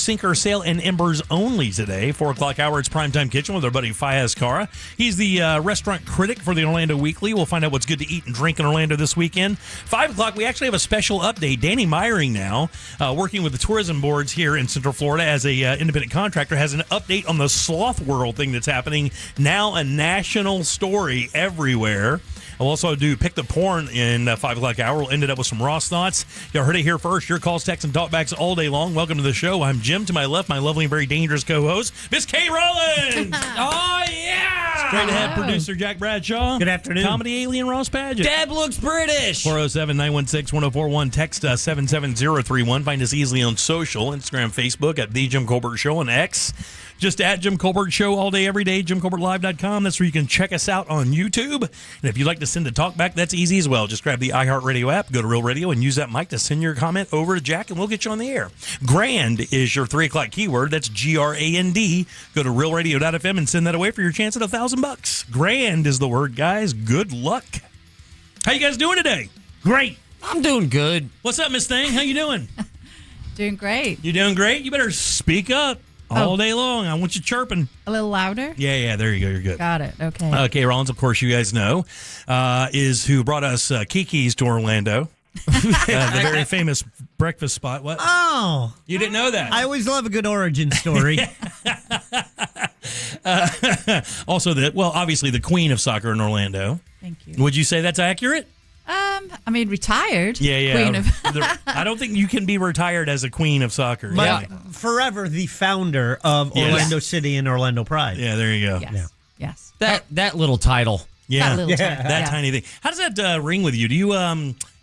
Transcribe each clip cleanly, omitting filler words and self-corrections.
Sink or Sail and Embers only today. 4 o'clock hour, it's Primetime Kitchen with our buddy Fayez Cara. He's the restaurant critic for the Orlando Weekly. We'll find out what's good to eat and drink in Orlando this weekend. 5 o'clock, we actually have a special update. Danny Meyering now, working with the tourism boards here in Central Florida as a independent contractor, has an update on the Sloth World thing that's happening now, a national story everywhere. I'll also do Pick the Porn in 5 o'clock hour. We'll end it up with some Ross thoughts. Y'all heard it here first. Your calls, texts, and talkbacks all day long. Welcome to the show. I'm Jim. To my left, my lovely and very dangerous co-host, Miss Kay Rollins. Oh, yeah. It's great to have producer Jack Bradshaw. Good afternoon. Comedy alien Ross Padgett. Dad looks British. 407-916-1041. Text 77031. Find us easily on social, Instagram, Facebook, at The Jim Colbert Show, and X. Just at Jim Colbert Show all day, every day, JimColbertLive.com. That's where you can check us out on YouTube. And if you'd like to send a talkback, that's easy as well. Just grab the iHeartRadio app, go to Real Radio, and use that mic to send your comment over to Jack, and we'll get you on the air. Grand is your 3 o'clock keyword. That's GRAND. Go to realradio.fm and send that away for your chance at $1,000. Grand is the word, guys. Good luck. How you guys doing today? Great. I'm doing good. What's up, Miss Thing? How you doing? Doing great. You doing great? You better speak up. All day long. I want you chirping. A little louder? Yeah, there you go. You're good. Got it. Okay. Okay, Rollins, of course, you guys know, is who brought us Kiki's to Orlando. The very famous breakfast spot. What? Oh. You didn't know that? I always love a good origin story. Also, obviously the queen of soccer in Orlando. Thank you. Would you say that's accurate? I mean, retired. Yeah. Queen of I don't think you can be retired as a queen of soccer. But forever the founder of Orlando City and Orlando Pride. Yeah, there you go. Yes. Yeah. Yes. That little title. Yeah, That little time. that Yeah. tiny thing. How does that ring with you? Do you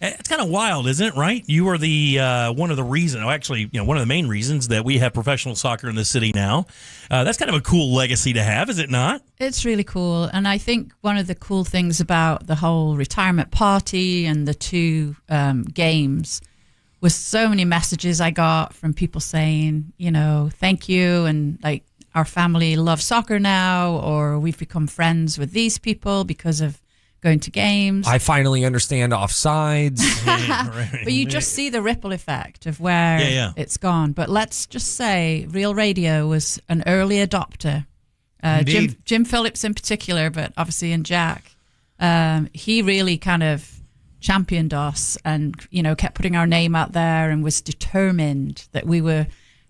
it's kind of wild, isn't it? Right? You are the one of the reasons. Actually, one of the main reasons that we have professional soccer in the city now. That's kind of a cool legacy to have, is it not? It's really cool. And I think one of the cool things about the whole retirement party and the two games was so many messages I got from people saying, thank you, and like, our family loves soccer now, or we've become friends with these people because of going to games. I finally understand offsides. But you just see the ripple effect of where it's gone. But let's just say Real Radio was an early adopter. Jim Phillips in particular, but obviously in Jack. He really kind of championed us and, kept putting our name out there and was determined that we were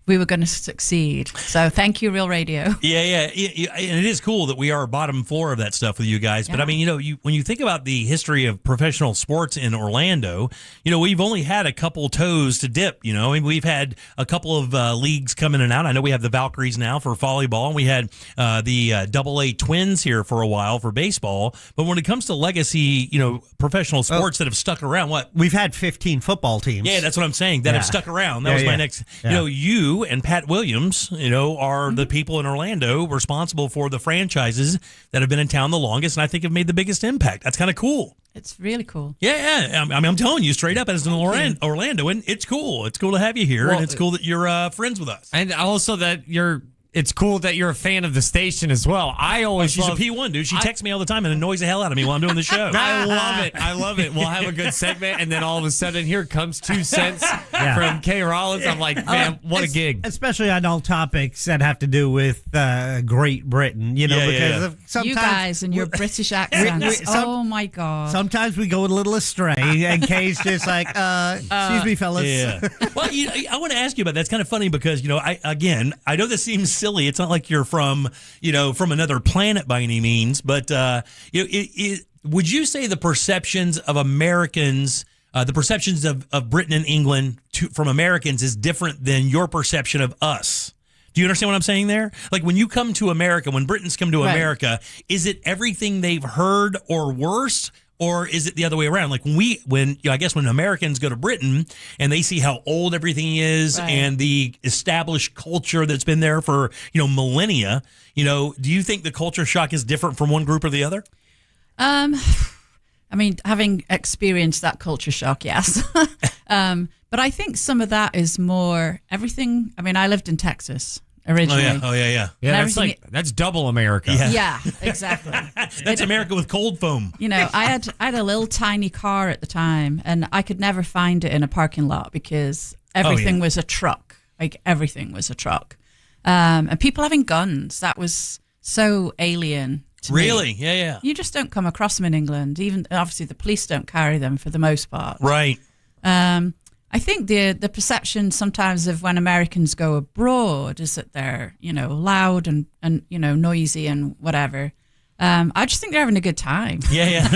going to succeed. So thank you, Real Radio. Yeah. And it is cool that we are bottom floor of that stuff with you guys. But I mean, when you think about the history of professional sports in Orlando, we've only had a couple toes to dip. We've had a couple of leagues come in and out. I know we have the Valkyries now for volleyball, and we had the AA Twins here for a while for baseball. But when it comes to legacy, professional sports that have stuck around, We've had 15 football teams. Yeah, that's what I'm saying. That have stuck around. That was my next. You and Pat Williams, are the people in Orlando responsible for the franchises that have been in town the longest, and I think have made the biggest impact. That's kind of cool. It's really cool. Yeah. I mean, I'm telling you straight up, as an Orlandoan, it's cool. It's cool to have you here, and it's cool that you're friends with us. And also that it's cool that you're a fan of the station as well. She's a P1, dude. She texts me all the time and annoys the hell out of me while I'm doing the show. I love it. We'll have a good segment, and then all of a sudden, here comes 2 cents from Kay Rollins. I'm like, man, what a gig. Especially on all topics that have to do with Great Britain, because sometimes you guys and your British accents. Oh, my God. Sometimes we go a little astray, and Kay's just like, excuse me, fellas. Yeah. Well, I want to ask you about that. It's kind of funny because, I know this seems silly. It's not like you're from another planet by any means, but would you say the perceptions of Americans, the perceptions of Britain and England from Americans is different than your perception of us? Do you understand what I'm saying there? Like when you come to America, when Britons come to America, is it everything they've heard or worse? Or is it the other way around? Like when Americans go to Britain and they see how old everything is and the established culture that's been there for, millennia, do you think the culture shock is different from one group or the other? I mean, having experienced that culture shock, yes. But I think some of that is more everything. I mean, I lived in Texas originally. Oh yeah. Yeah, that's double America. Yeah, exactly. That's America with cold foam. I had a little tiny car at the time, and I could never find it in a parking lot because everything was a truck. Like everything was a truck. And people having guns, that was so alien to me. Really? Yeah. You just don't come across them in England. Even obviously the police don't carry them for the most part. Right. I think the perception sometimes of when Americans go abroad is that they're, loud and noisy and whatever. I just think they're having a good time. Yeah.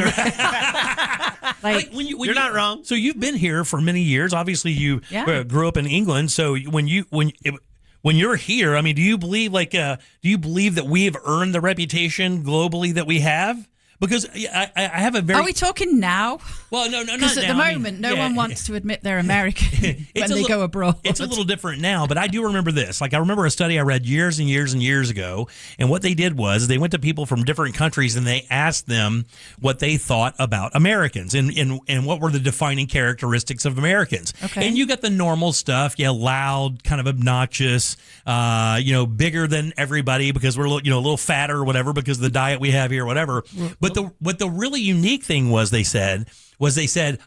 Like when you're not wrong. So you've been here for many years. Obviously, you grew up in England. So when you're here, I mean, do you believe that we have earned the reputation globally that we have? Because I have a very. Are we talking now? Well, no, not because at now. the moment, no one wants to admit they're American when they go abroad. It's a little different now, but I do remember this. Like I remember a study I read years and years and years ago, and what they did was they went to people from different countries and they asked them what they thought about Americans and what were the defining characteristics of Americans. Okay. And you got the normal stuff, loud, kind of obnoxious, bigger than everybody because we're a little fatter or whatever because of the diet we have here, or whatever. But what the really unique thing was they said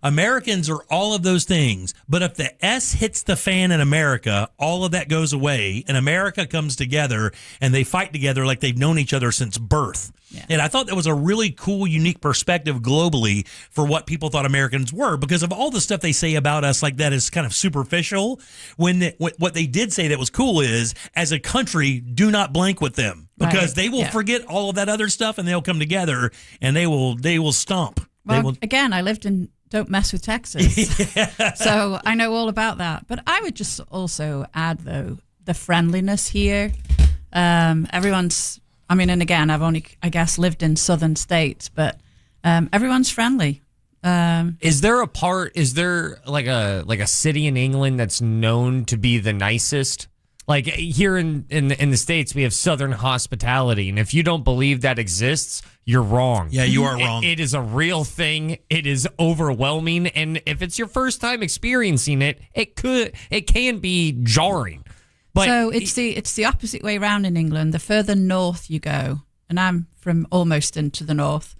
Americans are all of those things, but if the S hits the fan in America, all of that goes away, and America comes together, and they fight together like they've known each other since birth. Yeah. And I thought that was a really cool, unique perspective globally for what people thought Americans were, because of all the stuff they say about us like that is kind of superficial. What they did say that was cool is, as a country, do not blank with them, because they will forget all of that other stuff, and they'll come together, and they will stomp. Well, again, I lived in Don't Mess with Texas, so I know all about that. But I would just also add, though, the friendliness here. Everyone's, and again, I've only, I guess, lived in southern states, but everyone's friendly. Is there like a city in England that's known to be the nicest? Like here in the States, we have Southern hospitality, and if you don't believe that exists, you're wrong. Yeah, you are wrong. It is a real thing. It is overwhelming, and if it's your first time experiencing it, it can be jarring. But so it's the opposite way around in England. The further north you go, and I'm from almost into the north,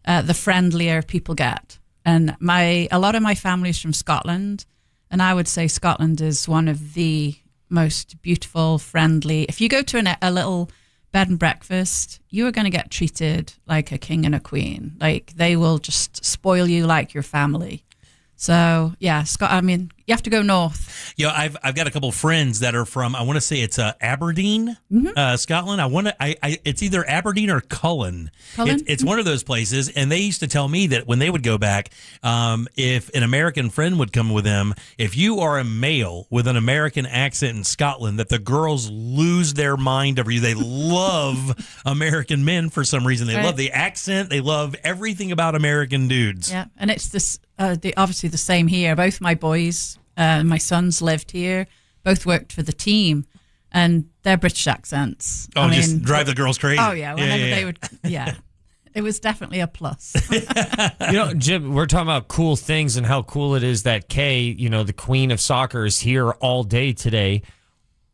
the friendlier people get. And a lot of my family is from Scotland, and I would say Scotland is one of the most beautiful, friendly. If you go to a little bed and breakfast, you are going to get treated like a king and a queen. Like they will just spoil you like your family. So yeah, you have to go north. I've got a couple of friends that are from, I want to say it's Aberdeen, Scotland. It's either Aberdeen or Cullen. It's one of those places, and they used to tell me that when they would go back, if an American friend would come with them, if you are a male with an American accent in Scotland, that the girls lose their mind over you. They love American men for some reason. They love the accent. They love everything about American dudes. Yeah, and it's this. Obviously the same here. Both my boys, my sons lived here. Both worked for the team, and their British accents. Just drive the girls crazy. Oh yeah, whenever they would. Yeah, it was definitely a plus. Jim, we're talking about cool things and how cool it is that Kay, the queen of soccer, is here all day today.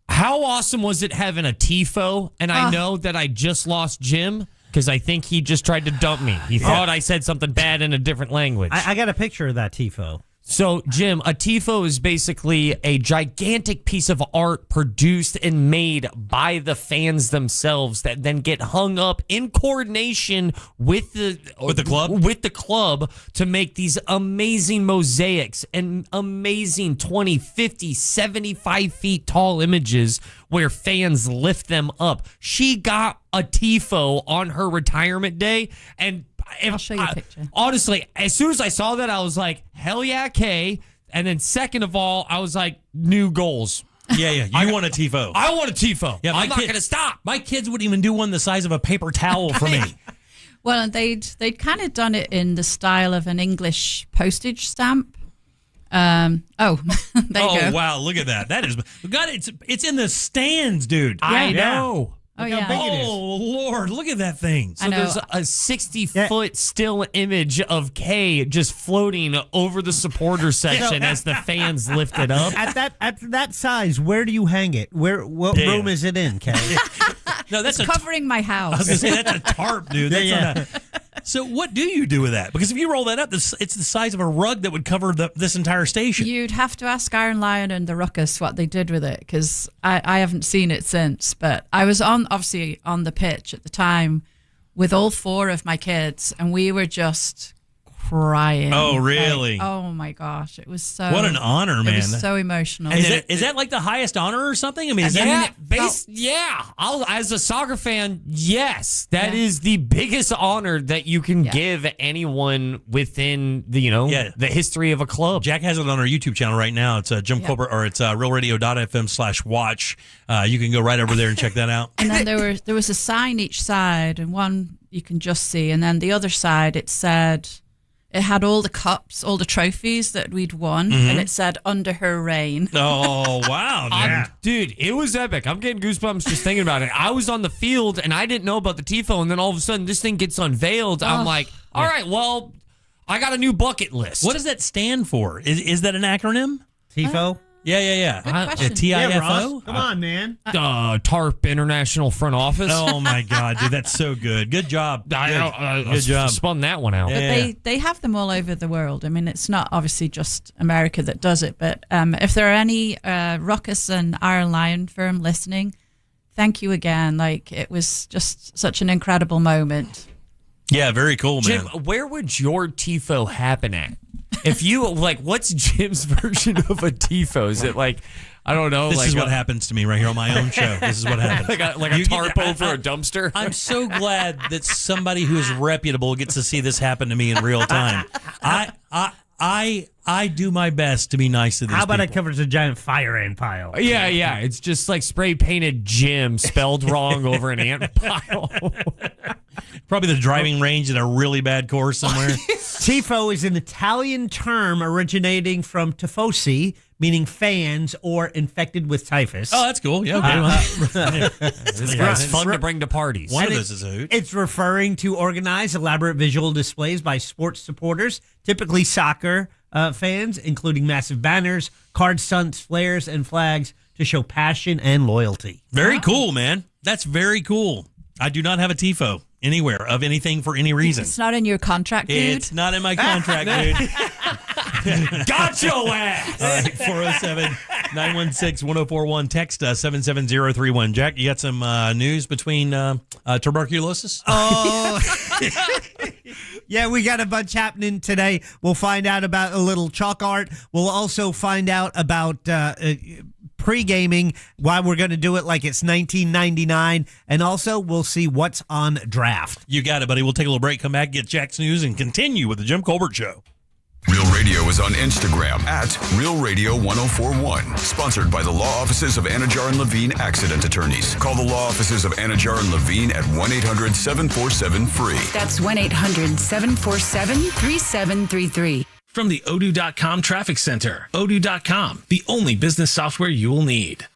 How awesome was it having a Tifo? And I know that I just lost Jim, because I think he just tried to dump me. He thought I said something bad in a different language. I got a picture of that Tifo. So, Jim, a Tifo is basically a gigantic piece of art produced and made by the fans themselves that then get hung up in coordination with the club to make these amazing mosaics and amazing 20, 50, 75 feet tall images where fans lift them up. She got a Tifo on her retirement day, and I'll show you a picture. Honestly, as soon as I saw that, I was like, hell yeah, Kay. And then second of all, I was like, new goals. Yeah. You want a Tifo. I want a Tifo. Yeah, I'm not going to stop. My kids wouldn't even do one the size of a paper towel for me. Well, and they'd kind of done it in the style of an English postage stamp. There you go. Oh, wow, look at that. That is, God, it's in the stands, dude. I know. Oh, yeah. Oh, Lord, look at that thing. So there's a 60-foot still image of Kay just floating over the supporter section as the fans lift it up. At that size, where do you hang it? What room is it in, Kay? No, that's covering my house. I was going to say, that's a tarp, dude. So what do you do with that? Because if you roll that up, it's the size of a rug that would cover this entire station. You'd have to ask Iron Lion and the Ruckus what they did with it, because I haven't seen it since. But I was obviously on the pitch at the time with all 4 of my kids, and we were just crying. Oh, really? Oh my gosh, it was so. What an honor, man! It was so emotional. Is that like the highest honor or something? I mean, As a soccer fan, yes, that is the biggest honor that you can give anyone within the the history of a club. Jack has it on our YouTube channel right now. It's Jim Colbert, or it's realradio.fm/watch. You can go right over there and check that out. And then there was a sign each side, and one you can just see, and then the other side it had all the cups, all the trophies that we'd won, and it said "Under Her Reign." Oh, wow. Dude, it was epic. I'm getting goosebumps just thinking about it. I was on the field, and I didn't know about the Tifo, and then all of a sudden, this thing gets unveiled. I'm like, all right, well, I got a new bucket list. What does that stand for? Is that an acronym? Tifo? Yeah. Good question. TIFO? Yeah, Ross, come on, man. TARP International Front Office. Oh, my God, dude, that's so good. Good job. Good job. Spun that one out. But they have them all over the world. I mean, it's not obviously just America that does it, but if there are any Ruckus and Iron Lion firm listening, thank you again. Like, it was just such an incredible moment. Yeah, very cool, man. Jim, where would your Tifo happen at? If you, what's Jim's version of a Tifo? Is it I don't know. This is what happens to me right here on my own show. This is what happens. like a tarp over a dumpster? I'm so glad that somebody who is reputable gets to see this happen to me in real time. I do my best to be nice to these How about people. it covers a giant fire ant pile? Yeah. It's just like spray painted Jim spelled wrong over an ant pile. Probably the driving range at a really bad course somewhere. Tifo is an Italian term originating from tifosi, meaning fans or infected with typhus. Oh, that's cool. Yeah, okay. It's fun to bring to parties. One of those is a hoot. It's referring to organized, elaborate visual displays by sports supporters, typically soccer fans, including massive banners, card stunts, flares, and flags to show passion and loyalty. Very cool, man. That's very cool. I do not have a Tifo anywhere of anything for any reason. It's not in your contract, dude. It's not in my contract, dude. Got your ass. All right, 407-916-1041. Text us 77031. Jack, you got some news between tuberculosis? Oh, yeah, we got a bunch happening today. We'll find out about a little chalk art. We'll also find out about pre-gaming, why we're going to do it like it's 1999, and also we'll see what's on draft. You got it, buddy. We'll take a little break, come back, get Jack's news, and continue with the Jim Colbert Show. Real Radio is on Instagram at Real Radio 1041. Sponsored by the law offices of Anajar and Levine Accident Attorneys. Call the law offices of Anajar and Levine at 1-800-747-FREE. That's 1-800-747-3733. From the Odoo.com Traffic Center. Odoo.com, the only business software you will need.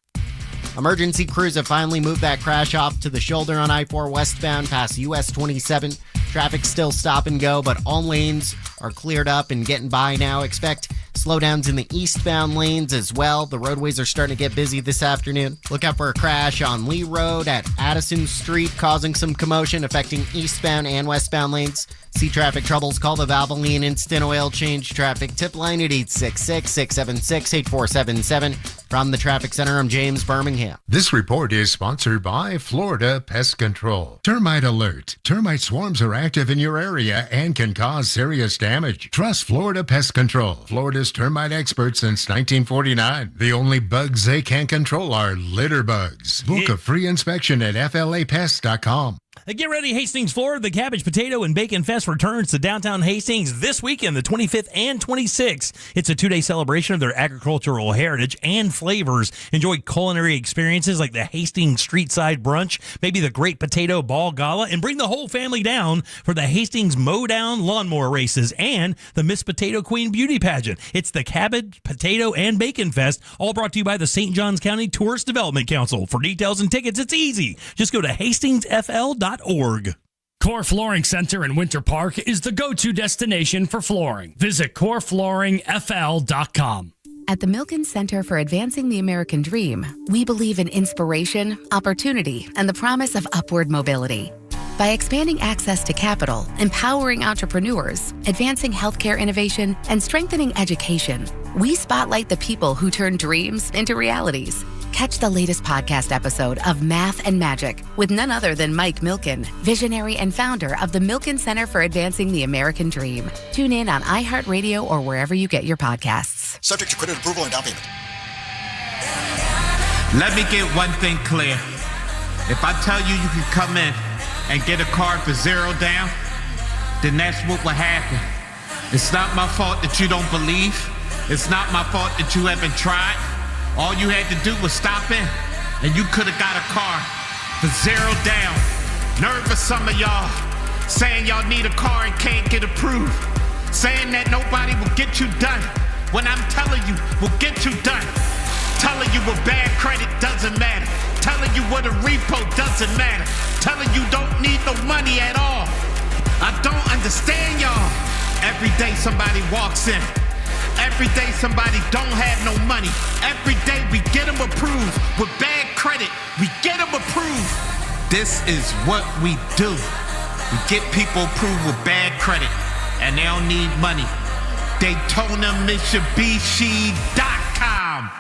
Emergency crews have finally moved that crash off to the shoulder on I-4 westbound past US 27. Traffic still stop and go, but all lanes are cleared up and getting by now. Expect slowdowns in the eastbound lanes as well. The roadways are starting to get busy this afternoon. Look out for a crash on Lee Road at Addison Street, causing some commotion affecting eastbound and westbound lanes. See traffic troubles, call the Valvoline Instant Oil Change Traffic Tip Line at 866-676-8477. From the Traffic Center, I'm James Birmingham. This report is sponsored by Florida Pest Control. Termite alert. Termite swarms are active in your area and can cause serious damage. Trust Florida Pest Control, Florida's termite expert since 1949. The only bugs they can control are litter bugs. Book a free inspection at flapest.com. Get ready, Hastings, Florida. The Cabbage, Potato, and Bacon Fest returns to downtown Hastings this weekend, the 25th and 26th. It's a two-day celebration of their agricultural heritage and flavors. Enjoy culinary experiences like the Hastings Streetside Brunch, maybe the Great Potato Ball Gala, and bring the whole family down for the Hastings Mowdown Lawnmower Races and the Miss Potato Queen Beauty Pageant. It's the Cabbage, Potato, and Bacon Fest, all brought to you by the St. Johns County Tourist Development Council. For details and tickets, it's easy. Just go to hastingsfl.org. Core Flooring Center in Winter Park is the go-to destination for flooring. Visit coreflooringfl.com. At the Milken Center for Advancing the American Dream, we believe in inspiration, opportunity, and the promise of upward mobility. By expanding access to capital, empowering entrepreneurs, advancing healthcare innovation, and strengthening education, we spotlight the people who turn dreams into realities. Catch the latest podcast episode of Math and Magic with none other than Mike Milken, visionary and founder of the Milken Center for Advancing the American Dream. Tune in on iHeartRadio or wherever you get your podcasts. Subject to credit approval and down payment. Let me get one thing clear. If I tell you you can come in and get a car for $0 down, then that's what will happen. It's not my fault that you don't believe. It's not my fault that you haven't tried. All you had to do was stop in, and you could have got a car for $0 down. Nervous some of y'all, saying y'all need a car and can't get approved. Saying that nobody will get you done, when I'm telling you, will get you done. Telling you what bad credit doesn't matter. Telling you what a repo doesn't matter. Telling you don't need no money at all. I don't understand y'all. Every day somebody walks in. Every day somebody don't have no money. Every day we get them approved with bad credit. We get them approved. This is what we do. We get people approved with bad credit and they don't need money. DaytonaMitsubishi.com.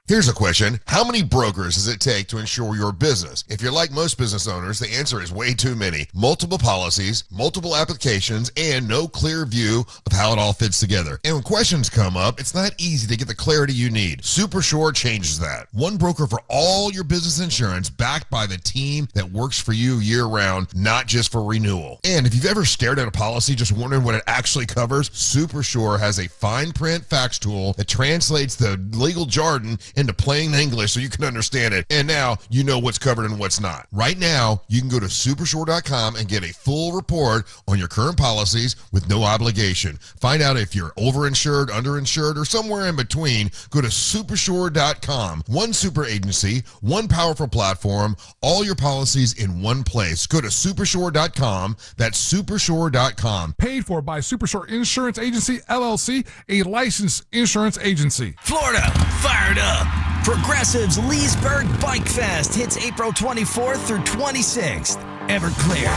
Here's a question. How many brokers does it take to insure your business? If you're like most business owners, the answer is way too many. Multiple policies, multiple applications, and no clear view of how it all fits together. And when questions come up, it's not easy to get the clarity you need. Supersure changes that. One broker for all your business insurance, backed by the team that works for you year-round, not just for renewal. And if you've ever stared at a policy just wondering what it actually covers, Supersure has a fine print fax tool that translates the legal jargon into plain English so you can understand it. And now you know what's covered and what's not. Right now, you can go to supershore.com and get a full report on your current policies with no obligation. Find out if you're overinsured, underinsured, or somewhere in between. Go to supershore.com. One super agency, one powerful platform, all your policies in one place. Go to supershore.com. That's supershore.com. Paid for by Supershore Insurance Agency, LLC, a licensed insurance agency. Florida, fired up. Progressive's Leesburg Bike Fest hits April 24th through 26th. Everclear,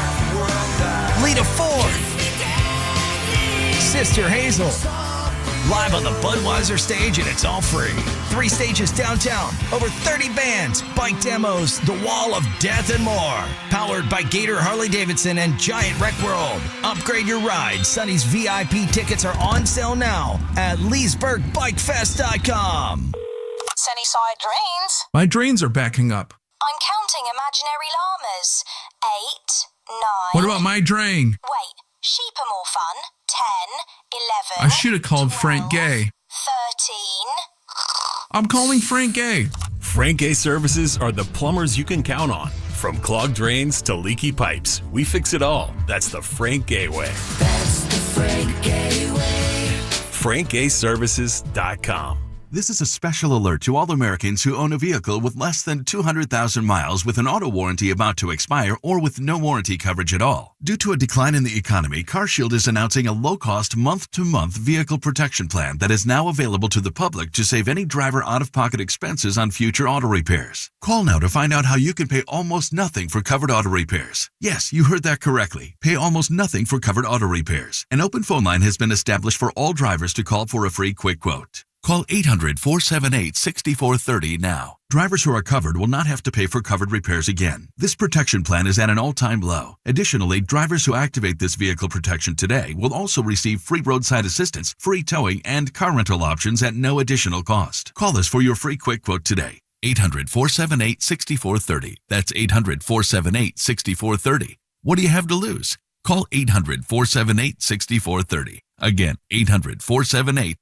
Lita Ford, Sister Hazel, live on the Budweiser stage, and it's all free. 3 stages downtown, over 30 bands, bike demos, the Wall of Death, and more. Powered by Gator Harley-Davidson and Giant Wreck World. Upgrade your ride. Sonny's VIP tickets are on sale now at LeesburgBikeFest.com. Sunnyside drains. My drains are backing up. I'm counting imaginary llamas. 8, 9. What about my drain? Wait, sheep are more fun. 10, 11. I should have called 12, Frank Gay. 13. I'm calling Frank Gay. Frank Gay Services are the plumbers you can count on. From clogged drains to leaky pipes, we fix it all. That's the Frank Gay way. That's the Frank Gay way. FrankGayServices.com. This is a special alert to all Americans who own a vehicle with less than 200,000 miles with an auto warranty about to expire or with no warranty coverage at all. Due to a decline in the economy, CarShield is announcing a low-cost month-to-month vehicle protection plan that is now available to the public to save any driver out-of-pocket expenses on future auto repairs. Call now to find out how you can pay almost nothing for covered auto repairs. Yes, you heard that correctly. Pay almost nothing for covered auto repairs. An open phone line has been established for all drivers to call for a free quick quote. Call 800-478-6430 now. Drivers who are covered will not have to pay for covered repairs again. This protection plan is at an all-time low. Additionally, drivers who activate this vehicle protection today will also receive free roadside assistance, free towing, and car rental options at no additional cost. Call us for your free quick quote today. 800-478-6430. That's 800-478-6430. What do you have to lose? Call 800-478-6430. Again, 800-478-6430.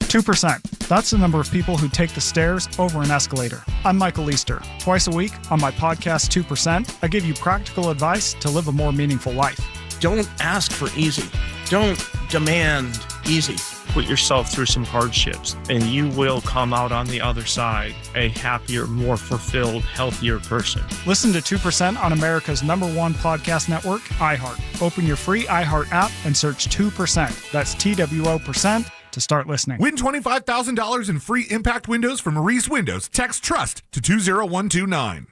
2%. That's the number of people who take the stairs over an escalator. I'm Michael Easter. Twice a week on my podcast 2%, I give you practical advice to live a more meaningful life. Don't ask for easy. Don't demand easy. Put yourself through some hardships, and you will come out on the other side a happier, more fulfilled, healthier person. Listen to 2% on America's #1 podcast network, iHeart. Open your free iHeart app and search 2%. That's TWO% to start listening. Win $25,000 in free impact windows from Maurice Windows. Text TRUST to 20129.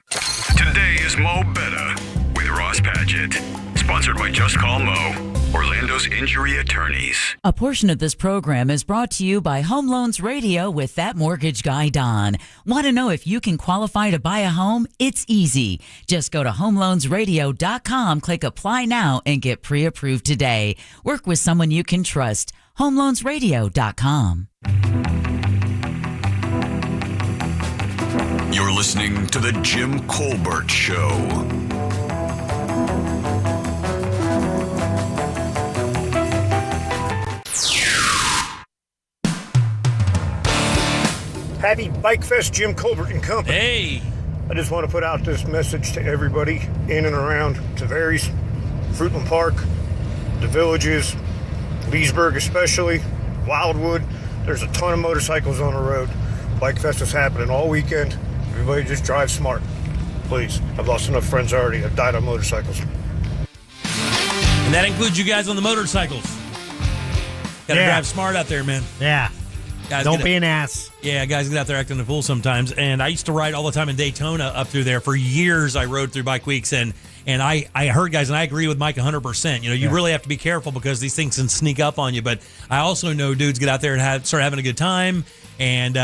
Today is Mo Better Ross Padgett. Sponsored by Just Call Mo, Orlando's injury attorneys. A portion of this program is brought to you by Home Loans Radio with that mortgage guy, Don. Want to know if you can qualify to buy a home? It's easy. Just go to homeloansradio.com, click apply now, and get pre-approved today. Work with someone you can trust. homeloansradio.com. You're listening to The Jim Colbert Show. Happy Bike Fest, Jim Colbert and Company. Hey! I just want to put out this message to everybody in and around Tavares, Fruitland Park, the villages, Leesburg especially, Wildwood. There's a ton of motorcycles on the road. Bike Fest is happening all weekend. Everybody just drive smart, please. I've lost enough friends already. I've died on motorcycles. And that includes you guys on the motorcycles. Got to drive smart out there, man. Yeah. Guys, Don't be an ass. Yeah, guys get out there acting a fool sometimes. And I used to ride all the time in Daytona up through there. For years, I rode through Bike Weeks. And I heard, guys, and I agree with Mike 100%. You know, you really have to be careful because these things can sneak up on you. But I also know dudes get out there and start having a good time. And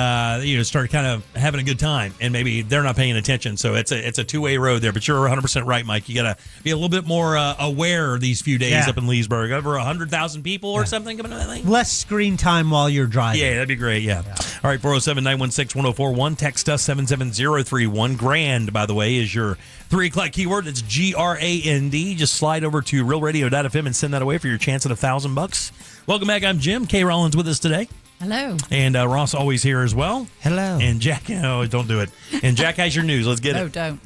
start kind of having a good time, and maybe they're not paying attention. So it's a two-way road there. But you're 100% right, Mike. You got to be a little bit more aware these few days up in Leesburg. Over 100,000 people or something coming to that thing. Less screen time while you're driving. Yeah, that'd be great. Yeah. All right, 407-916-1041. Text us 77031. Grand, by the way, is your 3 o'clock keyword. It's GRAND. Just slide over to realradio.fm and send that away for your chance at $1,000. Welcome back. I'm Jim. Kay Rollins with us today. Hello. And Ross always here as well. Hello. And Jack, don't do it. And Jack has your news. Let's get it. No, don't.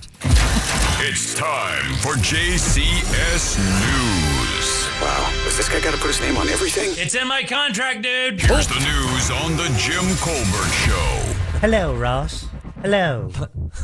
It's time for JCS News. Wow, does this guy got to put his name on everything? It's in my contract, dude. Here's the news on the Jim Colbert Show. Hello, Ross. Hello.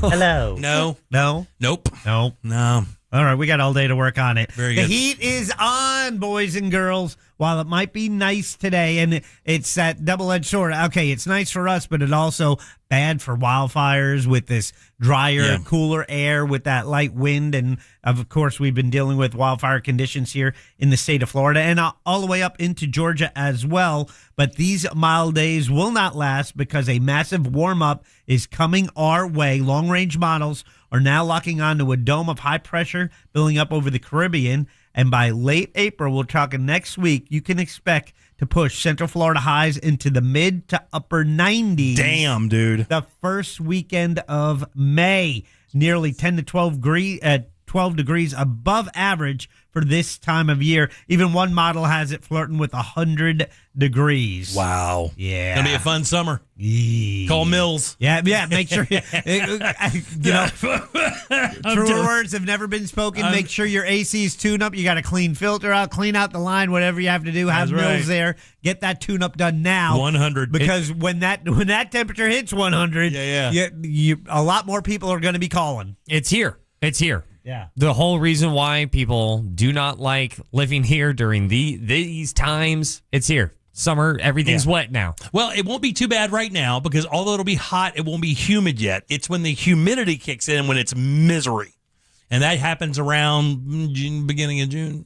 Hello. No. No. Nope. No. No. All right, we got all day to work on it. Very good. good. The heat is on, boys and girls. While it might be nice today, and it's that double-edged sword. Okay, it's nice for us, but it also bad for wildfires with this drier, cooler air with that light wind. And, of course, we've been dealing with wildfire conditions here in the state of Florida and all the way up into Georgia as well. But these mild days will not last because a massive warm-up is coming our way. Long-range models are now locking onto a dome of high pressure building up over the Caribbean. And by late April, we're talking next week, you can expect to push Central Florida highs into the mid to upper 90s. Damn, dude. The first weekend of May, nearly 10 to 12 degrees above average for this time of year. Even one model has it flirting with 100 degrees. Wow. Yeah. Gonna be a fun summer. Call Mills. Yeah, make sure, truer words have never been spoken. Make sure your AC's tuned up. You got a clean filter out, clean out the line, whatever you have to do. Have Mills there. Get that tune up done now. 100. Because when that temperature hits 100, a lot more people are going to be calling. It's here. It's here. Yeah. The whole reason why people do not like living here during these times, it's here. Summer, everything's wet now. Well, it won't be too bad right now because although it'll be hot, it won't be humid yet. It's when the humidity kicks in when it's misery. And that happens around beginning of June.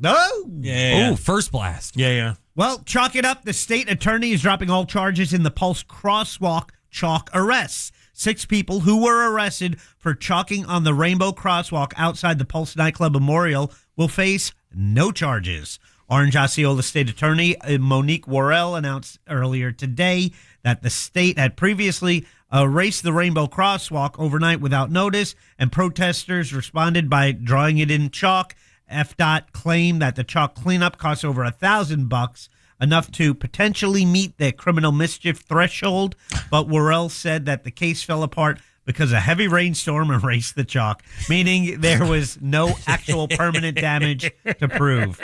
Oh! Yeah. Oh, first blast. Yeah. Well, chalk it up. The state attorney is dropping all charges in the Pulse crosswalk chalk arrests. 6 people who were arrested for chalking on the Rainbow Crosswalk outside the Pulse nightclub memorial will face no charges. Orange Osceola State Attorney Monique Worrell announced earlier today that the state had previously erased the Rainbow Crosswalk overnight without notice, and protesters responded by drawing it in chalk. FDOT claimed that the chalk cleanup cost over $1,000, enough to potentially meet the criminal mischief threshold, but Worrell said that the case fell apart because a heavy rainstorm erased the chalk, meaning there was no actual permanent damage to prove.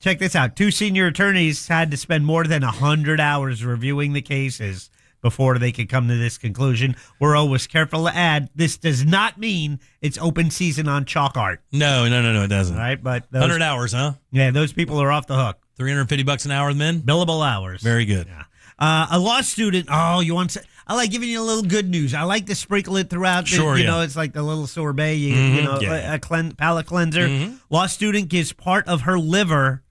Check this out. 2 senior attorneys had to spend more than 100 hours reviewing the cases before they could come to this conclusion. Worrell was careful to add, this does not mean it's open season on chalk art. No, it doesn't. All right, but 100 hours, huh? Yeah, those people are off the hook. $350 an hour, then? Billable hours. Very good. Yeah. A law student. Oh, you want to? I like giving you a little good news. I like to sprinkle it throughout. Sure, you know, it's like the little sorbet, a palate cleanser. Law student gives part of her liver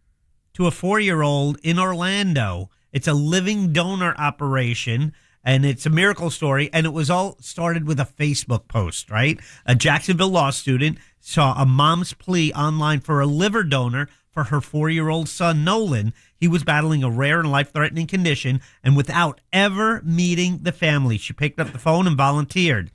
to a 4-year-old in Orlando. It's a living donor operation, and it's a miracle story, and it was all started with a Facebook post, right? A Jacksonville law student saw a mom's plea online for a liver donor for her 4-year-old son, Nolan. He was battling a rare and life-threatening condition, and without ever meeting the family, she picked up the phone and volunteered.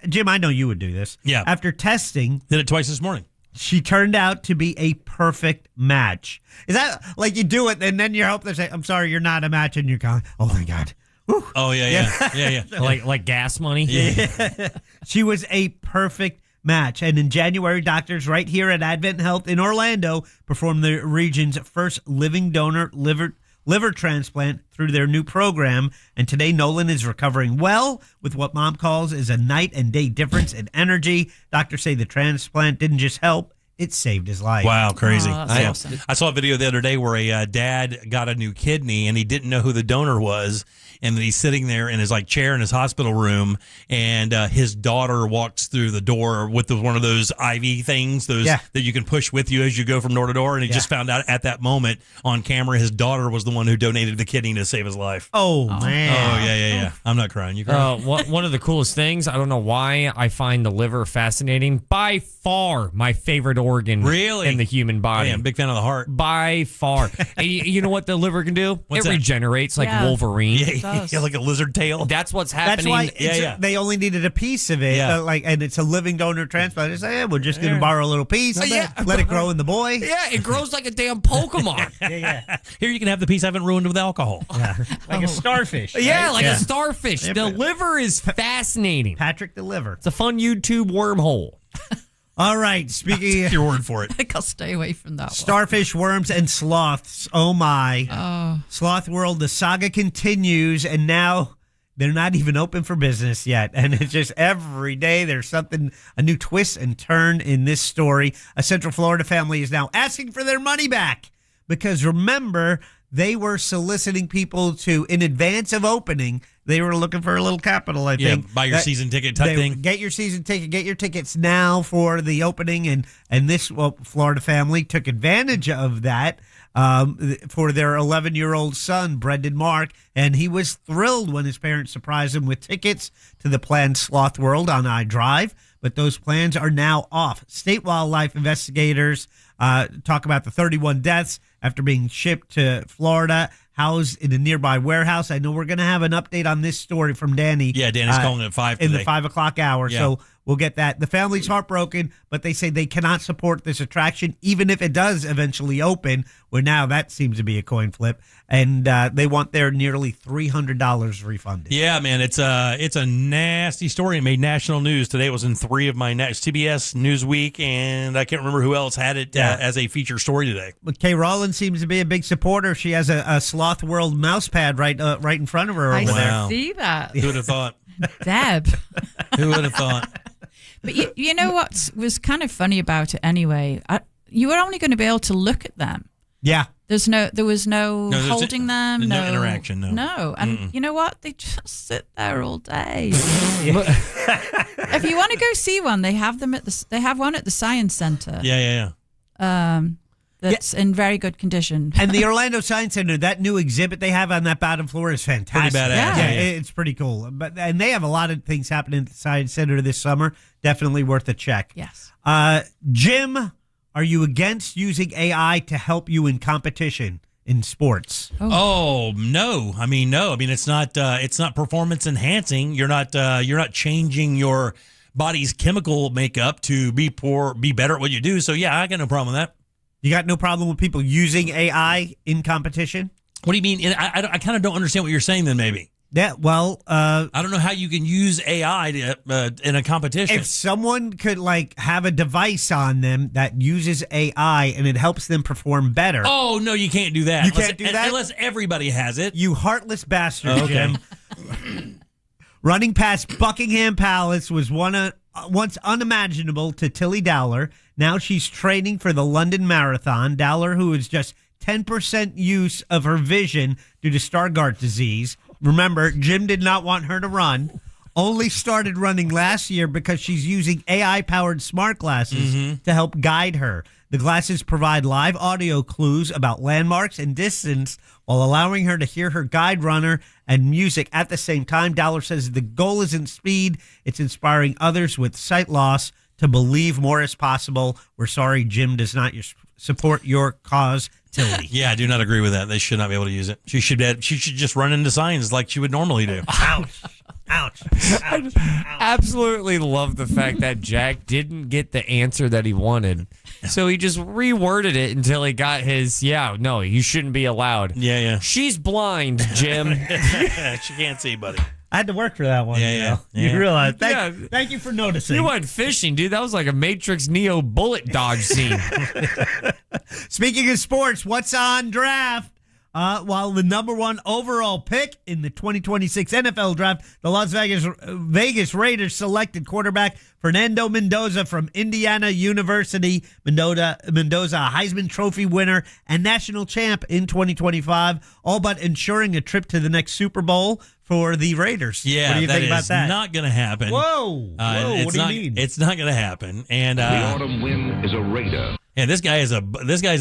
Jim, I know you would do this. Yeah. After testing. Did it twice this morning. She turned out to be a perfect match. Is that like you do it and then you hope they say, I'm sorry, you're not a match, and you're going, oh my God. Whew. Oh, yeah. like gas money? Yeah. She was a perfect match. And in January, doctors right here at Advent Health in Orlando performed the region's first living donor liver transplant through their new program. And today, Nolan is recovering well with what mom calls is a night and day difference in energy. Doctors say the transplant didn't just help, it saved his life. Wow, crazy. Awesome. I saw a video the other day where a dad got a new kidney and he didn't know who the donor was. And then he's sitting there in his chair in his hospital room, and his daughter walks through the door with one of those IV things, that you can push with you as you go from door to door. And he just found out at that moment on camera his daughter was the one who donated the kidney to save his life. Oh man. Oh yeah. I'm not crying. You crying? One of the coolest things, I don't know why I find the liver fascinating. By far my favorite organ in the human body. Oh, yeah, I'm a big fan of the heart. By far. And you know what the liver can do? What's it that? regenerates like Wolverine. Yeah, like a lizard tail. That's what's happening. That's why they only needed a piece of it. And it's a living donor transplant. It's like, we're just going to borrow a little piece. Let it grow in the boy. Yeah, it grows like a damn Pokemon. Here you can have the piece I haven't ruined with alcohol. Like a starfish. Right? Yeah, like a starfish. The liver is fascinating. Patrick the liver. It's a fun YouTube wormhole. All right, speaking of your word for it. I think I'll stay away from that one. Starfish, worms, and sloths. Oh, my. Oh. Sloth World, the saga continues, and now they're not even open for business yet. And it's just every day there's something, a new twist and turn in this story. A Central Florida family is now asking for their money back because, remember, they were soliciting people to, in advance of opening, they were looking for a little capital, I think. Buy your season ticket type thing. Get your season ticket. Get your tickets now for the opening. And this Florida family took advantage of that for their 11-year-old son, Brendan Mark. And he was thrilled when his parents surprised him with tickets to the planned Sloth World on iDrive. But those plans are now off. State wildlife investigators talk about the 31 deaths after being shipped to Florida, housed in a nearby warehouse. I know we're going to have an update on this story from Danny. Yeah, Danny's calling it at 5 today. In the 5 o'clock hour. Yeah. So we'll get that. The family's heartbroken, but they say they cannot support this attraction, even if it does eventually open, where now that seems to be a coin flip. And they want their nearly $300 refunded. Yeah, man, it's a nasty story. It made national news. Today it was in 3 of my CBS Newsweek, and I can't remember who else had it as a feature story today. But Kay Rollins seems to be a big supporter. She has a Sloth World mouse pad right in front of her over there. I see that. Who would have thought? Deb. Who would have thought? But you know what was kind of funny about it anyway? You were only going to be able to look at them. Yeah. There was no holding them. No interaction. No. And you know what? They just sit there all day. If you want to go see one, they have them they have one at the Science Center. Yeah. That's in very good condition. And the Orlando Science Center, that new exhibit they have on that bottom floor is fantastic. Pretty badass. Yeah, it's pretty cool. And they have a lot of things happening at the Science Center this summer. Definitely worth a check. Yes. Jim, are you against using AI to help you in competition in sports? Oh no. I mean, no. I mean, it's not performance enhancing. You're not changing your body's chemical makeup to be better at what you do. So yeah, I got no problem with that. You got no problem with people using AI in competition? What do you mean? I kind of don't understand what you're saying then, maybe. Yeah, well... I don't know how you can use AI in a competition. If someone could have a device on them that uses AI and it helps them perform better... Oh, no, you can't do that. You can't do that? Unless everybody has it. You heartless bastard, okay. Jim. Running past Buckingham Palace was once unimaginable to Tilly Dowler. Now she's training for the London Marathon. Dowler, who is just 10% use of her vision due to Stargardt disease, remember, Jim did not want her to run. Only started running last year because she's using AI-powered smart glasses to help guide her. The glasses provide live audio clues about landmarks and distance while allowing her to hear her guide runner and music at the same time. Dollar says the goal isn't speed. It's inspiring others with sight loss to believe more is possible. We're sorry, Jim does not support your cause, Tilly. Yeah, I do not agree with that. They should not be able to use it. She should just run into signs like she would normally do. Ouch. Ouch. Ouch. Absolutely love the fact that Jack didn't get the answer that he wanted. So he just reworded it until he got his, no, you shouldn't be allowed. Yeah. She's blind, Jim. She can't see, buddy. I had to work for that one. Yeah. You realize. Thank you for noticing. You went fishing, dude. That was like a Matrix Neo bullet dodge scene. Speaking of sports, what's on draft? While the number one overall pick in the 2026 NFL draft, the Las Vegas Raiders selected quarterback Fernando Mendoza from Indiana University. Mendoza, a Heisman Trophy winner and national champ in 2025, all but ensuring a trip to the next Super Bowl for the Raiders. Yeah, what do you think about that? Not going to happen. Whoa! What do you mean? It's not going to happen. And the autumn wind is a Raider. Yeah, this guy's a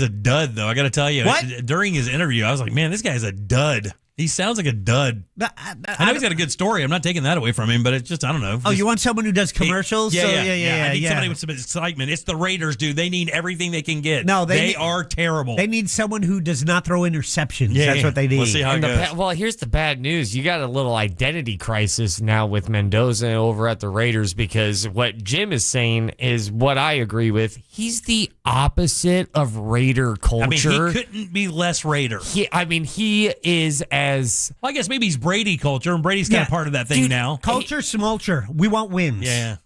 dud, though. I got to tell you, during his interview, I was like, man, this guy's a dud. He sounds like a dud. I know he's got a good story. I'm not taking that away from him, but it's just, I don't know. Oh, you want someone who does commercials? Yeah. I need somebody with some excitement. It's the Raiders, dude. They need everything they can get. No, they are terrible. They need someone who does not throw interceptions. That's what they need. We'll see how it goes. Well, here's the bad news. You got a little identity crisis now with Mendoza over at the Raiders, because what Jim is saying is what I agree with. He's the opposite of Raider culture. I mean, he couldn't be less Raider. He is as... Well, I guess maybe he's Brady culture, and Brady's kind of part of that thing now. Culture, smulture. We want wins. Yeah.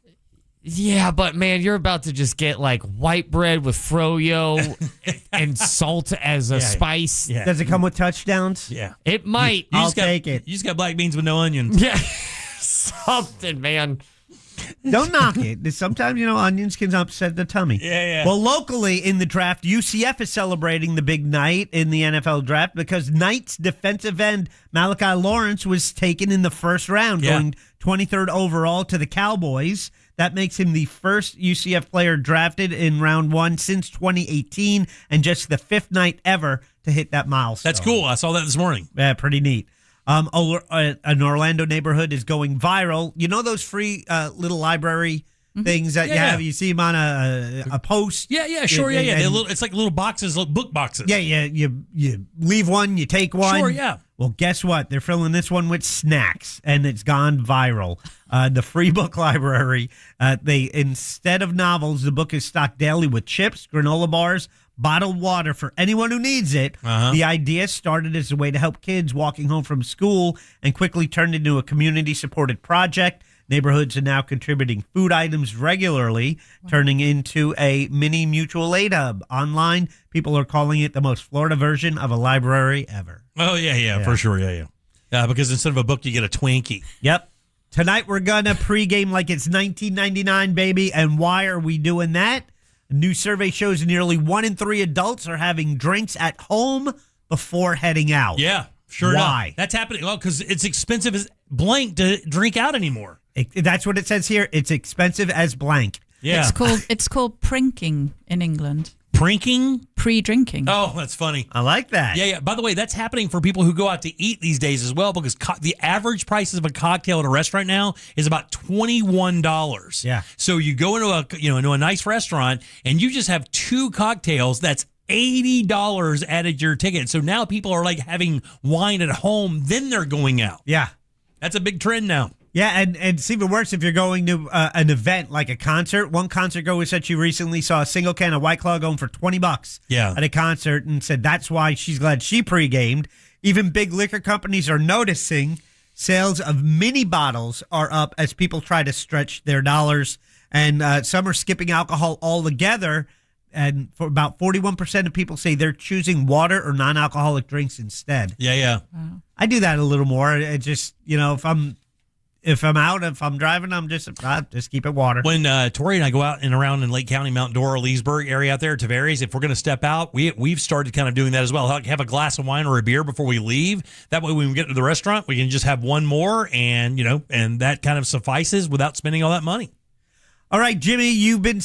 Yeah, but man, you're about to just get like white bread with froyo and salt as a spice. Yeah. Does it come with touchdowns? Yeah. It might. I'll take it. You just got black beans with no onions. Yeah. Something, man. Don't knock it. Sometimes, onions can upset the tummy. Yeah. Well, locally in the draft, UCF is celebrating the big night in the NFL draft because Knights defensive end Malachi Lawrence was taken in the first round, going 23rd overall to the Cowboys. That makes him the first UCF player drafted in round one since 2018 and just the fifth Knight ever to hit that milestone. That's cool. I saw that this morning. Yeah, pretty neat. An Orlando neighborhood is going viral. You know those free little library things that you have? You see them on a post? Yeah, sure. Yeah. It's like little boxes, little book boxes. Yeah. You leave one, you take one. Sure, yeah. Well, guess what? They're filling this one with snacks, and it's gone viral. The free book library, instead of novels, the book is stocked daily with chips, granola bars, bottled water for anyone who needs it. The idea started as a way to help kids walking home from school and quickly turned into a community-supported project. Neighborhoods are now contributing food items regularly, turning into a mini mutual aid hub. Online, people are calling it the most Florida version of a library ever. Oh, yeah, for sure, yeah. Because instead of a book, you get a Twinkie. Yep. Tonight, we're going to pregame like it's 1999, baby. And why are we doing that? A new survey shows nearly 1 in 3 adults are having drinks at home before heading out. Yeah, sure. Why? Enough. That's happening. Well, because it's expensive as blank to drink out anymore. That's what it says here. It's expensive as blank. Yeah. It's called prinking in England. Prinking? Pre-drinking. Oh, that's funny. I like that. Yeah. By the way, that's happening for people who go out to eat these days as well, because the average price of a cocktail at a restaurant now is about $21. Yeah. So you go into a nice restaurant and you just have 2 cocktails. That's $80 added to your ticket. So now people are like having wine at home, then they're going out. Yeah. That's a big trend now. Yeah, and it's even worse if you're going to an event like a concert. One concert goer said she recently saw a single can of White Claw going for $20 at a concert and said that's why she's glad she pre-gamed. Even big liquor companies are noticing sales of mini bottles are up as people try to stretch their dollars. And some are skipping alcohol altogether. And for about 41% of people say they're choosing water or non-alcoholic drinks instead. Yeah. I do that a little more. It just, if I'm if I'm driving, I'm just keep it water. When Tori and I go out and around in Lake County, Mount Dora, Leesburg area out there, Tavares, if we're going to step out, we've started kind of doing that as well. Have a glass of wine or a beer before we leave. That way, when we get to the restaurant, we can just have one more, and that kind of suffices without spending all that money. All right, Jimmy, you've been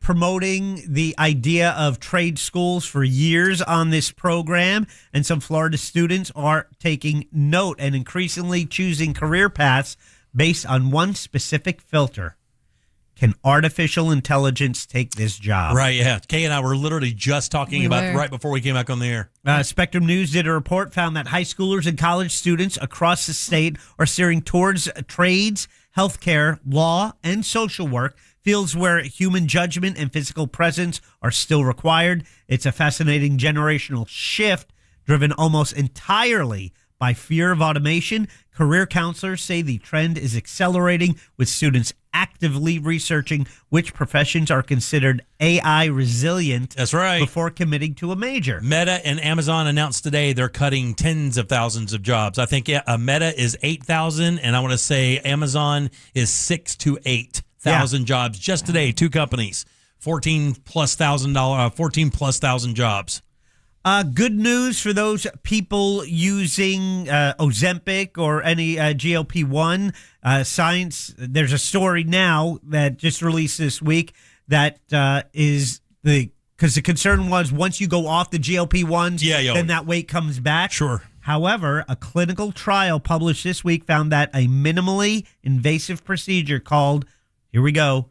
promoting the idea of trade schools for years on this program, and some Florida students are taking note and increasingly choosing career paths based on one specific filter. Can artificial intelligence take this job? Right, yeah. Kay and I were literally just talking about right before we came back on the air. Spectrum News did a report, found that high schoolers and college students across the state are steering towards trades, healthcare, law, and social work, fields where human judgment and physical presence are still required. It's a fascinating generational shift driven almost entirely by fear of automation. Career counselors say the trend is accelerating, with students actively researching which professions are considered AI resilient. That's right. Before committing to a major. Meta and Amazon announced today they're cutting tens of thousands of jobs. I think Meta is 8,000, and I want to say Amazon is 6,000 to 8,000 jobs just today. Two companies, 14,000 jobs. Good news for those people using Ozempic or any GLP-1 science. There's a story now that just released this week that because the concern was once you go off the GLP-1s, then that weight comes back. Sure. However, a clinical trial published this week found that a minimally invasive procedure called, here we go,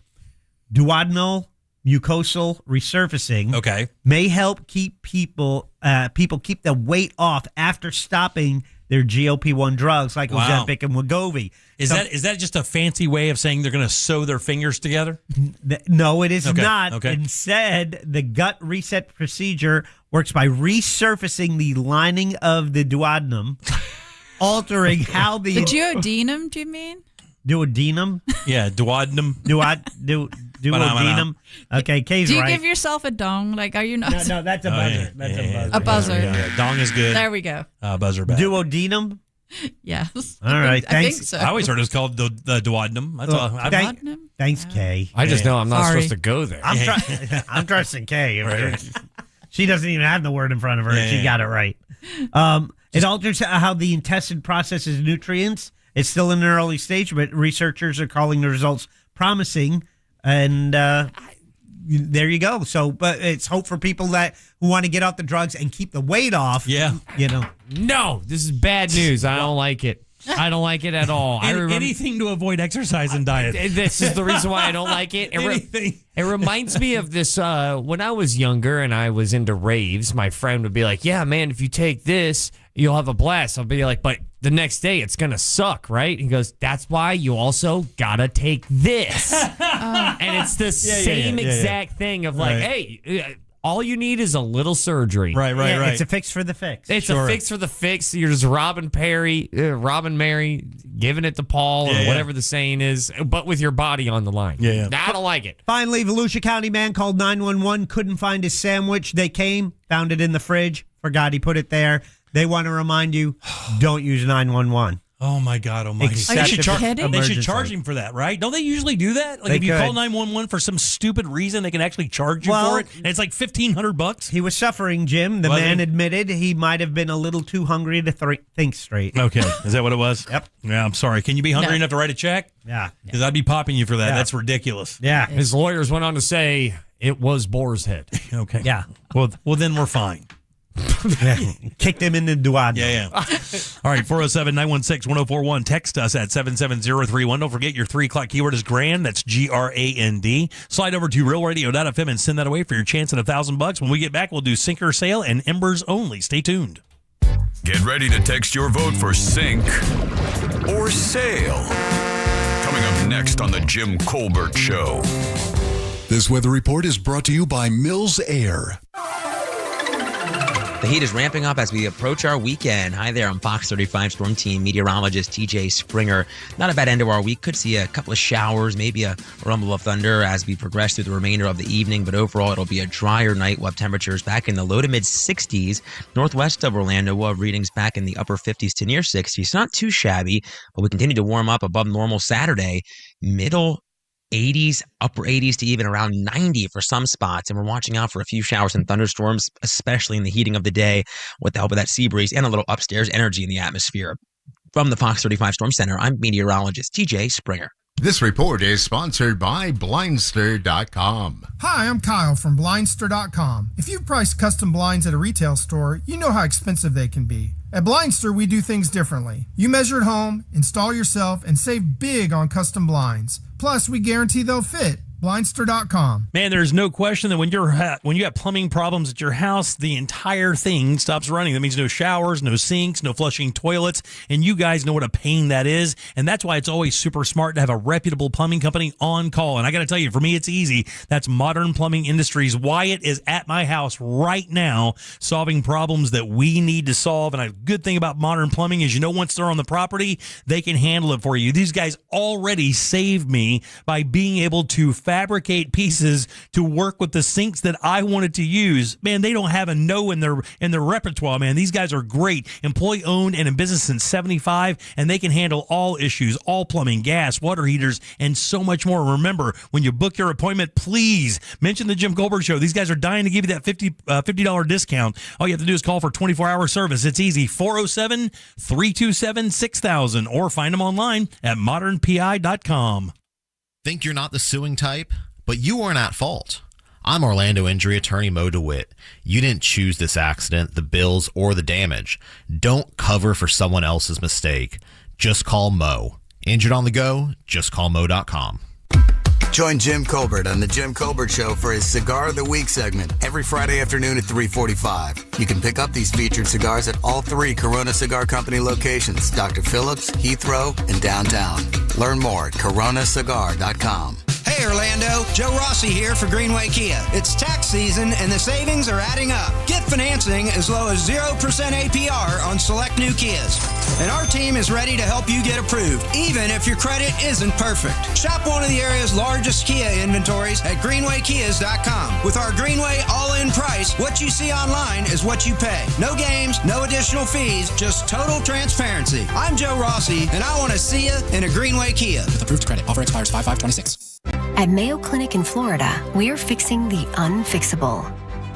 duodenal mucosal resurfacing may help keep people keep the weight off after stopping their GLP-1 drugs like Ozempic and Wegovy. Is that just a fancy way of saying they're going to sew their fingers together? No, it is not. Okay. Instead, the gut reset procedure works by resurfacing the lining of the duodenum, altering how the duodenum, do you mean? Duodenum? Yeah, duodenum. Duodenum. Okay, Kay's Do you right. give yourself a dong? Like, are you not? No, that's a buzzer. That's a buzzer. A buzzer. Yeah. Dong is good. There we go. Buzzer back. Duodenum? Yes. All right, I thanks. think so. I always heard it was called the duodenum. That's all. Thanks, Kay. I just know I'm not supposed to go there. I'm trusting Kay. Right. She doesn't even have the word in front of her. Yeah, She got it right. It alters how the intestine processes nutrients. It's still in an early stage, but researchers are calling the results promising. And there you go. So, but it's hope for people who want to get off the drugs and keep the weight off. Yeah. No, this is bad news. I don't like it. I don't like it at all. Anything to avoid exercise and diet. This is the reason why I don't like it. It reminds me of this when I was younger and I was into raves. My friend would be like, "Yeah, man, if you take this, you'll have a blast." I'll be like, "But the next day it's gonna suck, right?" He goes, "That's why you also gotta take this." And it's the same exact thing of like, hey, all you need is a little surgery. Right. It's a fix for the fix. It's a fix for the fix. You're just Robin Mary, giving it to Paul or whatever the saying is, but with your body on the line. Yeah. I don't like it. Finally, Volusia County man called 911, couldn't find his sandwich. They came, found it in the fridge, forgot he put it there. They want to remind you, don't use 911. Oh, my God almighty. They should charge him for that, right? Don't they usually do that? Like, if you call 911 for some stupid reason, they can actually charge you for it? And it's like $1,500? He was suffering, Jim. The man admitted he might have been a little too hungry to think straight. Okay. Is that what it was? Yep. Yeah, I'm sorry. Can you be hungry enough to write a check? Yeah. Because I'd be popping you for that. That's ridiculous. Yeah. His lawyers went on to say it was boar's head. Okay. Yeah. Well, then we're fine. Kicked him in the duodenum. Yeah. All right, 407-916-1041. Text us at 77031. Don't forget your 3 o'clock keyword is grand. That's GRAND. Slide over to realradio.fm and send that away for your chance at $1,000. When we get back, we'll do Sink or Sail and Embers only. Stay tuned. Get ready to text your vote for Sink or Sail. Coming up next on the Jim Colbert Show. This weather report is brought to you by Mills Air. The heat is ramping up as we approach our weekend. Hi there, I'm Fox 35 Storm Team meteorologist TJ Springer. Not a bad end to our week. Could see a couple of showers, maybe a rumble of thunder as we progress through the remainder of the evening. But overall, it'll be a drier night. We'll have temperatures back in the low to mid 60s. Northwest of Orlando, we'll have readings back in the upper 50s to near 60s. Not too shabby, but we continue to warm up above normal Saturday. Middle 80s, upper 80s to even around 90 for some spots. And we're watching out for a few showers and thunderstorms, especially in the heating of the day with the help of that sea breeze and a little upstairs energy in the atmosphere. From the Fox 35 Storm Center, I'm meteorologist TJ Springer. This report is sponsored by Blindster.com. Hi, I'm Kyle from Blindster.com. If you've priced custom blinds at a retail store, you know how expensive they can be. At Blindster, we do things differently. You measure at home, install yourself, and save big on custom blinds. Plus, we guarantee they'll fit. Blindster.com. Man, there's no question that when you got plumbing problems at your house, the entire thing stops running. That means no showers, no sinks, no flushing toilets, and you guys know what a pain that is. And that's why it's always super smart to have a reputable plumbing company on call. And I got to tell you, for me, it's easy. That's Modern Plumbing Industries. Wyatt is at my house right now solving problems that we need to solve. And a good thing about Modern Plumbing is, once they're on the property, they can handle it for you. These guys already saved me by being able to fabricate pieces to work with the sinks that I wanted to use. Man, they don't have a no in their repertoire, man. These guys are great. Employee owned and in business since 75, and they can handle all issues, all plumbing, gas, water heaters, and so much more. Remember, when you book your appointment, please mention the Jim Colbert Show. These guys are dying to give you that $50 discount. All you have to do is call for 24-hour service. It's easy. 407-327-6000 or find them online at modernpi.com. Think you're not the suing type? But you aren't at fault. I'm Orlando injury attorney Mo DeWitt. You didn't choose this accident, the bills, or the damage. Don't cover for someone else's mistake. Just call Mo. Injured on the go? Just call Mo.com. Join Jim Colbert on the Jim Colbert Show for his Cigar of the Week segment every Friday afternoon at 3:45. You can pick up these featured cigars at all 3 Corona Cigar Company locations, Dr. Phillips, Heathrow, and downtown. Learn more at coronacigar.com. Hey Orlando, Joe Rossi here for Greenway Kia. It's tax season and the savings are adding up. Get financing as low as 0% APR on select new Kias. And our team is ready to help you get approved, even if your credit isn't perfect. Shop one of the area's largest Kia inventories at greenwaykias.com. With our Greenway all-in price, what you see online is what you pay. No games, no additional fees, just total transparency. I'm Joe Rossi, and I want to see you in a Greenway Kia. With approved credit. Offer expires 5/5/26. At Mayo Clinic in Florida, we're fixing the unfixable.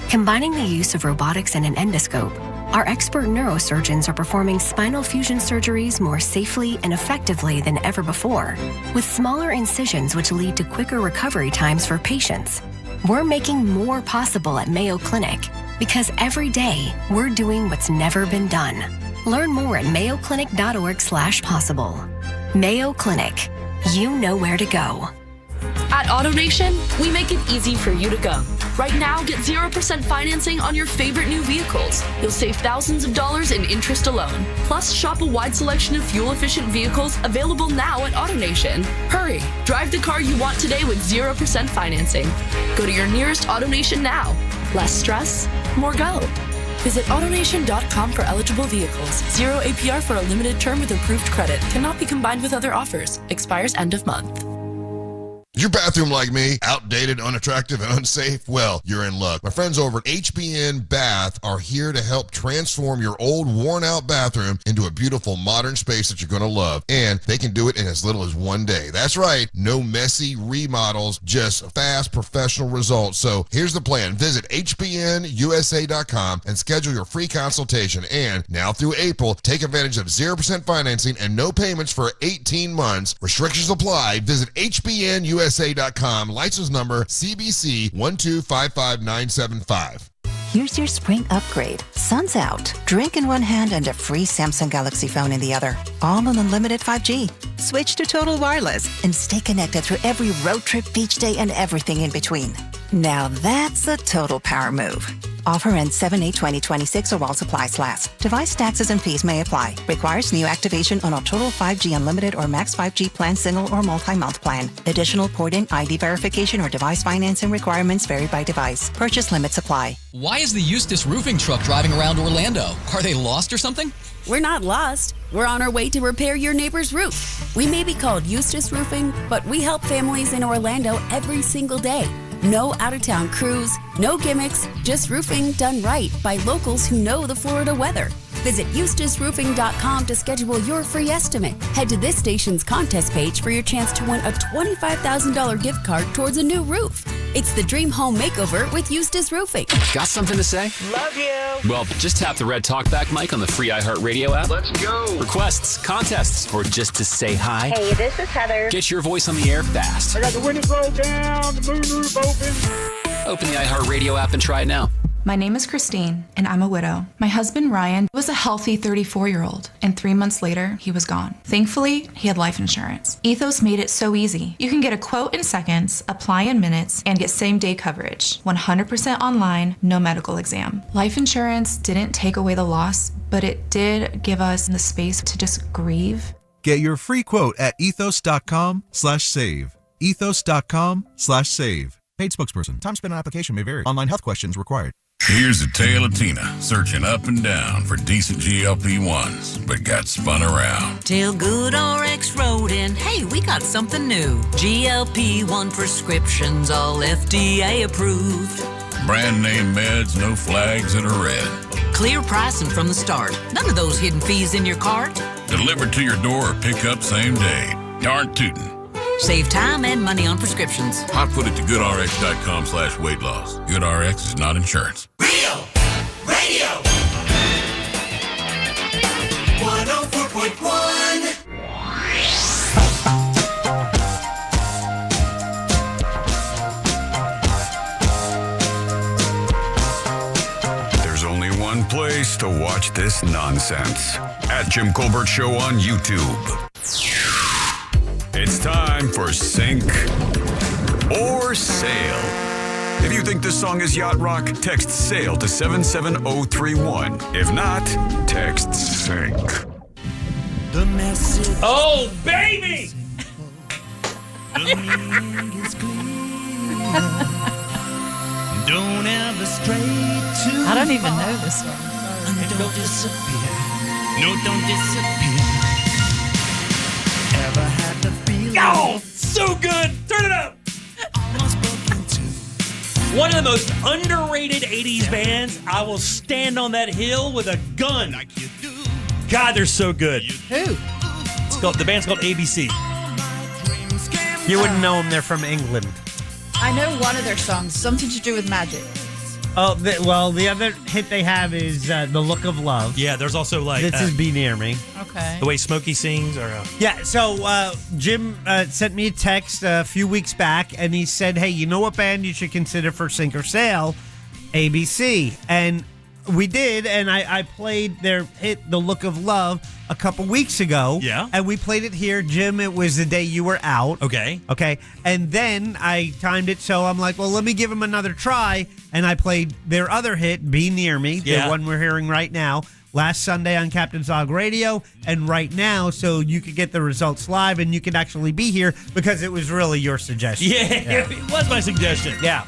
Combining the use of robotics and an endoscope, our expert neurosurgeons are performing spinal fusion surgeries more safely and effectively than ever before, with smaller incisions which lead to quicker recovery times for patients. We're making more possible at Mayo Clinic because every day we're doing what's never been done. Learn more at mayoclinic.org/possible. Mayo Clinic. You know where to go. At AutoNation, we make it easy for you to go. Right now, get 0% financing on your favorite new vehicles. You'll save thousands of dollars in interest alone. Plus, shop a wide selection of fuel-efficient vehicles available now at AutoNation. Hurry, drive the car you want today with 0% financing. Go to your nearest AutoNation now. Less stress, more go. Visit AutoNation.com for eligible vehicles. 0 APR for a limited term with approved credit. Cannot be combined with other offers. Expires end of month. Is your bathroom like me? Outdated, unattractive, and unsafe? Well, you're in luck. My friends over at HBN Bath are here to help transform your old, worn-out bathroom into a beautiful, modern space that you're going to love. And they can do it in as little as 1 day. That's right. No messy remodels, just fast, professional results. So here's the plan. Visit hbnusa.com and schedule your free consultation. And now through April, take advantage of 0% financing and no payments for 18 months. Restrictions apply. Visit hbnusa.com. License number CBC 1255975. Here's your spring upgrade. Sun's out. Drink in one hand and a free Samsung Galaxy phone in the other. All on unlimited 5G. Switch to Total Wireless and stay connected through every road trip, beach day, and everything in between. Now that's a total power move. Offer ends 7/8/2026 or while supplies last. Device taxes and fees may apply. Requires new activation on a total 5G unlimited or max 5G plan, single or multi-month plan. Additional port-in ID verification or device financing requirements vary by device. Purchase limits apply. Why is the Eustace roofing truck driving around Orlando? Are they lost or something? We're not lost. We're on our way to repair your neighbor's roof. We may be called Eustace Roofing, but we help families in Orlando every single day. No out-of-town crews, no gimmicks, just roofing done right by locals who know the Florida weather. Visit EustaceRoofing.com to schedule your free estimate. Head to this station's contest page for your chance to win a $25,000 gift card towards a new roof. It's the Dream Home Makeover with Eustace Roofing. Got something to say? Love you. Well, just tap the red talkback mic on the free iHeartRadio app. Let's go. Requests, contests, or just to say hi. Hey, this is Heather. Get your voice on the air fast. I got the windows rolled down, the moonroof open. Open the iHeartRadio app and try it now. My name is Christine, and I'm a widow. My husband, Ryan, was a healthy 34-year-old, and 3 months later, he was gone. Thankfully, he had life insurance. Ethos made it so easy. You can get a quote in seconds, apply in minutes, and get same-day coverage. 100% online, no medical exam. Life insurance didn't take away the loss, but it did give us the space to just grieve. Get your free quote at ethos.com/save. Ethos.com/save. Paid spokesperson. Time spent on application may vary. Online health questions required. Here's a tale of Tina searching up and down for decent GLP-1s, but got spun around. Till Good RX wrote in, hey, we got something new. GLP-1 prescriptions, all FDA approved. Brand name meds, no flags that are red. Clear pricing from the start. None of those hidden fees in your cart. Delivered to your door or pick up same day. Darn tootin'. Save time and money on prescriptions. I put it to goodrx.com/weight loss. GoodRx is not insurance. Real Radio 104.1. There's only one place to watch this nonsense. At Jim Colbert Show on YouTube. It's time for Sink or Sail. If you think this song is yacht rock, text SAIL to 77031. If not, text SINK. The message. Oh, baby! Don't ever stray too I don't even know this one. Don't disappear. No, don't disappear. Ever had the feeling? Oh, so good! Turn it up! One of the most underrated 80s bands. I will stand on that hill with a gun. God, they're so good. Who? The band's called ABC. You wouldn't know them. They're from England. I know one of their songs, something to do with magic. Oh, the other hit they have is The Look of Love. Yeah, there's also like... This is Be Near Me. Okay. The way Smokey sings? Or Yeah, so Jim sent me a text a few weeks back, and he said, hey, you know what band you should consider for Sink or Sail? ABC. And we did, and I played their hit, The Look of Love, a couple weeks ago. Yeah. And we played it here. Jim, it was the day you were out. Okay. Okay. And then I timed it, so I'm like, well, let me give him another try. And I played their other hit, Be Near Me, the one we're hearing right now, last Sunday on Captain's Dog Radio, and right now, so you could get the results live and you could actually be here because it was really your suggestion. Yeah, it was my suggestion. Yeah.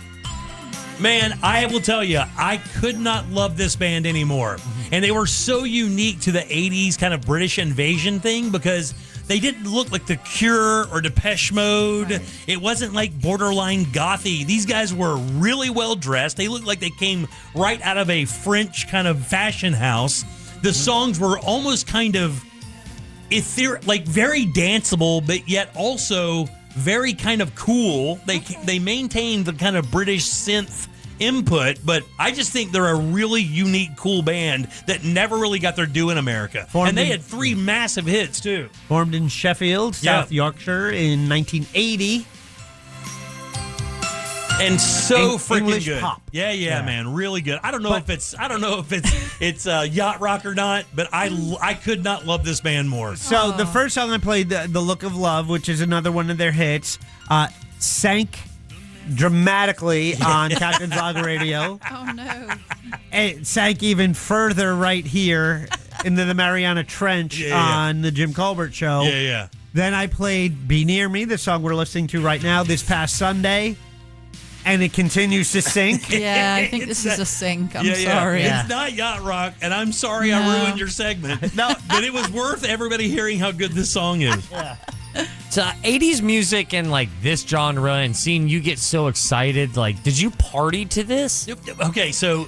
Man, I will tell you, I could not love this band anymore. And they were so unique to the 80s kind of British invasion thing because they didn't look like The Cure or Depeche Mode. Right. It wasn't like borderline gothy. These guys were really well dressed. They looked like they came right out of a French kind of fashion house. The songs were almost kind of ethereal, like very danceable, but yet also very kind of cool. They maintain the kind of British synth input, but I just think they're a really unique, cool band that never really got their due in America. And they had 3 massive hits, too. Formed in Sheffield, South Yorkshire in 1980. And so freaking English good. pop. Yeah, man, really good. I don't know if it's yacht rock or not, but I could not love this band more. So the first song I played, the Look of Love, which is another one of their hits, sank dramatically on Captain's Dog Radio. Oh no. it sank even further right here into the Mariana Trench on the Jim Colbert Show. Yeah. Then I played Be Near Me, the song we're listening to right now, this past Sunday. And it continues to sink. Yeah, I think this is a sink. I'm Yeah. sorry. It's not yacht rock, and I'm sorry I ruined your segment. No, but it was worth everybody hearing how good this song is. So 80s music and like this genre, and seeing you get so excited, like, did you party to this? Okay, so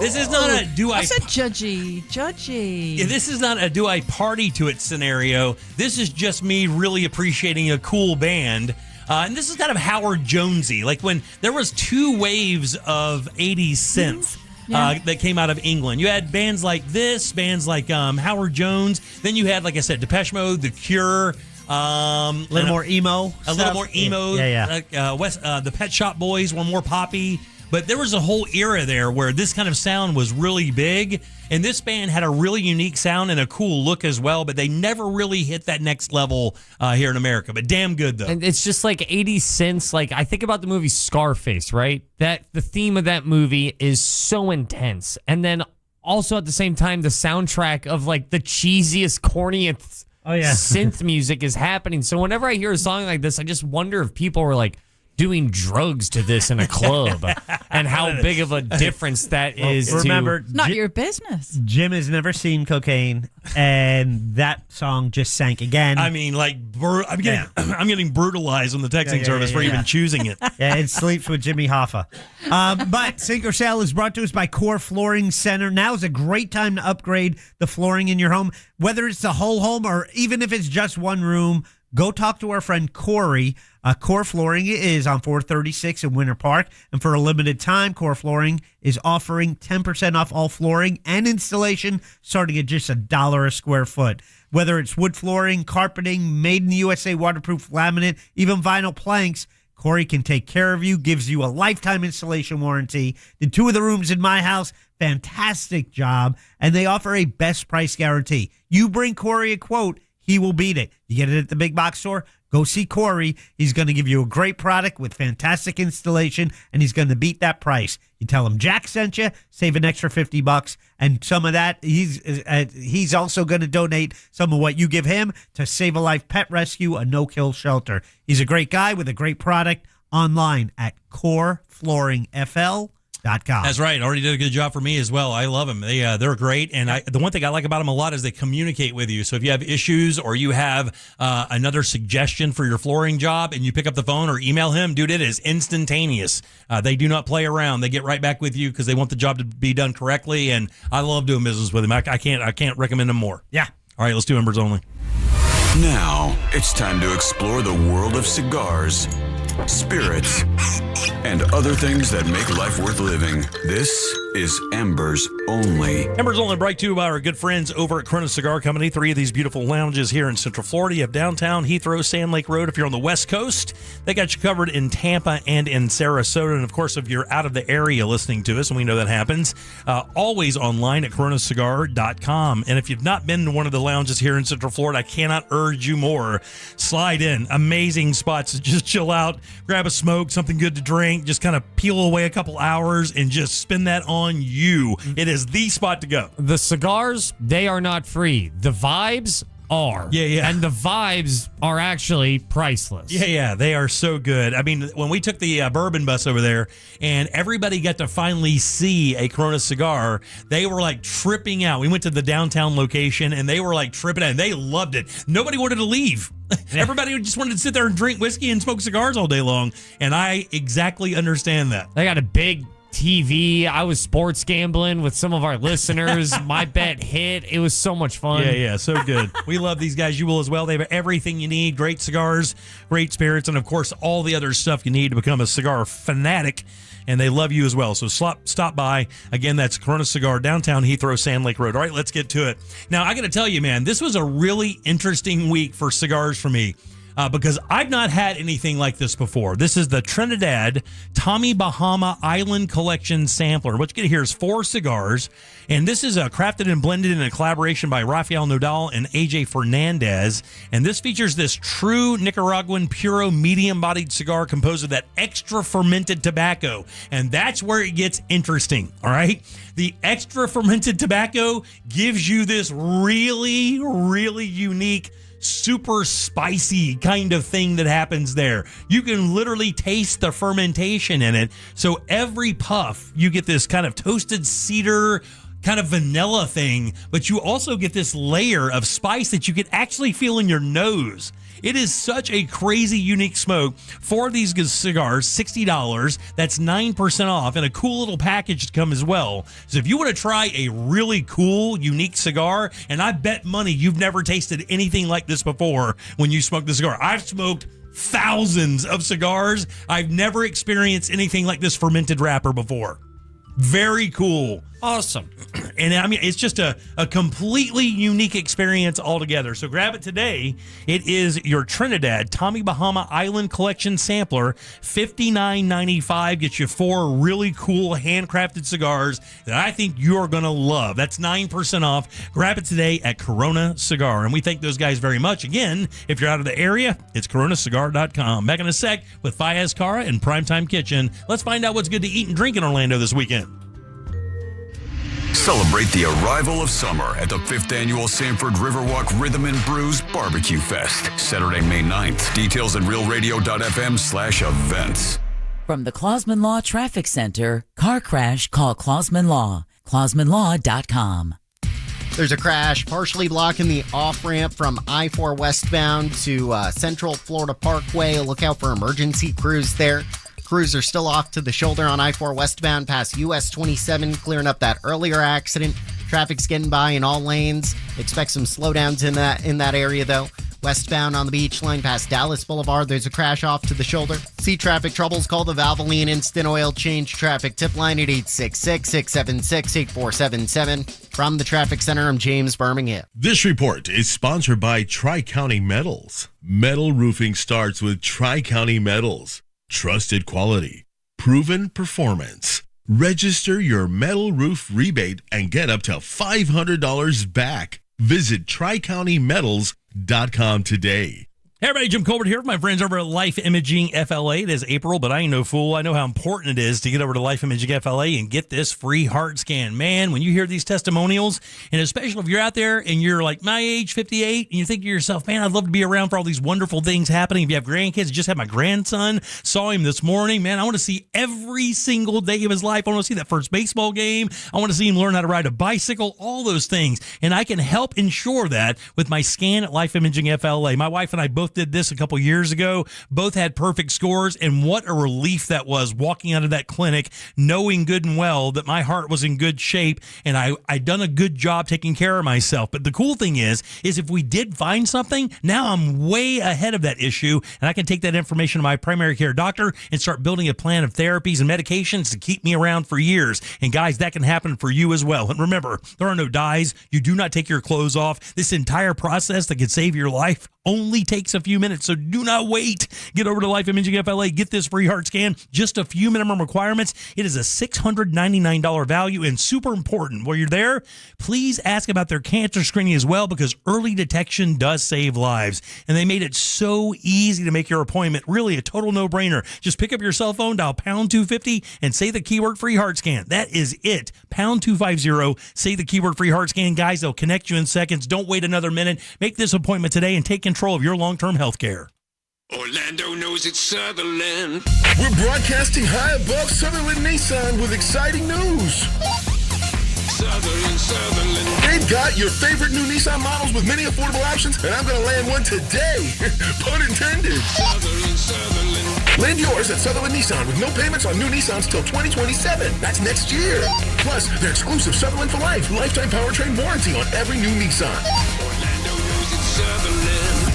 this is not a do I said judgy. Yeah, this is not a do I party to it scenario. This is just me really appreciating a cool band. And this is kind of Howard Jonesy, like when there was two waves of 80s synth that came out of England. You had bands like this, bands like Howard Jones. Then you had, like I said, Depeche Mode, The Cure. A little more emo. Little more emo. The Pet Shop Boys were more poppy. But there was a whole era there where this kind of sound was really big. And this band had a really unique sound and a cool look as well. But they never really hit that next level here in America. But damn good, though. And it's just like 80s synths. Like, I think about the movie Scarface, right? That the theme of that movie is so intense. And then also at the same time, the soundtrack of like the cheesiest, corniest synth music is happening. So whenever I hear a song like this, I just wonder if people were like doing drugs to this in a club and how big of a difference that is. Remember, not your business. Jim has never seen cocaine, and that song just sank again. I mean, like, I'm getting brutalized on the texting service for even choosing it. Yeah, it sleeps with Jimmy Hoffa. But Sink or Sell is brought to us by Core Flooring Center. Now is a great time to upgrade the flooring in your home, whether it's the whole home or even if it's just one room. Go talk to our friend Corey. Core Flooring is on 436 in Winter Park. And for a limited time, Core Flooring is offering 10% off all flooring and installation starting at just $1 a square foot. Whether it's wood flooring, carpeting, made in the USA waterproof laminate, even vinyl planks, Corey can take care of you, gives you a lifetime installation warranty. Did 2 of the rooms in my house, fantastic job. And they offer a best price guarantee. You bring Corey a quote, he will beat it. You get it at the big box store, go see Corey. He's going to give you a great product with fantastic installation, and he's going to beat that price. You tell him Jack sent you, save an extra $50, and some of that, he's also going to donate some of what you give him to Save a Life Pet Rescue, a no-kill shelter. He's a great guy with a great product online at coreflooringfl.com. That's right. Already did a good job for me as well. I love them. They're great. And the one thing I like about them a lot is they communicate with you. So if you have issues or you have another suggestion for your flooring job and you pick up the phone or email him, dude, it is instantaneous. They do not play around. They get right back with you because they want the job to be done correctly. And I love doing business with them. I can't recommend them more. Yeah. All right, let's do Embers only. Now it's time to explore the world of cigars, spirits, and other things that make life worth living. This is Embers Only. Embers Only brought to you by our good friends over at Corona Cigar Company. 3 of these beautiful lounges here in Central Florida. You have downtown, Heathrow, Sand Lake Road. If you're on the West Coast, they got you covered in Tampa and in Sarasota. And, of course, if you're out of the area listening to us, and we know that happens, always online at coronacigar.com. And if you've not been to one of the lounges here in Central Florida, I cannot urge you more. Slide in. Amazing spots to just chill out, grab a smoke, something good to drink, just kind of peel away a couple hours and just spend that on you. It is the spot to go. The cigars, they are not free. The vibes are. Yeah. And the vibes are actually priceless. Yeah. They are so good. I mean, when we took the Bourbon bus over there and everybody got to finally see a Corona cigar, they were like tripping out. We went to the downtown location and they were like tripping out. And they loved it. Nobody wanted to leave. Everybody just wanted to sit there and drink whiskey and smoke cigars all day long. And I exactly understand that. They got a big TV. I was sports gambling with some of our listeners. My bet hit. It was so much fun. Yeah, so good. We love these guys. You will as well. They have everything you need. Great cigars, great spirits, and of course, all the other stuff you need to become a cigar fanatic. And they love you as well. So stop by. Again, that's Corona Cigar, downtown Heathrow, Sand Lake Road. All right, let's get to it. Now, I got to tell you, man, this was a really interesting week for cigars for me. because I've not had anything like this before. This is the Trinidad Tommy Bahama Island Collection Sampler. What you get here is 4 cigars, and this is crafted and blended in a collaboration by Rafael Nodal and AJ Fernandez. And this features this true Nicaraguan Puro medium-bodied cigar composed of that extra fermented tobacco. And that's where it gets interesting, all right? The extra fermented tobacco gives you this really, really unique, super spicy kind of thing that happens there. You can literally taste the fermentation in it. So every puff, you get this kind of toasted cedar, kind of vanilla thing, but you also get this layer of spice that you can actually feel in your nose. It is such a crazy, unique smoke. 4 of these cigars, $60. That's 9% off, and a cool little package to come as well. So if you want to try a really cool, unique cigar, and I bet money you've never tasted anything like this before when you smoke the cigar. I've smoked thousands of cigars. I've never experienced anything like this fermented wrapper before. Very cool. Awesome. And I mean, it's just a completely unique experience altogether. So grab it today. It is your Trinidad Tommy Bahama Island Collection Sampler, $59.95. Gets you 4 really cool handcrafted cigars that I think you're going to love. That's 9% off. Grab it today at Corona Cigar. And we thank those guys very much. Again, if you're out of the area, it's coronacigar.com. Back in a sec with Fayez Cara and Primetime Kitchen. Let's find out what's good to eat and drink in Orlando this weekend. Celebrate the arrival of summer at the 5th Annual Sanford Riverwalk Rhythm and Brews Barbecue Fest, Saturday, May 9th. Details at realradio.fm/events. From the Clausman Law Traffic Center, car crash, call Clausman Law. ClausmanLaw.com. There's a crash partially blocking the off-ramp from I-4 westbound to Central Florida Parkway. Look out for emergency crews there. Crews are still off to the shoulder on I-4 westbound past US 27, clearing up that earlier accident. Traffic's getting by in all lanes. Expect some slowdowns in that area, though. Westbound on the beach line past Dallas Boulevard, there's a crash off to the shoulder. See traffic troubles, call the Valvoline Instant Oil Change Traffic Tip Line at 866-676-8477. From the Traffic Center, I'm James Birmingham. This report is sponsored by Tri-County Metals. Metal roofing starts with Tri-County Metals. Trusted quality, proven performance. Register your metal roof rebate and get up to $500 back. Visit TriCountyMetals.com today. Hey everybody, Jim Colbert here with my friends over at Life Imaging FLA. It is April, but I ain't no fool. I know how important it is to get over to Life Imaging FLA and get this free heart scan. Man, when you hear these testimonials, and especially if you're out there and you're like my age, 58, and you think to yourself, man, I'd love to be around for all these wonderful things happening. If you have grandkids, I just had my grandson, saw him this morning. Man, I want to see every single day of his life. I want to see that first baseball game. I want to see him learn how to ride a bicycle, all those things. And I can help ensure that with my scan at Life Imaging FLA. My wife and I both did this a couple years ago. Both had perfect scores, and what a relief that was walking out of that clinic knowing good and well that my heart was in good shape and I'd done a good job taking care of myself. But the cool thing is if we did find something, now I'm way ahead of that issue, and I can take that information to my primary care doctor and start building a plan of therapies and medications to keep me around for years. And guys, that can happen for you as well. And remember, there are no dyes. You do not take your clothes off. This entire process that could save your life only takes a few minutes, so do not wait. Get over to Life Imaging FLA. Get this free heart scan. Just a few minimum requirements. It is a $699 value, and super important. While you're there, please ask about their cancer screening as well, because early detection does save lives. And they made it so easy to make your appointment. Really a total no-brainer. Just pick up your cell phone, dial pound 250, and say the keyword free heart scan. That is it. Pound 250, say the keyword free heart scan. Guys, they'll connect you in seconds. Don't wait another minute. Make this appointment today and take control of your long-term health care. Orlando knows it's Sutherland. We're broadcasting high above Sutherland Nissan with exciting news. Sutherland. They've got your favorite new Nissan models with many affordable options, and I'm going to land one today. Pun intended. Sutherland. Land yours at Sutherland Nissan with no payments on new Nissans till 2027. That's next year. Plus, their exclusive Sutherland for Life lifetime powertrain warranty on every new Nissan. Orlando knows it's Sutherland.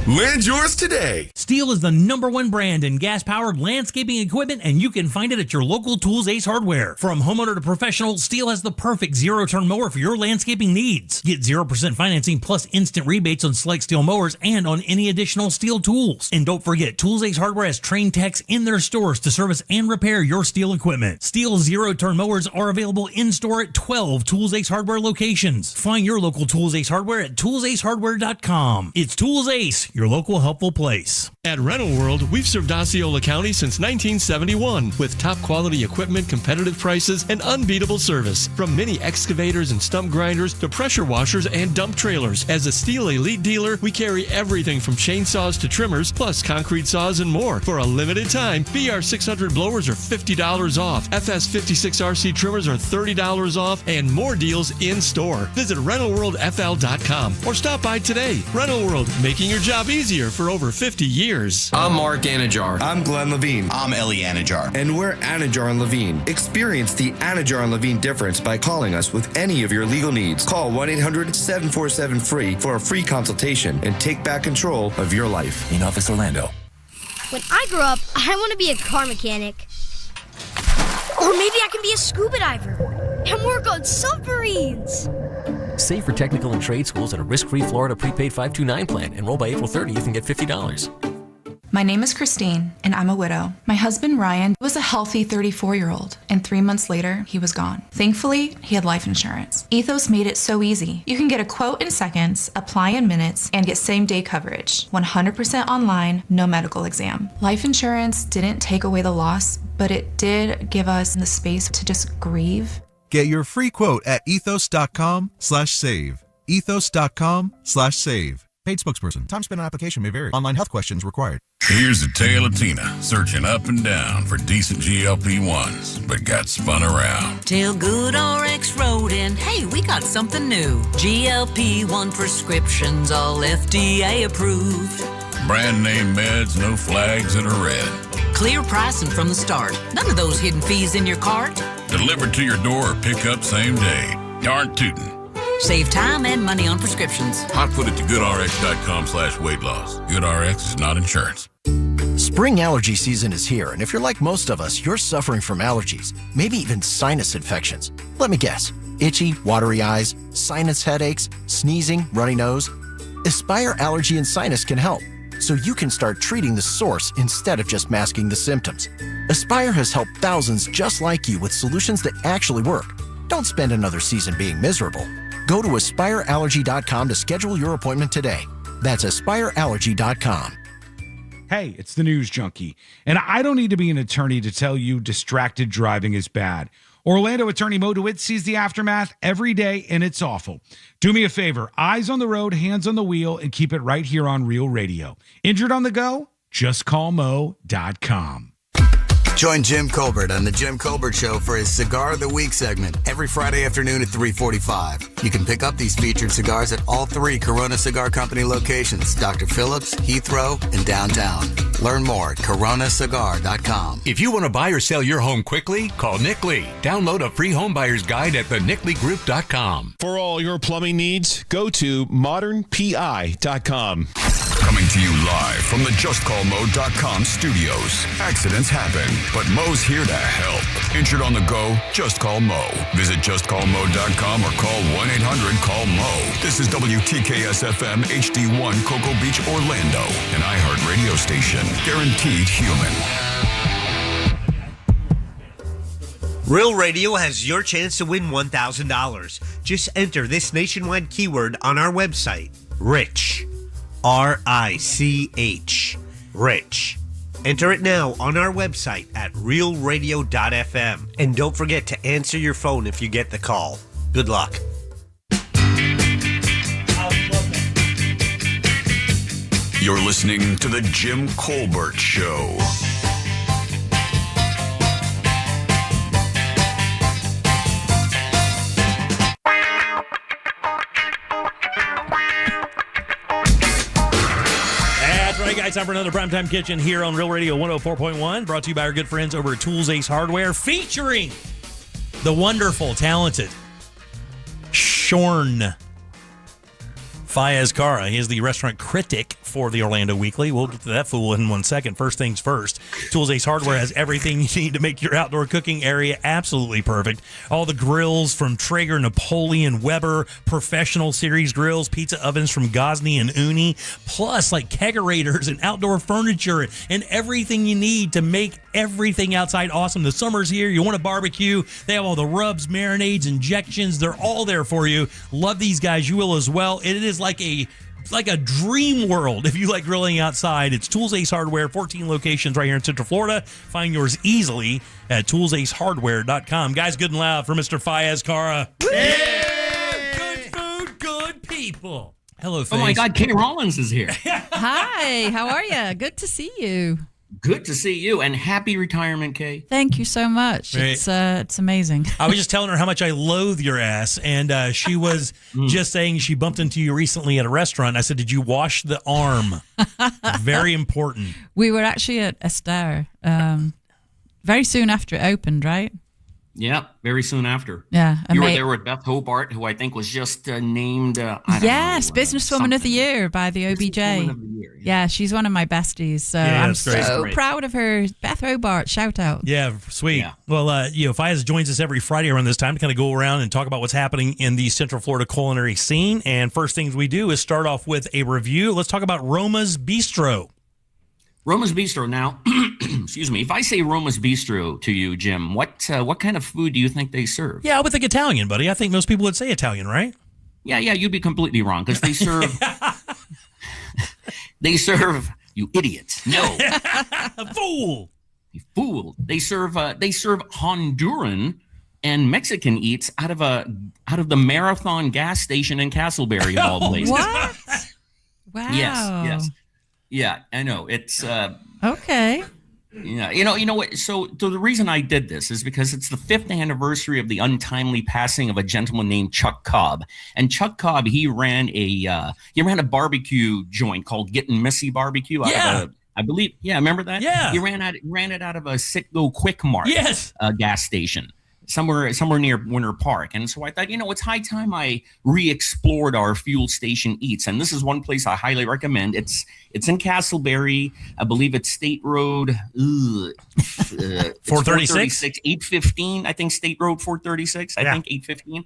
Land yours today. Steel is the #1 brand in gas-powered landscaping equipment, and you can find it at your local Tools Ace Hardware. From homeowner to professional, Steel has the perfect zero-turn mower for your landscaping needs. Get 0% financing plus instant rebates on select Steel mowers and on any additional Steel tools. And don't forget, Tools Ace Hardware has trained techs in their stores to service and repair your Steel equipment. Steel zero-turn mowers are available in-store at 12 Tools Ace Hardware locations. Find your local Tools Ace Hardware at toolsacehardware.com. It's Tools Ace, your local helpful place. At Rental World, we've served Osceola County since 1971 with top quality equipment, competitive prices, and unbeatable service. From mini excavators and stump grinders to pressure washers and dump trailers. As a Steel Elite dealer, we carry everything from chainsaws to trimmers, plus concrete saws and more. For a limited time, BR 600 blowers are $50 off. FS 56 RC trimmers are $30 off, and more deals in store. Visit RentalWorldFL.com or stop by today. Rental World, making your job easier for over 50 years. I'm Mark Anajar. I'm Glenn Levine. I'm Ellie Anajar. And we're Anajar and Levine. Experience the Anajar and Levine difference by calling us with any of your legal needs. Call 1-800-747-FREE for a free consultation and take back control of your life. In Office Orlando. When I grow up, I want to be a car mechanic. Or maybe I can be a scuba diver and work on submarines. Save for technical and trade schools at a risk-free Florida prepaid 529 plan. Enroll by April 30th and get $50. My name is Christine, and I'm a widow. My husband, Ryan, was a healthy 34-year-old, and 3 months later, he was gone. Thankfully, he had life insurance. Ethos made it so easy. You can get a quote in seconds, apply in minutes, and get same-day coverage. 100% online, no medical exam. Life insurance didn't take away the loss, but it did give us the space to just grieve. Get your free quote at ethos.com/save. Ethos.com/save. Paid spokesperson. Time spent on application may vary. Online health questions required. Here's a tale of Tina searching up and down for decent GLP-1s, but got spun around. Tell Good RX Road and hey, we got something new. GLP-1 prescriptions, all FDA approved. Brand name meds, no flags that are red. Clear pricing from the start. None of those hidden fees in your cart. Delivered to your door or pick up same day. Darn tootin'. Save time and money on prescriptions. Hotfoot at thegoodrx.com/weight loss. GoodRx is not insurance. Spring allergy season is here, and if you're like most of us, you're suffering from allergies, maybe even sinus infections. Let me guess. Itchy, watery eyes, sinus headaches, sneezing, runny nose. Aspire Allergy and Sinus can help, so you can start treating the source instead of just masking the symptoms. Aspire has helped thousands just like you with solutions that actually work. Don't spend another season being miserable. Go to AspireAllergy.com to schedule your appointment today. That's AspireAllergy.com. Hey, it's the News Junkie, and I don't need to be an attorney to tell you distracted driving is bad. Orlando attorney Mo DeWitt sees the aftermath every day, and it's awful. Do me a favor, eyes on the road, hands on the wheel, and keep it right here on Real Radio. Injured on the go? Just call Mo.com. Join Jim Colbert on The Jim Colbert Show for his Cigar of the Week segment every Friday afternoon at 3:45. You can pick up these featured cigars at all 3 Corona Cigar Company locations, Dr. Phillips, Heathrow, and downtown. Learn more at coronacigar.com. If you want to buy or sell your home quickly, call Nick Lee. Download a free home buyer's guide at thenickleyGroup.com. For all your plumbing needs, go to modernpi.com. Coming to you live from the JustCallMo.com studios. Accidents happen, but Mo's here to help. Injured on the go? Just call Mo. Visit JustCallMo.com or call 1-800-CALL-MO. This is WTKS-FM HD1 Cocoa Beach, Orlando, an iHeart radio station. Guaranteed human. Real Radio has your chance to win $1,000. Just enter this nationwide keyword on our website, RICH. RICH. Rich. Enter it now on our website at realradio.fm. And don't forget to answer your phone if you get the call. Good luck. You're listening to The Jim Colbert Show. Guys, time for another Primetime Kitchen here on Real Radio 104.1, brought to you by our good friends over at Tools Ace Hardware, featuring the wonderful, talented Shorn Fayez Cara. He is the restaurant critic for the Orlando Weekly. We'll get to that fool in 1 second. First things first, Tools Ace Hardware has everything you need to make your outdoor cooking area absolutely perfect. All the grills from Traeger, Napoleon, Weber, Professional Series grills, pizza ovens from Gosney and Uni, plus like kegerators and outdoor furniture and everything you need to make everything outside awesome. The summer's here. You want to barbecue. They have all the rubs, marinades, injections. They're all there for you. Love these guys. You will as well. It is like a dream world if you like grilling outside. It's Tools Ace Hardware, 14 locations right here in Central Florida. Find yours easily at toolsacehardware.com. Guys, good and loud for Mr. Fayez Cara. Yeah! Good food, good people. Hello, Oh my Faze. God, Kay Rollins is here. Hi, how are you? Good to see you. Good to see you, and happy retirement, Kay. Thank you so much. Right. It's amazing. I was just telling her how much I loathe your ass, and she was just saying she bumped into you recently at a restaurant. I said, did you wash the arm? Very important. We were actually at Esther very soon after it opened, right? Yeah, very soon after. Yeah. You were there with Beth Hobart, who I think was just named. Yes, Businesswoman of the Year by the OBJ. Businesswoman of the Year, yeah, she's one of my besties. So Yeah, I'm that's great. so Great. proud of her. Beth Hobart, shout out. Yeah, sweet. Well, Fayez joins us every Friday around this time to kind of go around and talk about what's happening in the Central Florida culinary scene. And first things we do is start off with a review. Let's talk about Roma's Bistro. Roma's Bistro. Now, excuse me. If I say Roma's Bistro to you, Jim, what kind of food do you think they serve? Yeah, I would think Italian, buddy. I think most people would say Italian, right? Yeah, you'd be completely wrong because they serve. They serve, you idiot. No, fool. You fool. They serve Honduran and Mexican eats out of the Marathon gas station in Castleberry, of all places. What? Wow. Yes. Yeah, I know. It's okay. Yeah, you know what? So the reason I did this is because it's the 5th anniversary of the untimely passing of a gentleman named Chuck Cobb. And Chuck Cobb, he ran a barbecue joint called Getting Messy Barbecue. Out of I believe. Yeah, remember that? Yeah. He ran it out of a Citgo Quick Mart. Yes. Gas station. Somewhere near Winter Park. And so I thought, it's high time I re-explored our fuel station eats. And this is one place I highly recommend. It's in Castleberry. I believe it's State Road 436? 815. I think State Road 436. I think 815.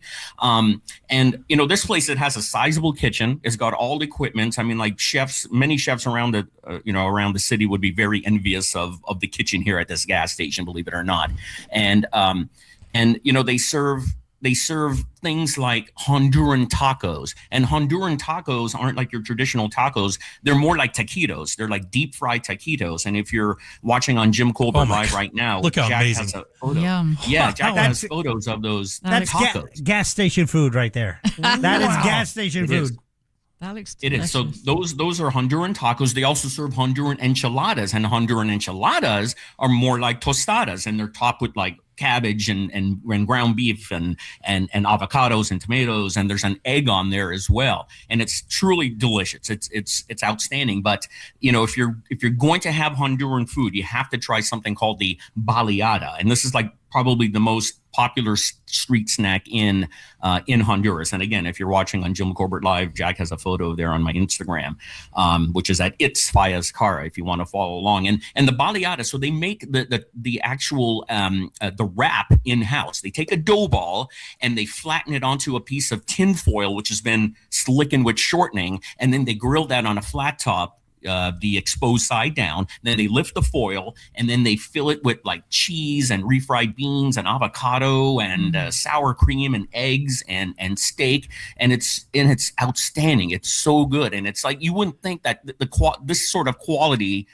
And this place, it has a sizable kitchen. It's got all the equipment. I mean, like many chefs around the around the city would be very envious of the kitchen here at this gas station, believe it or not. And they serve things like Honduran tacos. And Honduran tacos aren't like your traditional tacos. They're more like taquitos. They're like deep fried taquitos. And if you're watching on Jim Colbert Live right now, look how Jack amazing. has a photo. Yum. Yeah, Jack has photos of those That's tacos. gas station food right there. That is gas station It food. is. That looks It delicious. is. So those are Honduran tacos. They also serve Honduran enchiladas, and Honduran enchiladas are more like tostadas, and they're topped with like cabbage and ground beef and avocados and tomatoes, and there's an egg on there as well. And it's truly delicious. It's outstanding. But if you're going to have Honduran food, you have to try something called the baleada, and this is like probably the most popular street snack in Honduras. And again, if you're watching on Jim Corbett Live, Jack has a photo there on my Instagram, which is at It's Fayez Cara, if you want to follow along. And the baleada, so they make the actual the wrap in-house. They take a dough ball and they flatten it onto a piece of tin foil, which has been slickened with shortening, and then they grill that on a flat top, the exposed side down. Then they lift the foil and then they fill it with like cheese and refried beans and avocado and sour cream and eggs and steak, and it's outstanding. It's so good, and it's like you wouldn't think that this sort of quality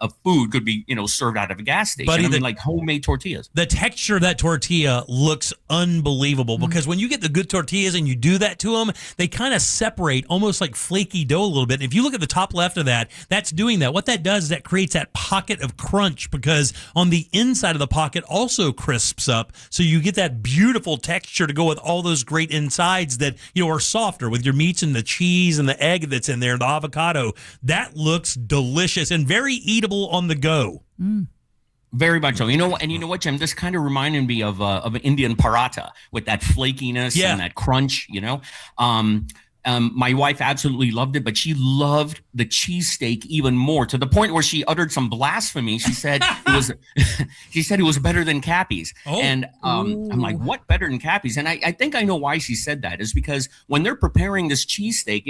of food could be served out of a gas station. Buddy, I mean, like homemade tortillas. The texture of that tortilla looks unbelievable because when you get the good tortillas and you do that to them, they kind of separate almost like flaky dough a little bit. If you look at the top left of that, that's doing that. What that does is that creates that pocket of crunch because on the inside of the pocket also crisps up. So you get that beautiful texture to go with all those great insides that are softer with your meats and the cheese and the egg that's in there, the avocado. That looks delicious and very eatable on the go. Very much so. You know what, Jim? This kind of reminded me of an Indian paratha with that flakiness and that crunch. My wife absolutely loved it, but she loved the cheesesteak even more, to the point where she uttered some blasphemy. She said it was better than Cappy's. And I'm like, what better than Cappy's? And I think I know why she said that, is because when they're preparing this cheesesteak,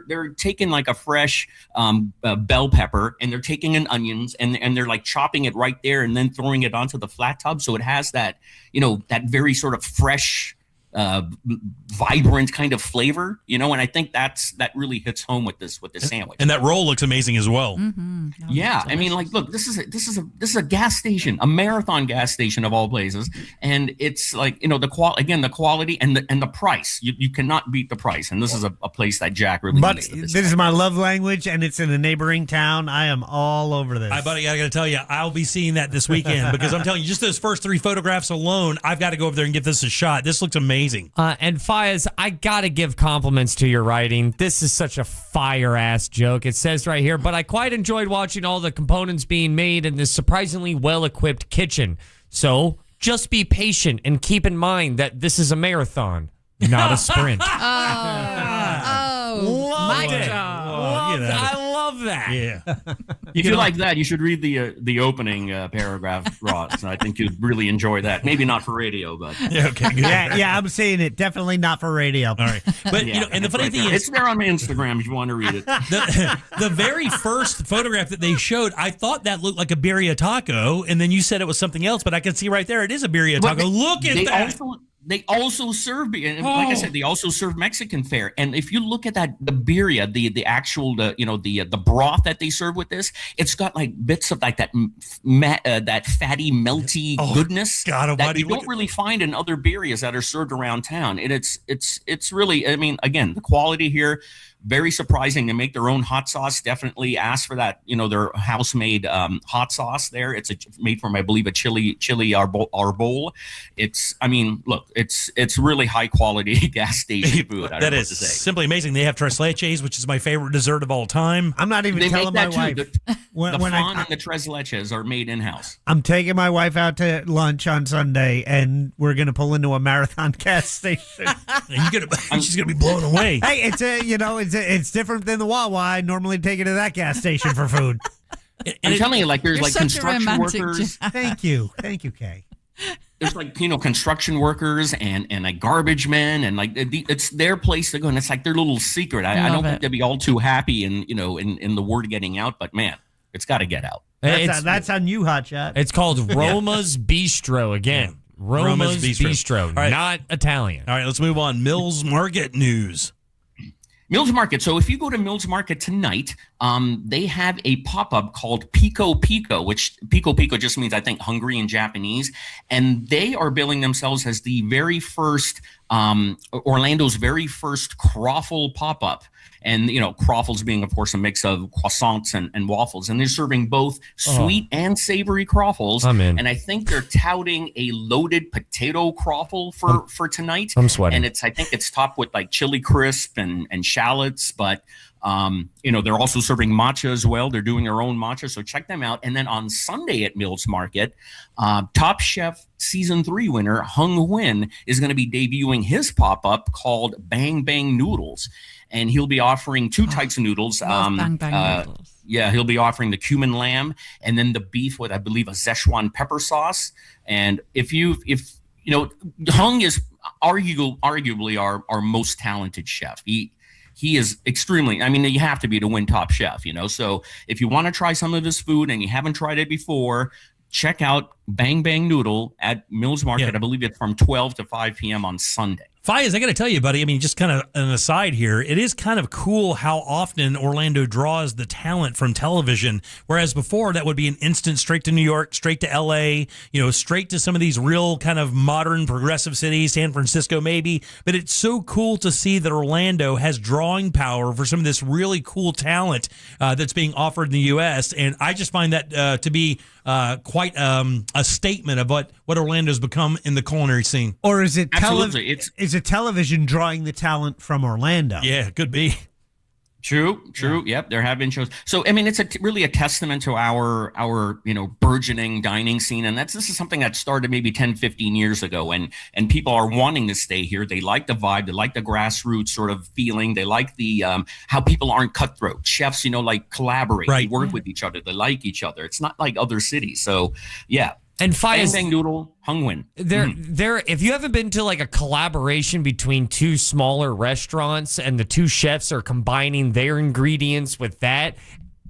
they're taking like a fresh bell pepper, and they're taking in onions, and they're like chopping it right there and then throwing it onto the flat top. So it has that, that very sort of fresh, vibrant kind of flavor, and I think that really hits home with this sandwich. And that roll looks amazing as well. Mm-hmm. Yeah, I mean, like, look, this is a gas station, a marathon gas station of all places, and it's like, the quality and the price. You cannot beat the price, and this is a place that Jack really needs. This is my love language, and it's in a neighboring town. I am all over this. Buddy, I got to tell you, I'll be seeing that this weekend, because I'm telling you, just those first 3 photographs alone, I've got to go over there and give this a shot. This looks amazing. And Faiz, I gotta give compliments to your writing. This is such a fire-ass joke. It says right here, but I quite enjoyed watching all the components being made in this surprisingly well-equipped kitchen. So just be patient and keep in mind that this is a marathon, not a sprint. Mic drop. I love that. Yeah. If you like that, you should read the opening paragraph, Ross. I think you'd really enjoy that. Maybe not for radio, but okay, good. Yeah, I'm seeing it. Definitely not for radio. All right, but and the funny thing is, it's there on my Instagram if you want to read it. The very first photograph that they showed, I thought that looked like a birria taco, and then you said it was something else, but I can see right there it is a birria taco. Look at that. They also serve, like I said, they also serve Mexican fare. And if you look at the birria, the actual, the broth that they serve with this, it's got like bits of like that fatty, melty goodness that you don't really find in other birrias that are served around town. And it's really, I mean, again, the quality here, very surprising. They make their own hot sauce. Definitely ask for that, their house-made hot sauce there. It's made from, I believe, a chili arbol. It's really high-quality gas station food. That is simply amazing. They have tres leches, which is my favorite dessert of all time. I'm not even telling my wife. The flan and the tres leches are made in-house. I'm taking my wife out to lunch on Sunday, and we're going to pull into a marathon gas station. She's going to be blown away. Hey, it's different than the Wawa. I normally take it to that gas station for food. I'm telling you, like, there's like construction workers. Thank you, Kay. There's like, construction workers and like garbage men, and like it's their place to go, and it's like their little secret. I don't think they'd be all too happy in the word getting out, but man, it's got to get out. That's on you, Hotshot. It's called Roma's Bistro again. Roma's Bistro, right. Not Italian. All right, let's move on. Mills Market news. Mills Market. So if you go to Mills Market tonight, they have a pop-up called Pico Pico, which Pico Pico just means, I think, hungry in Japanese. And they are billing themselves as the very first, Orlando's very first croffle pop-up. And, croffles being, of course, a mix of croissants and waffles. And they're serving both sweet and savory croffles. I'm in. And I think they're touting a loaded potato croffle for tonight. I'm sweating. And I think it's topped with like chili crisp and shallots. But, they're also serving matcha as well. They're doing their own matcha. So check them out. And then on Sunday at Mills Market, Top Chef Season 3 winner Hung Nguyen is going to be debuting his pop-up called Bang Bang Noodles. And he'll be offering 2 types of noodles. Bang Bang noodles. Yeah, he'll be offering the cumin lamb and then the beef with, I believe, a Szechuan pepper sauce. And if Hung is arguably our most talented chef. He is extremely, I mean, you have to be to win Top Chef, So if you want to try some of his food and you haven't tried it before, check out Bang Bang Noodle at Mills Market. I believe it's from 12 to 5 p.m. on Sunday. Faiz, I got to tell you, buddy, I mean, just kind of an aside here, it is kind of cool how often Orlando draws the talent from television, whereas before that would be an instant straight to New York, straight to L.A., straight to some of these real kind of modern progressive cities, San Francisco maybe, but it's so cool to see that Orlando has drawing power for some of this really cool talent that's being offered in the U.S., and I just find that to be quite a statement of what Orlando's become in the culinary scene. Or is it Absolutely. is it television drawing the talent from Orlando? Yeah, it could be. True. Yep, there have been shows. So I mean, it's really a testament to our burgeoning dining scene, and this is something that started maybe 10, 15 years ago, and people are wanting to stay here. They like the vibe, they like the grassroots sort of feeling, they like the how people aren't cutthroat. Chefs, like collaborate, they work with each other, they like each other. It's not like other cities. So yeah. And Bang Bang Noodle, Hung Win. There. If you haven't been to like a collaboration between two smaller restaurants and the two chefs are combining their ingredients with that,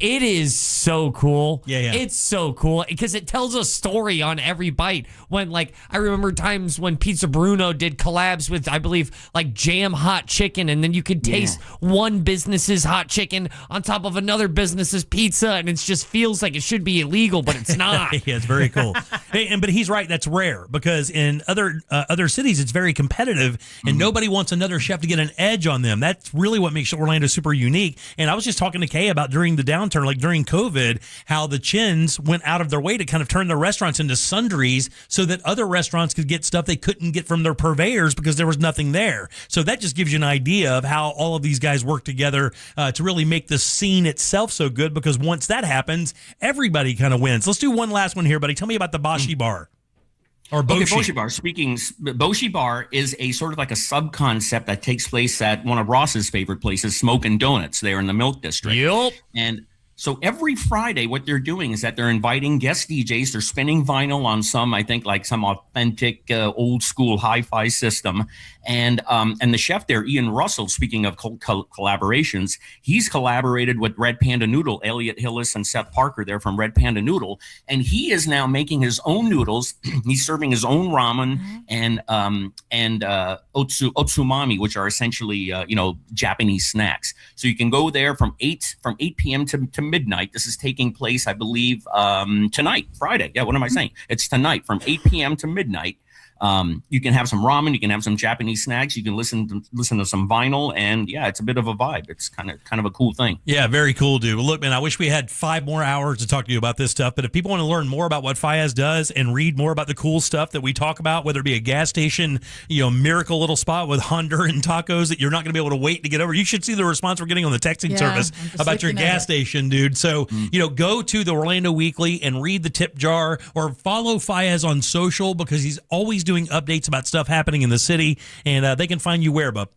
it is so cool. Yeah. It's so cool because it tells a story on every bite. When I remember times when Pizza Bruno did collabs with, I believe, like Jam Hot Chicken, and then you could taste one business's hot chicken on top of another business's pizza, and it just feels like it should be illegal, but it's not. Yeah, it's very cool. But he's right. That's rare because in other cities, it's very competitive, and nobody wants another chef to get an edge on them. That's really what makes Orlando super unique. And I was just talking to Kay about during the downturn, like during COVID, how the Chins went out of their way to kind of turn their restaurants into sundries so that other restaurants could get stuff they couldn't get from their purveyors because there was nothing there. So that just gives you an idea of how all of these guys work together to really make the scene itself so good, because once that happens, everybody kind of wins. Let's do one last one here, buddy. Tell me about the Boshi Bar. Or Boshi. Okay, Boshi Bar. Boshi Bar is a sort of like a sub-concept that takes place at one of Ross's favorite places, Smokin' Donuts, there in the Milk District. Yep. And so every Friday, what they're doing is that they're inviting guest DJs. They're spinning vinyl on some authentic old school hi-fi system. And the chef there, Ian Russell, speaking of collaborations, he's collaborated with Red Panda Noodle, Elliot Hillis and Seth Parker there from Red Panda Noodle. And he is now making his own noodles. He's serving his own ramen and otsumami, which are essentially, Japanese snacks. So you can go there from 8 p.m. to midnight. This is taking place, I believe, tonight, Friday. Yeah, what am I saying? It's tonight from 8 p.m. to midnight. You can have some ramen, you can have some Japanese snacks, you can listen to some vinyl, and yeah, it's a bit of a vibe. It's kind of a cool thing. Yeah, very cool, dude. Well, look, man, I wish we had 5 more hours to talk to you about this stuff, but if people want to learn more about what Fayez does and read more about the cool stuff that we talk about, whether it be a gas station, miracle little spot with Honduran tacos that you're not going to be able to wait to get over, you should see the response we're getting on the texting service about your gas station, dude. So, go to the Orlando Weekly and read the tip jar, or follow Fayez on social, because he's always doing updates about stuff happening in the city, and they can find you where, bub?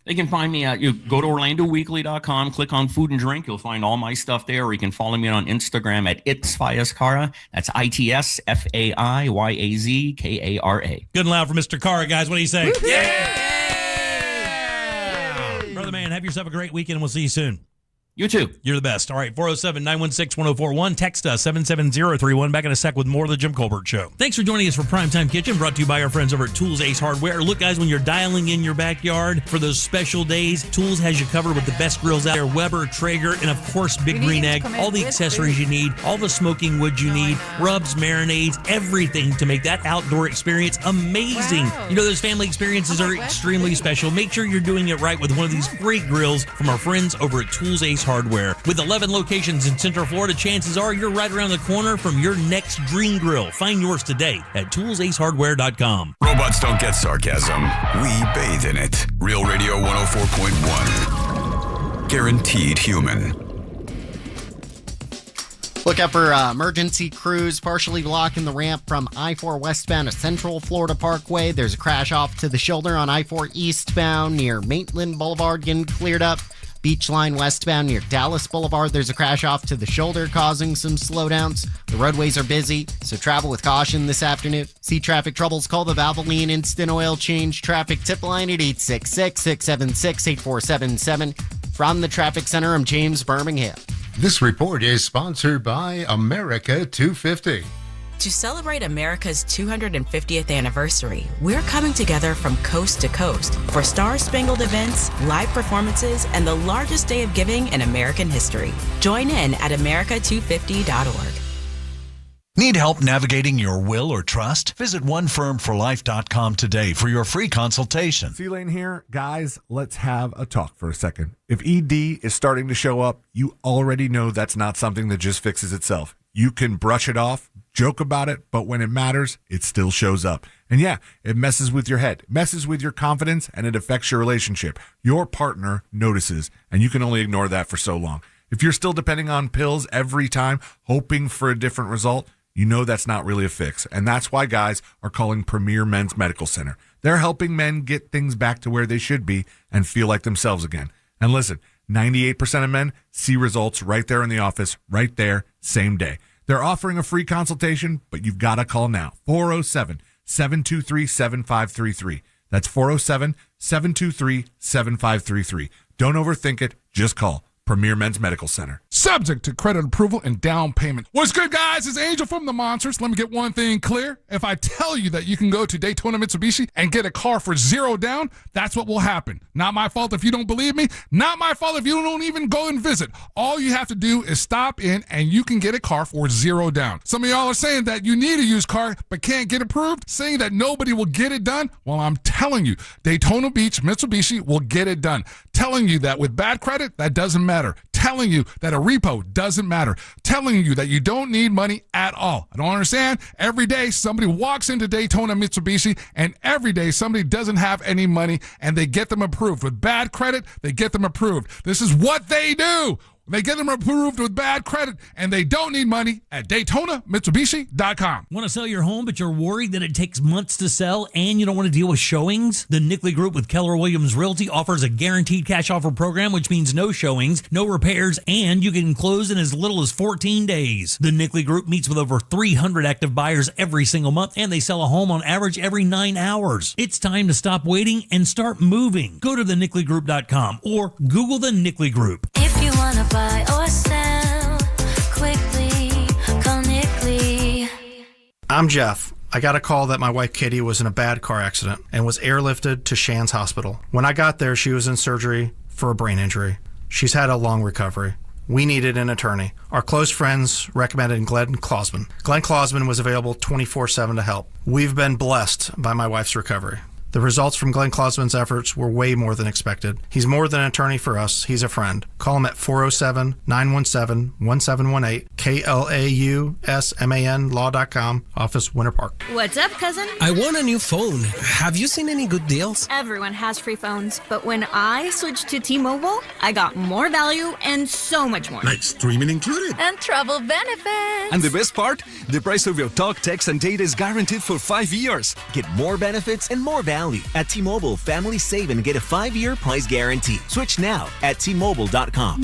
They can find me you go to orlandoweekly.com, click on food and drink, you'll find all my stuff there, or you can follow me on Instagram at itsfayazkara. That's ITSFAIYAZKARA. Good and loud for Mr. Kara, guys. What do you say? Yeah! Brother man, have yourself a great weekend, and we'll see you soon. You too. You're the best. All right, 407-916-1041. Text us, 77031. Back in a sec with more of the Jim Colbert Show. Thanks for joining us for Primetime Kitchen, brought to you by our friends over at Tools Ace Hardware. Look, guys, when you're dialing in your backyard for those special days, Tools has you covered with the best grills out there, Weber, Traeger, and, of course, Big Green Egg. All the accessories you need, all the smoking wood you need, rubs, marinades, everything to make that outdoor experience amazing. Wow. Those family experiences are extremely special. Make sure you're doing it right with one of these great grills from our friends over at Tools Ace Hardware. With 11 locations in Central Florida, chances are you're right around the corner from your next dream grill. Find yours today at toolsacehardware.com. Robots don't get sarcasm. We bathe in it. Real Radio 104.1. Guaranteed human. Look out for emergency crews partially blocking the ramp from I-4 westbound to Central Florida Parkway. There's a crash off to the shoulder on I-4 eastbound near Maitland Boulevard getting cleared up. Beach Line westbound near Dallas Boulevard, there's a crash off to the shoulder causing some slowdowns. The roadways are busy, so travel with caution this afternoon. See traffic troubles, call the Valvoline Instant Oil Change Traffic Tip Line at 866-676-8477. From the Traffic Center, I'm James Birmingham. This report is sponsored by America 250. To celebrate America's 250th anniversary, we're coming together from coast to coast for star-spangled events, live performances, and the largest day of giving in American history. Join in at america250.org. Need help navigating your will or trust? Visit onefirmforlife.com today for your free consultation. C-Lane here. Guys, let's have a talk for a second. If ED is starting to show up, you already know that's not something that just fixes itself. You can brush it off, joke about it, but when it matters, it still shows up. And yeah, it messes with your head, messes with your confidence, and it affects your relationship. Your partner notices, and you can only ignore that for so long. If you're still depending on pills every time, hoping for a different result, you know that's not really a fix. And that's why guys are calling Premier Men's Medical Center. They're helping men get things back to where they should be and feel like themselves again. And listen, 98% of men see results right there in the office, right there, same day. They're offering a free consultation, but you've got to call now. 407-723-7533. That's 407-723-7533. Don't overthink it. Just call Premier Men's Medical Center. Subject to credit approval and down payment. What's good, guys? It's Angel from the Monsters. Let me get one thing clear. If I tell you that you can go to Daytona Mitsubishi and get a car for $0 down, that's what will happen. Not my fault if you don't believe me. Not my fault if you don't even go and visit. All you have to do is stop in and you can get a car for $0 down. Some of y'all are saying that you need a used car but can't get approved, saying that nobody will get it done. Well, I'm telling you, Daytona Beach Mitsubishi will get it done. Telling you that with bad credit, that doesn't matter. Telling you that a repo doesn't matter. Telling you that you don't need money at all. I don't understand. Every day somebody walks into Daytona Mitsubishi and every day somebody doesn't have any money and they get them approved. With bad credit, they get them approved. This is what they do. They get them approved with bad credit, and they don't need money at DaytonaMitsubishi.com. Want to sell your home, but you're worried that it takes months to sell, and you don't want to deal with showings? The Nickley Group with Keller Williams Realty offers a guaranteed cash offer program, which means no showings, no repairs, and you can close in as little as 14 days. The Nickley Group meets with over 300 active buyers every single month, and they sell a home on average every 9 hours. It's time to stop waiting and start moving. Go to thenickley.com or Google the Nickley Group. If you want to buy or sell quickly, call Nickley. I'm Jeff. I got a call that my wife Kitty was in a bad car accident and was airlifted to Shands Hospital. When I got there, she was in surgery for a brain injury. She's had a long recovery. We needed an attorney. Our close friends recommended Glenn Klausman. Glenn Klausman was available 24/7 to help. We've been blessed by my wife's recovery. The results from Glenn Klausman's efforts were way more than expected. He's more than an attorney for us. He's a friend. Call him at 407-917-1718, KLAUSMAN law.com, office Winter Park. What's up, cousin? I want a new phone. Have you seen any good deals? Everyone has free phones, but when I switched to T-Mobile, I got more value and so much more. Like streaming included. And travel benefits. And the best part? The price of your talk, text, and data is guaranteed for 5 years. Get more benefits and more value. At T-Mobile, families save and get a 5-year price guarantee. Switch now at T-Mobile.com.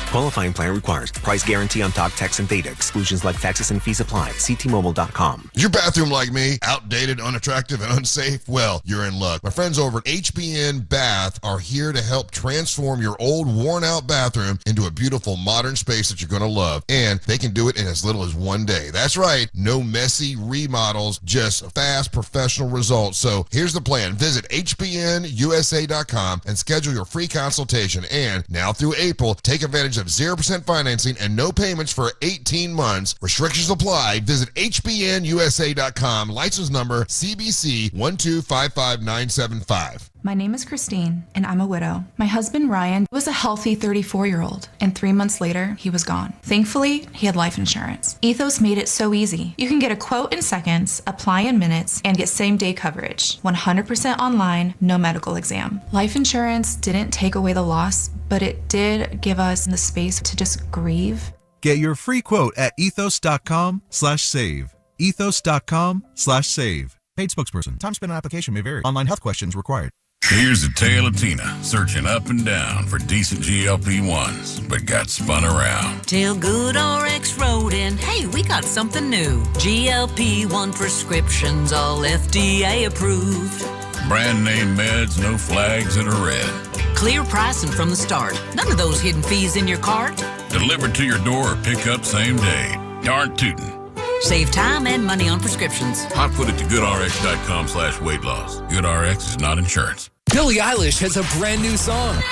Qualifying plan requires price guarantee on talk, text, and data. Exclusions like taxes and fees apply. See T-Mobile.com. Is your bathroom like me? Outdated, unattractive, and unsafe? Well, you're in luck. My friends over at HBN Bath are here to help transform your old, worn-out bathroom into a beautiful, modern space that you're going to love. And they can do it in as little as 1 day. That's right. No messy remodels, just fast, professional results. So here's the plan. Visit HBNUSA.com and schedule your free consultation. And now through April, take advantage of 0% financing and no payments for 18 months. Restrictions apply. Visit HBNUSA.com. License number CBC 1255975. My name is Christine, and I'm a widow. My husband, Ryan, was a healthy 34-year-old, and 3 months later, he was gone. Thankfully, he had life insurance. Ethos made it so easy. You can get a quote in seconds, apply in minutes, and get same-day coverage. 100% online, no medical exam. Life insurance didn't take away the loss, but it did give us the space to just grieve. Get your free quote at ethos.com/save. Ethos.com/save. Paid spokesperson. Time spent on application may vary. Online health questions required. Here's a tale of Tina, searching up and down for decent GLP-1s, but got spun around. Till Good RX rode in, hey, we got something new. GLP-1 prescriptions, all FDA approved. Brand name meds, no flags that are red. Clear pricing from the start. None of those hidden fees in your cart. Delivered to your door or pick up same day. Darn tootin'. Save time and money on prescriptions. Hot foot it to goodrx.com/weight loss. GoodRx is not insurance. Billie Eilish has a brand new song.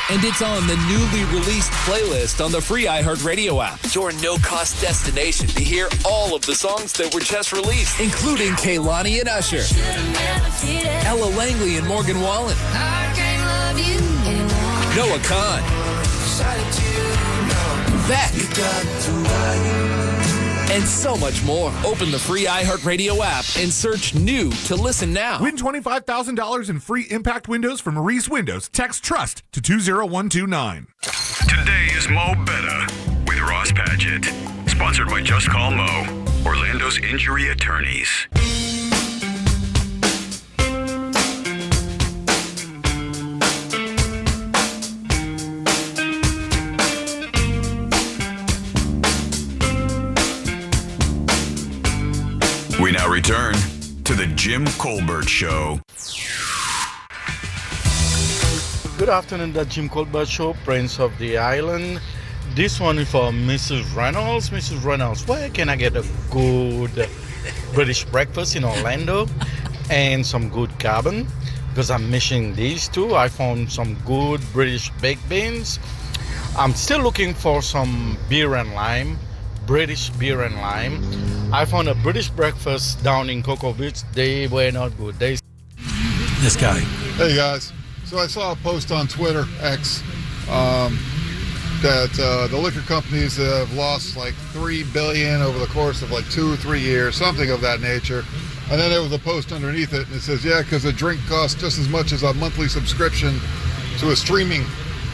And it's on the newly released playlist on the free iHeartRadio app. Your no-cost destination to hear all of the songs that were just released, including Kehlani and Usher, Ella Langley and Morgan Wallen, Noah Khan, Beck, and so much more. Open the free iHeartRadio app and search new to listen now. Win $25,000 in free impact windows from Maurice Windows. Text TRUST to 20129. Today is Mo Betta with Ross Padgett. Sponsored by Just Call Mo, Orlando's injury attorneys. We now return to the Jim Colbert Show. Good afternoon, the Jim Colbert Show, Prince of the Island. This one is for Mrs. Reynolds. Mrs. Reynolds, where can I get a good British breakfast in Orlando and some good carbon? Because I'm missing these two. I found some good British baked beans. I'm still looking for some beer and lime, British beer and lime. I found a British breakfast down in Cocoa Beach. They were not good. This guy. Hey guys. So I saw a post on Twitter, X, that the liquor companies have lost like $3 billion over the course of like 2 or 3 years, something of that nature. And then there was a post underneath it, and it says, yeah, because a drink costs just as much as a monthly subscription to a streaming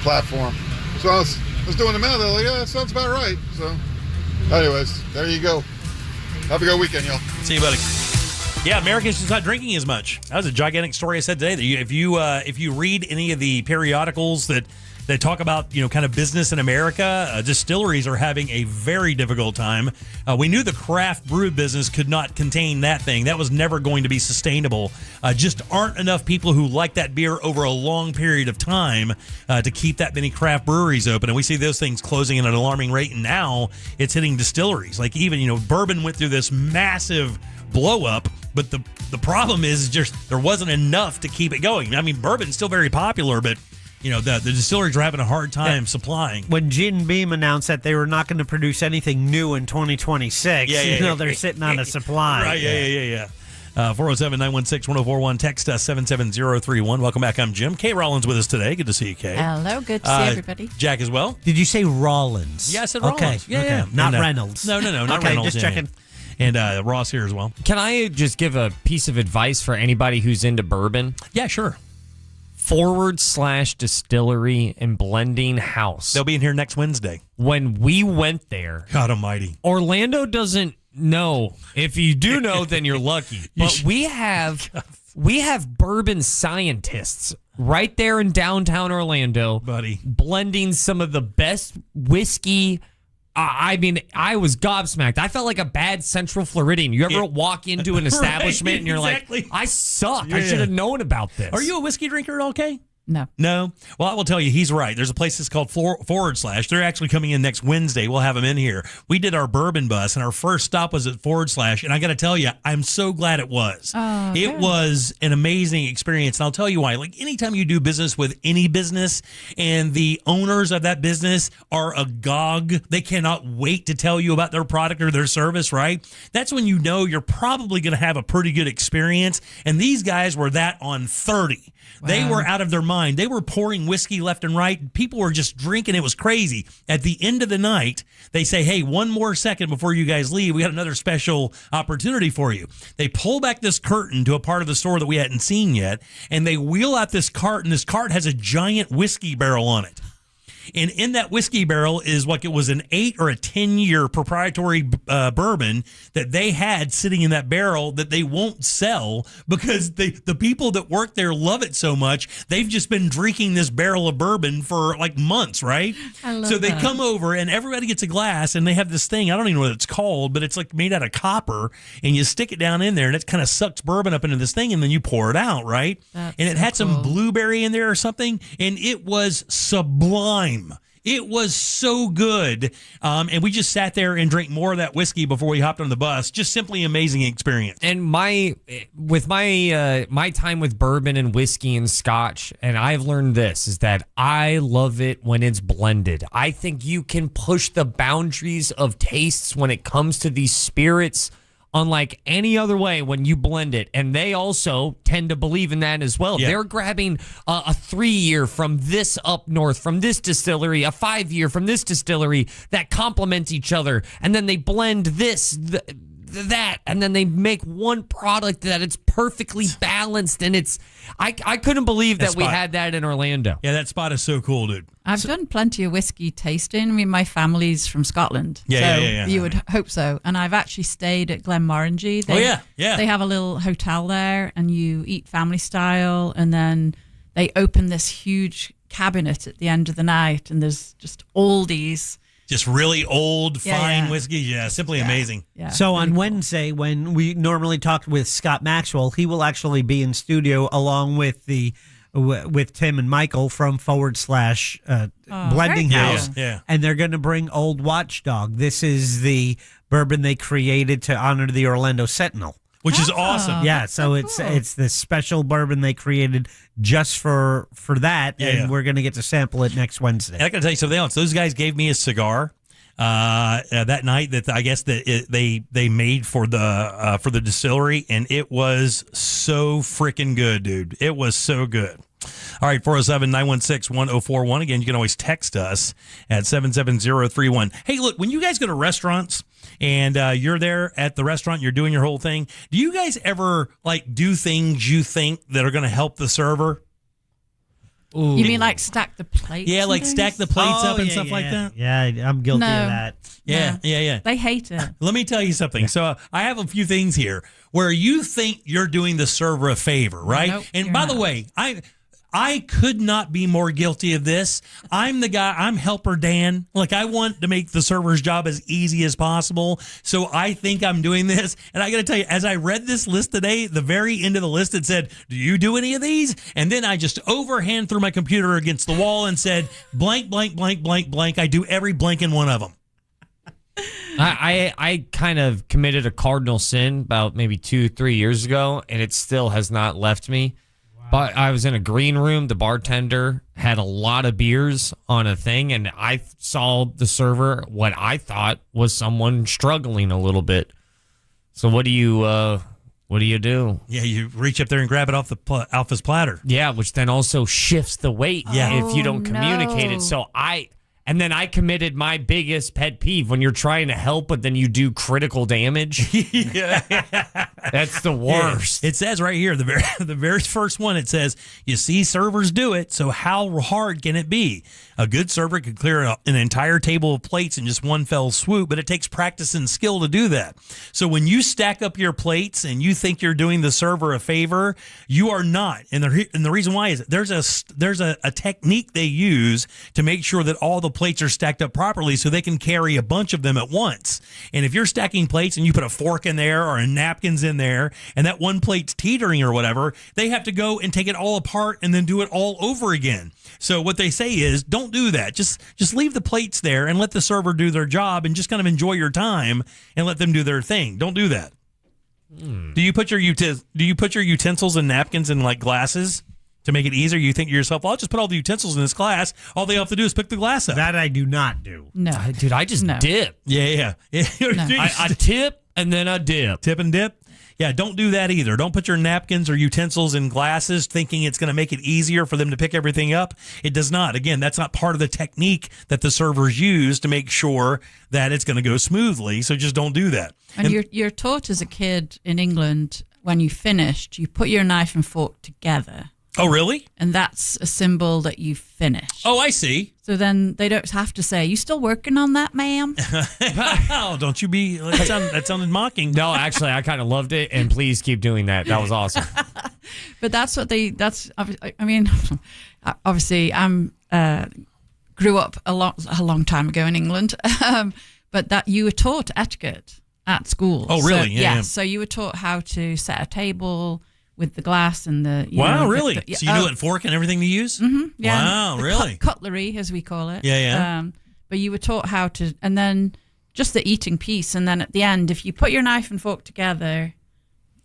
platform. So I was doing the math, I was like, yeah, that sounds about right. So anyways, there you go. Have a good weekend, y'all. See you, buddy. Yeah, Americans just not drinking as much. That was a gigantic story I said today. That if you read any of the periodicals that talk about kind of business in America, distilleries are having a very difficult time. We knew the craft brew business could not contain that thing. That was never going to be sustainable. Just aren't enough people who like that beer over a long period of time to keep that many craft breweries open. And we see those things closing at an alarming rate. And now it's hitting distilleries. Like even Bourbon went through this massive blow up, but the problem is just there wasn't enough to keep it going. I mean, bourbon's still very popular, but the distilleries are having a hard time supplying. When Jim Beam announced that they were not going to produce anything new in 2026, they're sitting on a supply. Right, yeah. 407-916-1041, text us 77031. Welcome back. I'm Jim. Kay Rollins with us today. Good to see you, Kay. Hello, good to see everybody. Jack as well. Did you say Rollins? Yeah, I said Rollins. Okay, yeah. Not Reynolds. No, not Reynolds. Just checking. And Ross here as well. Can I just give a piece of advice for anybody who's into bourbon? Yeah, sure. /distillery and blending house. They'll be in here next Wednesday. When we went there, God almighty, Orlando doesn't know. If you do know, then you're lucky. But we have bourbon scientists right there in downtown Orlando, buddy, blending some of the best whiskey. I mean, I was gobsmacked. I felt like a bad Central Floridian. You ever walk into an establishment and you're like, I suck. I should have known about this. Are you a whiskey drinker at all, Kay? No. Well, I will tell you, he's right. There's a place that's called / They're actually coming in next Wednesday. We'll have them in here. We did our bourbon bus, and our first stop was at / and I got to tell you, I'm so glad it was. It was an amazing experience, and I'll tell you why. Like, anytime you do business with any business, and the owners of that business are agog, they cannot wait to tell you about their product or their service, right? That's when you know you're probably going to have a pretty good experience, and these guys were that on 30. Wow. They were out of their mind. They were pouring whiskey left and right. People were just drinking. It was crazy. At the end of the night, they say, hey, one more second before you guys leave. We got another special opportunity for you. They pull back this curtain to a part of the store that we hadn't seen yet, and they wheel out this cart, and this cart has a giant whiskey barrel on it. And in that whiskey barrel is what it was an 8 or a 10-year proprietary bourbon that they had sitting in that barrel that they won't sell because the people that work there love it so much. They've just been drinking this barrel of bourbon for like months, right? I love so they that. come over and everybody gets a glass and they have this thing. I don't even know what it's called, but it's like made out of copper, and you stick it down in there and it kind of sucks bourbon up into this thing, and then you pour it out, right? That's and it had some blueberry in there or something, and it was sublime. It was so good. And we just sat there and drank more of that whiskey before we hopped on the bus. Just simply amazing experience. And my time with bourbon and whiskey and scotch, and I've learned this, is that I love it when it's blended. I think you can push the boundaries of tastes when it comes to these spirits unlike any other way when you blend it. And they also tend to believe in that as well. Yeah. They're grabbing a 3-year from this up north, from this distillery, a 5-year from this distillery that complement each other. And then they blend this, that, and then they make one product that it's perfectly balanced. And it's, I couldn't believe that we had that in Orlando. Yeah, that spot is so cool, dude. I've done plenty of whiskey tasting. I mean, my family's from Scotland. Yeah. You would hope so. And I've actually stayed at Glenmorangie. Yeah. They have a little hotel there, and you eat family style, and then they open this huge cabinet at the end of the night, and there's just all these just really old, fine whiskey. Yeah, simply amazing. Yeah. So on Wednesday, when we normally talk with Scott Maxwell, he will actually be in studio along with with Tim and Michael from / Blending House. Yeah. And they're going to bring Old Watchdog. This is the bourbon they created to honor the Orlando Sentinel. Which is awesome. Yeah, so it's this special bourbon they created just for that, and we're going to get to sample it next Wednesday. And I got to tell you something else. Those guys gave me a cigar that night that I guess that they made for the distillery, and it was so freaking good, dude. It was so good. All right, 407-916-1041. Again, you can always text us at 77031. Hey, look, when you guys go to restaurants and you're there at the restaurant, you're doing your whole thing, do you guys ever do things you think that are going to help the server? Ooh. You mean like stack the plates? Yeah, like stack the plates up and stuff like that? Yeah, I'm guilty of that. Yeah. They hate it. Let me tell you something. So I have a few things here where you think you're doing the server a favor, right? Nope, and by the way, I could not be more guilty of this. I'm the guy, I'm helper Dan. Like, I want to make the server's job as easy as possible. So I think I'm doing this. And I got to tell you, as I read this list today, the very end of the list, it said, do you do any of these? And then I just overhand threw my computer against the wall and said, blank, blank, blank, blank, blank. I do every blank in one of them. I kind of committed a cardinal sin about maybe 2-3 years ago, and it still has not left me. But I was in a green room. The bartender had a lot of beers on a thing, and I saw the server, what I thought was someone struggling a little bit. So what do you do? Yeah, you reach up there and grab it off off his platter. Yeah, which then also shifts the weight if you don't communicate it. So And then I committed my biggest pet peeve when you're trying to help, but then you do critical damage. That's the worst. Yeah. It says right here, the very first one, it says, you see servers do it, so how hard can it be? A good server could clear an entire table of plates in just one fell swoop, but it takes practice and skill to do that. So when you stack up your plates and you think you're doing the server a favor, you are not. And the reason why is there's a technique they use to make sure that all the plates are stacked up properly so they can carry a bunch of them at once. And if you're stacking plates and you put a fork in there or a napkins in there and that one plate's teetering or whatever, they have to go and take it all apart and then do it all over again. So what they say is, don't do that. Just leave the plates there and let the server do their job and just kind of enjoy your time and let them do their thing. Don't do that. Do you put your utensils and napkins in like glasses to make it easier? You think to yourself, well, I'll just put all the utensils in this glass. All they have to do is pick the glass up. That I do not do. No. Dude, I just dip. Yeah. No. I tip and then I dip. Tip and dip? Yeah, don't do that either. Don't put your napkins or utensils in glasses thinking it's going to make it easier for them to pick everything up. It does not. Again, that's not part of the technique that the servers use to make sure that it's going to go smoothly. So just don't do that. And you're taught as a kid in England, when you finished, you put your knife and fork together. Oh, really? And that's a symbol that you finished. Oh, I see. So then they don't have to say, you still working on that, ma'am? Oh, don't you be, that sounded mocking. No, actually, I kind of loved it, and please keep doing that. That was awesome. But that's what I mean, obviously, grew up a long time ago in England, but that you were taught etiquette at school. Oh, really? So, Yeah. So you were taught how to set a table with the glass and the... Wow, really? So you knew what fork and everything to use? Mm-hmm, yeah. Wow, really? Cutlery, as we call it. Yeah. But you were taught how to... And then just the eating piece. And then at the end, if you put your knife and fork together,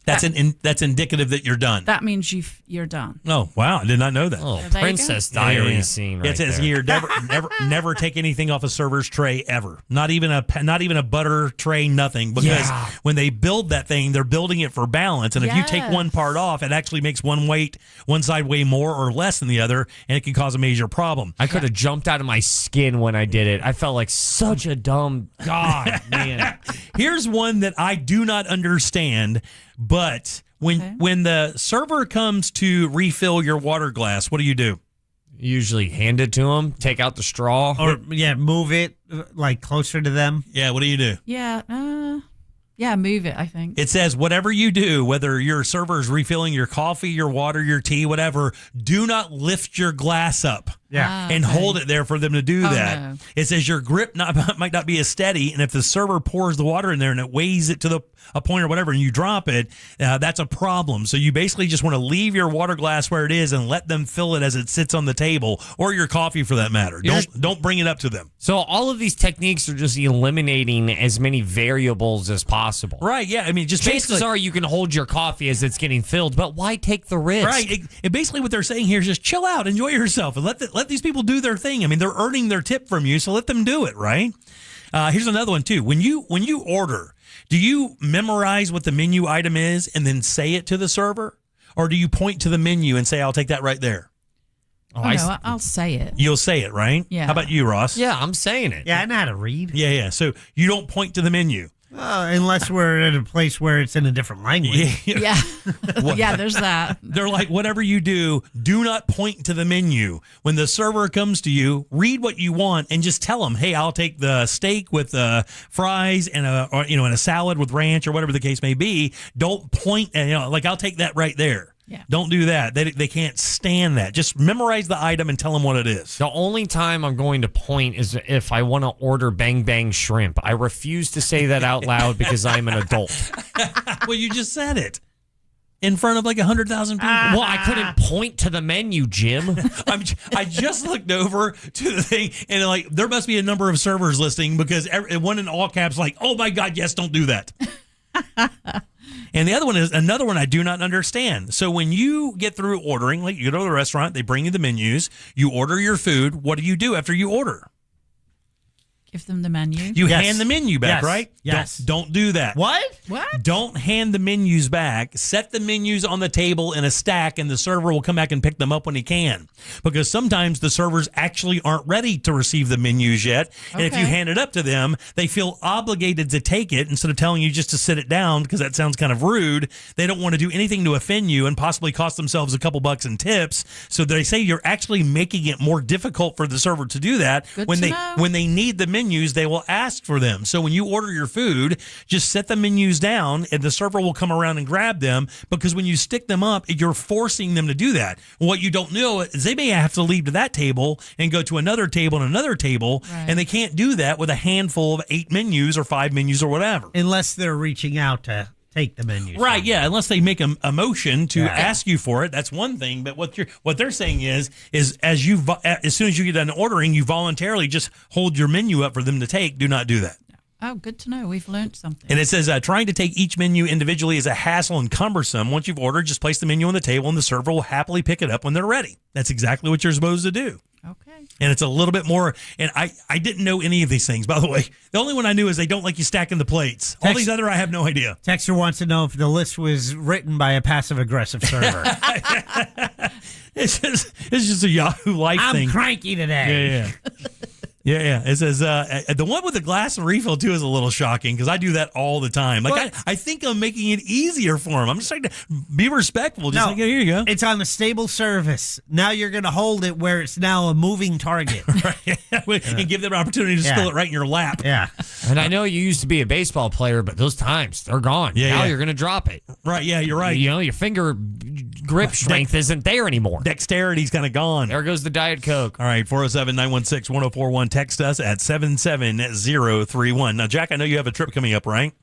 That's that's indicative that you're done. That means you're done. Oh wow, I did not know that. Oh, there you Princess Diary scene right It says there. here never take anything off a server's tray ever. Not even a butter tray, nothing. Because when they build that thing, they're building it for balance. And if you take one part off, it actually makes one side weigh more or less than the other, and it can cause a major problem. I could have jumped out of my skin when I did it. I felt like such a dumb god, man. Here's one that I do not understand, but when the server comes to refill your water glass, what do you do? Usually hand it to them, take out the straw. Or, move it like closer to them. Yeah, what do you do? Yeah, move it, I think. It says, whatever you do, whether your server is refilling your coffee, your water, your tea, whatever, do not lift your glass up. And hold it there for them to do that. No. It says your grip might not be as steady, and if the server pours the water in there and it weighs it to a point or whatever, and you drop it, that's a problem. So you basically just want to leave your water glass where it is and let them fill it as it sits on the table, or your coffee for that matter. Don't bring it up to them. So all of these techniques are just eliminating as many variables as possible. Right, yeah. I mean, just chances basically are you can hold your coffee as it's getting filled, but why take the risk? Right. It basically what they're saying here is just chill out, enjoy yourself, and let these people do their thing. I mean, they're earning their tip from you, so let them do it, right? Here's another one, too. When you order, do you memorize what the menu item is and then say it to the server? Or do you point to the menu and say, I'll take that right there? No, I'll say it. You'll say it, right? Yeah. How about you, Ross? Yeah, I'm saying it. Yeah, I know how to read. Yeah. So you don't point to the menu. Unless we're at a place where it's in a different language. Yeah. Yeah, there's that. They're like, whatever you do not point to the menu. When the server comes to you, read what you want and just tell them, hey, I'll take the steak with fries and a salad with ranch or whatever the case may be. Don't point, like I'll take that right there. Yeah. Don't do that. They can't stand that. Just memorize the item and tell them what it is. The only time I'm going to point is if I want to order bang bang shrimp. I refuse to say that out loud because I'm an adult. Well, you just said it in front of like 100,000 people. Well, I couldn't point to the menu, Jim. I just looked over to the thing and like there must be a number of servers listening because one in all caps like, oh my God, yes, don't do that. And the other one is another one I do not understand. So when you get through ordering, like you go to the restaurant, they bring you the menus, you order your food. What do you do after you order? Give them the menu. You hand the menu back, right? Yes. Don't do that. What? Don't hand the menus back. Set the menus on the table in a stack, and the server will come back and pick them up when he can. Because sometimes the servers actually aren't ready to receive the menus yet. And if you hand it up to them, they feel obligated to take it instead of telling you just to sit it down because that sounds kind of rude. They don't want to do anything to offend you and possibly cost themselves a couple bucks in tips. So they say you're actually making it more difficult for the server to do that. When they need the menus, they will ask for them. So when you order your food, just set the menus down and the server will come around and grab them because when you stick them up, you're forcing them to do that. What you don't know is they may have to leave to that table and go to another table and another table, and they can't do that with a handful of 8 menus or 5 menus or whatever. Unless they're reaching out to take the menus. Right, yeah, unless they make a motion to ask you for it, that's one thing. But what they're saying is as soon as you get done ordering, you voluntarily just hold your menu up for them to take. Do not do that. Oh, good to know. We've learned something. And it says trying to take each menu individually is a hassle and cumbersome. Once you've ordered, just place the menu on the table and the server will happily pick it up when they're ready. That's exactly what you're supposed to do. Okay. And it's a little bit more, and I didn't know any of these things, by the way. The only one I knew is they don't like you stacking the plates. All these other, I have no idea. Texter wants to know if the list was written by a passive-aggressive server. It's just a Yahoo Life thing. I'm cranky today. Yeah. Yeah. It says the one with the glass and refill too is a little shocking because I do that all the time. Like I think I'm making it easier for them. I'm just trying to be respectful. Just like, here you go. It's on a stable service. Now you're going to hold it where it's now a moving target. And give them an opportunity to spill it right in your lap. Yeah. And I know you used to be a baseball player, but those times, they're gone. Now you're going to drop it. Right, yeah, you're right. You know, your finger grip strength isn't there anymore. Dexterity's kind of gone. There goes the Diet Coke. All right, 407-916-1041. Text us at 77031. Now, Jack, I know you have a trip coming up, right?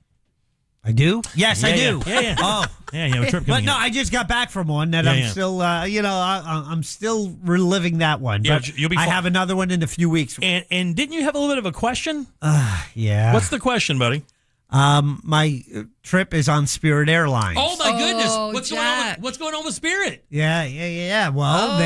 I do? Yes, I do. Yeah. Oh. Yeah, you have a trip coming up. I just got back from one that I'm still, I'm still reliving that one. Yeah, but you'll be I have another one in a few weeks. And didn't you have a little bit of a question? Yeah. What's the question, buddy? My trip is on Spirit Airlines. Oh my goodness! Oh, What's going on with Spirit? Yeah. Well,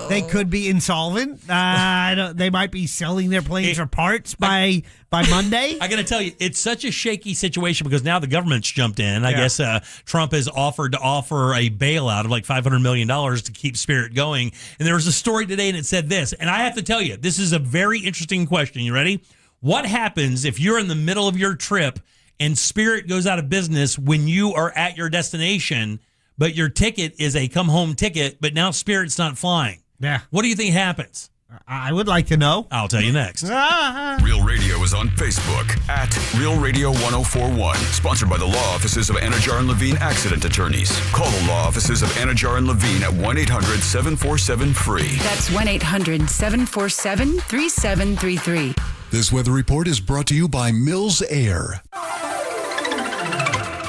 they could be insolvent. They might be selling their planes for parts by Monday. I got to tell you, it's such a shaky situation because now the government's jumped in. I guess Trump has offered to offer a bailout of like $500 million to keep Spirit going. And there was a story today, and it said this. And I have to tell you, this is a very interesting question. You ready? What happens if you're in the middle of your trip and Spirit goes out of business when you are at your destination, but your ticket is a come-home ticket, but now Spirit's not flying? Yeah. What do you think happens? I would like to know. I'll tell you next. Real Radio is on Facebook at Real Radio 1041. Sponsored by the law offices of Anajar and Levine Accident Attorneys. Call the law offices of Anajar and Levine at 1-800-747-FREE. That's 1-800-747-3733. This weather report is brought to you by Mills Air.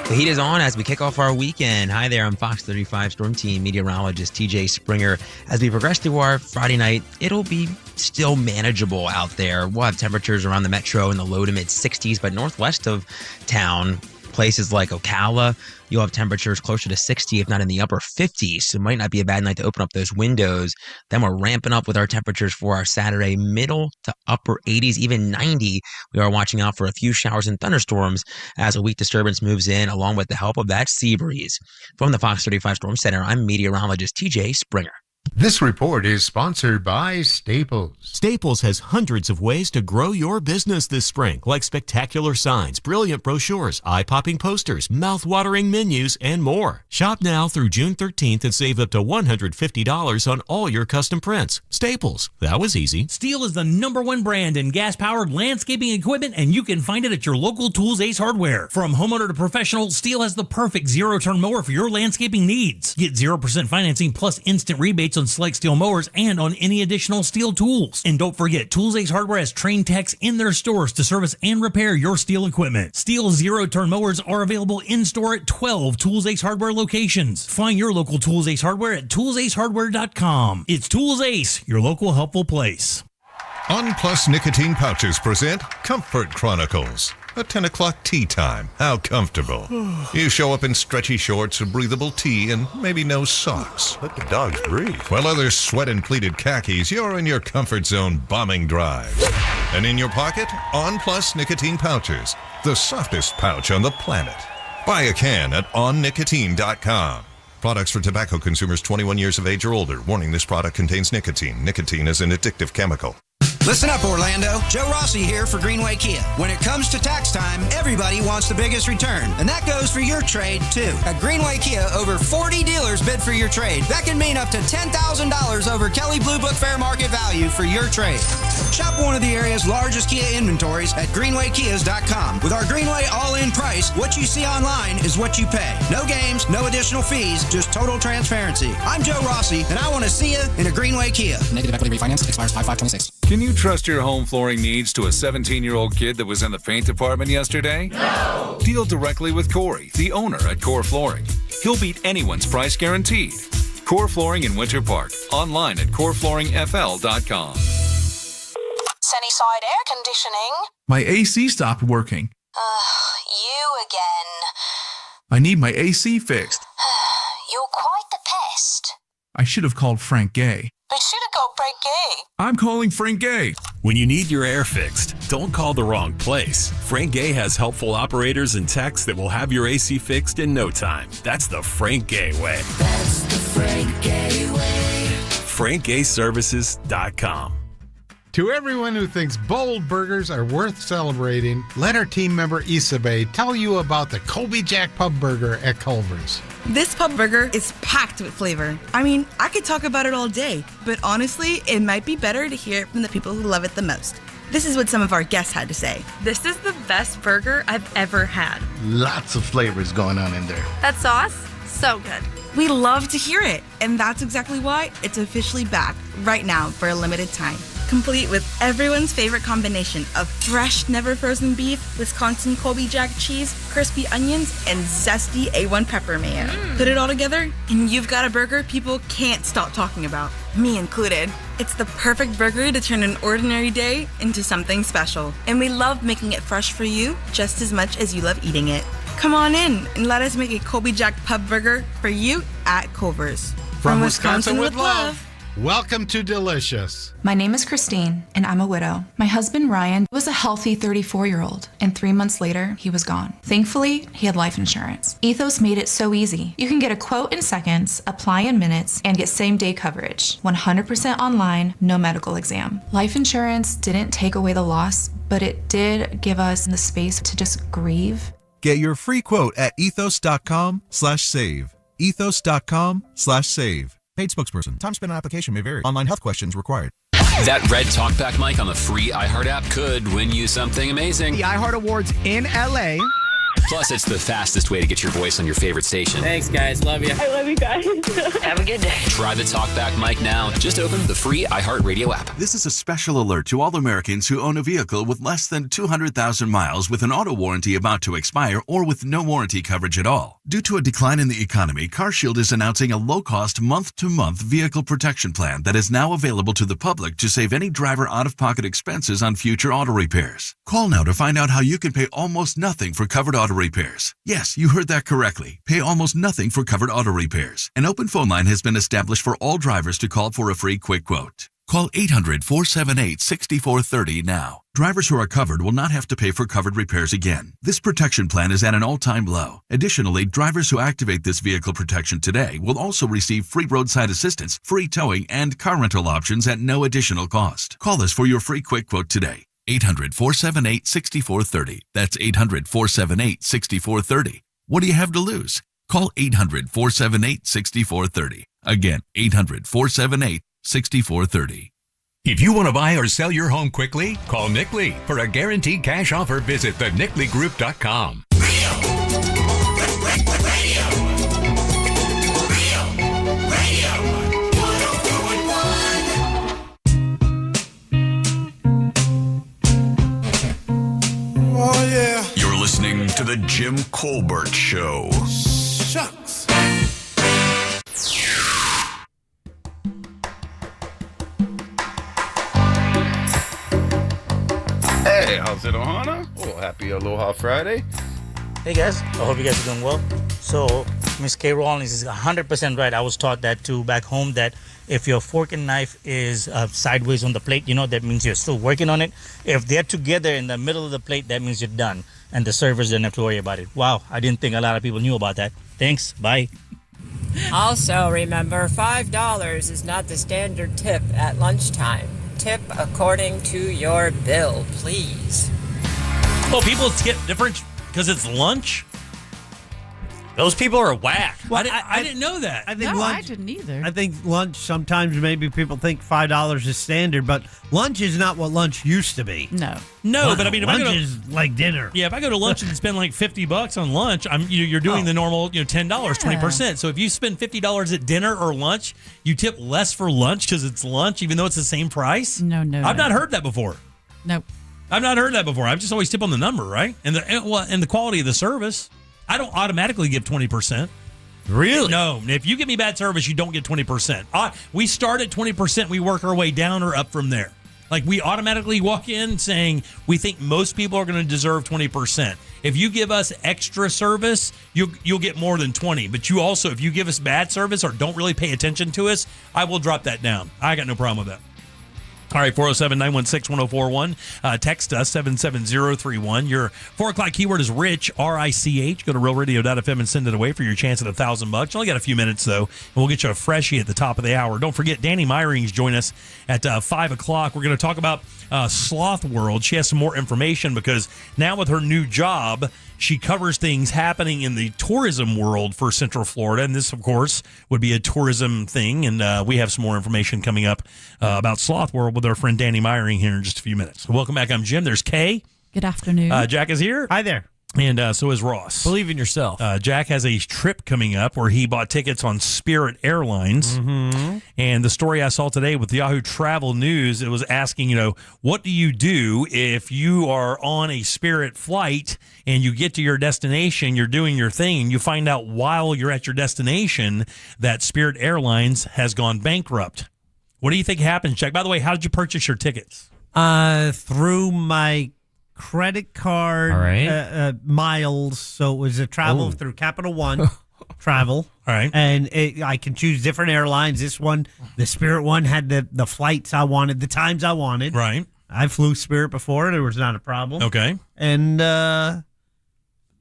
The heat is on as we kick off our weekend. Hi there, I'm Fox 35 Storm Team meteorologist TJ Springer. As we progress through our Friday night, it'll be still manageable out there. We'll have temperatures around the metro in the low to mid 60s, but northwest of town, places like Ocala, you'll have temperatures closer to 60, if not in the upper 50s. So it might not be a bad night to open up those windows. Then we're ramping up with our temperatures for our Saturday, middle to upper 80s, even 90. We are watching out for a few showers and thunderstorms as a weak disturbance moves in, along with the help of that sea breeze. From the Fox 35 Storm Center, I'm meteorologist TJ Springer. This report is sponsored by Staples. Staples has hundreds of ways to grow your business this spring, like spectacular signs, brilliant brochures, eye-popping posters, mouth-watering menus, and more. Shop now through June 13th and save up to $150 on all your custom prints. Staples. That was easy. Steel is the #1 brand in gas-powered landscaping equipment, and you can find it at your local Tools Ace Hardware. From homeowner to professional, Steel has the perfect zero-turn mower for your landscaping needs. Get 0% financing plus instant rebates on select Steel mowers and on any additional Steel tools. And don't forget, Tools Ace Hardware has trained techs in their stores to service and repair your Steel equipment. Steel zero-turn mowers are available in-store at 12 Tools Ace Hardware locations. Find your local Tools Ace Hardware at toolsacehardware.com. It's Tools Ace, your local helpful place. On Plus Nicotine Pouches present Comfort Chronicles. A 10 o'clock tea time. How comfortable. You show up in stretchy shorts, a breathable tee, and maybe no socks. Let the dogs breathe. While others sweat in pleated khakis, you're in your comfort zone bombing drive. And in your pocket, On Plus Nicotine Pouches. The softest pouch on the planet. Buy a can at onnicotine.com. Products for tobacco consumers 21 years of age or older. Warning, this product contains nicotine. Nicotine is an addictive chemical. Listen up, Orlando. Joe Rossi here for Greenway Kia. When it comes to tax time, everybody wants the biggest return, and that goes for your trade, too. At Greenway Kia, over 40 dealers bid for your trade. That can mean up to $10,000 over Kelley Blue Book fair market value for your trade. Shop one of the area's largest Kia inventories at greenwaykias.com. With our Greenway all-in price, what you see online is what you pay. No games, no additional fees, just total transparency. I'm Joe Rossi, and I want to see you in a Greenway Kia. Negative equity refinance expires 5/5/26. Can you trust your home flooring needs to a 17-year-old kid that was in the paint department yesterday? No! Deal directly with Corey, the owner at Core Flooring. He'll beat anyone's price guaranteed. Core Flooring in Winter Park. Online at coreflooringfl.com. Sunnyside Air Conditioning. My AC stopped working. You again. I need my AC fixed. You're quite the pest. I should have called Frank Gay. They should have called Frank Gay. I'm calling Frank Gay. When you need your air fixed, don't call the wrong place. Frank Gay has helpful operators and techs that will have your AC fixed in no time. That's the Frank Gay way. That's the Frank Gay way. FrankGayServices.com. To everyone who thinks bold burgers are worth celebrating, let our team member Isabe tell you about the Colby Jack Pub Burger at Culver's. This pub burger is packed with flavor. I mean, I could talk about it all day, but honestly, it might be better to hear it from the people who love it the most. This is what some of our guests had to say. This is the best burger I've ever had. Lots of flavors going on in there. That sauce, so good. We love to hear it, and that's exactly why it's officially back right now for a limited time. Complete with everyone's favorite combination of fresh, never frozen beef, Wisconsin Colby Jack cheese, crispy onions, and zesty A1 pepper mayo. Put it all together, and you've got a burger people can't stop talking about, me included. It's the perfect burger to turn an ordinary day into something special. And we love making it fresh for you just as much as you love eating it. Come on in and let us make a Colby Jack Pub Burger for you at Culver's. From Wisconsin with love. Welcome to Delicious. My name is Christine, and I'm a widow. My husband, Ryan, was a healthy 34-year-old, and 3 months later, he was gone. Thankfully, he had life insurance. Ethos made it so easy. You can get a quote in seconds, apply in minutes, and get same-day coverage. 100% online, no medical exam. Life insurance didn't take away the loss, but it did give us the space to just grieve. Get your free quote at ethos.com/save. Ethos.com/save. Paid spokesperson. Time spent on application may vary. Online health questions required. That red talkback mic on the free iHeart app could win you something amazing. The iHeart Awards in LA. Plus, it's the fastest way to get your voice on your favorite station. Thanks, guys. Love you. I love you guys. Have a good day. Try the talkback mic now. Just open the free iHeart Radio app. This is a special alert to all Americans who own a vehicle with less than 200,000 miles with an auto warranty about to expire or with no warranty coverage at all. Due to a decline in the economy, CarShield is announcing a low-cost month-to-month vehicle protection plan that is now available to the public to save any driver out-of-pocket expenses on future auto repairs. Call now to find out how you can pay almost nothing for covered auto repairs. Yes, you heard that correctly. Pay almost nothing for covered auto repairs. An open phone line has been established for all drivers to call for a free quick quote. Call 800-478-6430 now. Drivers who are covered will not have to pay for covered repairs again. This protection plan is at an all-time low. Additionally, drivers who activate this vehicle protection today will also receive free roadside assistance, free towing, and car rental options at no additional cost. Call us for your free quick quote today. 800-478-6430. That's 800-478-6430. What do you have to lose? Call 800-478-6430. Again, 800-478-6430. If you want to buy or sell your home quickly, call Nick Lee. For a guaranteed cash offer, visit thenickleegroup.com. Oh, yeah. You're listening to The Jim Colbert Show. Shucks. Hey, how's it, Ohana? Oh, happy Aloha Friday. Hey guys, I hope you guys are doing well. So, Miss K. Rawlings is 100% right. I was taught that too back home, that if your fork and knife is sideways on the plate, that means you're still working on it. If they're together in the middle of the plate, that means you're done. And the servers don't have to worry about it. Wow, I didn't think a lot of people knew about that. Thanks, bye. Also, remember, $5 is not the standard tip at lunchtime. Tip according to your bill, please. Well, people get different because it's lunch. Those people are whack. Well, I didn't know that. I think No, lunch, I didn't either. I think lunch, sometimes maybe people think $5 is standard, but lunch is not what lunch used to be. No. But I mean, if lunch I go to, is like dinner. Yeah, if I go to lunch and spend like $50 on lunch, you're doing the normal $10, 20%. So if you spend $50 at dinner or lunch, you tip less for lunch because it's lunch, even though it's the same price. No. I've not heard that before. Nope. I've not heard that before. I've just always tip on the number, right? And the quality of the service. I don't automatically give 20%. Really? No. If you give me bad service, you don't get 20%. We start at 20%. We work our way down or up from there. Like, we automatically walk in saying we think most people are going to deserve 20%. If you give us extra service, you'll get more than 20. But you also, if you give us bad service or don't really pay attention to us, I will drop that down. I got no problem with that. All right, 407-916-1041. Text us, 77031. Your 4 o'clock keyword is Rich, R-I-C-H. Go to realradio.fm and send it away for your chance at $1,000. You only got a few minutes, though, and we'll get you a freshie at the top of the hour. Don't forget, Danny Meyerings join us at 5 o'clock. We're going to talk about Sloth World. She has some more information because now with her new job, she covers things happening in the tourism world for Central Florida. And this, of course, would be a tourism thing. And we have some more information coming up about Sloth World with our friend Danny Meyering here in just a few minutes. So welcome back. I'm Jim. There's Kay. Good afternoon. Jack is here. Hi there. And so is Ross. Believe in yourself. Jack has a trip coming up where he bought tickets on Spirit Airlines. Mm-hmm. And the story I saw today with Yahoo Travel News, it was asking, what do you do if you are on a Spirit flight and you get to your destination, you're doing your thing, and you find out while you're at your destination that Spirit Airlines has gone bankrupt? What do you think happens, Jack? By the way, how did you purchase your tickets? Through my credit card All right. miles. So it was a travel through Capital One travel. All right. And I can choose different airlines. This one, the Spirit one, had the flights I wanted, the times I wanted. Right. I flew Spirit before. There was not a problem. Okay. And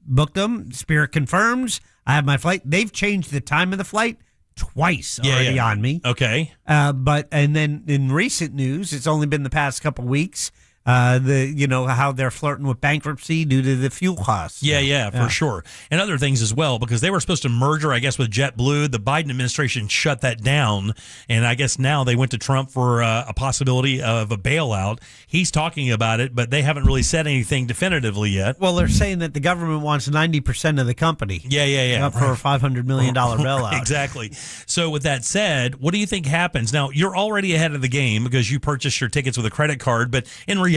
booked them. Spirit confirms. I have my flight. They've changed the time of the flight twice already on me. Okay. And then in recent news, it's only been the past couple weeks. How they're flirting with bankruptcy due to the fuel costs. Yeah, for sure. And other things as well, because they were supposed to merger, I guess, with JetBlue. The Biden administration shut that down. And I guess now they went to Trump for a possibility of a bailout. He's talking about it, but they haven't really said anything definitively yet. Well, they're saying that the government wants 90% of the company. Yeah. Up for a $500 million bailout. Exactly. So with that said, what do you think happens? Now, you're already ahead of the game because you purchased your tickets with a credit card, but in reality,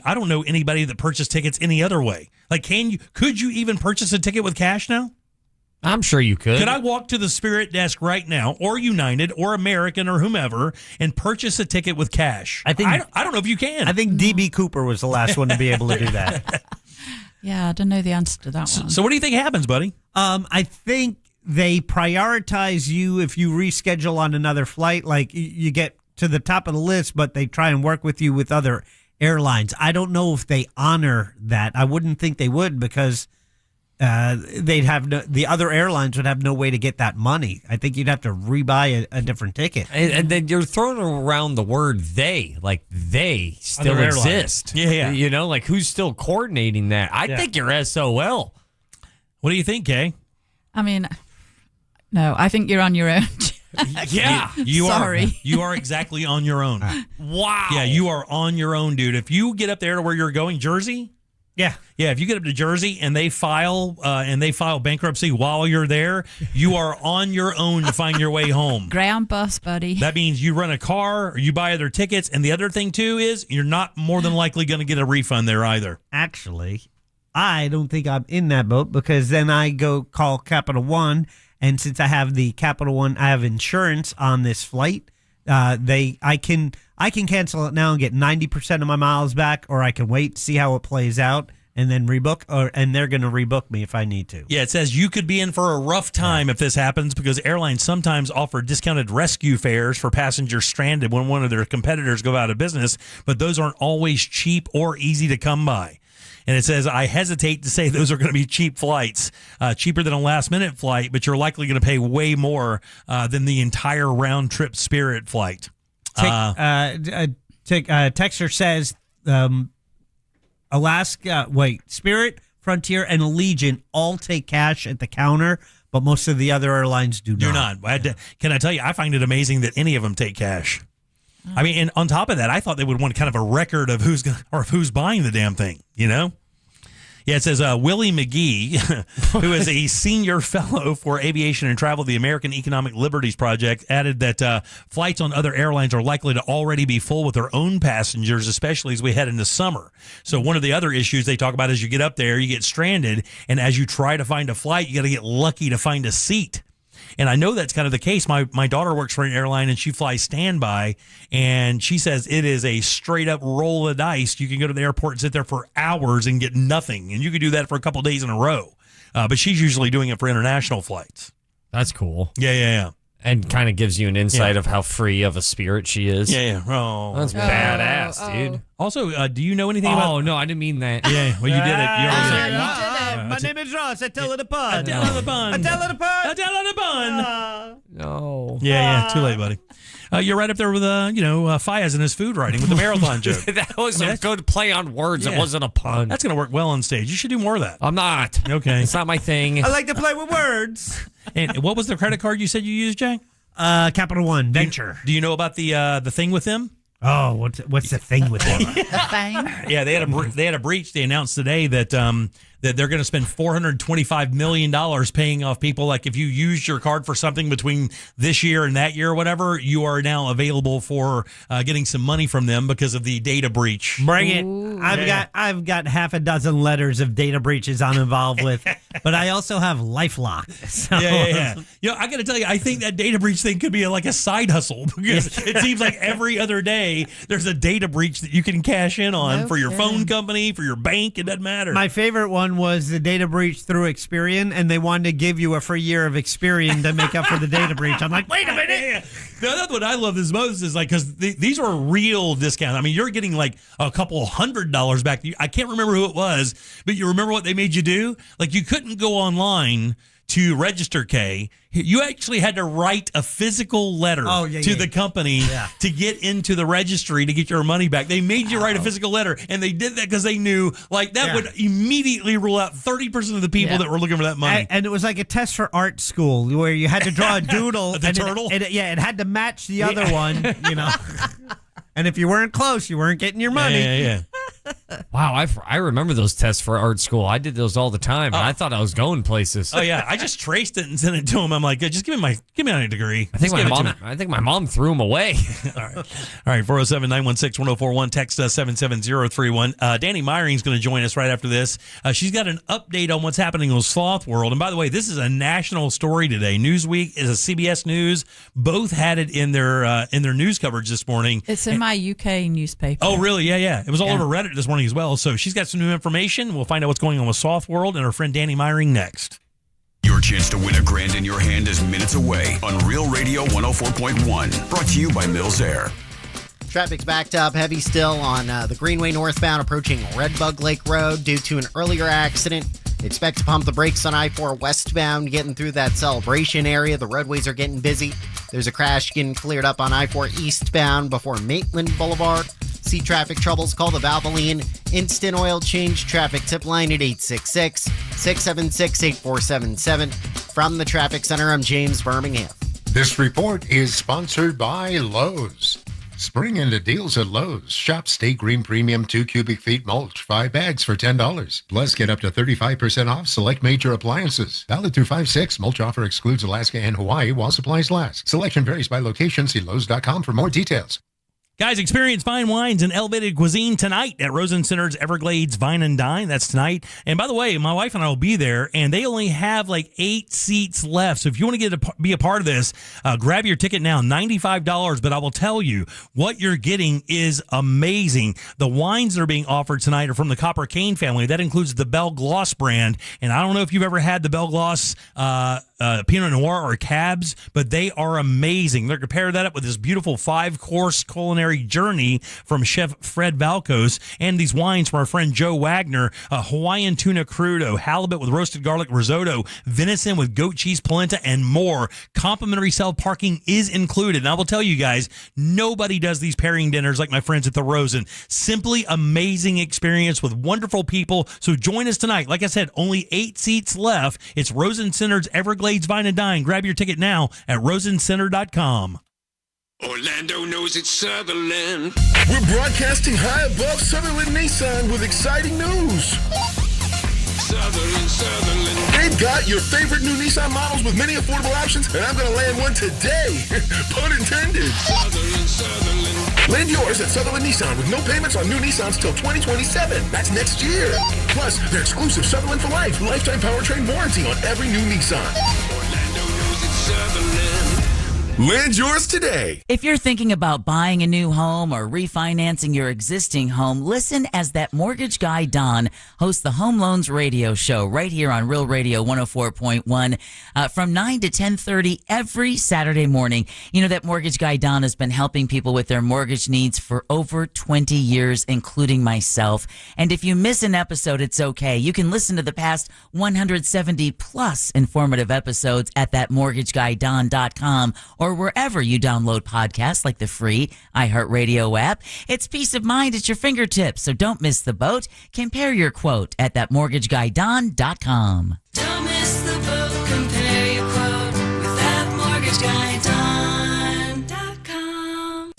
I don't know anybody that purchased tickets any other way. Like, could you even purchase a ticket with cash now? I'm sure you could. Could I walk to the Spirit desk right now, or United, or American, or whomever, and purchase a ticket with cash? I don't know if you can. I think DB Cooper was the last one to be able to do that. Yeah, I don't know the answer to that one. So what do you think happens, buddy? I think they prioritize you if you reschedule on another flight. Like, you get to the top of the list, but they try and work with you with other airlines. I don't know if they honor that. I wouldn't think they would, because they'd have the other airlines would have no way to get that money. I think you'd have to rebuy a different ticket. And then you're throwing around the word they, like they still Other exist. Yeah. You know, like who's still coordinating that? I think you're SOL. What do you think, Kay? I mean, no, I think you're on your own. Yeah. Sorry. You are exactly on your own. Wow. Yeah, you are on your own, dude. If you get up there to where you're going, Jersey. Yeah. If you get up to Jersey and they file bankruptcy while you're there, you are on your own to find your way home. Ground bus, buddy. That means you rent a car or you buy other tickets. And the other thing, too, is you're not more than likely going to get a refund there either. Actually, I don't think I'm in that boat, because then I go call Capital One. And since I have the Capital One, I have insurance on this flight. I can cancel it now and get 90% of my miles back, or I can wait, see how it plays out, and then rebook. And they're going to rebook me if I need to. Yeah, it says you could be in for a rough time if this happens, because airlines sometimes offer discounted rescue fares for passengers stranded when one of their competitors go out of business, but those aren't always cheap or easy to come by. And it says, I hesitate to say those are going to be cheap flights, cheaper than a last-minute flight, but you're likely going to pay way more than the entire round-trip Spirit flight. Texter says, Spirit, Frontier, and Allegiant all take cash at the counter, but most of the other airlines do not. Can I tell you, I find it amazing that any of them take cash. I mean, and on top of that, I thought they would want kind of a record of who's buying the damn thing, you know? Yeah, it says Willie McGee, who is a senior fellow for aviation and travel at the American Economic Liberties Project, added that flights on other airlines are likely to already be full with their own passengers, especially as we head into summer. So one of the other issues they talk about is you get up there, you get stranded, and as you try to find a flight, you got to get lucky to find a seat. And I know that's kind of the case. My daughter works for an airline, and she flies standby, and she says it is a straight-up roll of dice. You can go to the airport and sit there for hours and get nothing, and you can do that for a couple of days in a row. But she's usually doing it for international flights. That's cool. Yeah. And kind of gives you an insight of how free of a spirit she is. Yeah. Oh, that's badass, dude. Also, do you know anything about... Oh, no, I didn't mean that. Yeah, well, you did it. You already did it. My name is Ross. I tell it a pun. I tell it a pun. I tell it a pun. I tell it a pun. No. Yeah. Too late, buddy. You're right up there with, Fayez and his food writing with the marathon joke. That was a good play on words. Yeah. It wasn't a pun. That's going to work well on stage. You should do more of that. I'm not. Okay. It's not my thing. I like to play with words. And what was the credit card you said you used, Jack? Capital One Venture. Do you know about the thing with them? Oh, what's the thing with them? The thing? Yeah, they had a breach. They announced today that that they're going to spend $425 million paying off people. Like if you use your card for something between this year and that year or whatever, you are now available for getting some money from them because of the data breach. Bring it. I've got half a dozen letters of data breaches I'm involved with, but I also have LifeLock. So. Yeah. You know, I got to tell you, I think that data breach thing could be like a side hustle because it seems like every other day there's a data breach that you can cash in on for your phone company, for your bank. It doesn't matter. My favorite one was the data breach through Experian, and they wanted to give you a free year of Experian to make up for the data breach. I'm like, wait a minute. No, that's what I love this most is like, because these are real discounts. I mean, you're getting like a couple $100 back. I can't remember who it was, but you remember what they made you do? Like you couldn't go online to register, Kay. You actually had to write a physical letter to the company to get into the registry to get your money back. They made you write a physical letter, and they did that because they knew like that would immediately rule out 30% of the people that were looking for that money. And it was like a test for art school where you had to draw a doodle. The turtle? It had to match the other one, you know. And if you weren't close, you weren't getting your money. Yeah. Wow, I remember those tests for art school. I did those all the time, and I thought I was going places. Oh yeah, I just traced it and sent it to him. I'm like, just give me my degree. I think my mom threw them away. All right. 407-916-1041. Text us 77031. Danny Meyring's going to join us right after this. She's got an update on what's happening on Sloth World. And by the way, this is a national story today. Newsweek is a CBS News. Both had it in their news coverage this morning. It's in my UK newspaper. Oh really? Yeah. It was all over Reddit this morning as well. So she's got some new information. We'll find out what's going on with Sloth World and our friend Danny Meyring next. Your chance to win $1,000 in your hand is minutes away on Real Radio 104.1. Brought to you by Mills Air. Traffic's backed up heavy still on the Greenway northbound approaching Redbug Lake Road due to an earlier accident. Expect to pump the brakes on I-4 westbound, getting through that Celebration area. The roadways are getting busy. There's a crash getting cleared up on I-4 eastbound before Maitland Boulevard. See traffic troubles, call the Valvoline Instant Oil Change Traffic Tip Line at 866-676-8477. From the Traffic Center, I'm James Birmingham. This report is sponsored by Lowe's. Spring into deals at Lowe's. Shop Stay Green Premium 2 cubic feet mulch, 5 bags for $10. Plus, get up to 35% off select major appliances. Valid through 5/6. Mulch offer excludes Alaska and Hawaii while supplies last. Selection varies by location. See Lowe's.com for more details. Guys, experience fine wines and elevated cuisine tonight at Rosen Center's Everglades Vine and Dine. That's tonight. And by the way, my wife and I will be there, and they only have like 8 seats left. So if you want to be a part of this, grab your ticket now, $95. But I will tell you, what you're getting is amazing. The wines that are being offered tonight are from the Copper Cane family. That includes the Belle Gloss brand. And I don't know if you've ever had the Belle Gloss Pinot Noir or Cabs, but they are amazing. They're going to pair that up with this beautiful 5-course culinary journey from Chef Fred Valkos, and these wines from our friend Joe Wagner, Hawaiian tuna crudo, halibut with roasted garlic risotto, venison with goat cheese polenta, and more. Complimentary self-parking is included. And I will tell you guys, nobody does these pairing dinners like my friends at the Rosen. Simply amazing experience with wonderful people. So join us tonight. Like I said, only 8 seats left. It's Rosen Center's Everglades Vine and Dine. Grab your ticket now at rosencenter.com. Orlando knows it's Sutherland. We're broadcasting high above Sutherland Nissan with exciting news. Sutherland. They've got your favorite new Nissan models with many affordable options, and I'm going to land one today. Pun intended. Sutherland. Land yours at Sutherland Nissan with no payments on new Nissans till 2027. That's next year. Plus, their exclusive Sutherland for Life lifetime powertrain warranty on every new Nissan. Orlando knows it's Sutherland. Land yours today. If you're thinking about buying a new home or refinancing your existing home, listen as that mortgage guy Don hosts the Home Loans Radio Show right here on Real Radio 104.1 from 9 to 10:30 every Saturday morning. You know that mortgage guy Don has been helping people with their mortgage needs for over 20 years, including myself. And if you miss an episode, it's okay. You can listen to the past 170 plus informative episodes at thatmortgageguydon.com or wherever you download podcasts like the free iHeartRadio app. It's peace of mind at your fingertips, so don't miss the boat. Compare your quote at thatmortgageguydon.com. Don't miss the boat. Compare your quote with thatmortgageguydon.com.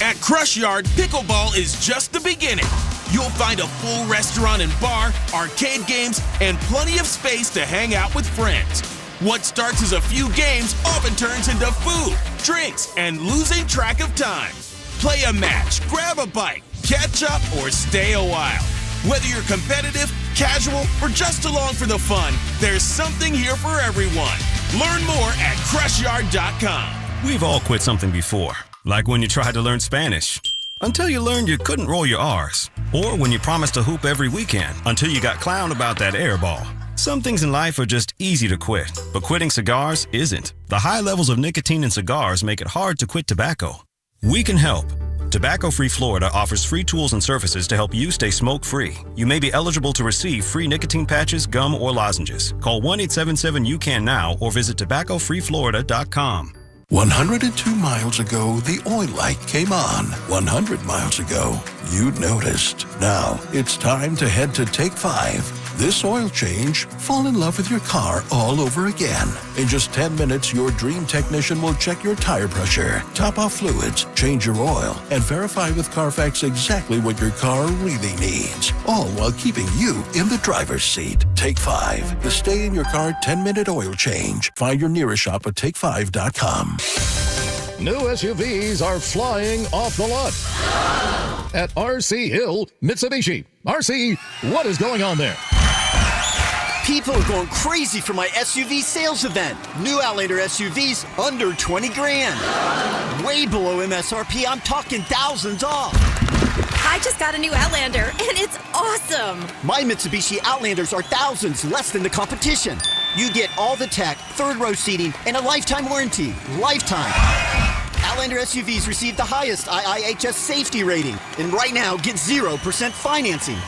At Crush Yard, pickleball is just the beginning. you'll find a full restaurant and bar, arcade games, and plenty of space to hang out with friends. What starts as a few games often turns into food, drinks, and losing track of time. Play a match, grab a bite, catch up, or stay a while. Whether you're competitive, casual, or just along for the fun, there's something here for everyone. Learn more at crushyard.com. We've all quit something before, like when you tried to learn Spanish, until you learned you couldn't roll your R's, or when you promised to hoop every weekend until you got clowned about that air ball. Some things in life are just easy to quit, but quitting cigars isn't. The high levels of nicotine in cigars make it hard to quit tobacco. We can help. Tobacco-Free Florida offers free tools and services to help you stay smoke-free. You may be eligible to receive free nicotine patches, gum, or lozenges. Call 1-877-YOU-CAN now or visit tobaccofreeflorida.com. 102 miles ago, the oil light came on. 100 miles ago, you noticed. Now, it's time to head to Take 5. This oil change, fall in love with your car all over again. In just 10 minutes, your dream technician will check your tire pressure, top off fluids, change your oil, and verify with Carfax exactly what your car really needs. All while keeping you in the driver's seat. Take 5, the stay in your car 10-minute oil change. Find your nearest shop at take5.com. New SUVs are flying off the lot at RC Hill Mitsubishi. RC, what is going on there? People are going crazy for my SUV sales event. New Outlander SUVs under 20 grand. Way below MSRP, I'm talking thousands off. I just got a new Outlander, and it's awesome. My Mitsubishi Outlanders are thousands less than the competition. You get all the tech, third row seating, and a lifetime warranty. Lifetime. Outlander SUVs receive the highest IIHS safety rating. And right now, get 0% financing.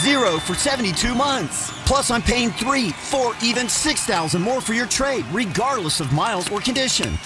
0 for 72 months. Plus, I'm paying $3,000, $4,000, even $6,000 more for your trade, regardless of miles or condition.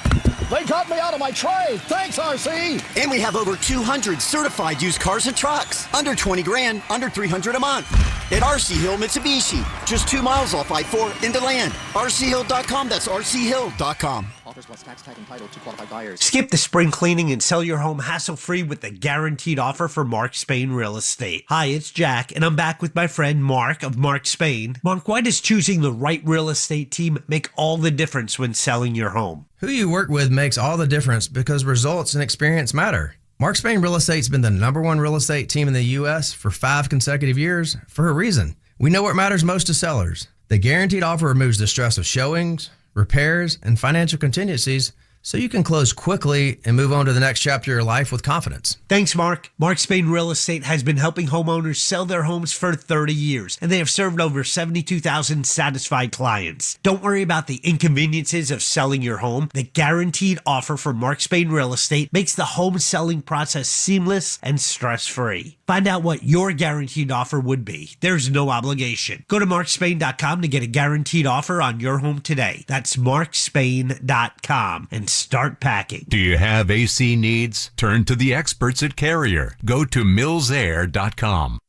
They got me out of my trade. Thanks, RC. And we have over 200 certified used cars and trucks. Under 20 grand, under $300 a month. At RC Hill Mitsubishi. Just 2 miles off I-4 into land. RCHill.com, that's RCHill.com. Offers plus tax tag and title to qualified buyers. Skip the spring cleaning and sell your home hassle-free with the guaranteed offer for Mark Spain Real Estate. Hi, it's Jack, and I'm back with my friend Mark of Mark Spain. Mark, why does choosing the right real estate team make all the difference when selling your home? Who you work with makes all the difference because results and experience matter. Mark Spain Real Estate's been the #1 real estate team in the U.S. for 5 consecutive years for a reason. We know what matters most to sellers. The guaranteed offer removes the stress of showings, repairs, and financial contingencies so you can close quickly and move on to the next chapter of your life with confidence. Thanks, Mark. Mark Spain Real Estate has been helping homeowners sell their homes for 30 years, and they have served over 72,000 satisfied clients. Don't worry about the inconveniences of selling your home. The guaranteed offer for Mark Spain Real Estate makes the home selling process seamless and stress-free. Find out what your guaranteed offer would be. There's no obligation. Go to markspain.com to get a guaranteed offer on your home today. That's markspain.com and start packing. Do you have AC needs? Turn to the experts at Carrier. Go to millsair.com.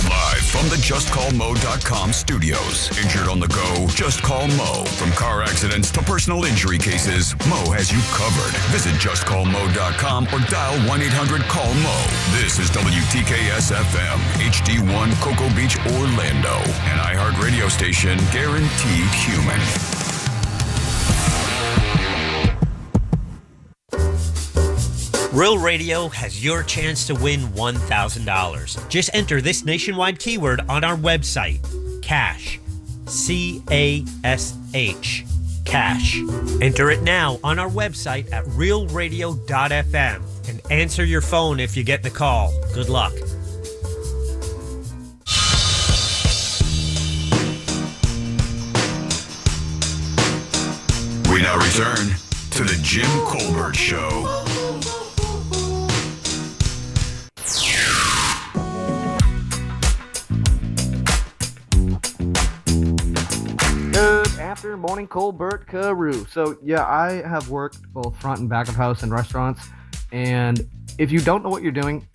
Live from the JustCallMo.com studios. Injured on the go? Just call Mo. From car accidents to personal injury cases, Mo has you covered. Visit JustCallMo.com or dial 1-800-CALL-MO. This is WTKS-FM, HD1 Cocoa Beach, Orlando. An iHeart radio station guaranteed human. Real Radio has your chance to win $1,000. Just enter this nationwide keyword on our website, CASH. C-A-S-H. Cash. Enter it now on our website at realradio.fm and answer your phone if you get the call. Good luck. We now return to the Jim Colbert Show. Good after morning, Colbert Carew. So yeah, I have worked both front and back of house in restaurants, and if you don't know what you're doing,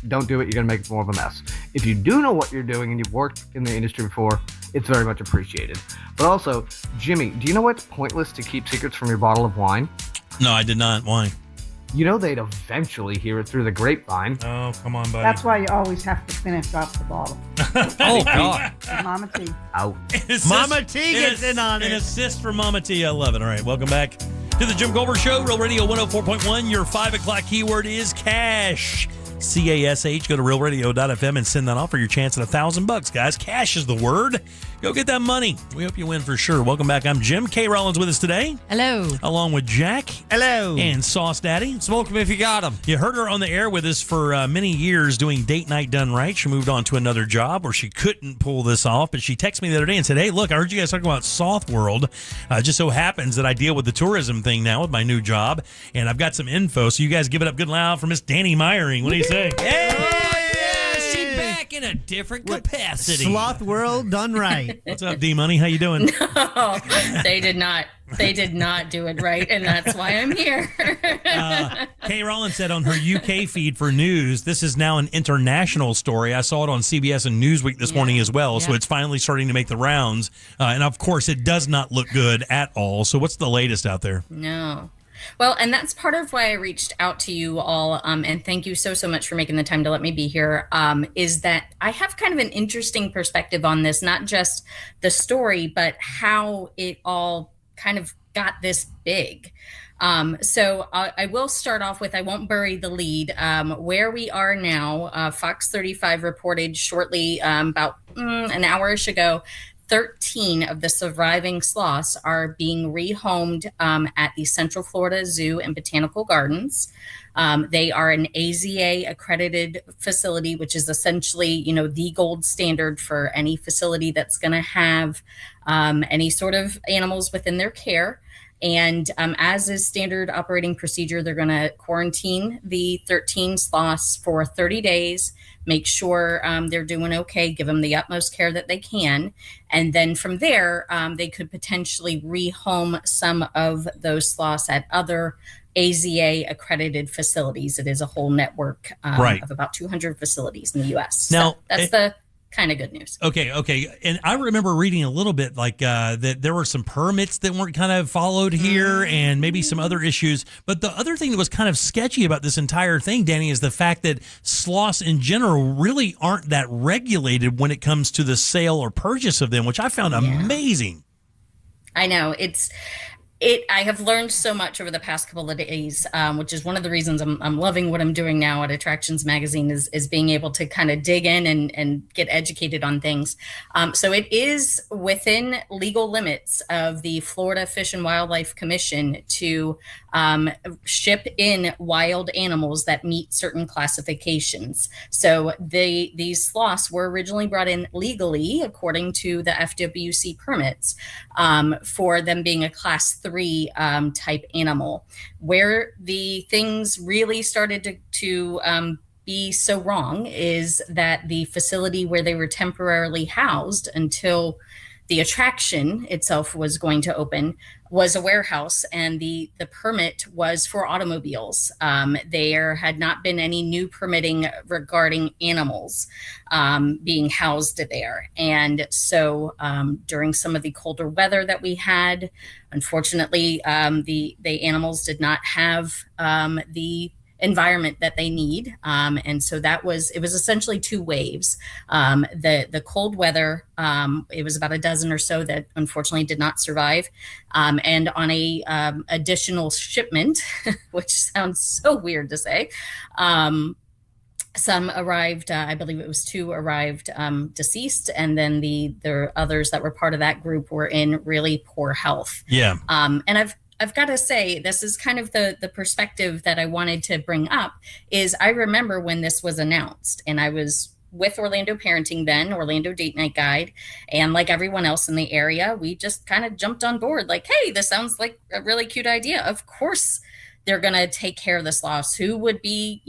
don't do it. You're gonna make more of a mess. If you do know what you're doing and you've worked in the industry before, it's very much appreciated. But also, Jimmy, do you know why it's pointless to keep secrets from your bottle of wine? No, I did not. Why? you know they'd eventually hear it through the grapevine. Oh, come on, buddy. That's why you always have to finish off the bottle. Oh, God. Mama T. Out. Mama T gets in on An it. assist from Mama T. I love it. All right, welcome back to the Jim Goldberg Show, Real Radio 104.1. Your 5 o'clock keyword is cash. CASH. Go to realradio.fm and send that off for your chance at $1,000, guys. Cash is the word. Go get that money. We hope you win for sure. Welcome back. I'm Jim. K. Rollins with us today. Hello. Along with Jack. Hello. And Sauce Daddy. Smoke them if you got them. You heard her on the air with us for many years doing Date Night Done Right. She moved on to another job where she couldn't pull this off, but she texted me the other day and said, hey, look, I heard you guys talking about Sloth World. Just so happens that I deal with the tourism thing now with my new job, and I've got some info, so you guys give it up good and loud for Miss Danny Meyering. What do you say? She's back in a different capacity. Sloth World done right. What's up, D-Money? How you doing? No, they did not. They did not do it right, and that's why I'm here. Kay Rollins said on her UK feed for news, this is now an international story. I saw it on CBS and Newsweek this morning as well, so it's finally starting to make the rounds. And, of course, it does not look good at all. So what's the latest out there? No. Well, and that's part of why I reached out to you all, and thank you so much for making the time to let me be here, is that I have kind of an interesting perspective on this, not just the story, but how it all kind of got this big. So I will start off with, I won't bury the lead, where we are now. Fox 35 reported shortly, about an hour-ish ago, 13 of the surviving sloths are being rehomed at the Central Florida Zoo and Botanical Gardens. They are an AZA accredited facility, which is essentially, the gold standard for any facility that's going to have any sort of animals within their care. And as is standard operating procedure, they're going to quarantine the 13 sloths for 30 days, make sure they're doing okay, give them the utmost care that they can. And then from there, they could potentially rehome some of those sloths at other AZA accredited facilities. It is a whole network of about 200 facilities in the U.S. Now, so that's the kind of good news. Okay. And I remember reading a little bit like that there were some permits that weren't kind of followed here and maybe some other issues. But the other thing that was kind of sketchy about this entire thing, Danny, is the fact that sloths in general really aren't that regulated when it comes to the sale or purchase of them, which I found amazing. I know. I have learned so much over the past couple of days, which is one of the reasons I'm loving what I'm doing now at Attractions Magazine is being able to kind of dig in and get educated on things. So it is within legal limits of the Florida Fish and Wildlife Commission to ship in wild animals that meet certain classifications. So these sloths were originally brought in legally, according to the FWC permits, for them being a Class 3 type animal. Where the things really started to be so wrong is that the facility where they were temporarily housed until the attraction itself was going to open was a warehouse, and the permit was for automobiles. There had not been any new permitting regarding animals being housed there. And so during some of the colder weather that we had, unfortunately, the animals did not have the environment that they need. And so it was essentially two waves. The cold weather, it was about a dozen or so that unfortunately did not survive. And on a additional shipment, which sounds so weird to say, some arrived, I believe it was 2 arrived deceased, and then the others that were part of that group were in really poor health. Yeah. And I've got to say, this is kind of the perspective that I wanted to bring up, is I remember when this was announced, and I was with Orlando Parenting then, Orlando Date Night Guide, and like everyone else in the area, we just kind of jumped on board like, hey, this sounds like a really cute idea. Of course they're going to take care of the sloths. Who would be,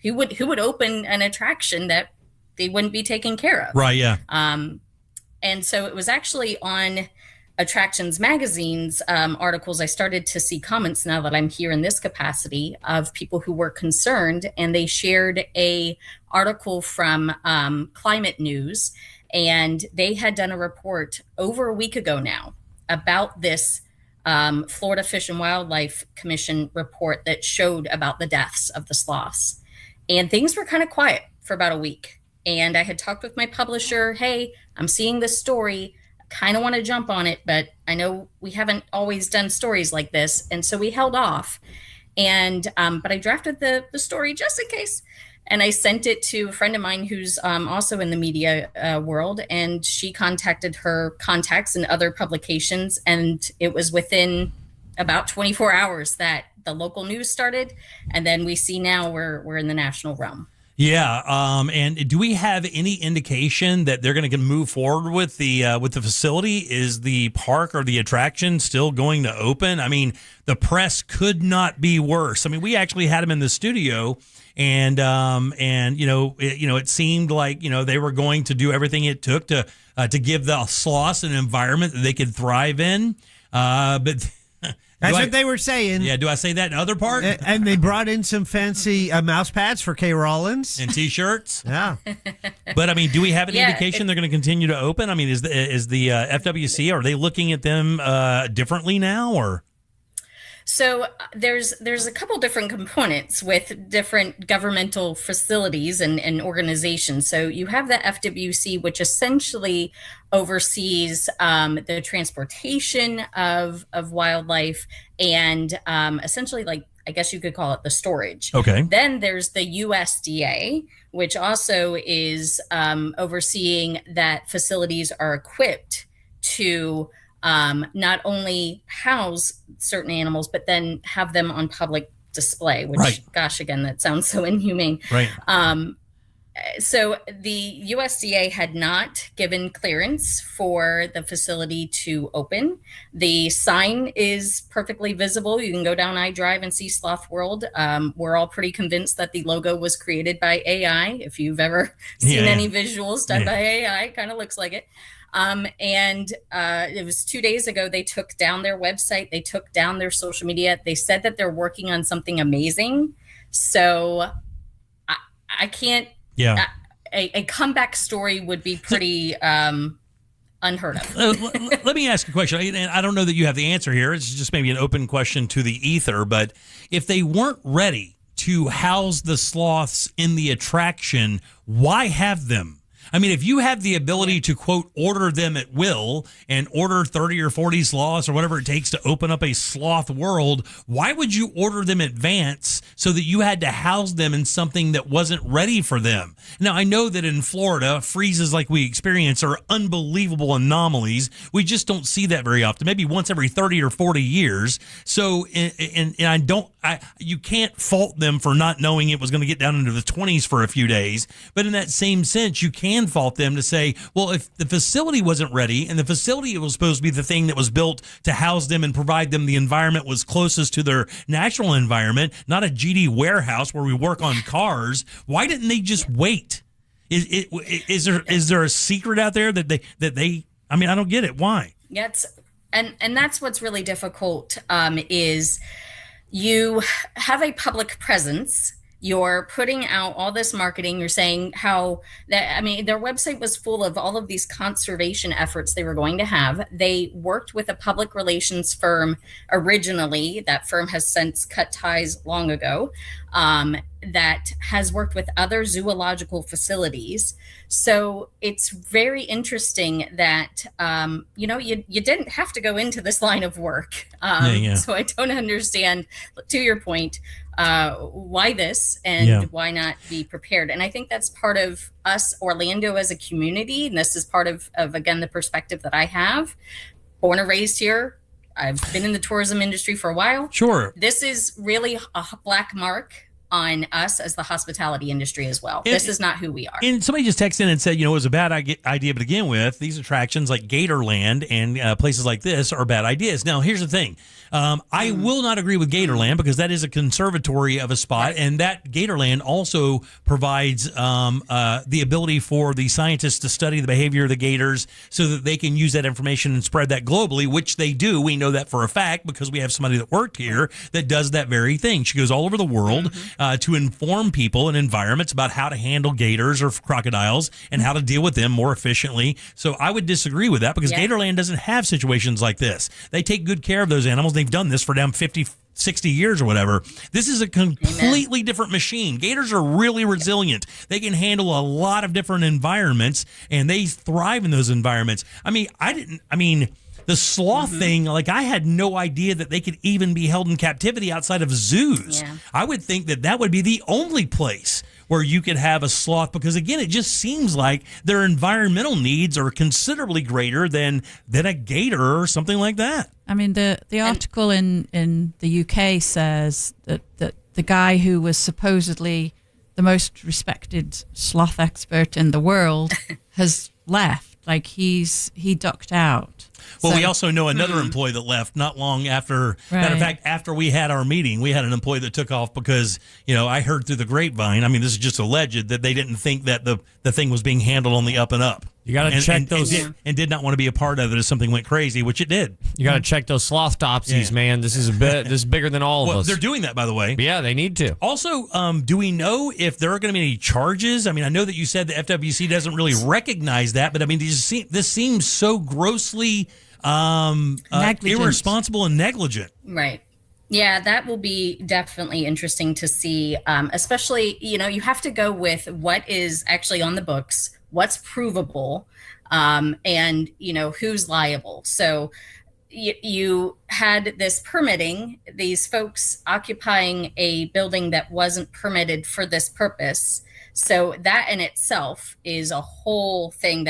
who would open an attraction that they wouldn't be taken care of? Right, yeah. And so it was actually on Attractions Magazine's articles, I started to see comments now that I'm here in this capacity of people who were concerned, and they shared a article from Climate News, and they had done a report over a week ago now about this Florida Fish and Wildlife Commission report that showed about the deaths of the sloths. And things were kind of quiet for about a week. And I had talked with my publisher, hey, I'm seeing this story. I kind of want to jump on it, but I know we haven't always done stories like this. And so we held off. And but I drafted the story just in case. And I sent it to a friend of mine who's also in the media world. And she contacted her contacts in other publications. And it was within about 24 hours that the local news started. And then we see now we're in the national realm. Yeah, and do we have any indication that they're going to move forward with the facility? Is the park or the attraction still going to open? I mean, the press could not be worse. I mean, we actually had them in the studio, and it seemed like they were going to do everything it took to give the sloths an environment that they could thrive in, but. That's what they were saying. Yeah, do I say that in other part? And they brought in some fancy mouse pads for K. Rollins. And T-shirts. Yeah. But, I mean, do we have any indication they're going to continue to open? I mean, is the FWC, are they looking at them differently now, or? So there's a couple different components with different governmental facilities and organizations. So you have the FWC, which essentially oversees the transportation of wildlife and essentially, like, I guess you could call it the storage. Okay. Then there's the USDA, which also is overseeing that facilities are equipped to not only house certain animals, but then have them on public display, which, gosh, again, that sounds so inhumane. Right. So the USDA had not given clearance for the facility to open. The sign is perfectly visible. You can go down iDrive and see Sloth World. We're all pretty convinced that the logo was created by AI. If you've ever seen any visuals done by AI, it kind of looks like it. It was 2 days ago, they took down their website. They took down their social media. They said that they're working on something amazing. So I can't, a comeback story would be pretty unheard of. Let me ask a question. And I don't know that you have the answer here. It's just maybe an open question to the ether. But if they weren't ready to house the sloths in the attraction, why have them? I mean, if you have the ability to, quote, order them at will and order 30 or 40 sloths or whatever it takes to open up a sloth world, why would you order them in advance so that you had to house them in something that wasn't ready for them? Now, I know that in Florida, freezes like we experience are unbelievable anomalies. We just don't see that very often, maybe once every 30 or 40 years. So, you can't fault them for not knowing it was going to get down into the 20s for a few days. But in that same sense, you can fault them to say, well, if the facility wasn't ready and the facility was supposed to be the thing that was built to house them and provide them the environment was closest to their natural environment, not a GD warehouse where we work on cars, why didn't they just wait? Is there a secret out there that they I mean, I don't get it. Why? Yes. And that's what's really difficult is you have a public presence. You're putting out all this marketing. You're saying how that, I mean, their website was full of all of these conservation efforts they were going to have. They worked with a public relations firm originally. That firm has since cut ties long ago. That has worked with other zoological facilities. So it's very interesting that, you didn't have to go into this line of work. So I don't understand, to your point, why this and why not be prepared. And I think that's part of us, Orlando, as a community. And this is part of again, the perspective that I have. Born and raised here. I've been in the tourism industry for a while. Sure. This is really a black mark on us as the hospitality industry as well. This is not who we are. And somebody just texted in and said, it was a bad idea to begin with. These attractions like Gatorland and places like this are bad ideas. Now, here's the thing. I will not agree with Gatorland because that is a conservatory of a spot. And that Gatorland also provides the ability for the scientists to study the behavior of the gators so that they can use that information and spread that globally, which they do. We know that for a fact because we have somebody that worked here that does that very thing. She goes all over the world. to inform people in environments about how to handle gators or crocodiles and how to deal with them more efficiently. So I would disagree with that because Gatorland doesn't have situations like this. They take good care of those animals. They've done this for down 50, 60 years or whatever. This is a completely different machine. Gators are really resilient. They can handle a lot of different environments, and they thrive in those environments. The sloth thing, like, I had no idea that they could even be held in captivity outside of zoos. Yeah. I would think that would be the only place where you could have a sloth because, again, it just seems like their environmental needs are considerably greater than a gator or something like that. I mean, the article in the UK says that the guy who was supposedly the most respected sloth expert in the world has left. Like, he ducked out. Well, we also know another employee that left not long after. Matter of fact, after we had our meeting, we had an employee that took off because, I heard through the grapevine. I mean, this is just alleged that they didn't think that the thing was being handled on the up and up. You got to check those. And did not want to be a part of it if something went crazy, which it did. You got to check those slothopsies, man. This is this is bigger than all of us. They're doing that, by the way. Yeah, they need to. Also, do we know if there are going to be any charges? I mean, I know that you said the FWC doesn't really recognize that, but I mean, this seems so grossly irresponsible and negligent. Right. Yeah, that will be definitely interesting to see, especially, you have to go with what is actually on the books, what's provable, and, who's liable. So you had this permitting, these folks occupying a building that wasn't permitted for this purpose. So that in itself is a whole thing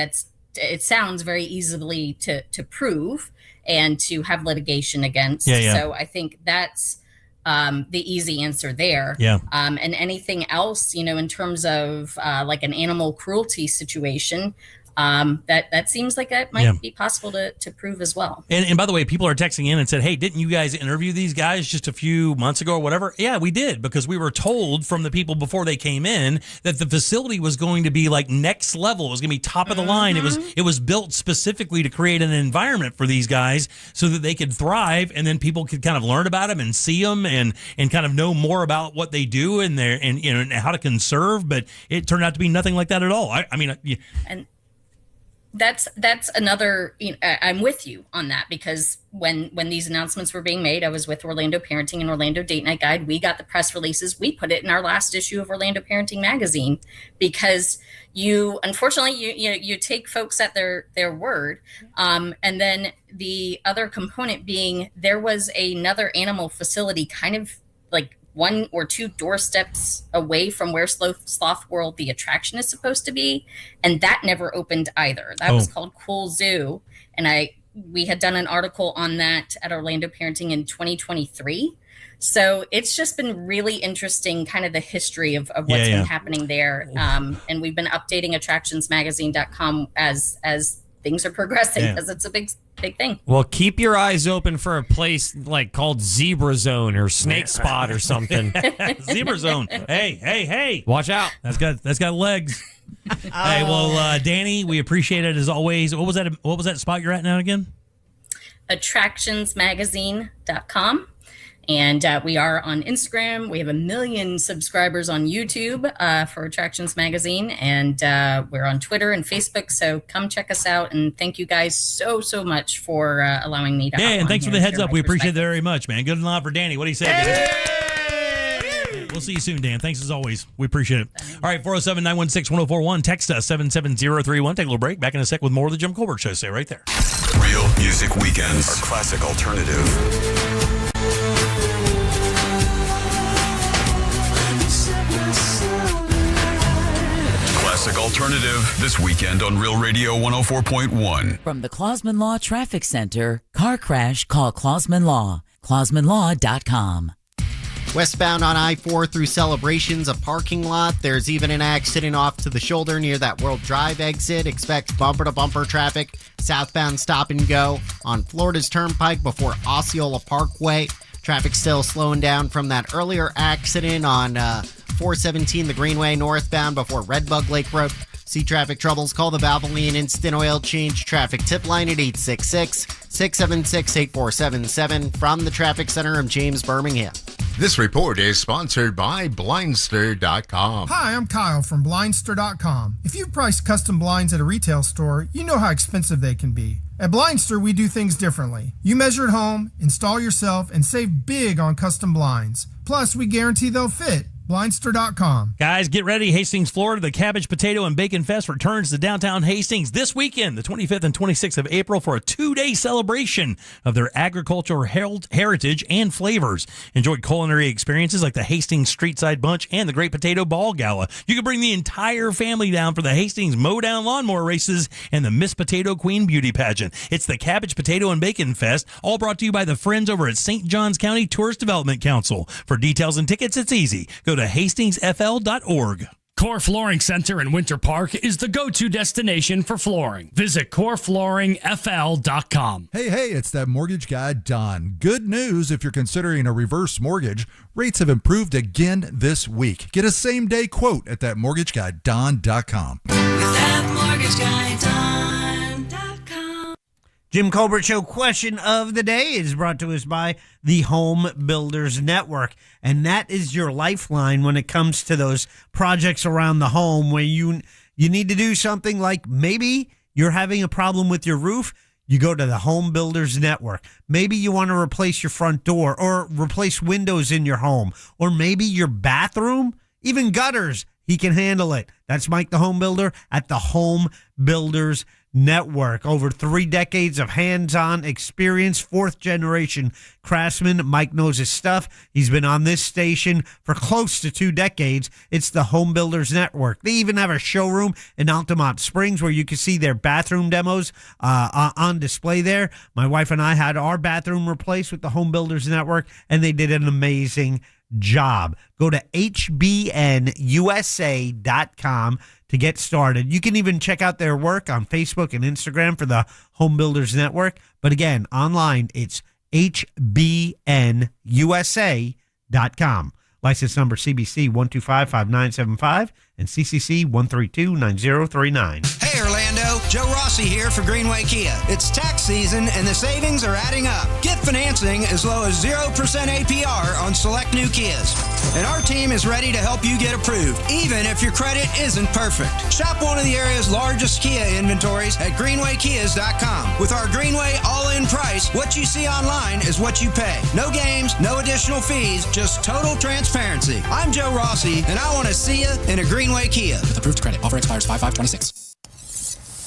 it sounds very easily to prove and to have litigation against. Yeah. So I think that's the easy answer there. Yeah. And anything else, in terms of like an animal cruelty situation, that seems like that might be possible to prove as well. And by the way, people are texting in and said, hey, didn't you guys interview these guys just a few months ago or whatever? Yeah, we did, because we were told from the people before they came in that the facility was going to be like next level. It was going to be top of the line. It was built specifically to create an environment for these guys so that they could thrive, and then people could kind of learn about them and see them and kind of know more about what they do and how to conserve. But it turned out to be nothing like that at all. And that's another, I'm with you on that, because when these announcements were being made, I was with Orlando Parenting and Orlando Date Night Guide. We got the press releases. We put it in our last issue of Orlando Parenting magazine, because you take folks at their word. And then the other component being, there was another animal facility kind of like 1 or 2 doorsteps away from where Sloth World, the attraction, is supposed to be. And that never opened either. That was called Cool Zoo. And we had done an article on that at Orlando Parenting in 2023. So it's just been really interesting, kind of the history of what's been happening there. And we've been updating attractionsmagazine.com as things are progressing, because it's a big thing. Well, keep your eyes open for a place like called Zebra Zone or Snake Spot or something. Zebra Zone. Hey. Watch out. That's got legs. Hey, well, Danny, we appreciate it as always. What was that spot you're at now again? Attractionsmagazine.com. And we are on Instagram. We have 1 million subscribers on YouTube for Attractions Magazine. And we're on Twitter and Facebook. So come check us out. And thank you guys so much for allowing me to hop on and thanks for here the and heads share up. my We appreciate it perspective. very much, man. Good enough for Danny. What do you say, guys? We'll see you soon, Dan. Thanks as always. We appreciate it. All right, 407-916-1041. Text us, 77031. Take a little break. Back in a sec with more of the Jim Colbert Show. Stay right there. Real Music Weekends are classic alternative. Classic alternative this weekend on Real Radio 104.1. From the Clausman Law Traffic Center, car crash, call Clausman Law. ClausmanLaw.com. Westbound on I-4 through Celebrations, a parking lot. There's even an accident off to the shoulder near that World Drive exit. Expect bumper-to-bumper traffic. Southbound stop and go on Florida's Turnpike before Osceola Parkway. Traffic still slowing down from that earlier accident on 417 the Greenway northbound before Redbug Lake Road. See traffic troubles? Call the Valvoline Instant Oil Change Traffic Tip Line at 866-676-8477. From the Traffic Center, I'm James Birmingham. This report is sponsored by Blindster.com. Hi, I'm Kyle from Blindster.com. If you've priced custom blinds at a retail store, you know how expensive they can be. At Blindster, we do things differently. You measure at home, install yourself, and save big on custom blinds. Plus, we guarantee they'll fit. Blindster.com. Guys, get ready. Hastings, Florida. The Cabbage, Potato, and Bacon Fest returns to downtown Hastings this weekend, the 25th and 26th of April, for a 2-day celebration of their agricultural heritage and flavors. Enjoy culinary experiences like the Hastings Streetside Bunch and the Great Potato Ball Gala. You can bring the entire family down for the Hastings Mowdown Lawnmower Races and the Miss Potato Queen Beauty Pageant. It's the Cabbage, Potato, and Bacon Fest, all brought to you by the friends over at St. Johns County Tourist Development Council. For details and tickets, it's easy. Go to hastingsfl.org. Core Flooring Center in Winter Park is the go-to destination for flooring. Visit coreflooringfl.com. Hey, it's that mortgage guy, Don. Good news if you're considering a reverse mortgage. Rates have improved again this week. Get a same-day quote at thatmortgageguyDon.com. ThatmortgageguyDon.com. Jim Colbert Show question of the day is brought to us by the Home Builders Network. And that is your lifeline when it comes to those projects around the home where you need to do something like maybe you're having a problem with your roof. You go to the Home Builders Network. Maybe you want to replace your front door or replace windows in your home, or maybe your bathroom, even gutters. He can handle it. That's Mike the Home Builder at the Home Builders Network. Over 3 decades of hands-on experience, 4th generation craftsman. Mike knows his stuff. He's been on this station for close to 2 decades. It's the Home Builders Network. They even have a showroom in Altamont Springs where you can see their bathroom demos on display there. My wife and I had our bathroom replaced with the Home Builders Network, and they did an amazing job. Go to hbnusa.com to get started. You can even check out their work on Facebook and Instagram for the Home Builders Network. But again, online, it's hbnusa.com. License number CBC 1255975 and CCC 1329039. Hey Orlando, Joe Rossi here for Greenway Kia. It's tax season and the savings are adding up. Get financing as low as 0% APR on select new Kias. And our team is ready to help you get approved, even if your credit isn't perfect. Shop one of the area's largest Kia inventories at greenwaykias.com. With our Greenway all-in price, what you see online is what you pay. No games, no additional fees, just total transparency. I'm Joe Rossi, and I want to see you in a Greenway Kia. With approved credit. Offer expires 5/5/26.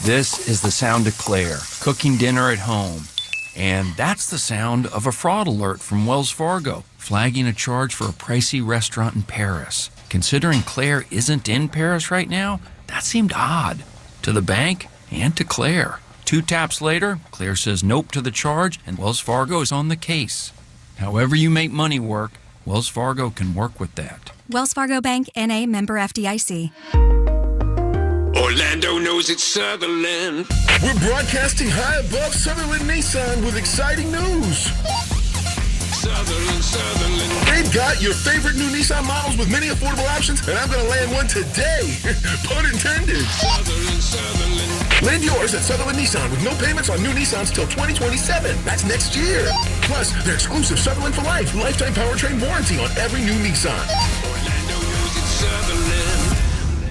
This is the sound of Claire, cooking dinner at home. And that's the sound of a fraud alert from Wells Fargo, flagging a charge for a pricey restaurant in Paris. Considering Claire isn't in Paris right now, that seemed odd to the bank and to Claire. 2 taps later, Claire says nope to the charge, and Wells Fargo is on the case. However you make money work, Wells Fargo can work with that. Wells Fargo Bank, N.A., member FDIC. Orlando knows it's Sutherland. We're broadcasting high above Sutherland Nissan with exciting news. Sutherland. They've got your favorite new Nissan models with many affordable options, and I'm going to land one today. Pun intended. Sutherland. Land yours at Sutherland Nissan with no payments on new Nissans till 2027. That's next year. Plus, their exclusive Sutherland for Life lifetime powertrain warranty on every new Nissan. Orlando knows it's Sutherland.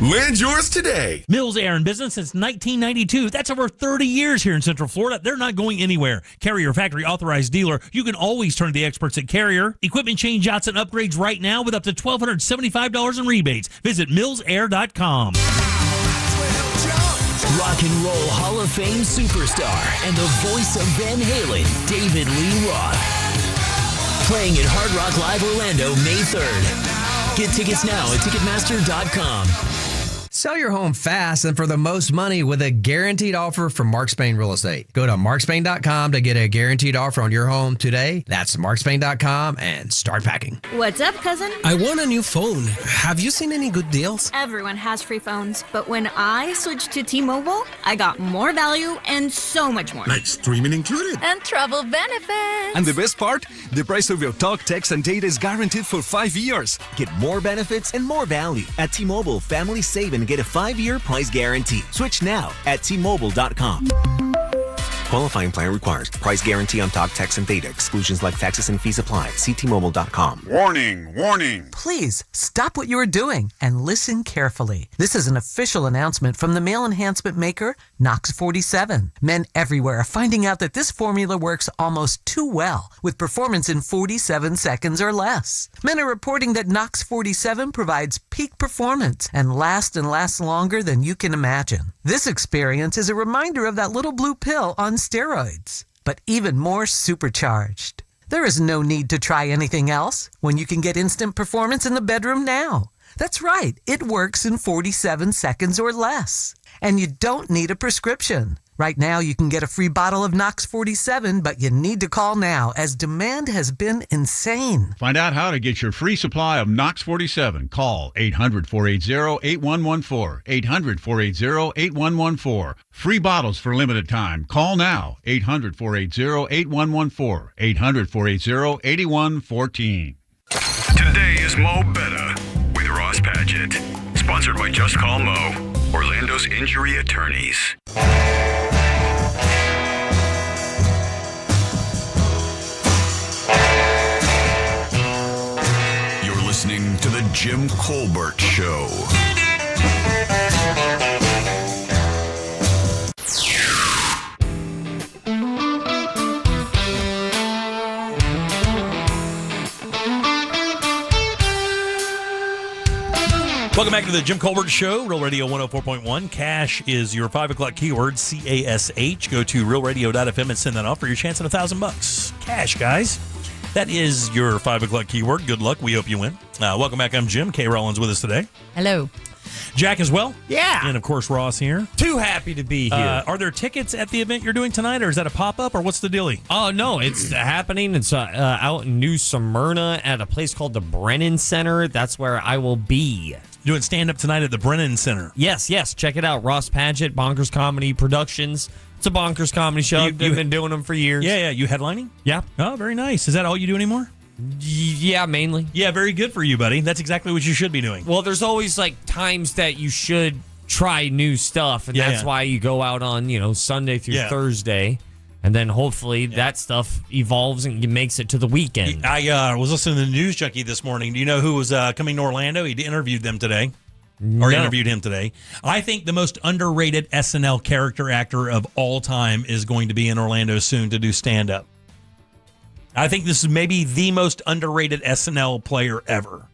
Land yours today. Mills Air in business since 1992. That's over 30 years here in Central Florida. They're not going anywhere. Carrier factory authorized dealer. You can always turn to the experts at Carrier. Equipment changeouts and upgrades right now with up to $1,275 in rebates. Visit millsair.com. Rock and Roll Hall of Fame superstar and the voice of Van Halen, David Lee Roth. Playing at Hard Rock Live Orlando May 3rd. Get tickets now at Ticketmaster.com. Sell your home fast and for the most money with a guaranteed offer from Mark Spain Real Estate. Go to markspain.com to get a guaranteed offer on your home today. That's markspain.com and start packing. What's up, cousin? I want a new phone. Have you seen any good deals? Everyone has free phones, but when I switched to T-Mobile, I got more value and so much more. Like streaming included. And travel benefits. And the best part? The price of your talk, text, and data is guaranteed for 5 years. Get more benefits and more value. At T-Mobile, families save and get a 5-year price guarantee. Switch now at T-Mobile.com. Qualifying plan requires price guarantee on talk, text, and data. Exclusions like taxes and fees apply. See T-Mobile.com. Warning, warning. Please stop what you are doing and listen carefully. This is an official announcement from the male enhancement maker, Knox 47. Men everywhere are finding out that this formula works almost too well, with performance in 47 seconds or less. Men are reporting that Knox 47 provides peak performance and lasts longer than you can imagine. This experience is a reminder of that little blue pill on steroids, but even more supercharged. There is no need to try anything else when you can get instant performance in the bedroom now. That's right, it works in 47 seconds or less. And you don't need a prescription. Right now, you can get a free bottle of Knox 47, but you need to call now as demand has been insane. Find out how to get your free supply of Knox 47. Call 800-480-8114. 800-480-8114. Free bottles for limited time. Call now. 800-480-8114. 800-480-8114. Today is Mo Betta with Ross Padgett. Sponsored by Just Call Mo, Orlando's injury attorneys. You're listening to The Jim Colbert Show. Welcome back to the Jim Colbert Show, Real Radio 104.1. Cash is your 5 o'clock keyword, C-A-S-H. Go to realradio.fm and send that off for your chance at $1,000. Cash, guys. That is your 5 o'clock keyword. Good luck. We hope you win. Welcome back. I'm Jim. Kay Rollins with us today. Hello. Jack as well. Yeah. And, of course, Ross here. Too happy to be here. Are there tickets at the event you're doing tonight, or is that a pop-up, or what's the dealie? Oh, no, it's happening. It's out in New Smyrna at a place called the Brennan Center. That's where I will be. Doing stand-up tonight at the Brennan Center. Yes. Check it out. Ross Padgett, Bonkers Comedy Productions. It's a Bonkers Comedy show. I've been doing them for years. Yeah. You headlining? Yeah. Oh, very nice. Is that all you do anymore? Yeah, mainly. Yeah, very good for you, buddy. That's exactly what you should be doing. Well, there's always times that you should try new stuff, and that's why you go out on Sunday through Thursday, and then hopefully that stuff evolves and makes it to the weekend. I was listening to the News Junkie this morning. Do you know who was coming to Orlando? He interviewed them today. Or interviewed him today. I think the most underrated SNL character actor of all time is going to be in Orlando soon to do stand-up. I think this is maybe the most underrated SNL player ever.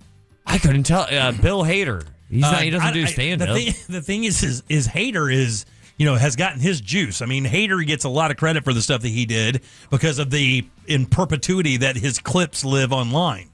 I couldn't tell. Bill Hader. He doesn't do stand-up. The thing is Hader is, has gotten his juice. I mean, Hader gets a lot of credit for the stuff that he did because of the in perpetuity that his clips live online.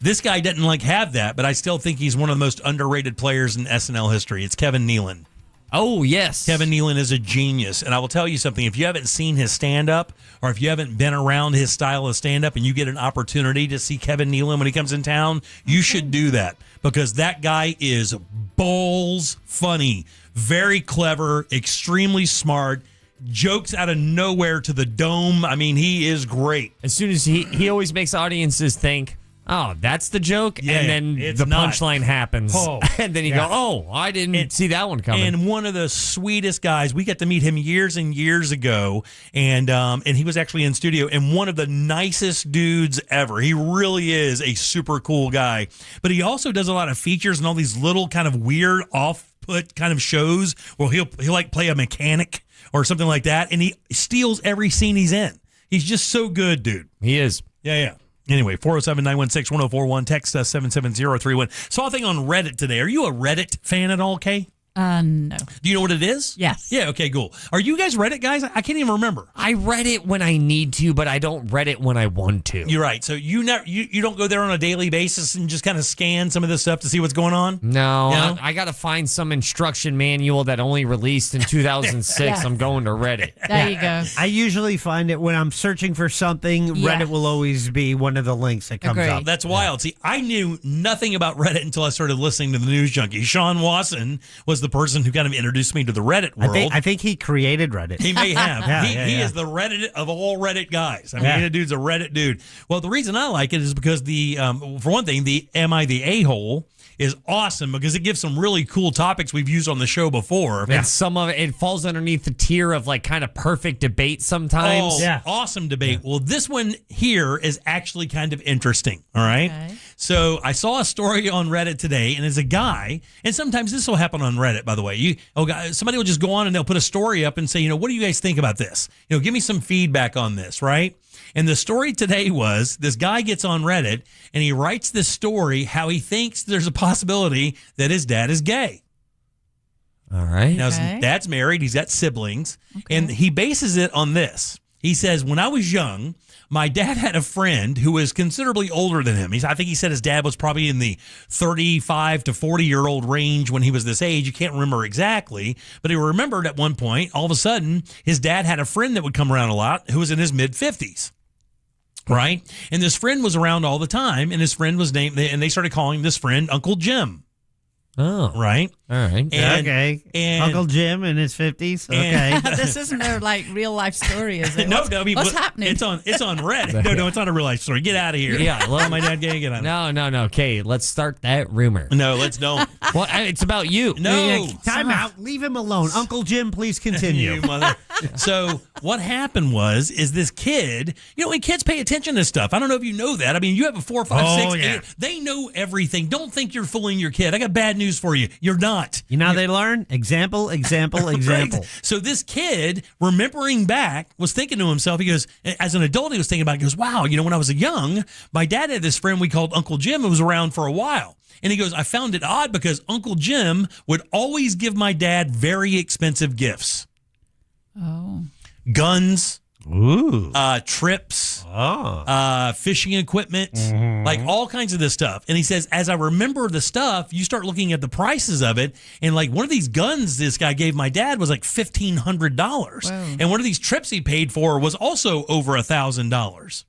This guy doesn't have that, but I still think he's one of the most underrated players in SNL history. It's Kevin Nealon. Oh, yes. Kevin Nealon is a genius. And I will tell you something. If you haven't seen his stand-up or if you haven't been around his style of stand-up and you get an opportunity to see Kevin Nealon when he comes in town, you should do that because that guy is balls funny, very clever, extremely smart, jokes out of nowhere to the dome. I mean, he is great. As soon as he always makes audiences think, oh, that's the joke? Yeah, and then the punchline happens. Oh, and then you go, oh, I didn't see that one coming. And one of the sweetest guys, we got to meet him years and years ago, and he was actually in studio, and one of the nicest dudes ever. He really is a super cool guy. But he also does a lot of features and all these little kind of weird off-put kind of shows where he'll play a mechanic or something like that, and he steals every scene he's in. He's just so good, dude. He is. Yeah. Anyway, 407-916-1041, text us 77031. Saw a thing on Reddit today. Are you a Reddit fan at all, Kay? No. Do you know what it is? Yes. Yeah, okay, cool. Are you guys Reddit guys? I can't even remember. I read it when I need to, but I don't read it when I want to. You're right. So you don't go there on a daily basis and just kind of scan some of this stuff to see what's going on? No, I got to find some instruction manual that only released in 2006. Yeah. I'm going to Reddit. There you go. I usually find it when I'm searching for something, Yeah. Reddit will always be one of the links that comes Agreed. up. That's wild. See, I knew nothing about Reddit until I started listening to the News Junkie. Sean Wasson was the person who kind of introduced me to the Reddit world. I think he created Reddit. He may have. He yeah. is the Reddit of all Reddit guys. I mean, the dude's a Reddit dude. Well, the reason I like it is because for one thing, the Am I the A-hole is awesome because it gives some really cool topics we've used on the show before. And some of it falls underneath the tier of like kind of perfect debate sometimes. Oh, awesome debate. Well, this one here is actually kind of interesting. All right. Okay. So I saw a story on Reddit today, and as a guy, and sometimes this will happen on Reddit, by the way. Somebody will just go on and they'll put a story up and say, what do you guys think about this? Give me some feedback on this, right? And the story today was this guy gets on Reddit and he writes this story how he thinks there's a possibility that his dad is gay. All right. Now, his dad's married. He's got siblings. Okay. And he bases it on this. He says, when I was young, my dad had a friend who was considerably older than him. I think he said his dad was probably in the 35 to 40-year-old range when he was this age. You can't remember exactly, but he remembered at one point, all of a sudden, his dad had a friend that would come around a lot who was in his mid-50s. Right? And this friend was around all the time, and his friend was named, and they started calling this friend Uncle Jim. Oh. Right? All right. And Uncle Jim in his 50s? Okay. This isn't a real life story, is it? No, what's happening? It's on Reddit. No, it's not a real life story. Get out of here. Yeah. Well, my dad gay. Get out of here. No. Okay, let's start that rumor. No, let's don't. Well, it's about you. No. Time out. Leave him alone. Uncle Jim, please continue. You mother. So what happened is this kid, when kids pay attention to stuff, I don't know if you know that. I mean, you have a 4, 5, 6, 8. They know everything. Don't think you're fooling your kid. I got bad news for you. You're not. You know how they learn? Example. Right. So this kid, remembering back, was thinking to himself, he goes, as an adult, he was thinking about it, he goes, wow, when I was young, my dad had this friend we called Uncle Jim who was around for a while. And he goes, I found it odd because Uncle Jim would always give my dad very expensive gifts. Oh. Guns. Ooh. Trips. Fishing equipment. Like all kinds of this stuff. And he says, as I remember the stuff, you start looking at the prices of it. And like one of these guns this guy gave my dad was like $1,500. And one of these trips he paid for was also over $1,000.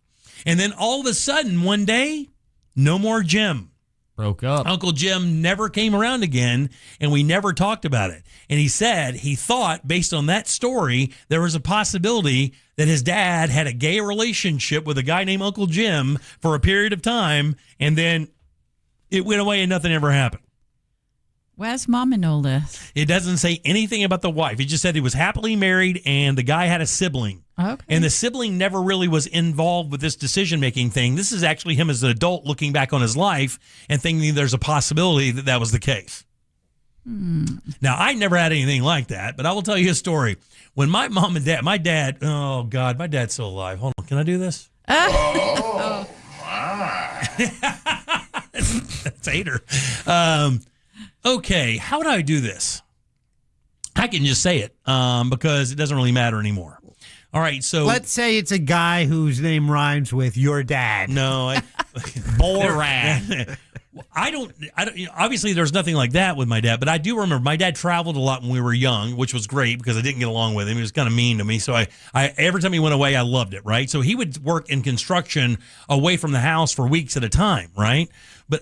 And then all of a sudden, one day, no more Jim. Broke up. Uncle Jim never came around again, and we never talked about it. And he said he thought, based on that story, there was a possibility that his dad had a gay relationship with a guy named Uncle Jim for a period of time, and then it went away and nothing ever happened. Where's Mom in all this? It doesn't say anything about the wife. He just said he was happily married, and the guy had a sibling. Okay. And the sibling never really was involved with this decision-making thing. This is actually him as an adult looking back on his life and thinking there's a possibility that that was the case. Now, I never had anything like that, but I will tell you a story. When my mom and dad, my dad's still alive. Hold on, can I do this? Oh, That's hater. Okay, how do I do this? I can just say it because it doesn't really matter anymore. All right, so let's say it's a guy whose name rhymes with your dad. No, Borat. I don't. Obviously, there's nothing like that with my dad, but I do remember my dad traveled a lot when we were young, which was great because I didn't get along with him. He was kind of mean to me, so I every time he went away, I loved it. Right, so he would work in construction away from the house for weeks at a time. Right,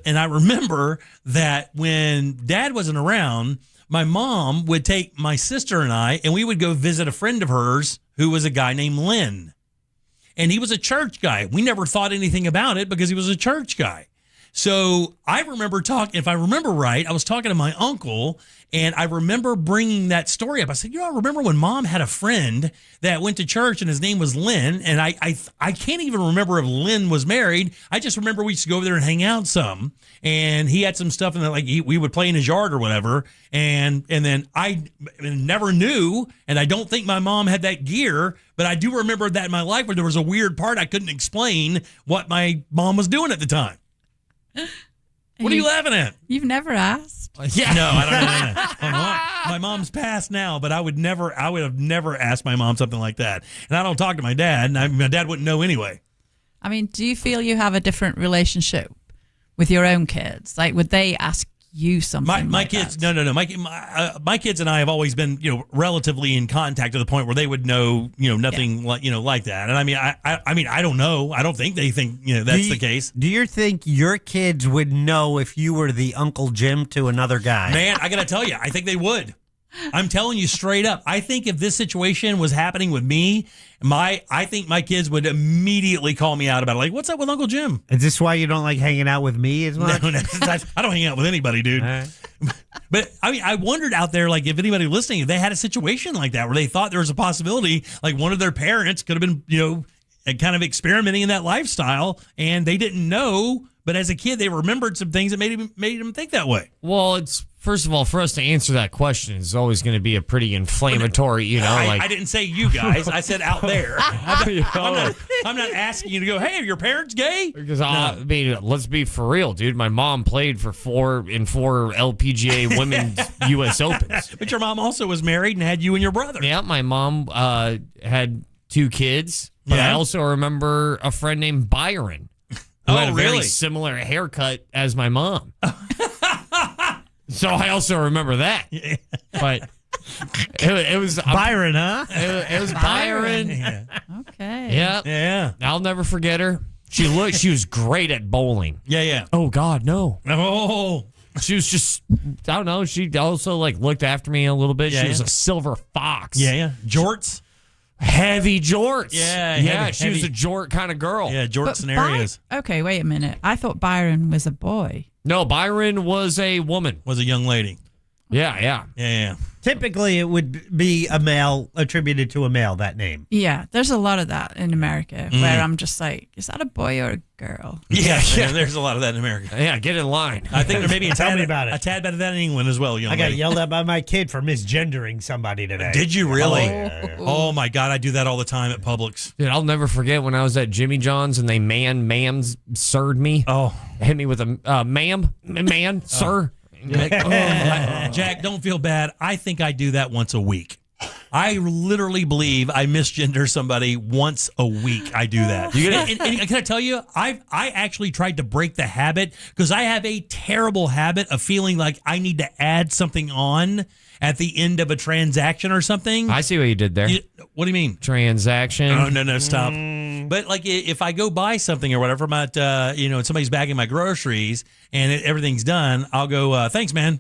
and I remember that when Dad wasn't around, my mom would take my sister and I, and we would go visit a friend of hers who was a guy named Lynn, and he was a church guy. We never thought anything about it because he was a church guy. So I remember if I remember right, I was talking to my uncle, and I remember bringing that story up. I said, I remember when Mom had a friend that went to church, and his name was Lynn, and I can't even remember if Lynn was married. I just remember we used to go over there and hang out some, and he had some stuff, and we would play in his yard or whatever, and then I never knew, and I don't think my mom had that gear, but I do remember that in my life where there was a weird part I couldn't explain what my mom was doing at the time. What are you laughing at? You've never asked? Yeah. No, I don't know. My mom's passed now, but I would have never asked my mom something like that. And I don't talk to my dad, and my dad wouldn't know anyway. I mean, do you feel you have a different relationship with your own kids? Like, would they ask you something. My like kids, that. no. My kids and I have always been, relatively in contact to the point where they would know, nothing like that. And I mean, I don't know. I don't think they think, that's the case. Do you think your kids would know if you were the Uncle Jim to another guy? Man, I got to tell you, I think they would. I'm telling you straight up. I think if this situation was happening with me, I think my kids would immediately call me out about it. Like, what's up with Uncle Jim? Is this why you don't like hanging out with me as much? No, I don't hang out with anybody, dude. Right. But I mean, I wondered out there, like, if anybody listening, if they had a situation like that where they thought there was a possibility, like one of their parents could have been, kind of experimenting in that lifestyle, and they didn't know. But as a kid, they remembered some things that made them think that way. Well, it's first of all, for us to answer that question is always going to be a pretty inflammatory, I didn't say you guys. I said out there. I'm not asking you to go, hey, are your parents gay? Because I mean, let's be for real, dude. My mom played for four LPGA Women's U.S. Opens. But your mom also was married and had you and your brother. Yeah, my mom had 2 kids. But I also remember a friend named Byron who had a very similar haircut as my mom. So I also remember that. But it was Byron, huh? It was Byron. Yeah. Okay. Yeah. I'll never forget her. She was great at bowling. Yeah. Oh God, no. Oh. She was just, I don't know. She also looked after me a little bit. She was a silver fox. Yeah. Jorts. Heavy jorts. Yeah. She was a jort kind of girl. Yeah, jort scenarios. Okay, wait a minute. I thought Byron was a boy. No, Byron was a woman. Was a young lady. Yeah. Typically, it would be a male attributed to a male, that name. Yeah, there's a lot of that in America where I'm just like, is that a boy or a girl? Yeah, there's a lot of that in America. Yeah, get in line. I think there may be a Tell me about it. A tad better than in England as well, young I got lady. yelled at by my kid for misgendering somebody today. Did you really? Oh, Oh my God, I do that all the time at Publix. Dude, I'll never forget when I was at Jimmy John's and they ma'ams served me. Oh. Hit me with a man, sir. Jack, don't feel bad. I think I do that once a week. I literally believe I misgender somebody once a week. I do that. And can I tell you, I actually tried to break the habit because I have a terrible habit of feeling like I need to add something on at the end of a transaction or something. I see what you did there. What do you mean? Transaction. Oh, no, stop. But like if I go buy something or whatever, I'm at, and somebody's bagging my groceries and everything's done, I'll go, thanks, man.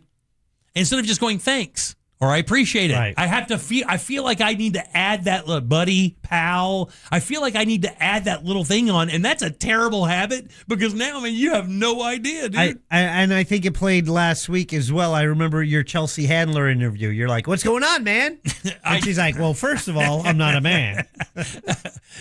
Instead of just going, thanks. Or I appreciate it. Right. I feel like I need to add that little buddy, pal. I feel like I need to add that little thing on. And that's a terrible habit because now, you have no idea, dude. I think it played last week as well. I remember your Chelsea Handler interview. You're like, what's going on, man? And she's like, well, first of all, I'm not a man.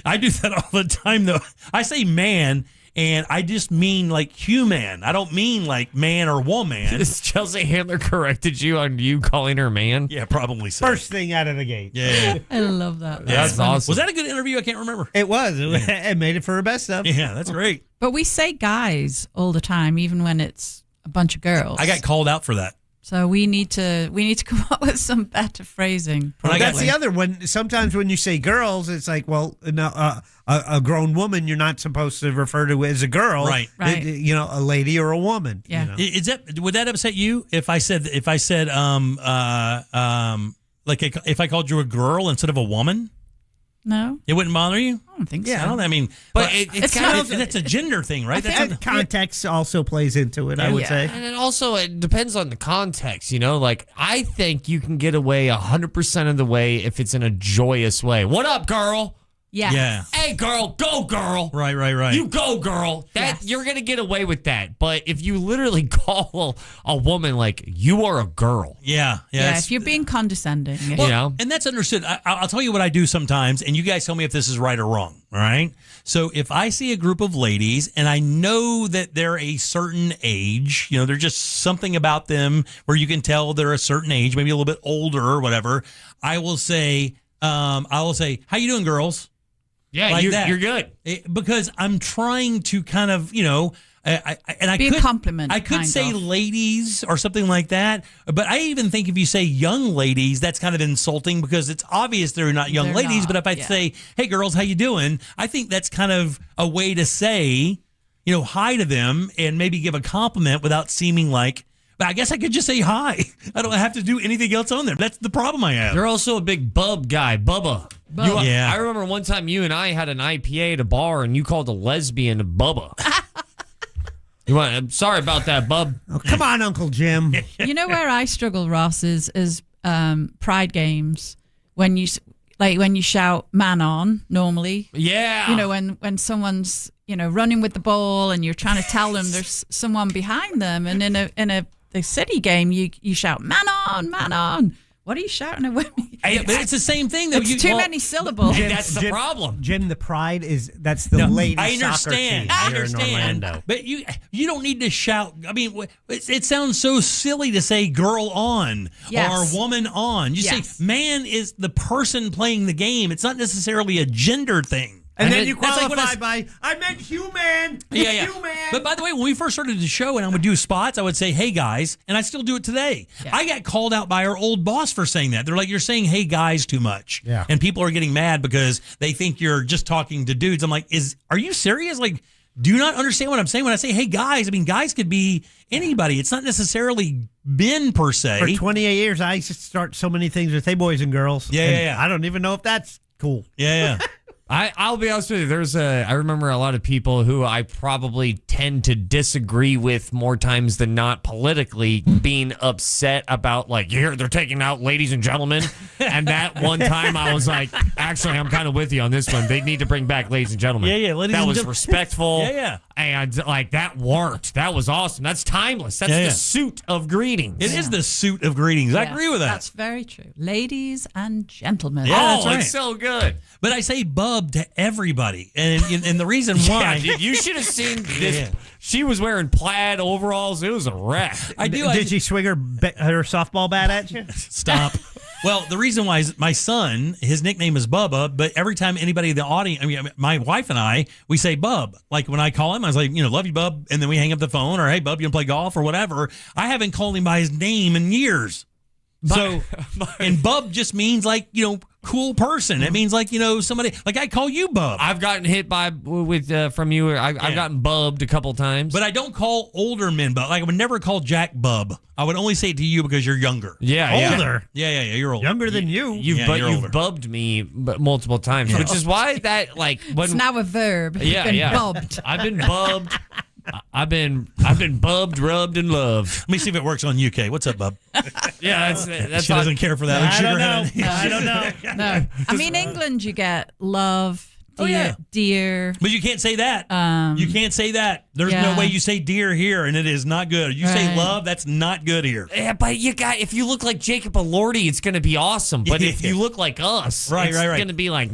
I do that all the time, though. I say man. And I just mean like human. I don't mean like man or woman. This Chelsea Handler corrected you on you calling her man? Yeah, probably so. First thing out of the gate. Yeah. I love that. That's awesome. Was that a good interview? I can't remember. It was. It made it for her best stuff. Yeah, that's great. But we say guys all the time, even when it's a bunch of girls. I got called out for that. So we need to come up with some better phrasing. That's the other one. Sometimes when you say girls, it's like, well, no, a grown woman you're not supposed to refer to as a girl, right? A lady or a woman. Yeah. Would that upset you if I said if I called you a girl instead of a woman? No, it wouldn't bother you. I don't think so. I don't. But it's a gender thing, right? That's context also plays into it. I would say, and it depends on the context. Like I think you can get away 100% of the way if it's in a joyous way. What up, girl? Yeah. Hey, girl, go, girl. Right. You go, girl. You're gonna get away with that. But if you literally call a woman like you are a girl, yeah. If you're being condescending, and that's understood. I'll tell you what I do sometimes, and you guys tell me if this is right or wrong. All right. So if I see a group of ladies and I know that they're a certain age, there's just something about them where you can tell they're a certain age, maybe a little bit older or whatever. I will say, how you doing, girls? Yeah, like you're good. Because I'm trying to kind of, be a compliment. I could say ladies or something like that, but I even think if you say young ladies, that's kind of insulting because it's obvious they're not young ladies. But if I say, hey, girls, how you doing? I think that's kind of a way to say, hi to them and maybe give a compliment without seeming like. But I guess I could just say hi. I don't have to do anything else on there. That's the problem I have. You're also a big bub guy, Bubba. I remember one time you and I had an IPA at a bar, and you called a lesbian Bubba. I'm sorry about that, bub. Oh, come on, Uncle Jim. You know where I struggle, Ross, is pride games when you shout "man on" normally. Yeah. You know when someone's running with the ball and you're trying to tell them there's someone behind them, and in a city game you shout "man on, man on." What are you shouting at me? But it's the same thing, though. It's too many syllables. Jim, that's the problem. Jim, the pride that's the ladies' I soccer team understand. I here in understand. Orlando. But you don't need to shout. I mean, it sounds so silly to say "girl on" or "woman on." You say "man" is the person playing the game. It's not necessarily a gender thing. And then you qualify by, I meant human. Yeah. Human. But by the way, when we first started the show and I would do spots, I would say, "Hey guys," and I still do it today. Yeah. I got called out by our old boss for saying that. They're like, "You're saying 'hey guys' too much." Yeah. And people are getting mad because they think you're just talking to dudes. I'm like, are you serious? Like, do you not understand what I'm saying when I say "hey guys"? I mean, guys could be anybody. It's not necessarily men per se. For 28 years, I used to start so many things with "hey boys and girls." Yeah. I don't even know if that's cool. Yeah. I'll be honest with you. I remember a lot of people who I probably tend to disagree with more times than not politically being upset about, like, they're taking out ladies and gentlemen. And that one time I was like, actually, I'm kind of with you on this one. They need to bring back ladies and gentlemen. Yeah, ladies that and was gentlemen. respectful. Yeah. And like that worked. That was awesome. That's timeless. That's the suit of greetings. It is the suit of greetings. I agree with that. That's very true. Ladies and gentlemen. Yeah, that's right. It's so good. But I say "bub" to everybody, and the reason why you should have seen this. Yeah. She was wearing plaid overalls. It was a wreck. Did she swing her softball bat at you? Stop. Well, the reason why is my son, his nickname is Bubba, but every time anybody in the audience, my wife and I, we say Bub. Like when I call him, I was like, love you, Bub. And then we hang up the phone, or hey, Bub, you want to play golf or whatever. I haven't called him by his name in years. And Bub just means like, cool person. It means like, somebody, like I call you Bub. I've gotten hit from you. I've gotten bubbed a couple times. But I don't call older men Bub. Like I would never call Jack Bub. I would only say it to you because you're younger. Yeah. Older? Yeah, you're older. Younger than you. You've bubbed me multiple times, which is why that, like, when it's now a verb. Yeah, You've been bubbed. I've been bubbed. I've been bubbed, rubbed, and loved. Let me see if it works on UK. What's up, Bub? Yeah, that's she doesn't care for that. I don't know. No. I mean, England, you get love, dear. But you can't say that. You can't say that. There's no way you say dear here, and it is not good. You say love, that's not good here. Yeah, but if you look like Jacob Elordi, it's going to be awesome. But if you look like us, it's going to be like...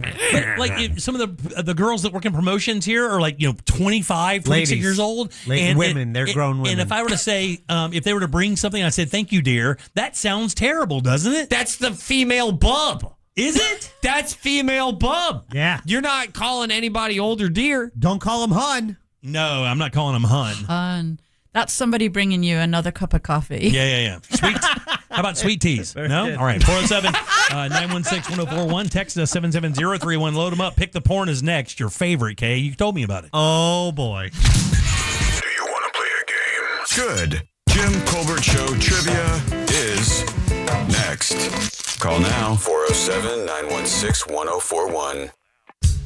Like some of the girls that work in promotions here are like, 25, 26 years old. Women, they're grown women. And if I were to say, if they were to bring something, I said, thank you, dear, that sounds terrible, doesn't it? That's the female bub. Is it? That's female bub. Yeah. You're not calling anybody older dear. Don't call him hun. No, I'm not calling him hun. Hun. That's somebody bringing you another cup of coffee. Yeah. Sweet. How about sweet teas? No? All right. 407-916-1041. Text us 770-31. Load them up. Pick the Porn is next. Your favorite, Kay. You told me about it. Oh, boy. Do you want to play a game? Good. Jim Colbert Show Trivia is next. Call now. 407-916-1041.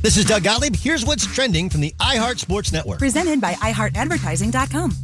This is Doug Gottlieb. Here's what's trending from the iHeart Sports Network. Presented by iHeartAdvertising.com.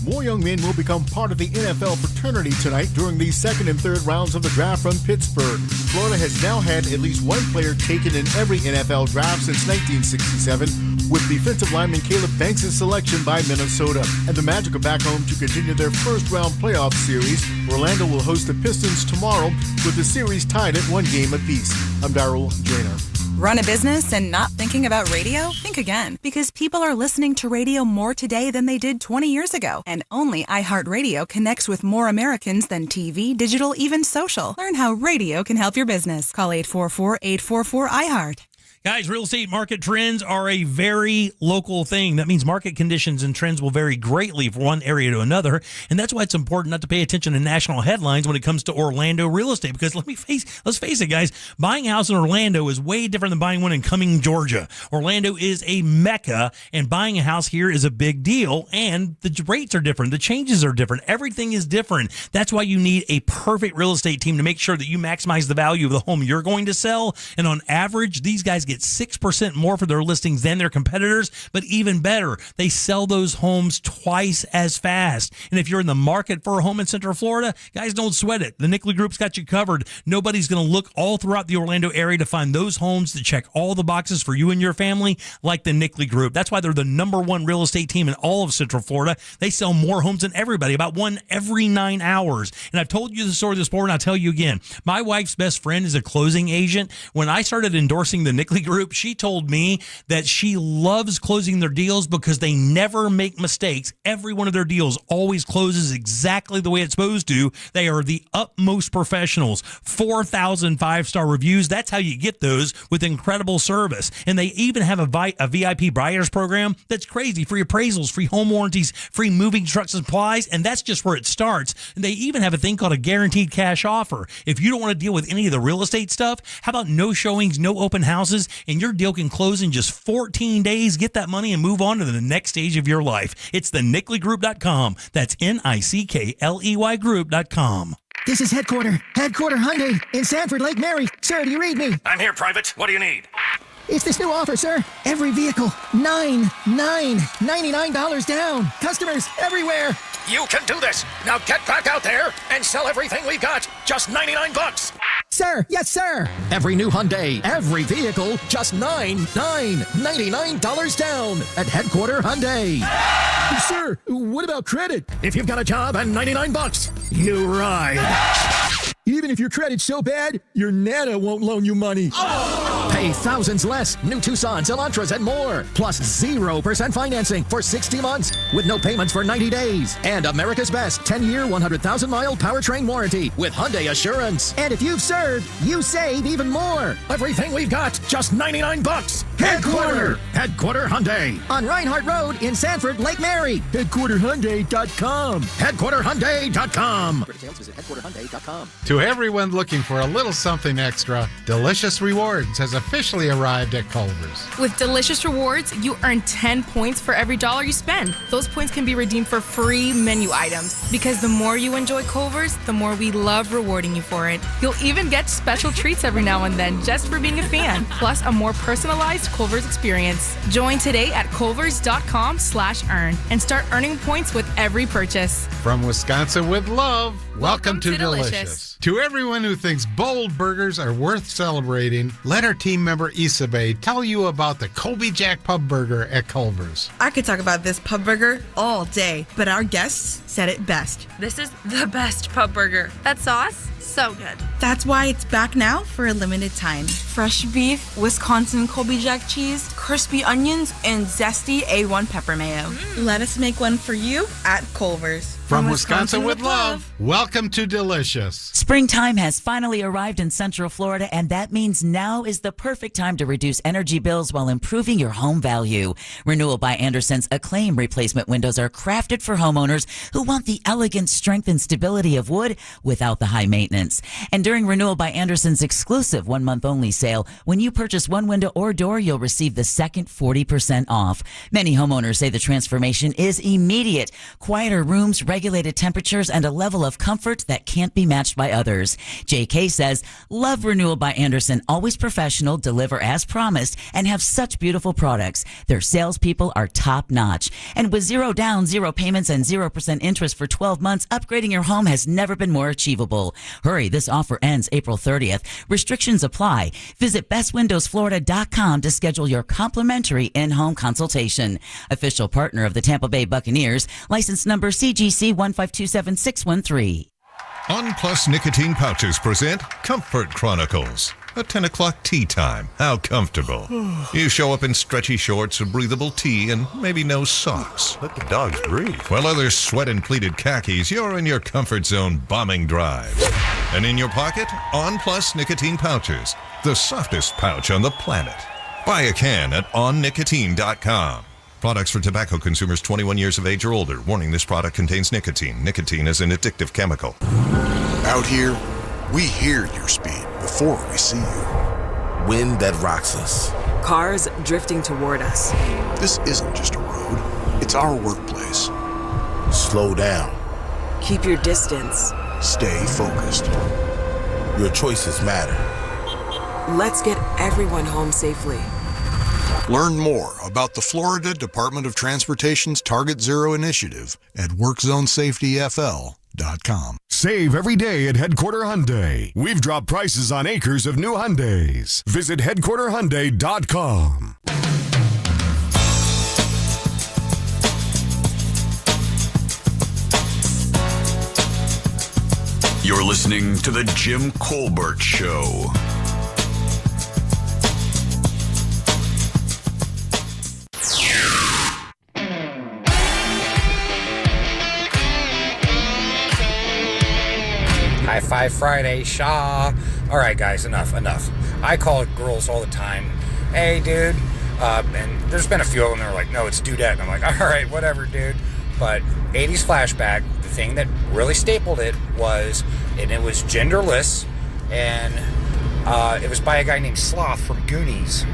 More young men will become part of the NFL fraternity tonight during the second and third rounds of the draft from Pittsburgh. Florida has now had at least one player taken in every NFL draft since 1967, with defensive lineman Caleb Banks' selection by Minnesota. And the Magic are back home to continue their first-round playoff series. Orlando will host the Pistons tomorrow, with the series tied at 1 game apiece. I'm Darryl Drainer. Run a business and not thinking about radio? Think again, because people are listening to radio more today than they did 20 years ago. And only iHeartRadio connects with more Americans than TV, digital, even social. Learn how radio can help your business. Call 844-844-iHeart. Guys, real estate market trends are a very local thing. That means market conditions and trends will vary greatly from one area to another. And that's why it's important not to pay attention to national headlines when it comes to Orlando real estate. Because let's face it, guys, buying a house in Orlando is way different than buying one in Cumming, Georgia. Orlando is a mecca, and buying a house here is a big deal. And the rates are different. The changes are different. Everything is different. That's why you need a perfect real estate team to make sure that you maximize the value of the home you're going to sell. And on average, these guys get 6% more for their listings than their competitors, but even better, they sell those homes twice as fast. And if you're in the market for a home in Central Florida, guys, don't sweat it. The Nickley Group's got you covered. Nobody's going to look all throughout the Orlando area to find those homes that check all the boxes for you and your family like the Nickley Group. That's why they're the #1 real estate team in all of Central Florida. They sell more homes than everybody, about one every 9 hours. And I've told you the story this before, and I'll tell you again. My wife's best friend is a closing agent. When I started endorsing the Nickley Group, she told me that she loves closing their deals because they never make mistakes. Every one of their deals always closes exactly the way it's supposed to. They are the utmost professionals. 4,000 5-star reviews. That's how you get those, with incredible service. And they even have a VIP buyers program that's crazy. Free appraisals, free home warranties, free moving truck supplies, and that's just where it starts. And they even have a thing called a guaranteed cash offer. If you don't want to deal with any of the real estate stuff, how about no showings, no open houses, and your deal can close in just 14 days. Get that money and move on to the next stage of your life. It's the NickleyGroup.com. That's NICKLEY Group.com. This is Headquarter Hyundai in Sanford, Lake Mary. Sir, do you read me? I'm here, Private. What do you need? It's this new offer, sir. Every vehicle, $99 down. Customers everywhere. You can do this. Now get back out there and sell everything we've got. Just $99. Sir, yes, sir. Every new Hyundai, every vehicle, just $99 down at Headquarter Hyundai. Sir, what about credit? If you've got a job and $99, you ride. Even if your credit's so bad, your Nana won't loan you money. Pay thousands less. New Tucsons, Elantras, and more. Plus 0% financing for 60 months with no payments for 90 days. And America's best 10-year, 100,000-mile powertrain warranty with Hyundai Assurance. And if you've served, you save even more. Everything we've got, just $99. Headquarter Hyundai. On Reinhardt Road in Sanford, Lake Mary. HeadquarterHyundai.com. HeadquarterHyundai.com. For details, visit HeadquarterHyundai.com. To everyone looking for a little something extra, Delicious Rewards has officially arrived at Culver's. With Delicious Rewards, you earn 10 points for every $1 you spend. Those points can be redeemed for free menu items. Because the more you enjoy Culver's, the more we love rewarding you for it. You'll even get special treats every now and then just for being a fan, plus a more personalized Culver's experience. Join today at culvers.com/earn and start earning points with every purchase. From Wisconsin with love, welcome to Delicious. To everyone who thinks bold burgers are worth celebrating, let our team member Isabe tell you about the Colby Jack Pub Burger at Culver's. I could talk about this pub burger all day, but our guests said it best. This is the best pub burger. That sauce, so good. That's why it's back now for a limited time. Fresh beef, Wisconsin Colby Jack cheese, crispy onions, and zesty A1 pepper mayo. Let us make one for you at Culver's. From Wisconsin with love, welcome to Delicious. Springtime has finally arrived in Central Florida, and that means now is the perfect time to reduce energy bills while improving your home value. Renewal by Anderson's Acclaim replacement windows are crafted for homeowners who want the elegant strength and stability of wood without the high maintenance. And during Renewal by Anderson's exclusive 1-month only sale, when you purchase one window or door, you'll receive the second 40% off. Many homeowners say the transformation is immediate. Quieter rooms, regulated temperatures, and a level of comfort that can't be matched by others. JK says, love Renewal by Anderson, always professional, deliver as promised, and have such beautiful products. Their salespeople are top notch. And with 0 down, 0 payments, and 0% interest for 12 months, upgrading your home has never been more achievable. Hurry, this offer ends April 30th. Restrictions apply. Visit bestwindowsflorida.com to schedule your complimentary in-home consultation. Official partner of the Tampa Bay Buccaneers, license number CGC 1527613. On Plus Nicotine Pouches present Comfort Chronicles. A 10 o'clock tea time. How comfortable. You show up in stretchy shorts, a breathable tee, and maybe no socks. Let the dogs breathe. While others sweat in pleated khakis, you're in your comfort zone bombing drives. And in your pocket, On Plus Nicotine Pouches. The softest pouch on the planet. Buy a can at onnicotine.com. Products for tobacco consumers 21 years of age or older. Warning, this product contains nicotine. Nicotine is an addictive chemical. Out here, we hear your speed before we see you. Wind that rocks us. Cars drifting toward us. This isn't just a road, it's our workplace. Slow down. Keep your distance. Stay focused. Your choices matter. Let's get everyone home safely. Learn more about the Florida Department of Transportation's Target Zero initiative at WorkZoneSafetyFL.com. Save every day at Headquarter Hyundai. We've dropped prices on acres of new Hyundais. Visit HeadquarterHyundai.com. You're listening to The Jim Colbert Show. High Five Friday, Shaw. All right, guys, enough. I call girls all the time. Hey, dude. And there's been a few of them that are like, no, it's dudette. And I'm like, all right, whatever, dude. But 80s flashback, the thing that really stapled it was, and it was genderless, and it was by a guy named Sloth from Goonies.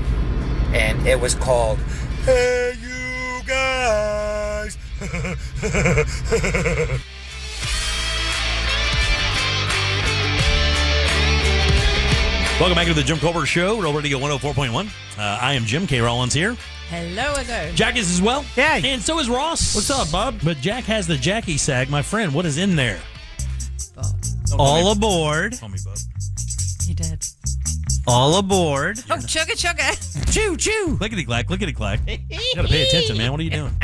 And it was called, Hey, You Guys. Welcome back to the Jim Colbert Show, Real Radio 104.1. I am Jim K. Rollins here. Hello again. Jack is as well. Yeah. And so is Ross. What's up, bub? But Jack has the Jackie Sag. My friend, what is in there? All aboard. Call me Bub. You did. All aboard. Oh, chugga. Choo, choo. Lickety-clack. You gotta pay attention, man. What are you doing?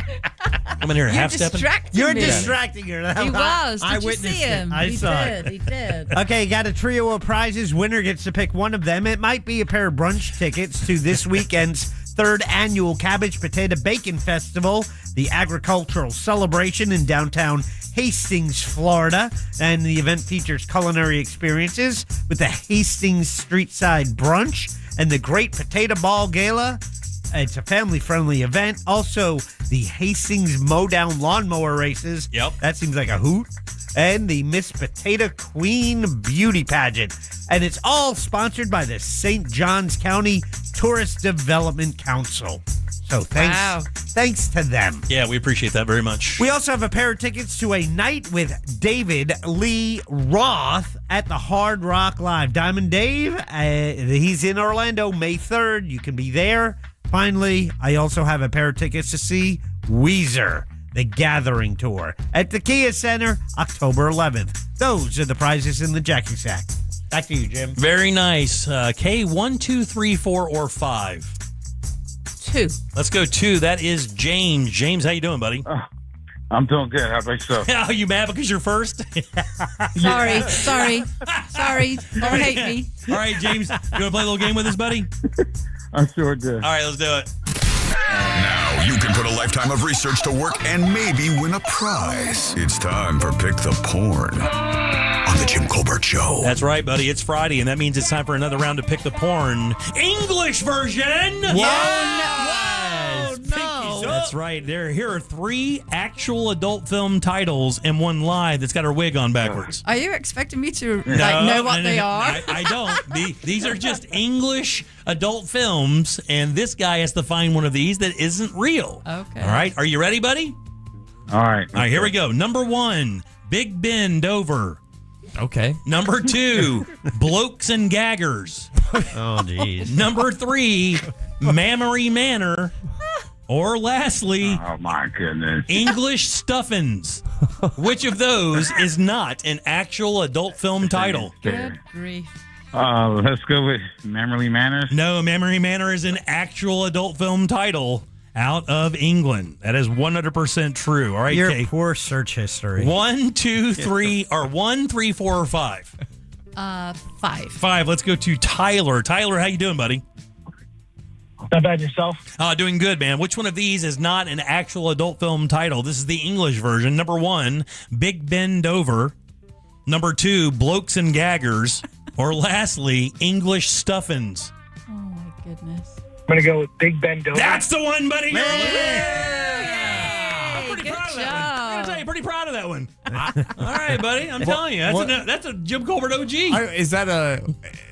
I'm in here half-stepping. You're distracting her. He was. I Did you witnessed see him? it. I saw it. He did. Okay, got a trio of prizes. Winner gets to pick one of them. It might be a pair of brunch tickets to this weekend's third annual Cabbage Potato Bacon Festival, the agricultural celebration in downtown Hastings, Florida. And the event features culinary experiences with the Hastings Streetside Brunch and the Great Potato Ball Gala. It's a family-friendly event. Also, the Hastings Mowdown Lawnmower Races. Yep. That seems like a hoot. And the Miss Potato Queen Beauty Pageant. And it's all sponsored by the St. Johns County Tourist Development Council. So thanks to them. Yeah, we appreciate that very much. We also have a pair of tickets to a night with David Lee Roth at the Hard Rock Live. Diamond Dave, he's in Orlando May 3rd. You can be there. Finally, I also have a pair of tickets to see Weezer, the Gathering Tour, at the Kia Center, October 11th. Those are the prizes in the Jackie Sack. Back to you, Jim. Very nice. K, 1, 2, 3, 4, or 5? 2. Let's go 2. That is James. James, how you doing, buddy? I'm doing good. How about yourself? Are you mad because you're first? Sorry. Don't hate me. All right, James, you want to play a little game with us, buddy? I sure did. All right, let's do it. Now you can put a lifetime of research to work and maybe win a prize. It's time for Pick the Porn on the Jim Colbert Show. That's right, buddy. It's Friday, and that means it's time for another round of Pick the Porn English version. That's right. Here are 3 actual adult film titles and 1 lie that's got her wig on backwards. Are you expecting me to know what they are? I don't. These are just English adult films, and this guy has to find one of these that isn't real. Okay. All right. Are you ready, buddy? All right. All right, here we go. Number 1, Big Bend Over. Okay. Number 2, Blokes and Gaggers. Oh, geez. Number 3, Mammary Manor. Or lastly, oh my goodness, English Stuffins. Which of those is not an actual adult film title? Good grief. Let's go with Mammary Manor. No, Mammary Manor is an actual adult film title out of England. That is 100% true. All right, your Kate. poor search history. 1, 2, 3, or 1, 3, 4, or 5? 5. 5. Let's go to Tyler. Tyler, how you doing, buddy? Not bad, yourself? Doing good, man. Which one of these is not an actual adult film title? This is the English version. Number 1, Big Bend Over. Number 2, Blokes and Gaggers. Or lastly, English Stuffins. Oh, my goodness. I'm going to go with Big Ben Dover. That's the one, buddy. You're pretty proud of that one. All right, buddy. I'm telling you, that's a Jim Colbert OG. Is that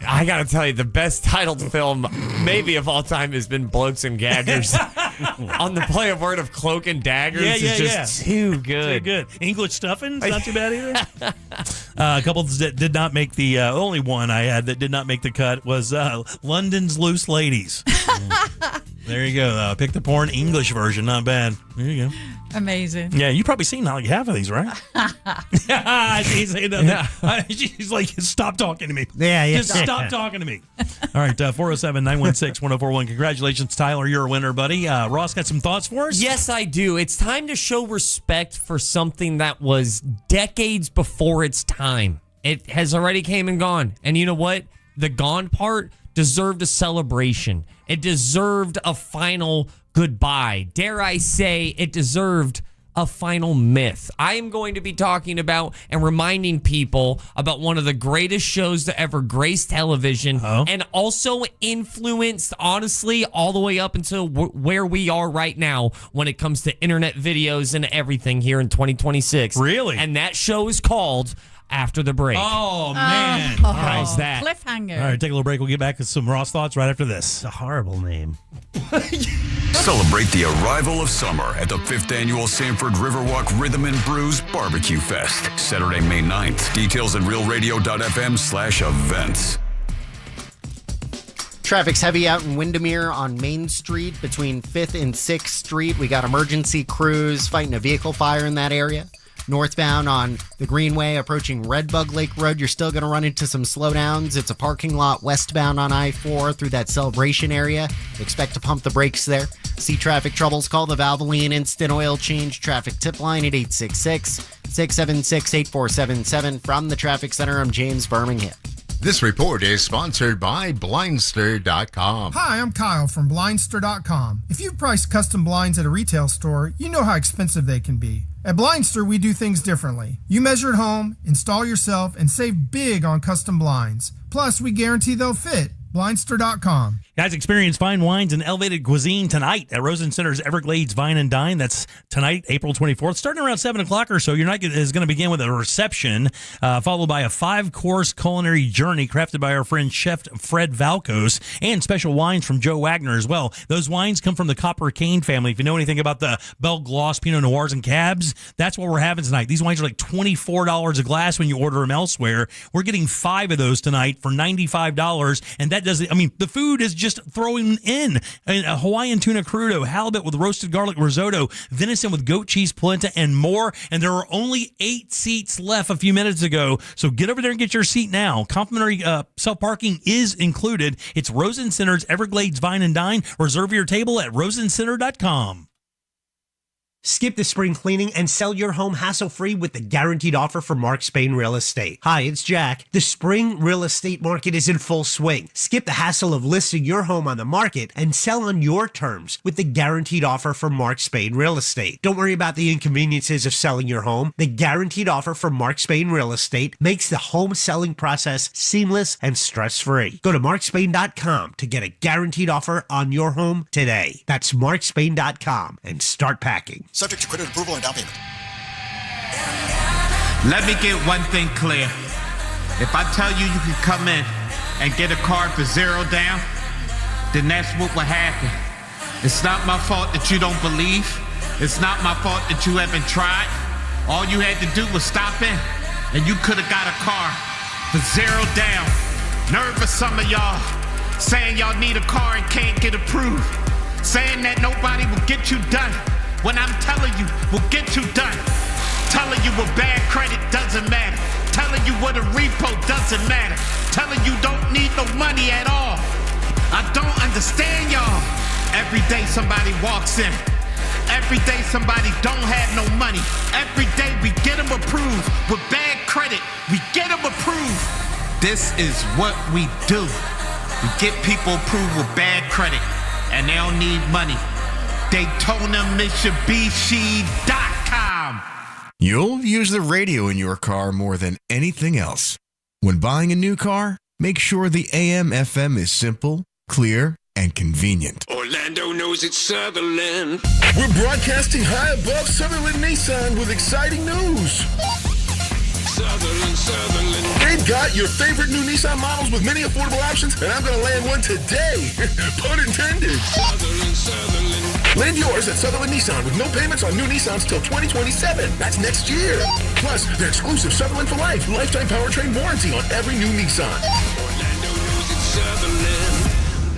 I got to tell you, the best titled film maybe of all time has been Blokes and Gaggers. On the play of word of Cloak and Daggers is just too good. Too good. English Stuffing's not too bad either. A couple that did not make the only one I had that did not make the cut was London's Loose Ladies. There you go. Pick the porn English version. Not bad. There you go. Amazing. Yeah, you've probably seen like half of these, right? She's saying nothing. She's like, stop talking to me. Yeah. Just stop talking to me. All right, 407-916-1041. Congratulations, Tyler. You're a winner, buddy. Ross got some thoughts for us? Yes, I do. It's time to show respect for something that was decades before its time. It has already came and gone. And you know what? The gone part deserved a celebration. It deserved a final goodbye. Dare I say, it deserved a final myth. I am going to be talking about and reminding people about one of the greatest shows to ever grace television and also influenced, honestly, all the way up until where we are right now when it comes to internet videos and everything here in 2026. Really? And that show is called After the Break. Oh, man. How's that? Cliffhanger. All right, take a little break. We'll get back to some Ross thoughts right after this. It's a horrible name. Celebrate the arrival of summer at the 5th Annual Sanford Riverwalk Rhythm and Brews Barbecue Fest, Saturday, May 9th. Details at realradio.fm/events. Traffic's heavy out in Windermere on Main Street between 5th and 6th Street. We got emergency crews fighting a vehicle fire in that area. Northbound on the Greenway approaching Redbug Lake Road, you're still going to run into some slowdowns. It's a parking lot westbound on I-4 through that Celebration area. Expect to pump the brakes there. See traffic troubles, call the Valvoline Instant Oil Change traffic tip line at 866-676-8477. From the Traffic Center, I'm James Birmingham. This report is sponsored by Blindster.com. Hi, I'm Kyle from Blindster.com. If you've priced custom blinds at a retail store, you know how expensive they can be. At Blindster, we do things differently. You measure at home, install yourself, and save big on custom blinds. Plus, we guarantee they'll fit. Blindster.com. Guys, experience fine wines and elevated cuisine tonight at Rosen Center's Everglades Vine and Dine. That's tonight, April 24th, starting around 7 o'clock or so. Your night is going to begin with a reception, followed by a 5-course culinary journey crafted by our friend Chef Fred Valkos, and special wines from Joe Wagner as well. Those wines come from the Copper Cane family. If you know anything about the Belle Gloss Pinot Noirs and Cabs, that's what we're having tonight. These wines are like $24 a glass when you order them elsewhere. We're getting 5 of those tonight for $95, and that doesn't, I mean, the food is just throwing in a Hawaiian tuna crudo, halibut with roasted garlic risotto, venison with goat cheese polenta, and more. And there are only 8 seats left a few minutes ago. So get over there and get your seat now. Complimentary self-parking is included. It's Rosen Center's Everglades Vine and Dine. Reserve your table at rosencenter.com. Skip the spring cleaning and sell your home hassle-free with the guaranteed offer from Mark Spain Real Estate. Hi, it's Jack. The spring real estate market is in full swing. Skip the hassle of listing your home on the market and sell on your terms with the guaranteed offer from Mark Spain Real Estate. Don't worry about the inconveniences of selling your home. The guaranteed offer from Mark Spain Real Estate makes the home selling process seamless and stress-free. Go to markspain.com to get a guaranteed offer on your home today. That's markspain.com and start packing. Subject to credit approval and down payment. Let me get one thing clear. If I tell you you can come in and get a card for $0 down, then that's what will happen. It's not my fault that you don't believe. It's not my fault that you haven't tried. All you had to do was stop in, and you could have got a car for $0 down. Nervous some of y'all saying y'all need a car and can't get approved. Saying that nobody will get you done. When I'm telling you, we'll get you done. Telling you what bad credit doesn't matter. Telling you what a repo doesn't matter. Telling you don't need no money at all. I don't understand y'all. Every day somebody walks in. Every day somebody don't have no money. Every day we get them approved. With bad credit, we get them approved. This is what we do. We get people approved with bad credit, and they don't need money. DaytonaMitsubishi.com. You'll use the radio in your car more than anything else. When buying a new car, make sure the AM/FM is simple, clear, and convenient. Orlando knows it's Sutherland. We're broadcasting high above Sutherland Nissan with exciting news. Sutherland. They've got your favorite new Nissan models with many affordable options, and I'm going to land one today. Pun intended. Sutherland. Land yours at Sutherland Nissan with no payments on new Nissans till 2027. That's next year. Plus, their exclusive Sutherland for Life lifetime powertrain warranty on every new Nissan. Orlando knows it's Sutherland.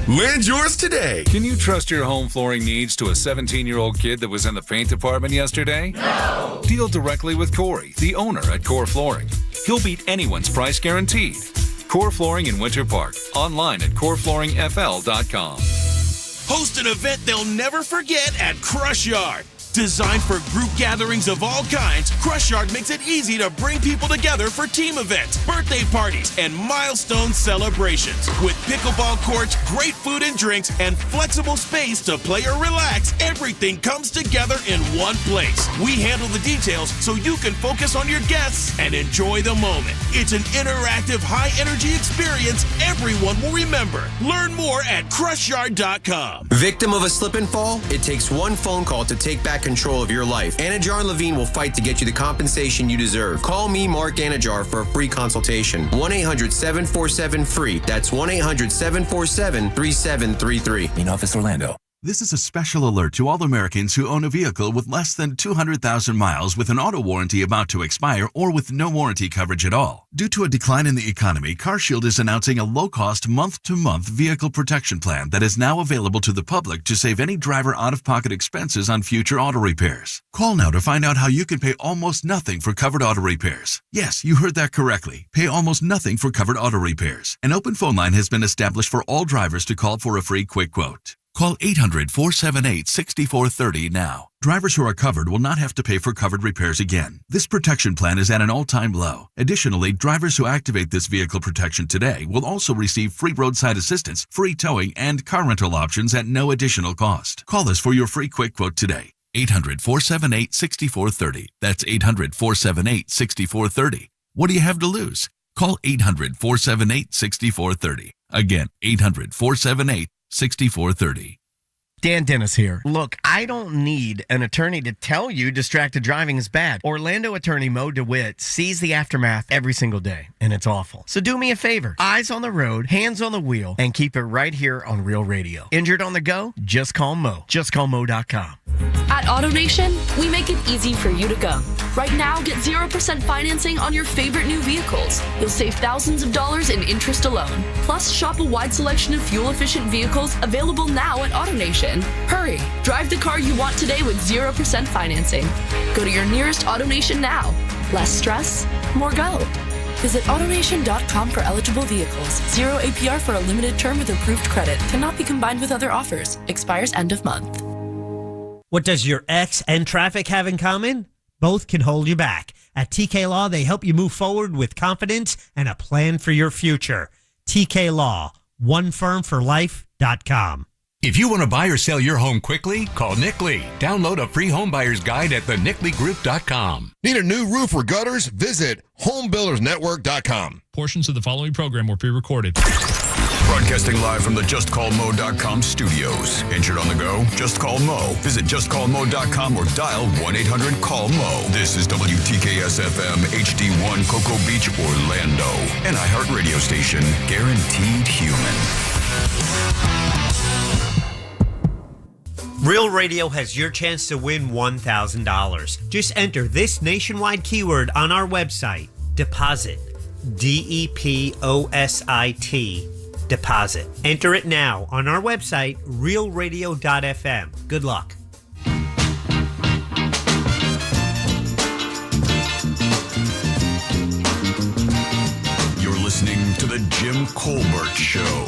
Land yours today. Can you trust your home flooring needs to a 17-year-old kid that was in the paint department yesterday? No. Deal directly with Corey, the owner at Core Flooring. He'll beat anyone's price guaranteed. Core Flooring in Winter Park. Online at coreflooringfl.com. Host an event they'll never forget at Crush Yard. Designed for group gatherings of all kinds, Crush Yard makes it easy to bring people together for team events, birthday parties, and milestone celebrations. With pickleball courts, great food and drinks, and flexible space to play or relax, everything comes together in one place. We handle the details so you can focus on your guests and enjoy the moment. It's an interactive, high-energy experience everyone will remember. Learn more at crushyard.com. Victim of a slip and fall? It takes one phone call to take back control of your life. Anajar and Levine will fight to get you the compensation you deserve. Call me, Mark Anajar, for a free consultation. 1-800-747-FREE. That's 1-800-747-3733. In Office, Orlando. This is a special alert to all Americans who own a vehicle with less than 200,000 miles with an auto warranty about to expire or with no warranty coverage at all. Due to a decline in the economy, CarShield is announcing a low-cost month-to-month vehicle protection plan that is now available to the public to save any driver out-of-pocket expenses on future auto repairs. Call now to find out how you can pay almost nothing for covered auto repairs. Yes, you heard that correctly. Pay almost nothing for covered auto repairs. An open phone line has been established for all drivers to call for a free quick quote. Call 800-478-6430 now. Drivers who are covered will not have to pay for covered repairs again. This protection plan is at an all-time low. Additionally, drivers who activate this vehicle protection today will also receive free roadside assistance, free towing, and car rental options at no additional cost. Call us for your free quick quote today. 800-478-6430. That's 800-478-6430. What do you have to lose? Call 800-478-6430. Again, 800-478-6430. Dan Dennis here. Look, I don't need an attorney to tell you distracted driving is bad. Orlando attorney Mo DeWitt sees the aftermath every single day, and it's awful. So do me a favor. Eyes on the road, hands on the wheel, and keep it right here on Real Radio. Injured on the go? Just call Mo. Just call Mo.com. At AutoNation, we make it easy for you to go. Right now, get 0% financing on your favorite new vehicles. You'll save thousands of dollars in interest alone. Plus, shop a wide selection of fuel-efficient vehicles available now at AutoNation. Hurry, drive the car you want today with 0% financing. Go to your nearest AutoNation now. Less stress, more go. Visit AutoNation.com for eligible vehicles. 0 APR for a limited term with approved credit. Cannot be combined with other offers. Expires end of month. What does your ex and traffic have in common? Both can hold you back. At TK Law, they help you move forward with confidence and a plan for your future. TK Law, onefirmforlife.com. If you want to buy or sell your home quickly, call Nick Lee. Download a free home buyer's guide at thenickleegroup.com. Need a new roof or gutters? Visit homebuildersnetwork.com. Portions of the following program were pre-recorded. Broadcasting live from the JustCallMo.com studios. Injured on the go? Just call Mo. Visit JustCallMo.com or dial 1-800-CALL-MO. This is WTKS-FM HD1 Cocoa Beach, Orlando. An iHeartRadio station. Guaranteed human. Real Radio has your chance to win $1,000. Just enter this nationwide keyword on our website, deposit, DEPOSIT, deposit. Enter it now on our website, realradio.fm. Good luck. You're listening to The Jim Colbert Show.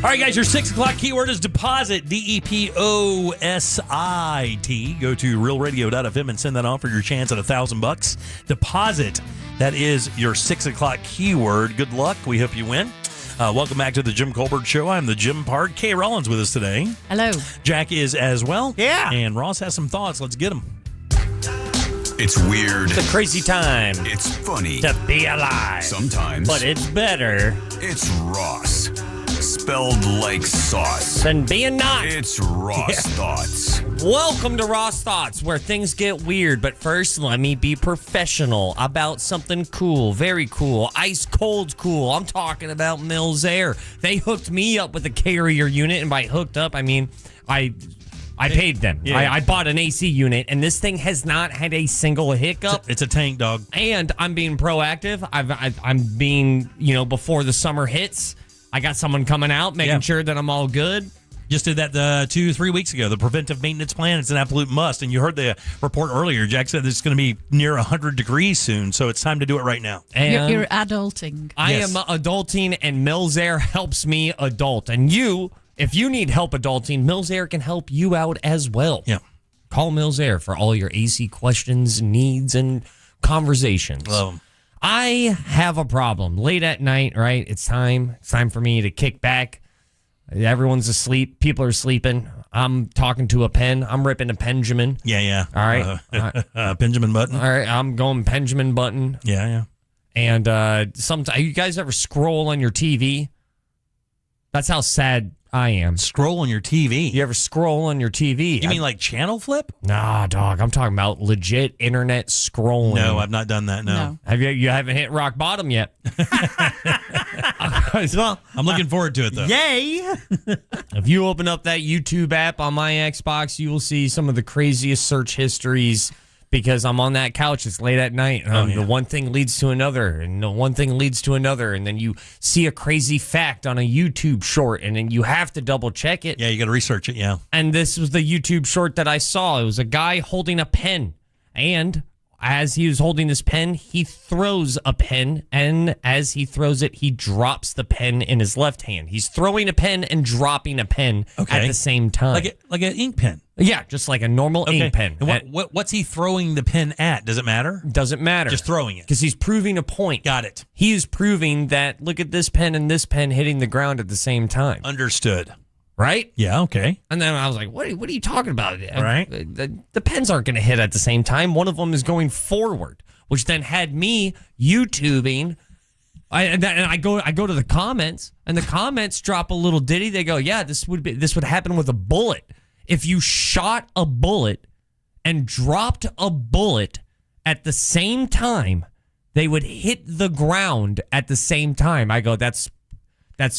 All right, guys, your 6 o'clock keyword is deposit, DEPOSIT. Go to realradio.fm and send that on for your chance at $1,000. Deposit, that is your 6 o'clock keyword. Good luck. We hope you win. Welcome back to the Jim Colbert Show. I'm the Jim Part. Kay Rollins with us today. Hello. Jack is as well. Yeah. And Ross has some thoughts. Let's get them. It's weird. It's a crazy time. It's funny. To be alive. Sometimes. But it's better. It's Ross. Spelled like sauce. Than being not. It's Ross Thoughts. Welcome to Ross Thoughts, where things get weird. But first, let me be professional about something cool. Very cool. Ice cold cool. I'm talking about Mills Air. They hooked me up with a carrier unit. And by hooked up, I mean I paid them. Yeah. I bought an AC unit, and this thing has not had a single hiccup. It's a tank, dog. And I'm being proactive. I'm being, before the summer hits, I got someone coming out, making sure that I'm all good. Just did that 2-3 weeks ago. The preventive maintenance plan, it's an absolute must. And you heard the report earlier. Jack said it's going to be near 100 degrees soon, so it's time to do it right now. And You're adulting. I am adulting, and Mills Air helps me adult. And if you need help adulting, Mills Air can help you out as well. Yeah. Call Mills Air for all your AC questions, needs, and conversations. Love 'em. I have a problem. Late at night, right? It's time for me to kick back. Everyone's asleep. People are sleeping. I'm talking to a pen. I'm ripping a Benjamin. Yeah. All right. Benjamin Button. All right. I'm going Benjamin Button. Yeah. And sometimes, you guys ever scroll on your TV? That's how sad I am. Scroll on your TV? You ever scroll on your TV? You mean like channel flip? Nah, dog. I'm talking about legit internet scrolling. No, I've not done that, no. Have you haven't hit rock bottom yet. Well, I'm looking forward to it, though. Yay! If you open up that YouTube app on my Xbox, you will see some of the craziest search histories because I'm on that couch. It's late at night. The one thing leads to another, and the one thing leads to another, and then you see a crazy fact on a YouTube short, and then you have to double check it. Yeah, you got to research it, yeah. And this was the YouTube short that I saw. It was a guy holding a pen, and as he was holding this pen, he throws a pen, and as he throws it, he drops the pen in his left hand. He's throwing a pen and dropping a pen at the same time. Like an ink pen? Yeah, just like a normal ink pen. And what's he throwing the pen at? Does it matter? Doesn't matter. Just throwing it. Because he's proving a point. Got it. He is proving that, look at this pen and this pen hitting the ground at the same time. Understood. Right? Yeah, okay. And then I was like, what are you talking about? Right. The pens aren't going to hit at the same time. One of them is going forward, which then had me YouTubing. I go to the comments, and the comments drop a little ditty. They go, yeah, this would happen with a bullet. If you shot a bullet and dropped a bullet at the same time, they would hit the ground at the same time. I go, that's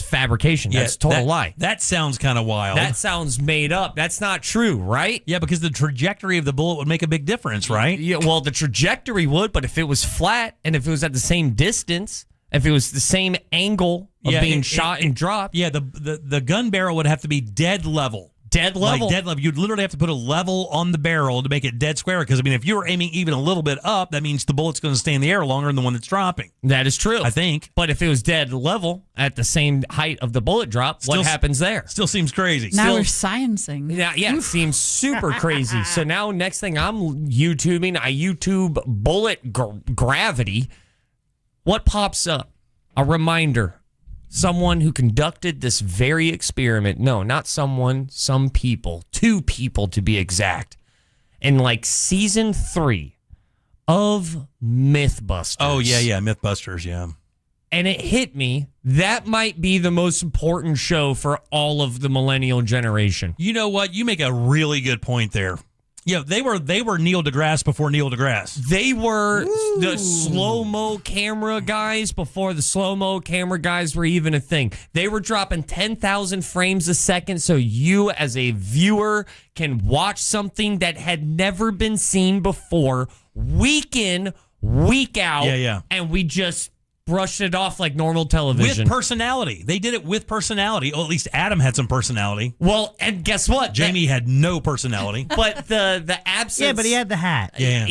fabrication. That's total lie. That sounds kind of wild. That sounds made up. That's not true, right? Yeah, because the trajectory of the bullet would make a big difference, right? Yeah, well, the trajectory would, but if it was flat and if it was at the same distance, if it was the same angle of being shot and dropped. Yeah, the gun barrel would have to be dead level. Dead level? Like dead level. You'd literally have to put a level on the barrel to make it dead square. Because, if you were aiming even a little bit up, that means the bullet's going to stay in the air longer than the one that's dropping. That is true. I think. But if it was dead level at the same height of the bullet drop, what happens there? Still seems crazy. Now we're sciencing. Yeah, it seems super crazy. So now next thing I'm YouTubing, I YouTube bullet gravity. What pops up? A reminder. Someone who conducted this very experiment. No, not someone, some people. 2 people to be exact. In season 3 of Mythbusters. Oh, yeah, Mythbusters, yeah. And it hit me. That might be the most important show for all of the millennial generation. You know what? You make a really good point there. Yeah, they were Neil deGrasse before Neil deGrasse. They were the slow-mo camera guys before the slow-mo camera guys were even a thing. They were dropping 10,000 frames a second so you as a viewer can watch something that had never been seen before week in, week out. Yeah. And we just brushed it off like normal television. With personality. They did it with personality. Oh, at least Adam had some personality. Well, and guess what? Jamie had no personality. But the absence... Yeah, but he had the hat. Yeah.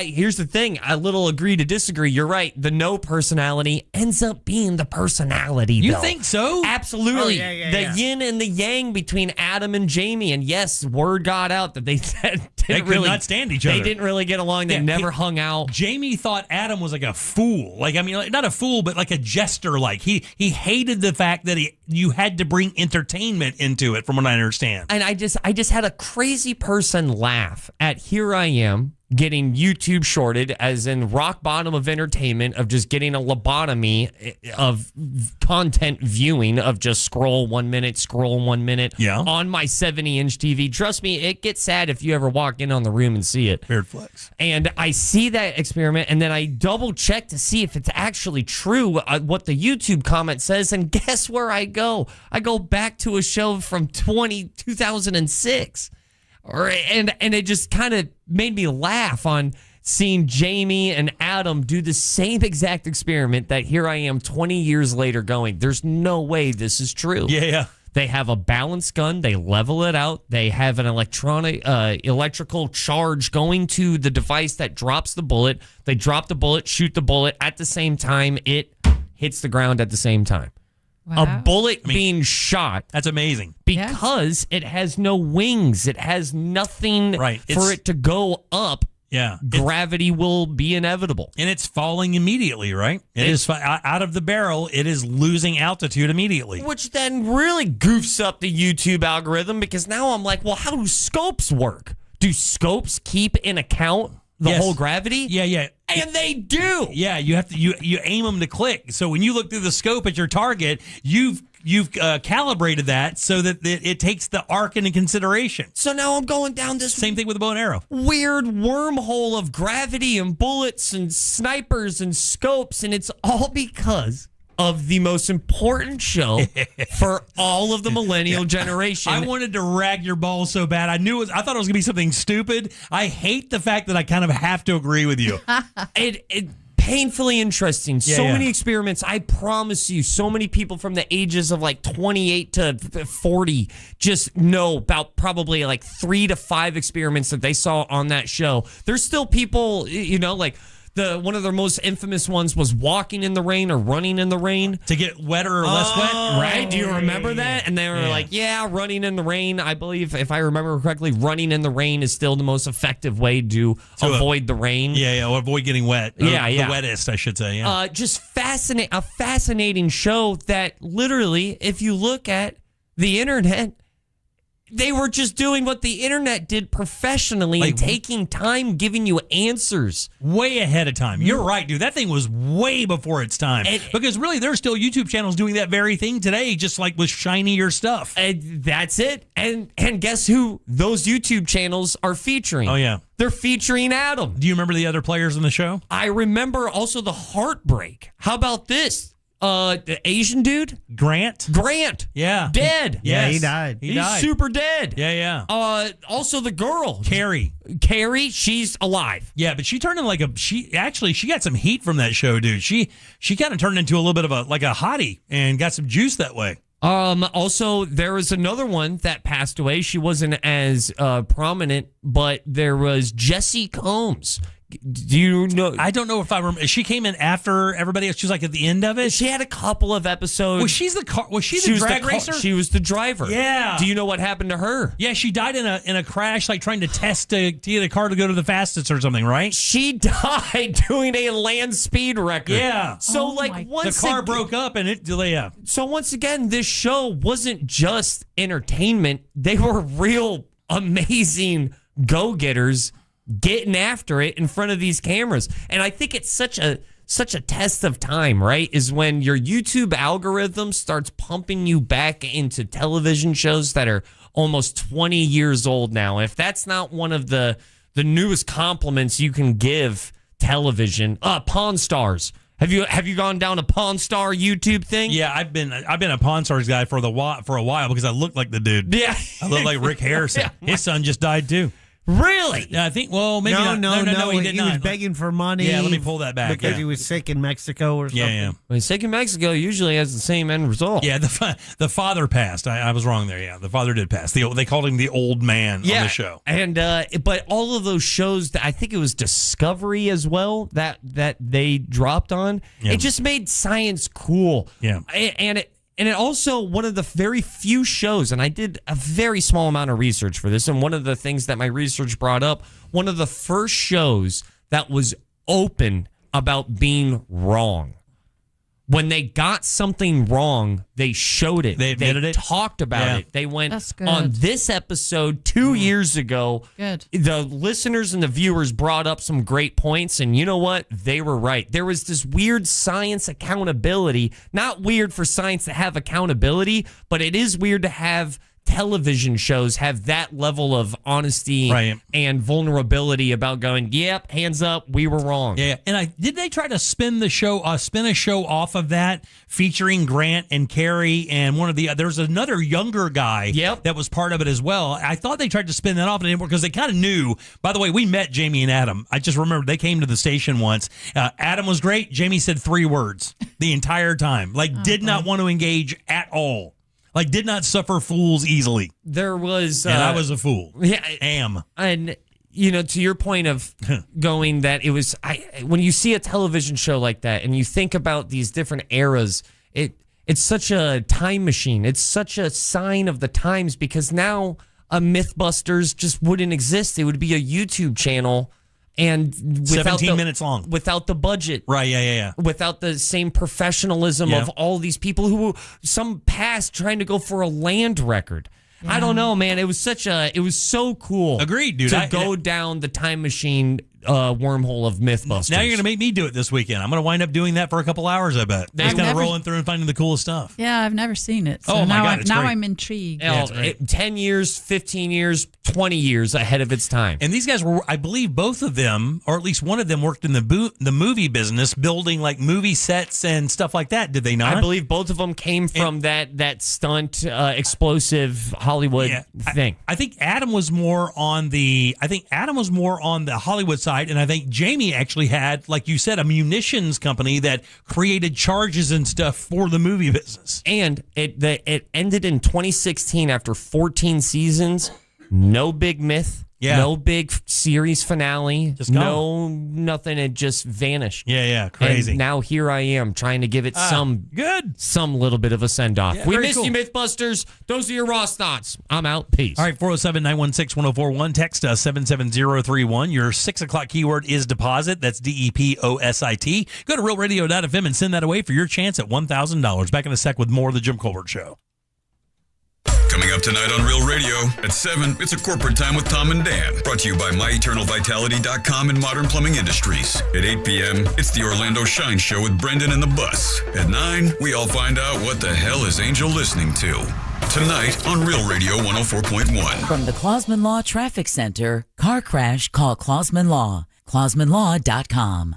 Here's the thing. I little agree to disagree. You're right. The no personality ends up being the personality, You though. think so? Absolutely. Oh, yeah. The yin and the yang between Adam and Jamie. And yes, word got out that they They could not stand each other. They didn't really get along. They never hung out. Jamie thought Adam was like a fool. Not a fool, but like a jester. Like he hated the fact that you had to bring entertainment into it, from what I understand. And I just had a crazy person laugh at here I am getting YouTube shorted, as in rock bottom of entertainment, of just getting a lobotomy of content viewing, of just scroll 1 minute on my 70-inch TV. Trust me, it gets sad if you ever walk in on the room and see it. Weird flex. And I see that experiment, and then I double check to see if it's actually true, what the YouTube comment says, and guess where I go? I go back to a show from 2006. And it just kind of made me laugh on seeing Jamie and Adam do the same exact experiment that here I am 20 years later going, there's no way this is true. Yeah. They have a balanced gun. They level it out. They have an electrical charge going to the device that drops the bullet. They drop the bullet, shoot the bullet. At the same time, it hits the ground at the same time. Wow. A bullet being shot. That's amazing. Because it has no wings. It has nothing for it to go up. Yeah. Gravity will be inevitable. And it's falling immediately, right? It is out of the barrel. It is losing altitude immediately. Which then really goofs up the YouTube algorithm, because now I'm like, well, how do scopes work? Do scopes keep in account the whole gravity? Yeah. And they do. Yeah, you have to you aim them to click. So when you look through the scope at your target, you've calibrated that so that it takes the arc into consideration. So now I'm going down this same thing with the bow and arrow. Weird wormhole of gravity and bullets and snipers and scopes, and it's all because of the most important show for all of the millennial generation. I wanted to rag your balls so bad. I thought it was going to be something stupid. I hate the fact that I kind of have to agree with you. It painfully interesting. So many experiments. I promise you, so many people from the ages of like 28 to 40 just know about probably like 3 to 5 experiments that they saw on that show. There's still people, like one of their most infamous ones was walking in the rain or running in the rain. To get wetter or less wet? Right? Do you remember that? And they were like, running in the rain. I believe, if I remember correctly, running in the rain is still the most effective way to avoid the rain. Or avoid getting wet. The wettest, I should say. Yeah. Just a fascinating show that literally, if you look at the internet, they were just doing what the internet did professionally, and taking time, giving you answers. Way ahead of time. You're right, dude. That thing was way before its time. Because really, there's still YouTube channels doing that very thing today, just like with shinier stuff. And that's it. And guess who those YouTube channels are featuring? Oh, yeah. They're featuring Adam. Do you remember the other players in the show? I remember also the Heartbreak. How about this? The Asian dude? Grant? Yeah. Dead. Yeah, he died. He's super dead. Yeah. Also the girl. Carrie, she's alive. Yeah, but she turned into she got some heat from that show, dude. She kind of turned into a little bit of a hottie and got some juice that way. Also, there was another one that passed away. She wasn't as prominent, but there was Jessie Combs. Do you know? I don't know if I remember. She came in after everybody else. She was like at the end of it. She had a couple of episodes. Was she the drag racer? She was the driver. Yeah. Do you know what happened to her? Yeah, she died in a crash, like trying to test to get a car to go to the fastest or something, right? She died doing a land speed record. Yeah. So once the car broke up and it. Yeah. So once again, this show wasn't just entertainment. They were real amazing go-getters getting after it in front of these cameras. And I think it's such a test of time, right? Is when your YouTube algorithm starts pumping you back into television shows that are almost 20 years old now. If that's not one of the newest compliments you can give television, Pawn Stars. Have you gone down a Pawn Star YouTube thing? Yeah, I've been a Pawn Stars guy for a while because I look like the dude. Yeah, I look like Rick Harrison. His son just died too. Really? Yeah, I think. Well, maybe not. No, he did not. He was begging for money. Yeah, let me pull that back. Because he was sick in Mexico or something. Yeah. When sick in Mexico usually has the same end result. Yeah, the father passed. I was wrong there. Yeah, the father did pass. They called him the old man on the show. And but all of those shows, I think it was Discovery as well that they dropped on. Yeah. It just made science cool. Yeah, And it also, one of the very few shows, and I did a very small amount of research for this, and one of the things that my research brought up, one of the first shows that was open about being wrong when they got something wrong, they showed it. They admitted it. Talked about it. They went That's good. on this episode 2 years ago. Good. The listeners and the viewers brought up some great points, and you know what? They were right. There was this weird science accountability. Not weird for science to have accountability, but it is weird to have television shows have that level of honesty and vulnerability about going, yep, hands up, we were wrong. Yeah, and did they try to spin a show off of that, featuring Grant and Carrie and one of the there's another younger guy that was part of it as well. I thought they tried to spin that off, and it didn't work because they kind of knew. By the way, we met Jamie and Adam. I just remember they came to the station once. Adam was great. Jamie said 3 words the entire time, did not want to engage at all. Did not suffer fools easily. There was... and I was a fool. Yeah. Am. And, to your point of going that it was... when you see a television show like that and you think about these different eras, it's such a time machine. It's such a sign of the times because now a Mythbusters just wouldn't exist. It would be a YouTube channel and 17 minutes long. Without the budget. Right, yeah. Without the same professionalism of all these people who some past trying to go for a land record. Yeah. I don't know, man. It was so cool. Agreed, dude. To go down the time machine wormhole of Mythbusters. Now you're going to make me do it this weekend. I'm going to wind up doing that for a couple hours, I bet. Just kind of rolling through and finding the coolest stuff. Yeah, I've never seen it. So oh, my God, now great. I'm intrigued. 10 years, 15 years, 20 years ahead of its time. And these guys were, I believe both of them, or at least one of them, worked in the movie business, building movie sets and stuff like that. Did they not? I believe both of them came from that stunt, explosive Hollywood thing. I think Adam was more on the Hollywood side, and I think Jamie actually had, like you said, a munitions company that created charges and stuff for the movie business. And it ended in 2016 after 14 seasons. No big myth. Yeah. No big series finale. Just gone. Nothing. It just vanished. Yeah, crazy. And now here I am trying to give it some little bit of a send off. Yeah, we very missed cool. you, Mythbusters. Those are your raw thoughts. I'm out. Peace. All right, 407-916-1041. Text us 77031. Your 6 o'clock keyword is deposit. That's DEPOSIT. Go to realradio.fm and send that away for your chance at $1,000. Back in a sec with more of the Jim Colbert Show. Coming up tonight on Real Radio at 7, it's a corporate time with Tom and Dan. Brought to you by MyEternalVitality.com and Modern Plumbing Industries. At 8 p.m., it's the Orlando Shine Show with Brendan and the Bus. At 9, we all find out what the hell is Angel listening to. Tonight on Real Radio 104.1. From the Clausman Law Traffic Center, car crash, call Clausman Law. ClausmanLaw.com.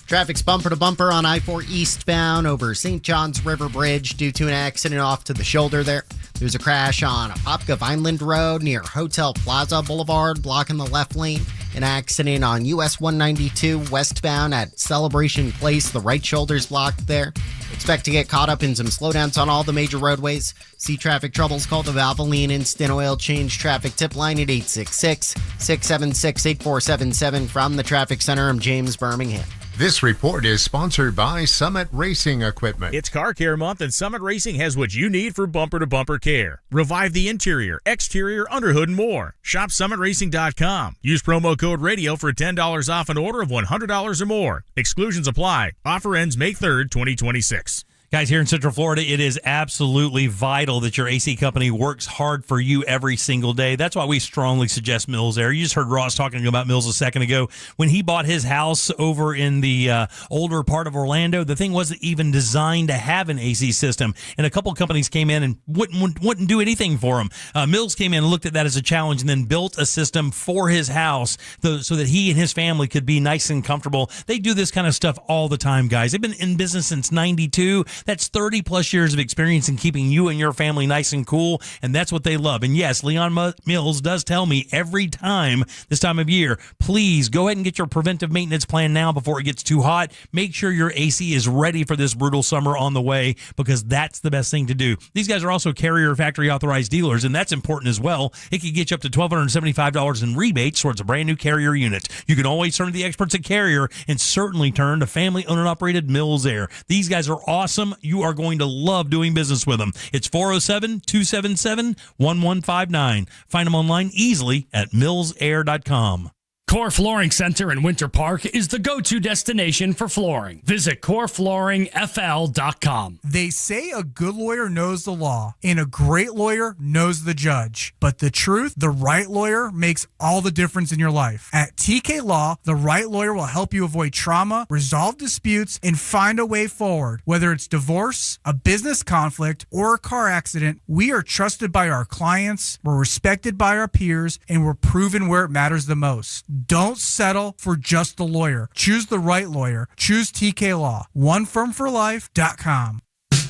Traffic's bumper to bumper on I-4 eastbound over St. John's River Bridge due to an accident off to the shoulder there. There's a crash on Apopka Vineland Road near Hotel Plaza Boulevard, blocking the left lane. An accident on US 192 westbound at Celebration Place. The right shoulder's blocked there. Expect to get caught up in some slowdowns on all the major roadways. See traffic troubles, call the Valvoline Instant Oil Change Traffic Tip Line at 866-676-8477. From the Traffic Center, I'm James Birmingham. This report is sponsored by Summit Racing Equipment. It's Car Care Month, and Summit Racing has what you need for bumper-to-bumper care. Revive the interior, exterior, underhood, and more. Shop SummitRacing.com. Use promo code RADIO for $10 off an order of $100 or more. Exclusions apply. Offer ends May 3rd, 2026. Guys, here in Central Florida, it is absolutely vital that your AC company works hard for you every single day. That's why we strongly suggest Mills Air. You just heard Ross talking about Mills a second ago. When he bought his house over in the older part of Orlando, the thing wasn't even designed to have an AC system. And a couple companies came in and wouldn't do anything for him. Mills came in and looked at that as a challenge and then built a system for his house so that he and his family could be nice and comfortable. They do this kind of stuff all the time, guys. They've been in business since 92. That's 30 plus years of experience in keeping you and your family nice and cool, and that's what they love. And yes, Leon Mills does tell me every time this time of year, please go ahead and get your preventive maintenance plan now before it gets too hot. Make sure your AC is ready for this brutal summer on the way, because that's the best thing to do. These guys are also Carrier factory authorized dealers, and that's important as well. It can get you up to $1,275 in rebates towards a brand new Carrier unit. You can always turn to the experts at Carrier, and certainly turn to family owned and operated Mills Air. These guys are awesome. You are going to love doing business with them. It's 407-277-1159. Find them online easily at millsair.com. Core Flooring Center in Winter Park is the go-to destination for flooring. Visit coreflooringfl.com. They say a good lawyer knows the law and a great lawyer knows the judge. But the truth, the right lawyer makes all the difference in your life. At TK Law, the right lawyer will help you avoid trauma, resolve disputes, and find a way forward. Whether it's divorce, a business conflict, or a car accident, we are trusted by our clients, we're respected by our peers, and we're proven where it matters the most. Don't settle for just a lawyer. Choose the right lawyer. Choose TK Law. OneFirmForLife.com.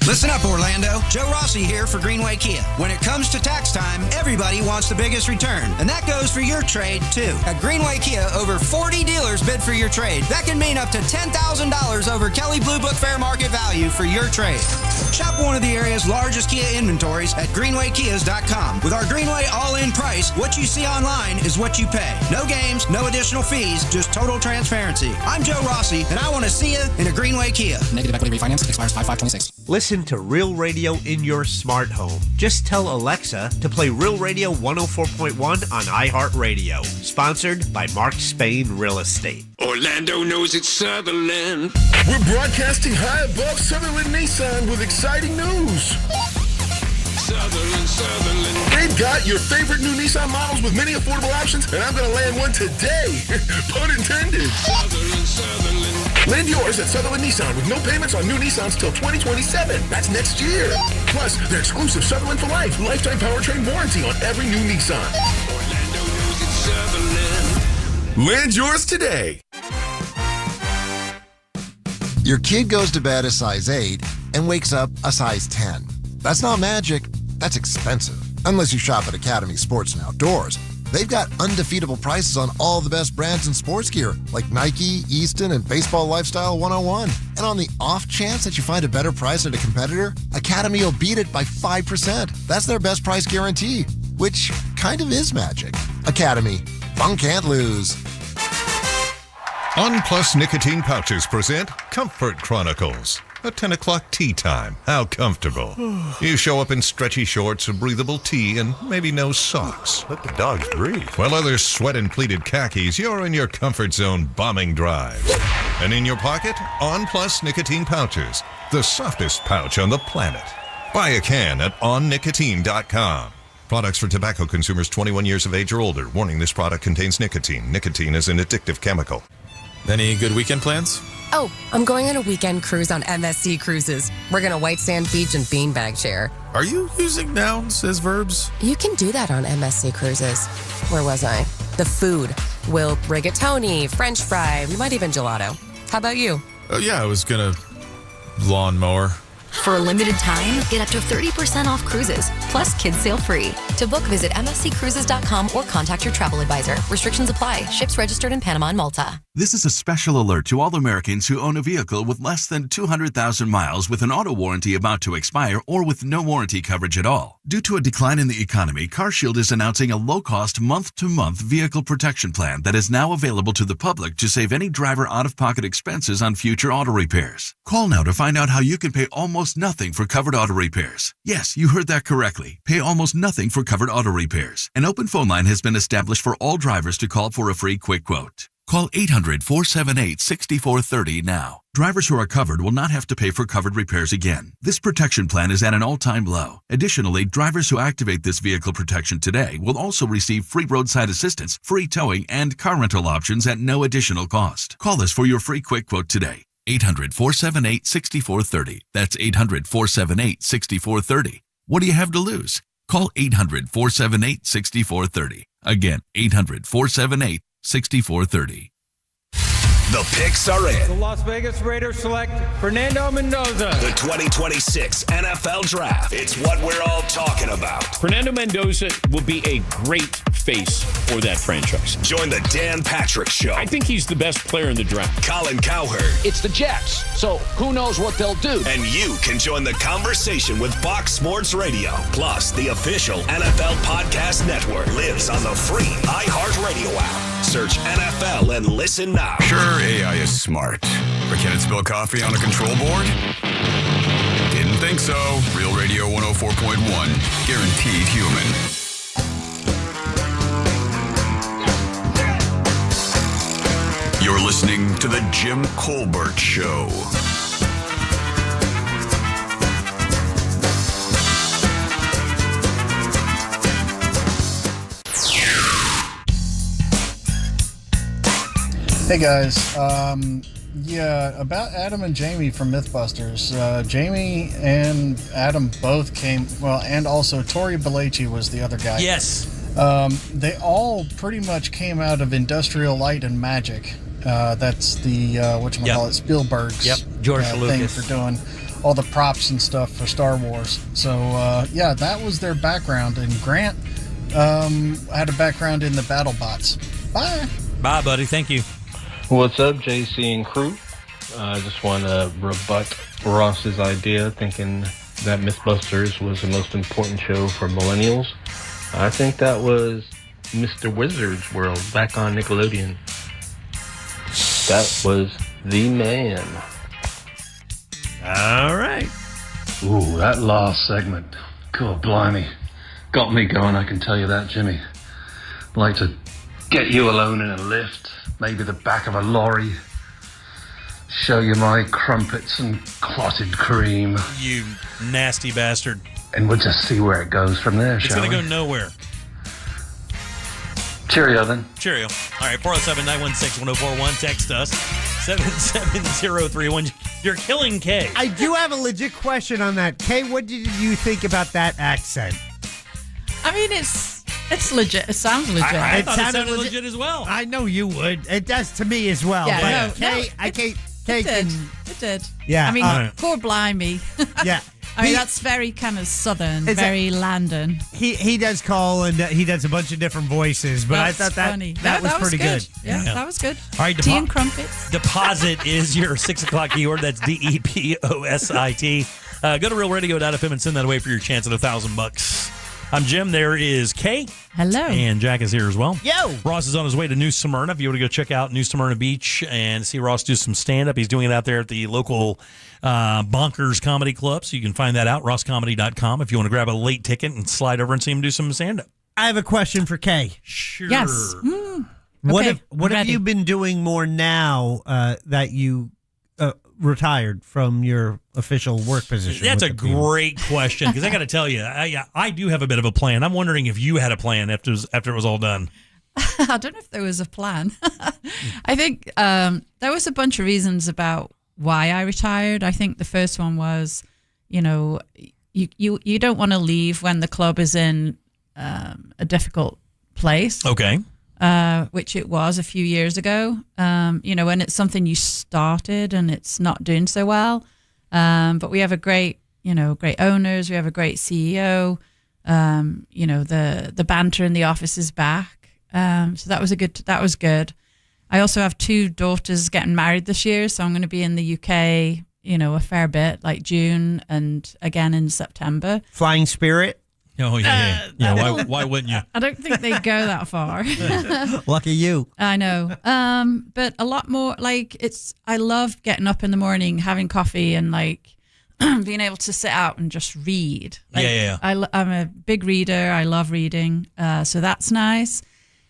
Listen up, Orlando. Joe Rossi here for Greenway Kia. When it comes to tax time, everybody wants the biggest return, and that goes for your trade, too. At Greenway Kia, over 40 dealers bid for your trade. That can mean up to $10,000 over Kelley Blue Book fair market value for your trade. Shop one of the area's largest Kia inventories at greenwaykias.com. With our Greenway all-in price, what you see online is what you pay. No games, no additional fees, just total transparency. I'm Joe Rossi, and I want to see you in a Greenway Kia. Negative equity refinance expires 5/5/26. Listen to Real Radio in your smart home. Just tell Alexa to play Real Radio 104.1 on iHeartRadio. Sponsored by Mark Spain Real Estate. Orlando knows it's Sutherland. We're broadcasting high above Sutherland Nissan with exciting news. Sutherland. They've got your favorite new Nissan models with many affordable options, and I'm going to land one today. Pun intended. Sutherland. Land yours at Sutherland Nissan with no payments on new Nissans till 2027. That's next year. Plus, their exclusive Sutherland for Life lifetime powertrain warranty on every new Nissan. Orlando knows it's Sutherland. Land yours today. Your kid goes to bed a size 8 and wakes up a size 10. That's not magic. That's expensive. Unless you shop at Academy Sports and Outdoors. They've got undefeatable prices on all the best brands in sports gear, like Nike, Easton, and Baseball Lifestyle 101. And on the off chance that you find a better price at a competitor, Academy will beat it by 5%. That's their best price guarantee, which kind of is magic. Academy. Fun can't lose. On Plus Nicotine Pouches present Comfort Chronicles. A 10 o'clock tea time. How comfortable. You show up in stretchy shorts, a breathable tee, and maybe no socks. Let the dogs breathe. While others sweat in pleated khakis, you're in your comfort zone bombing drives. And in your pocket, On Plus Nicotine Pouches. The softest pouch on the planet. Buy a can at onnicotine.com. Products for tobacco consumers 21 years of age or older. Warning, this product contains nicotine. Nicotine is an addictive chemical. Any good weekend plans? Oh, I'm going on a weekend cruise on MSC Cruises. We're going to White Sand Beach and beanbag share. Are you using nouns as verbs? You can do that on MSC Cruises. Where was I? The food. We'll rigatoni, French fry, we might even gelato. How about you? Oh, yeah, I was going to lawnmower. For a limited time, get up to 30% off cruises, plus kids sail free. To book, visit msccruises.com or contact your travel advisor. Restrictions apply. Ships registered in Panama and Malta. This is a special alert to all Americans who own a vehicle with less than 200,000 miles with an auto warranty about to expire or with no warranty coverage at all. Due to a decline in the economy, CarShield is announcing a low-cost month-to-month vehicle protection plan that is now available to the public to save any driver out-of-pocket expenses on future auto repairs. Call now to find out how you can pay almost nothing for covered auto repairs. Yes, you heard that correctly. Pay almost nothing for covered auto repairs. An open phone line has been established for all drivers to call for a free quick quote. Call 800-478-6430 now. Drivers who are covered will not have to pay for covered repairs again. This protection plan is at an all-time low. Additionally, drivers who activate this vehicle protection today will also receive free roadside assistance, free towing, and car rental options at no additional cost. Call us for your free quick quote today. 800-478-6430. That's 800-478-6430. What do you have to lose? Call 800-478-6430. Again, 800-478-6430. The picks are in. The Las Vegas Raiders select Fernando Mendoza. The 2026 NFL Draft. It's what we're all talking about. Fernando Mendoza will be a great face for that franchise. Join the Dan Patrick Show. I think he's the best player in the draft. Colin Cowherd. It's the Jets, so who knows what they'll do. And you can join the conversation with Fox Sports Radio. Plus, the official NFL Podcast Network lives on the free iHeartRadio app. Search NFL and listen now. Sure, AI is smart, but can it spill coffee on a control board? Didn't think so. Real Radio 104.1, guaranteed human. You're listening to The Jim Colbert Show. Hey guys, about Adam and Jamie from Mythbusters. Jamie and Adam both came, and also Tori Belleci was the other guy. Yes. They all pretty much came out of Industrial Light and Magic. That's the, Spielberg's George thing Lucas. for doing all the props and stuff for Star Wars. So, that was their background. And Grant had a background in the BattleBots. Bye. Bye, buddy. Thank you. What's up, JC and crew? I just want to rebut Ross's idea, thinking that Mythbusters was the most important show for millennials. I think that was Mr. Wizard's World back on Nickelodeon. That was the man. All right. Ooh, that last segment. God blimey. Got me going, I can tell you that, Jimmy. I'd like to get you alone in a lift, maybe the back of a lorry, show you my crumpets and clotted cream. You nasty bastard. And we'll just see where it goes from there, It's shall we? going to go nowhere. Cheerio, then. Cheerio. All right, 407-916-1041. Text us. 77031. You're killing Kay. I do have a legit question on that. Kay, what did you think about that accent? I mean, it's legit. It sounds legit. I thought it sounded legit as well. I know you would. It does to me as well. Yeah, but no, Kay, I can't. Kay It did. can- It did. Yeah, I mean, all right. poor blimey. Yeah. I mean, that's very kind of southern, very Landon. He does call and he does a bunch of different voices, but That's I thought that funny. that was pretty good. Yeah, that was good. All right, Tea and crumpets. Deposit is your 6 o'clock keyword. That's DEPOSIT. Go to realradio.fm and send that away for your chance at $1,000. I'm Jim. There is Kay. Hello. And Jack is here as well. Yo. Ross is on his way to New Smyrna. If you want to go check out New Smyrna Beach and see Ross do some stand-up, he's doing it out there at the local Bonkers Comedy Club. So you can find that out, rosscomedy.com, if you want to grab a late ticket and slide over and see him do some stand-up. I have a question for Kay. Sure. Yes. What Okay, have ready. you been doing more now that you retired from your official work position? That's a with the team? great question, because I got to tell you, I do have a bit of a plan. I'm wondering if you had a plan after it was all done. I don't know if there was a plan. I think there was a bunch of reasons about why I retired. I think the first one was, you don't want to leave when the club is in a difficult place. Okay. Which it was a few years ago. When it's something you started and it's not doing so well. But we have a great owners. We have a great CEO. The banter in the office is back. So that was good. I also have 2 daughters getting married this year, so I'm going to be in the UK, a fair bit, like June and again in September. Flying Spirit? Oh, yeah. Why wouldn't you? I don't think they go that far. Lucky you. I know. But a lot more, I love getting up in the morning, having coffee and being able to sit out and just read. I'm a big reader. I love reading. So that's nice.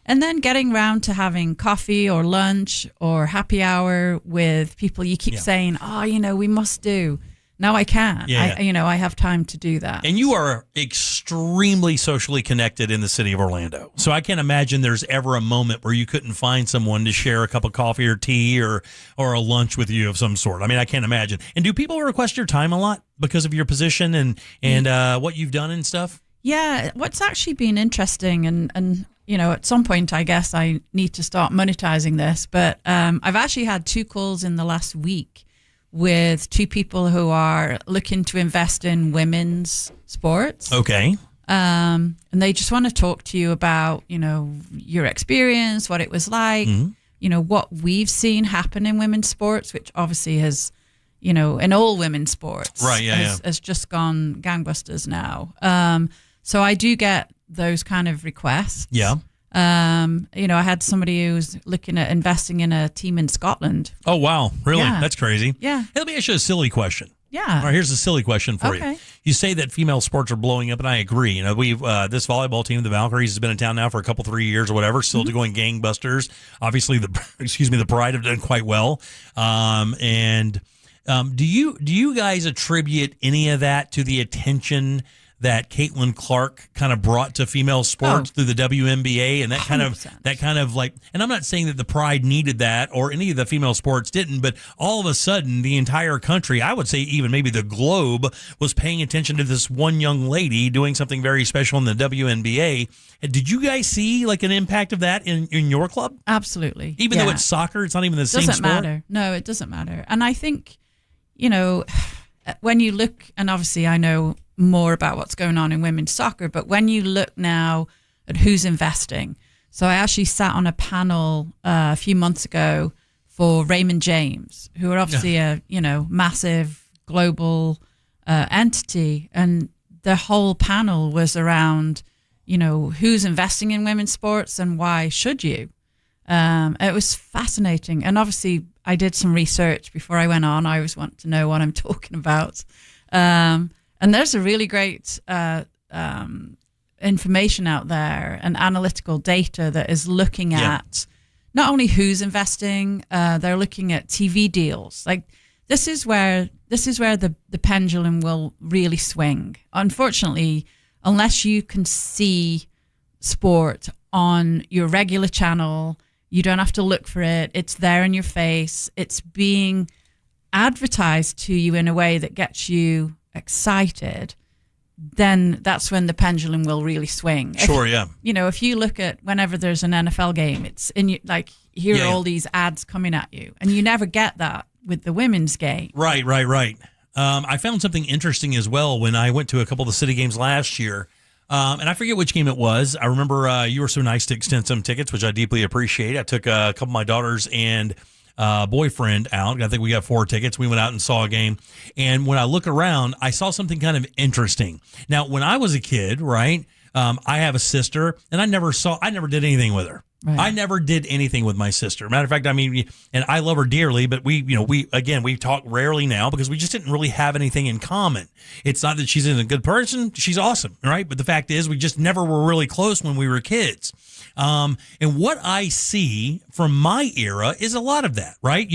And then getting around to having coffee or lunch or happy hour with people you keep saying, we must do. Now I can. I have time to do that. And you are extremely socially connected in the city of Orlando. So I can't imagine there's ever a moment where you couldn't find someone to share a cup of coffee or tea or a lunch with you of some sort. I mean, I can't imagine. And do people request your time a lot because of your position and what you've done and stuff? Yeah, what's actually been interesting and at some point, I guess I need to start monetizing this, but I've actually had 2 calls in the last week with 2 people who are looking to invest in women's sports. Okay. And they just want to talk to you about, your experience, what it was like, what we've seen happen in women's sports, which obviously has, in all women's sports, right? Has just gone gangbusters now. So I do get those kind of requests. Yeah. I had somebody who was looking at investing in a team in Scotland. Oh, wow. Really? Yeah. That's crazy. Yeah. Hey, let me ask you a silly question. Yeah. All right, here's a silly question for you. Okay. You say that female sports are blowing up, and I agree. You know, we've this volleyball team, the Valkyries, has been in town now for a couple, 3 years or whatever, still going gangbusters. Obviously, the Pride have done quite well. Do you guys attribute any of that to the attention that Caitlin Clark kind of brought to female sports through the WNBA, and that kind of like, and I'm not saying that the Pride needed that or any of the female sports didn't, but all of a sudden the entire country, I would say even maybe the globe, was paying attention to this one young lady doing something very special in the WNBA. Did you guys see like an impact of that in your club? Absolutely. Even though it's soccer, it's not even the same sport. Doesn't matter. No, it doesn't matter. And I think, you know, when you look, and obviously I know more about what's going on in women's soccer, but when you look now at who's investing, so I actually sat on a panel a few months ago for Raymond James, who are obviously a massive global entity, and the whole panel was around who's investing in women's sports and why should you. It was fascinating, and obviously I did some research before I went on. I always want to know what I'm talking about. And there's a really great information out there and analytical data that is looking at not only who's investing, they're looking at TV deals. Like this is where the pendulum will really swing. Unfortunately, unless you can see sport on your regular channel, you don't have to look for it. It's there in your face. It's being advertised to you in a way that gets you excited, then that's when the pendulum will really swing. Sure, If you look at whenever there's an NFL game, it's in you, like here are all these ads coming at you, and you never get that with the women's game. Right. I found something interesting as well when I went to a couple of the city games last year, and I forget which game it was. I remember you were so nice to extend some tickets, which I deeply appreciate. I took a couple of my daughters and boyfriend out. I think we got 4 tickets. We went out and saw a game. And when I look around, I saw something kind of interesting. Now, when I was a kid, right, I have a sister, and I never did anything with her. Right. I never did anything with my sister. Matter of fact, I mean, and I love her dearly, but we talk rarely now because we just didn't really have anything in common. It's not that she's a good person. She's awesome, right? But the fact is we just never were really close when we were kids. And what I see from my era is a lot of that, right?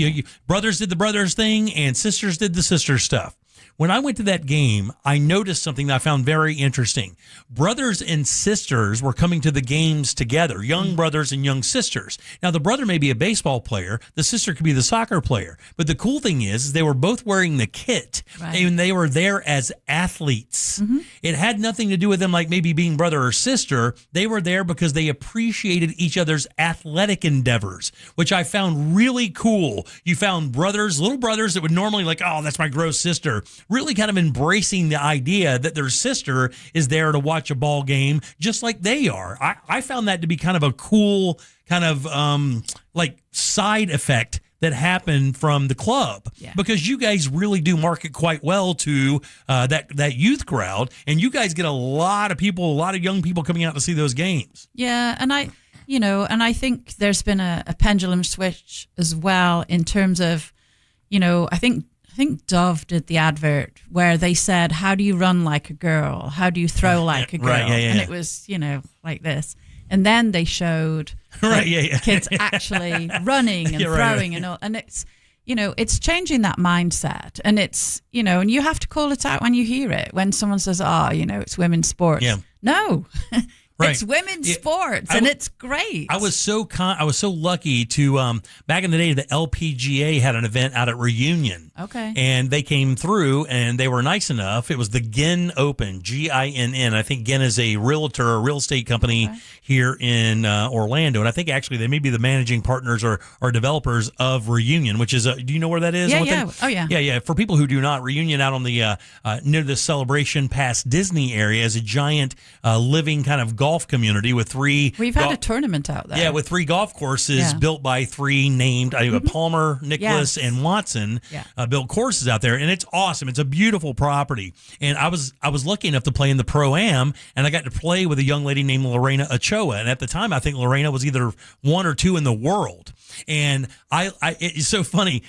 Brothers did the brothers thing and sisters did the sister stuff. When I went to that game, I noticed something that I found very interesting. Brothers and sisters were coming to the games together, young brothers and young sisters. Now, the brother may be a baseball player. The sister could be the soccer player. But the cool thing is they were both wearing the kit, and they were there as athletes. Mm-hmm. It had nothing to do with them like maybe being brother or sister. They were there because they appreciated each other's athletic endeavors, which I found really cool. You found little brothers that would normally like, oh, that's my gross sister, really kind of embracing the idea that their sister is there to watch a ball game just like they are. I found that to be kind of a cool kind of like side effect that happened from the club, because you guys really do market quite well to that youth crowd, and you guys get a lot of young people coming out to see those games. Yeah, and I think there's been a pendulum switch as well in terms of, I think Dove did the advert where they said, how do you run like a girl? How do you throw like a girl? Right, and it was, like this. And then they showed kids actually running and throwing and all. And it's, it's changing that mindset. And it's, and you have to call it out when you hear it. When someone says, it's women's sports. Yeah. No. Right. It's women's sports, and it's great. I was so lucky to back in the day, the LPGA had an event out at Reunion. Okay. And they came through, and they were nice enough. It was the Ginn Open, Ginn. I think Ginn is a real estate company here in Orlando, and I think actually they may be the managing partners or developers of Reunion, which is do you know where that is? Yeah. Oh yeah. Yeah. For people who do not, Reunion out on the near the Celebration past Disney area is a giant living kind of golf community with 3. We've had a tournament out there. Yeah, with 3 golf courses built by 3 named Palmer, Nicholas, and Watson built courses out there, and it's awesome. It's a beautiful property, and I was lucky enough to play in the Pro-Am, and I got to play with a young lady named Lorena Ochoa, and at the time I think Lorena was either 1 or 2 in the world, and it's so funny,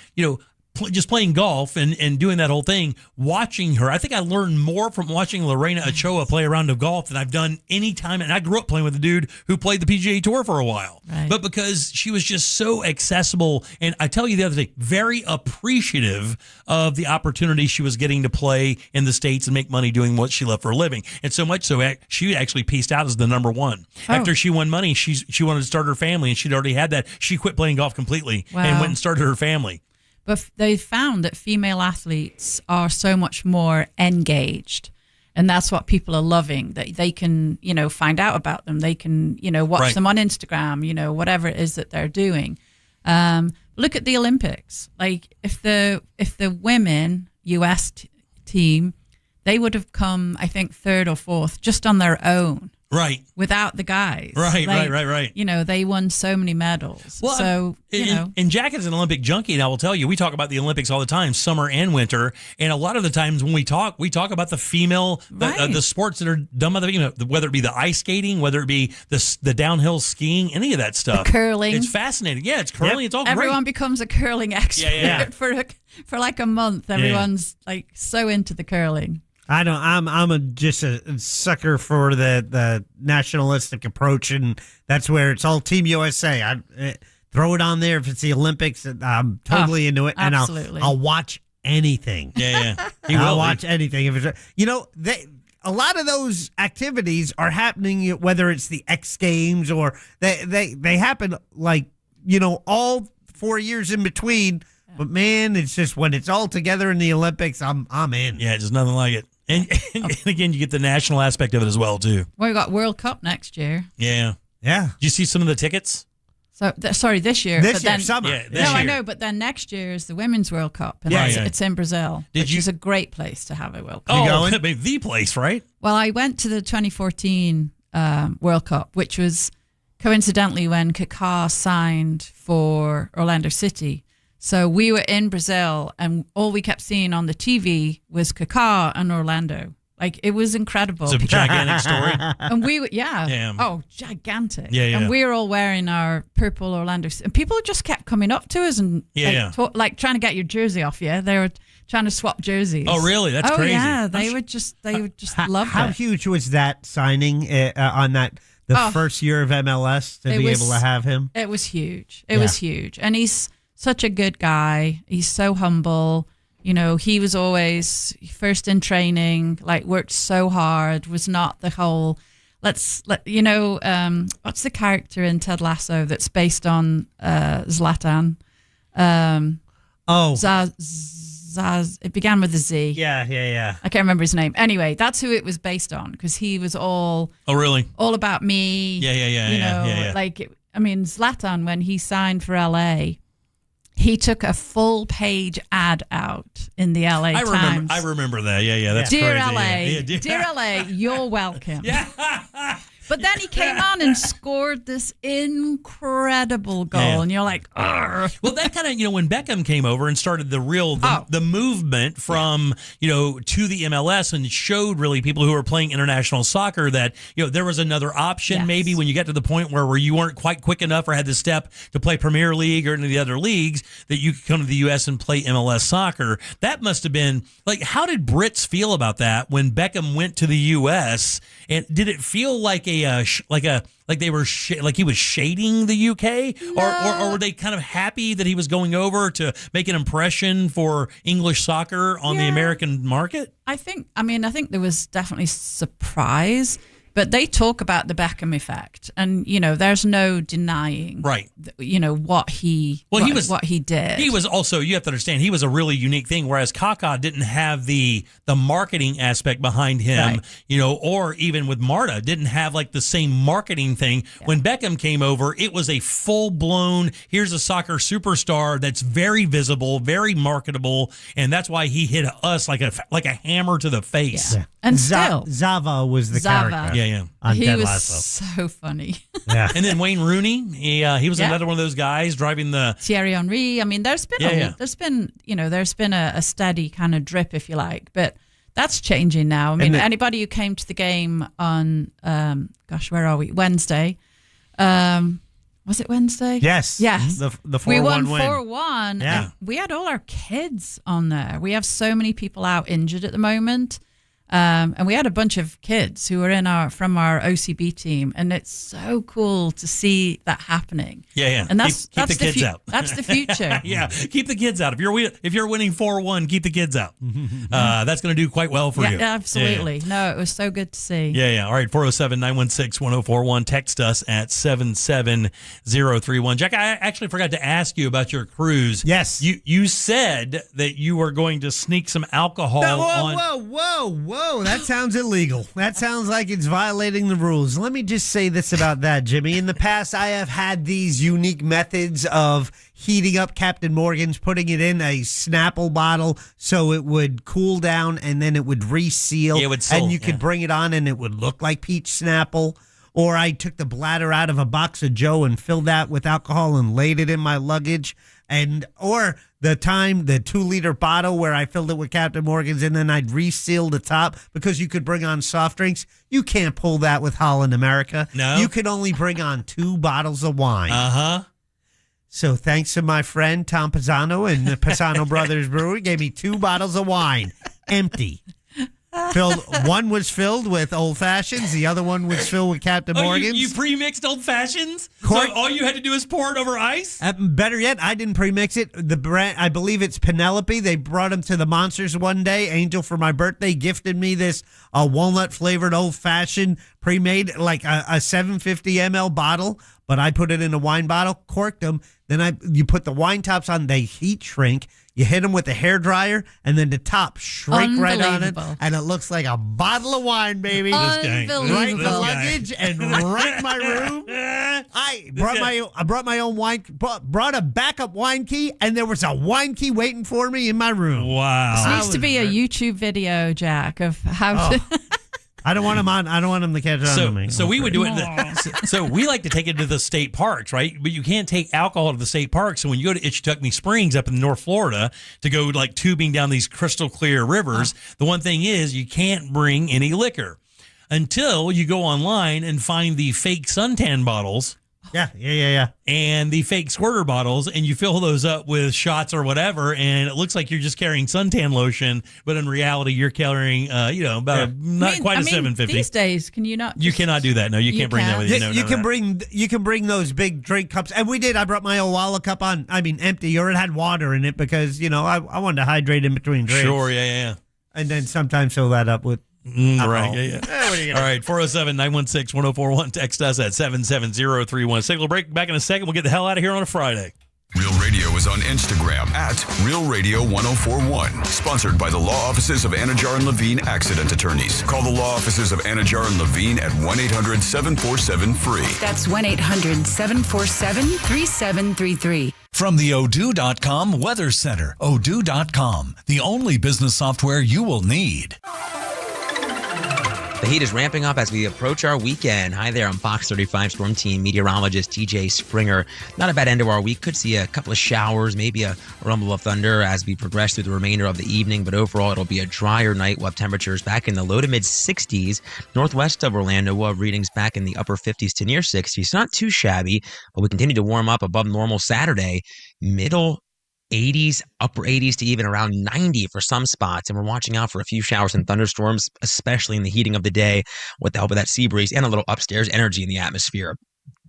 just playing golf and doing that whole thing, watching her. I think I learned more from watching Lorena Ochoa play a round of golf than I've done any time. And I grew up playing with a dude who played the PGA Tour for a while. Right. But because she was just so accessible, and I tell you the other thing, very appreciative of the opportunity she was getting to play in the States and make money doing what she loved for a living. And so much so, she actually pieced out as the number one. Oh. After she won money, she wanted to start her family, and she'd already had that. She quit playing golf completely and Wow. went and started her family. But they found that female athletes are so much more engaged. And that's what people are loving, that they can, find out about them. They can, watch Right. them on Instagram, whatever it is that they're doing. Look at the Olympics. Like if the women US team, they would have come, I think, third or fourth just on their own. Right. Without the guys. Right. They won so many medals. Well, so, and Jack is an Olympic junkie, and I will tell you, we talk about the Olympics all the time, summer and winter. And a lot of the times when we talk about the female, the sports that are done by the, whether it be the ice skating, whether it be the downhill skiing, any of that stuff. The curling. It's fascinating. Yeah, it's curling. Yep. It's all Everyone great. becomes a curling expert for like a month. Everyone's like so into the curling. I'm just a sucker for the nationalistic approach, and that's where it's all Team USA. I throw it on there if it's the Olympics. I'm totally into it, and I'll watch anything. Yeah. I'll watch anything if it's a lot of those activities are happening, whether it's the X Games or they happen like all 4 years in between. But man, it's just when it's all together in the Olympics, I'm in. Yeah, just nothing like it. And again, you get the national aspect of it as well, too. Well, we got World Cup next year. Yeah. Yeah. Did you see some of the tickets? So, this year. This year, summer. Yeah, this year. I know, but then next year is the Women's World Cup. And Yeah. it's in Brazil, which is a great place to have a World Cup. Oh, I mean, the place, right? Well, I went to the 2014 World Cup, which was coincidentally when Kaká signed for Orlando City. So we were in Brazil, and all we kept seeing on the TV was Kaká and Orlando. Like, it was incredible. It's a gigantic story. And we were, oh, gigantic. Yeah. And we were all wearing our purple Orlando. And people just kept coming up to us and like trying to get your jersey off you. They were trying to swap jerseys. Oh, really? That's crazy. Yeah, they would just love it. How huge was that signing on that first year of MLS to be able to have him? It was huge. It was huge. And he's such a good guy. He's so humble. He was always first in training, like worked so hard, was not the whole, what's the character in Ted Lasso that's based on Zlatan? Zaz, it began with a Z. Yeah. I can't remember his name. Anyway, that's who it was based on, because he was all... Oh, really? All about me. Yeah. Zlatan, when he signed for LA... He took a full page ad out in the LA Times. I remember that. Yeah. That's Dear crazy. LA, Dear LA, you're welcome. Yeah. But then he came on and scored this incredible goal, and you're like, "Argh." Well, that kind of, when Beckham came over and started the movement from, to the MLS and showed really people who were playing international soccer that, there was another option maybe when you get to the point where you weren't quite quick enough or had the step to play Premier League or any of the other leagues, that you could come to the U.S. and play MLS soccer. That must have been, like, how did Brits feel about that when Beckham went to the U.S.? And did it feel like he was shading the UK, or were they kind of happy that he was going over to make an impression for English soccer on the American market? I think there was definitely surprise, but they talk about the Beckham effect, and there's no denying, right? What he did. He was also, you have to understand, he was a really unique thing. Whereas Kaká didn't have the marketing aspect behind him, or even with Marta didn't have like the same marketing thing. Yeah. When Beckham came over, it was a full blown. Here's a soccer superstar that's very visible, very marketable, and that's why he hit us like a hammer to the face. Yeah. And still, Zava was the character. Yeah. He Ted was Lasso. so funny. Yeah. And then Wayne Rooney, he was another one of those guys driving the Thierry Henry. There's been a steady kind of drip, if you like, but that's changing now. Anybody who came to the game on where are we? Wednesday, Was it Wednesday? Yes. Yes. The 4-1 we won win. 4-1. Yeah. We had all our kids on there. We have so many people out injured at the moment. And we had a bunch of kids who were from our OCB team, and it's so cool to see that happening. Yeah. And that's keep the kids out. That's the future. Yeah, keep the kids out. If you're winning 4-1, keep the kids out. That's going to do quite well for you. Yeah, absolutely. Yeah. No, it was so good to see. Yeah. All right, 407-916-1041. Text us at 77031. Jack, I actually forgot to ask you about your cruise. Yes. You said that you were going to sneak some alcohol on. Whoa, that sounds illegal. That sounds like it's violating the rules. Let me just say this about that, Jimmy. In the past, I have had these unique methods of heating up Captain Morgan's, putting it in a Snapple bottle so it would cool down and then it would reseal. Yeah, it would seal, and you could bring it on and it would look like peach Snapple. Or I took the bladder out of a box of Joe and filled that with alcohol and laid it in my luggage. Or the 2-liter bottle where I filled it with Captain Morgan's and then I'd reseal the top because you could bring on soft drinks. You can't pull that with Holland America. No. You could only bring on 2 bottles of wine. Uh-huh. So thanks to my friend Tom Pisano and the Pisano Brothers Brewery, gave me 2 bottles of wine, empty. One was filled with Old Fashions. The other one was filled with Captain Morgan's. You pre-mixed Old Fashions? So all you had to do is pour it over ice? Better yet, I didn't pre-mix it. The brand, I believe it's Penelope. They brought them to the Monsters one day. Angel, for my birthday, gifted me this walnut-flavored Old Fashioned pre-made, like a 750 ml bottle. But I put it in a wine bottle, corked them. Then you put the wine tops on. They heat shrink. You hit them with a hairdryer, and then the top shrink right on it, and it looks like a bottle of wine, baby. Unbelievable. Right in the luggage and right in my room. I brought my own wine, brought a backup wine key, and there was a wine key waiting for me in my room. Wow. This needs to be a YouTube video, Jack, of how to... I don't want him on. I don't want him to catch on to me. So we would do it. So we like to take it to the state parks, right? But you can't take alcohol to the state parks. So when you go to Itchituckney Springs up in North Florida to go like tubing down these crystal clear rivers, the one thing is you can't bring any liquor until you go online and find the fake suntan bottles. Yeah. And the fake squirter bottles, and you fill those up with shots or whatever, and it looks like you're just carrying suntan lotion, but in reality, you're carrying, about not quite a 750. These days, can you not? You cannot do that. No, you can't bring that with you. No, you can bring those big drink cups, and we did. I brought my Owala cup on. I mean, empty, or it had water in it because I wanted to hydrate in between drinks. Sure, yeah. And then sometimes fill that up with. Right, yeah. All right, 407-916-1041. Text us at 77031. Take a little break. Back in a second. We'll get the hell out of here on a Friday. Real Radio is on Instagram at Real Radio 1041. Sponsored by the law offices of Anajar and Levine Accident Attorneys. Call the law offices of Anajar and Levine at 1-800-747-FREE. That's 1-800-747-3733. From the Odoo.com Weather Center, Odoo.com, the only business software you will need. The heat is ramping up as we approach our weekend. Hi there, I'm Fox 35 Storm Team meteorologist TJ Springer. Not a bad end to our week. Could see a couple of showers, maybe a rumble of thunder as we progress through the remainder of the evening. But overall, it'll be a drier night. We'll have temperatures back in the low to mid 60s. Northwest of Orlando, we'll have readings back in the upper 50s to near 60s. Not too shabby, but we continue to warm up above normal Saturday. Middle 80s, upper 80s to even around 90 for some spots. And we're watching out for a few showers and thunderstorms, especially in the heating of the day with the help of that sea breeze and a little upstairs energy in the atmosphere.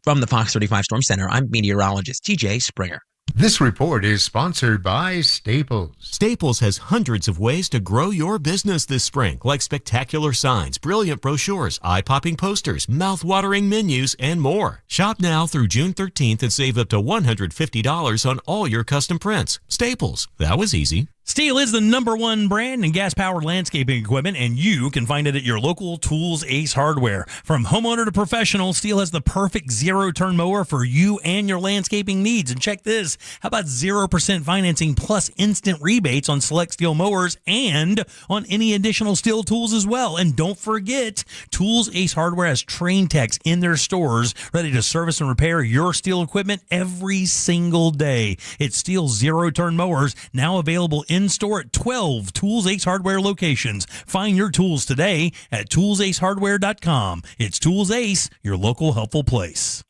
From the Fox 35 Storm Center, I'm meteorologist TJ Springer. This report is sponsored by Staples. Staples has hundreds of ways to grow your business this spring, like spectacular signs, brilliant brochures, eye-popping posters, mouth-watering menus, and more. Shop now through June 13th and save up to $150 on all your custom prints. Staples. That was easy. Steel is the #1 brand in gas-powered landscaping equipment, and you can find it at your local Tools Ace Hardware. From homeowner to professional, Steel has the perfect zero-turn mower for you and your landscaping needs. And check this. How about 0% financing plus instant rebates on select Steel mowers and on any additional Steel tools as well? And don't forget, Tools Ace Hardware has trained techs in their stores ready to service and repair your Steel equipment every single day. It's Steel zero-turn mowers, now available in-store at 12 Tools Ace Hardware locations. Find your tools today at toolsacehardware.com. It's Tools Ace, your local helpful place.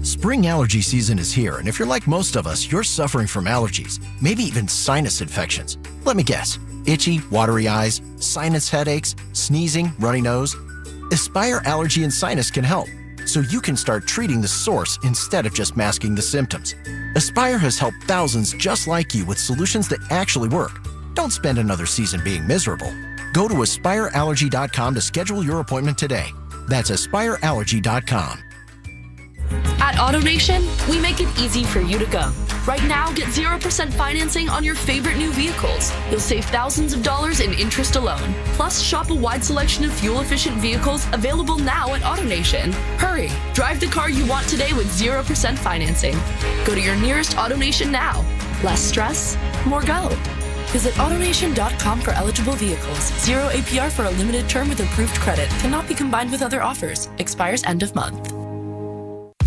Spring allergy season is here, and if you're like most of us, you're suffering from allergies, maybe even sinus infections. Let me guess. Itchy, watery eyes, sinus headaches, sneezing, runny nose. Aspire Allergy and Sinus can help, so you can start treating the source instead of just masking the symptoms. Aspire has helped thousands just like you with solutions that actually work. Don't spend another season being miserable. Go to AspireAllergy.com to schedule your appointment today. That's AspireAllergy.com. At AutoNation, we make it easy for you to go. Right now, get 0% financing on your favorite new vehicles. You'll save thousands of dollars in interest alone. Plus, shop a wide selection of fuel-efficient vehicles available now at AutoNation. Hurry, drive the car you want today with 0% financing. Go to your nearest AutoNation now. Less stress, more go. Visit AutoNation.com for eligible vehicles. 0 APR for a limited term with approved credit. Cannot be combined with other offers. Expires end of month.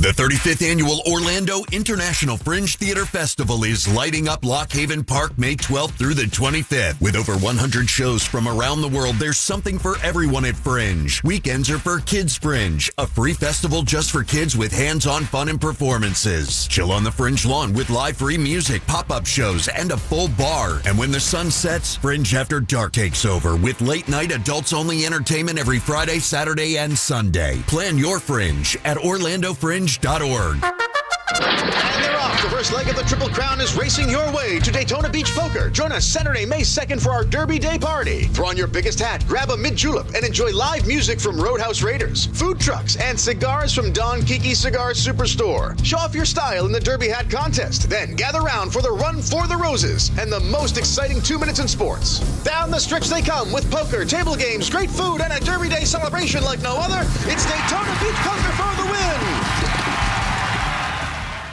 The 35th Annual Orlando International Fringe Theater Festival is lighting up Lock Haven Park May 12th through the 25th. With over 100 shows from around the world, there's something for everyone at Fringe. Weekends are for Kids Fringe, a free festival just for kids with hands-on fun and performances. Chill on the Fringe lawn with live free music, pop-up shows, and a full bar. And when the sun sets, Fringe After Dark takes over with late-night adults-only entertainment every Friday, Saturday, and Sunday. Plan your Fringe at OrlandoFringe.org. And they're off. The first leg of the Triple Crown is racing your way to Daytona Beach Poker. Join us Saturday, May 2nd for our Derby Day party. Throw on your biggest hat, grab a mid-julep, and enjoy live music from Roadhouse Raiders, food trucks, and cigars from Don Kiki Cigar Superstore. Show off your style in the Derby Hat Contest. Then gather round for the Run for the Roses and the most exciting 2 minutes in sports. Down the stretch they come with poker, table games, great food, and a Derby Day celebration like no other. It's Daytona Beach Poker for the win.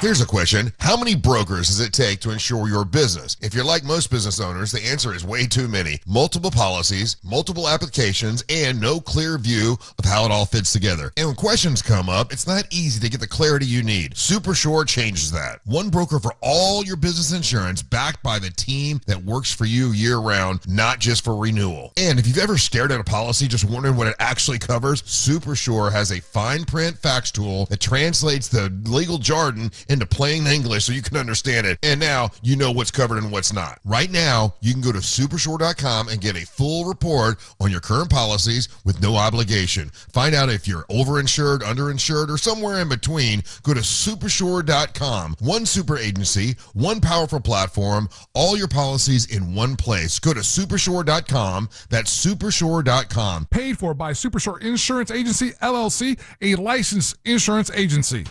Here's a question. How many brokers does it take to insure your business? If you're like most business owners, the answer is way too many. Multiple policies, multiple applications, and no clear view of how it all fits together. And when questions come up, it's not easy to get the clarity you need. SuperSure changes that. One broker for all your business insurance, backed by the team that works for you year-round, not just for renewal. And if you've ever stared at a policy just wondering what it actually covers, SuperSure has a fine print fax tool that translates the legal jargon into plain English so you can understand it. And now you know what's covered and what's not. Right now, you can go to supershore.com and get a full report on your current policies with no obligation. Find out if you're overinsured, underinsured, or somewhere in between. Go to supershore.com. One super agency, one powerful platform, all your policies in one place. Go to supershore.com. That's supershore.com. Paid for by Supershore Insurance Agency, LLC, a licensed insurance agency.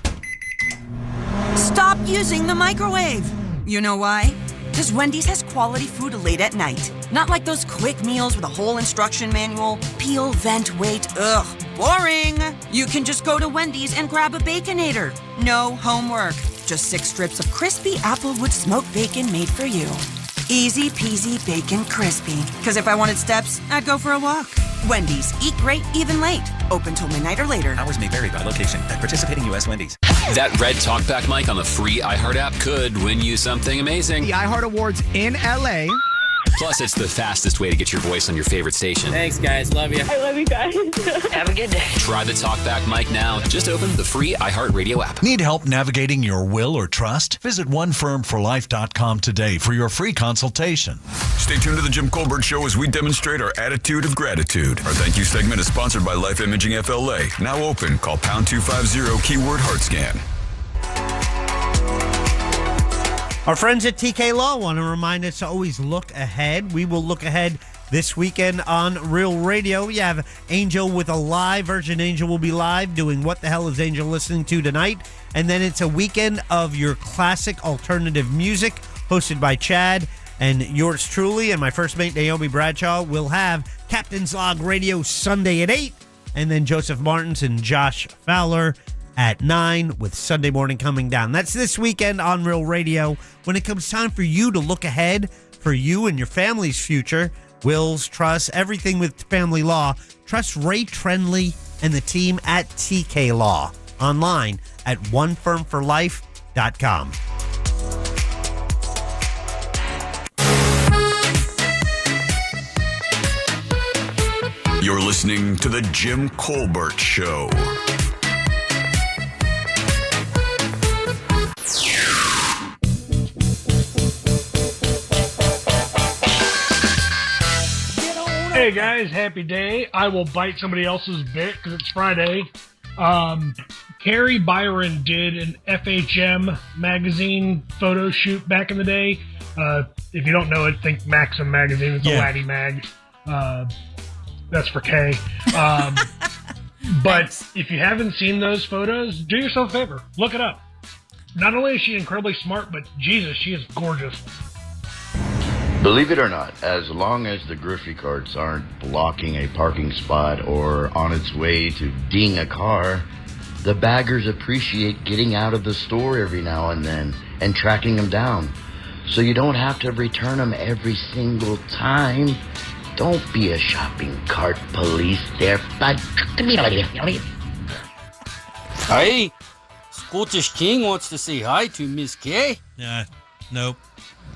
Stop using the microwave. You know why? Because Wendy's has quality food late at night. Not like those quick meals with a whole instruction manual. Peel, vent, wait. Ugh, boring. You can just go to Wendy's and grab a Baconator. No homework. Just 6 strips of crispy Applewood smoked bacon made for you. Easy peasy bacon crispy. Because if I wanted steps, I'd go for a walk. Wendy's. Eat great, even late. Open till midnight or later. Hours may vary by location. At participating U.S. Wendy's. That red talkback mic on the free iHeart app could win you something amazing. The iHeart Awards in L.A. Plus, it's the fastest way to get your voice on your favorite station. Thanks, guys. Love you. I love you guys. Have a good day. Try the talkback mic now. Just open the free iHeartRadio app. Need help navigating your will or trust? Visit onefirmforlife.com today for your free consultation. Stay tuned to the Jim Colbert Show as we demonstrate our attitude of gratitude. Our thank you segment is sponsored by Life Imaging FLA. Now open. Call pound 250 keyword heart scan. Our friends at TK Law want to remind us to always look ahead. We will look ahead this weekend on Real Radio. You have Angel with a live version. Angel will be live doing What the Hell is Angel Listening to Tonight? And then it's a weekend of your classic alternative music hosted by Chad and yours truly. And my first mate, Naomi Bradshaw, will have Captain's Log Radio Sunday at 8. And then Joseph Martins and Josh Fowler at 9 with Sunday Morning Coming Down. That's this weekend on Real Radio. When it comes time for you to look ahead for you and your family's future, wills, trusts, everything with family law, trust Ray Trenley and the team at TK Law. Online at onefirmforlife.com. You're listening to The Jim Colbert Show. Hey guys, happy day. I will bite somebody else's bit because it's Friday. Carrie Byron did an FHM magazine photo shoot back in the day. If you don't know it, think Maxim magazine. It's a laddie mag. That's for K. But if you haven't seen those photos, do yourself a favor. Look it up. Not only is she incredibly smart, but Jesus, she is gorgeous. Believe it or not, as long as the grocery carts aren't blocking a parking spot or on its way to ding a car, the baggers appreciate getting out of the store every now and then and tracking them down. So you don't have to return them every single time. Don't be a shopping cart police there, bud. Hey, Scottish King wants to say hi to Miss K. Nope.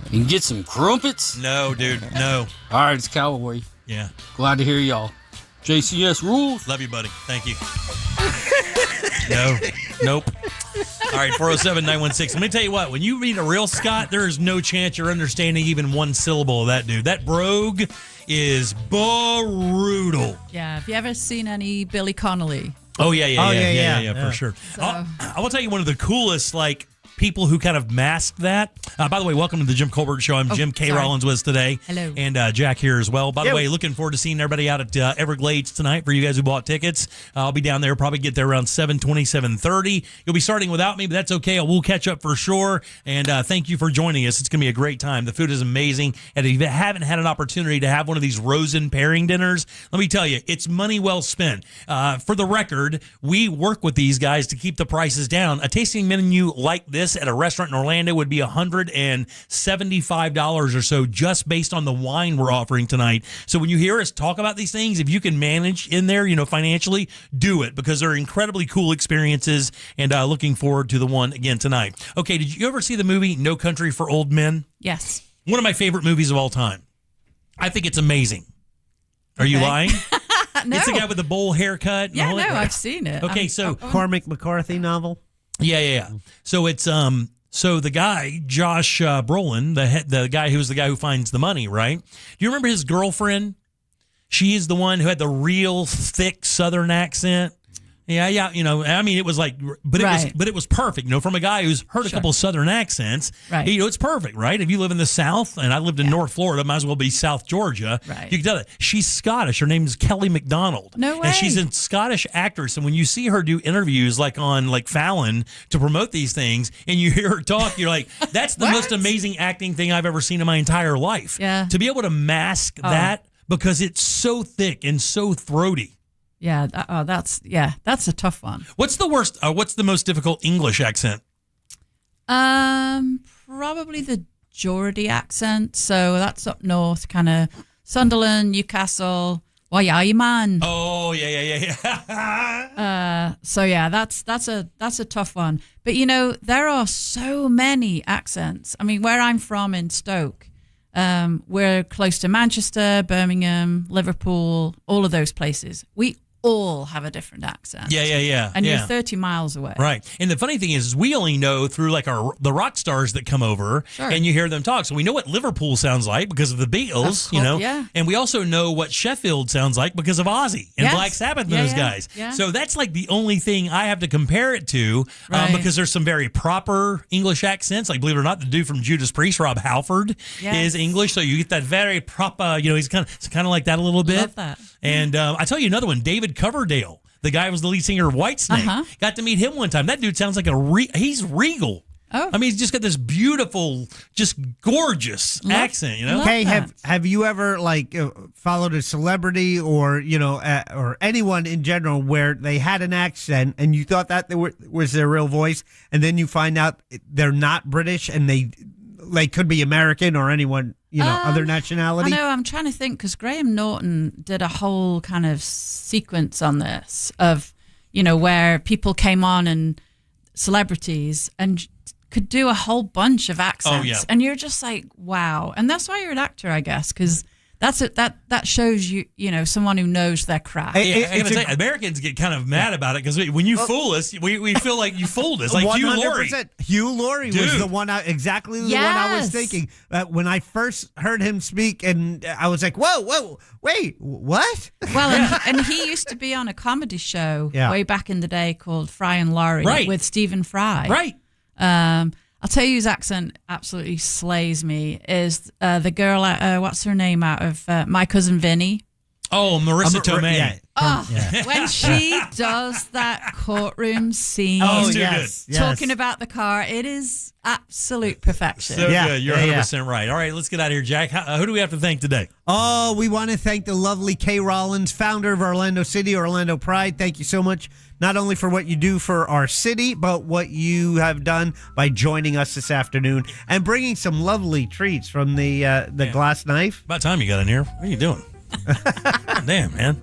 You can get some crumpets? No, dude, no. All right, it's Callaway. Yeah. Glad to hear y'all. JCS rules. Love you, buddy. Thank you. No. Nope. All right, 407-916. Let me tell you what, when you read a real Scot, there is no chance you're understanding even one syllable of that dude. That brogue is brutal. Yeah, have you ever seen any Billy Connolly? Oh, yeah, for sure. So- I will tell you one of the coolest, people who kind of mask that. By the way, welcome to the Jim Colbert Show. I'm Jim K. sorry. Rollins with us today. Hello. And Jack here as well. By the way, looking forward to seeing everybody out at Everglades tonight for you guys who bought tickets. I'll be down there, probably get there around 7:20, 7:30. You'll be starting without me, but that's okay. We'll catch up for sure. And thank you for joining us. It's going to be a great time. The food is amazing. And if you haven't had an opportunity to have one of these Rosen pairing dinners, let me tell you, it's money well spent. For the record, we work with these guys to keep the prices down. A tasting menu like this at a restaurant in Orlando would be $175 or so just based on the wine we're offering tonight. So when you hear us talk about these things, if you can manage in there, financially, do it because they're incredibly cool experiences and looking forward to the one again tonight. Okay, did you ever see the movie No Country for Old Men? Yes. One of my favorite movies of all time. I think it's amazing. Are you lying? No. It's the guy with the bowl haircut. Yeah, no, I've seen it. Okay, so Cormac McCarthy novel. Yeah. So it's so the guy Josh Brolin, the guy who's the guy who finds the money, right? Do you remember his girlfriend? She is the one who had the real thick Southern accent. Yeah. It was but it was perfect. From a guy who's heard a couple Southern accents, right? It's perfect, right? If you live in the South, and I lived in North Florida, might as well be South Georgia. Right. You can tell that she's Scottish. Her name is Kelly MacDonald. No way. And she's a Scottish actress. And when you see her do interviews on Fallon to promote these things, and you hear her talk, you're like, that's the most amazing acting thing I've ever seen in my entire life. Yeah. To be able to mask that because it's so thick and so throaty. Yeah, that's a tough one. What's the worst? What's the most difficult English accent? Probably the Geordie accent. So that's up north, kind of Sunderland, Newcastle. Why are you, man? Oh yeah. So yeah, that's a tough one. But there are so many accents. I mean, where I'm from in Stoke, we're close to Manchester, Birmingham, Liverpool, all of those places. We all have a different accent. Yeah. And you're 30 miles away. Right. And the funny thing is we only know through the rock stars that come over and you hear them talk. So we know what Liverpool sounds like because of the Beatles, Yeah. And we also know what Sheffield sounds like because of Ozzy and Black Sabbath and those guys. Yeah. So that's the only thing I have to compare it to because there's some very proper English accents. Believe it or not, the dude from Judas Priest, Rob Halford, is English. So you get that very proper, he's kind of like that a little bit. Love that. And I tell you another one, David Coverdale, the guy who was the lead singer of Whitesnake. Got to meet him one time. That dude sounds like he's regal. Oh. I mean, he's just got this beautiful, just gorgeous accent, Okay, have you ever followed a celebrity or or anyone in general where they had an accent and you thought that was their real voice, and then you find out they're not British and they could be American or anyone other nationality? I know. I'm trying to think because Graham Norton did a whole kind of sequence on this of where people came on and celebrities and could do a whole bunch of accents. Oh, yeah. And you're just like, wow. And that's why you're an actor, I guess, because That shows you someone who knows their craft. I gotta say, Americans get kind of mad about it because when you fool us, we feel like you fooled us. Like 100%. Hugh Laurie. Hugh Laurie was the one, exactly the one I was thinking. When I first heard him speak, and I was like, whoa, wait, what? Well, and he used to be on a comedy show way back in the day called Fry and Laurie with Stephen Fry. Right. I'll tell you whose accent absolutely slays me is the girl, what's her name out of My Cousin Vinny? Oh, Marissa Tomei. When she does that courtroom scene, talking about the car, it is absolute perfection. So good. You're 100% right. All right, let's get out of here, Jack. Who do we have to thank today? Oh, we want to thank the lovely Kay Rollins, founder of Orlando City, Orlando Pride. Thank you so much, not only for what you do for our city, but what you have done by joining us this afternoon and bringing some lovely treats from the glass knife. About time you got in here. What are you doing? Damn, man.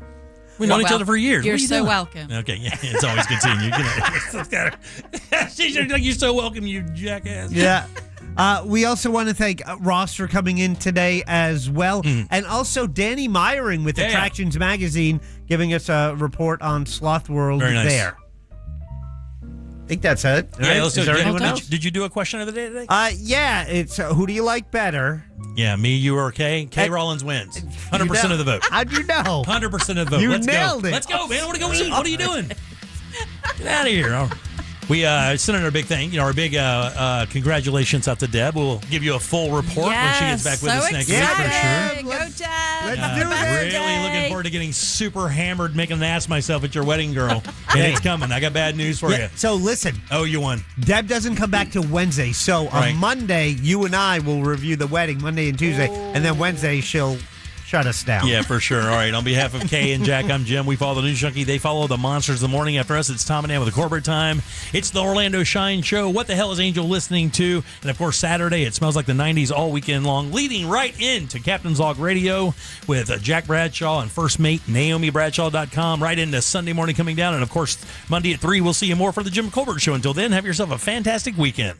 We've known each other for years. You're so welcome. Okay, it's always good seeing you. She's like, you're so welcome, you jackass. Yeah. We also want to thank Ross for coming in today as well. And also Danny Meyering with Attractions Magazine giving us a report on Sloth World. Very nice. There. I think that's it. Yeah, Is there anyone else? Did you do a question of the day today? Yeah, it's who do you like better? Yeah, me, you, or Kay? Kay Rollins wins. 100% of the vote. How'd you know? 100% of the vote. You Let's nailed go. it. Let's go, man. I want to go eat. What are you doing? Get out of here. We sent our big thing, our big congratulations out to Deb. We'll give you a full report when she gets back with us next week for sure. Go, Deb. Let's do it. Really looking forward to getting super hammered, making an ass myself at your wedding, girl. And it's coming. I got bad news for you. So listen. Oh, you won. Deb doesn't come back till Wednesday. So on Monday, you and I will review the wedding, Monday and Tuesday. And then Wednesday, she'll shut us down. Yeah, for sure. All right. On behalf of Kay and Jack, I'm Jim. We follow the News Junkie. They follow the monsters the morning after us. It's Tom and Ann with the corporate time. It's the Orlando Shine Show. What the hell is Angel listening to? And of course, Saturday, it smells like the 90s all weekend long, leading right into Captain's Log Radio with Jack Bradshaw and First Mate, NaomiBradshaw.com, right into Sunday morning coming down. And of course, Monday at 3, we'll see you more for the Jim Colbert Show. Until then, have yourself a fantastic weekend.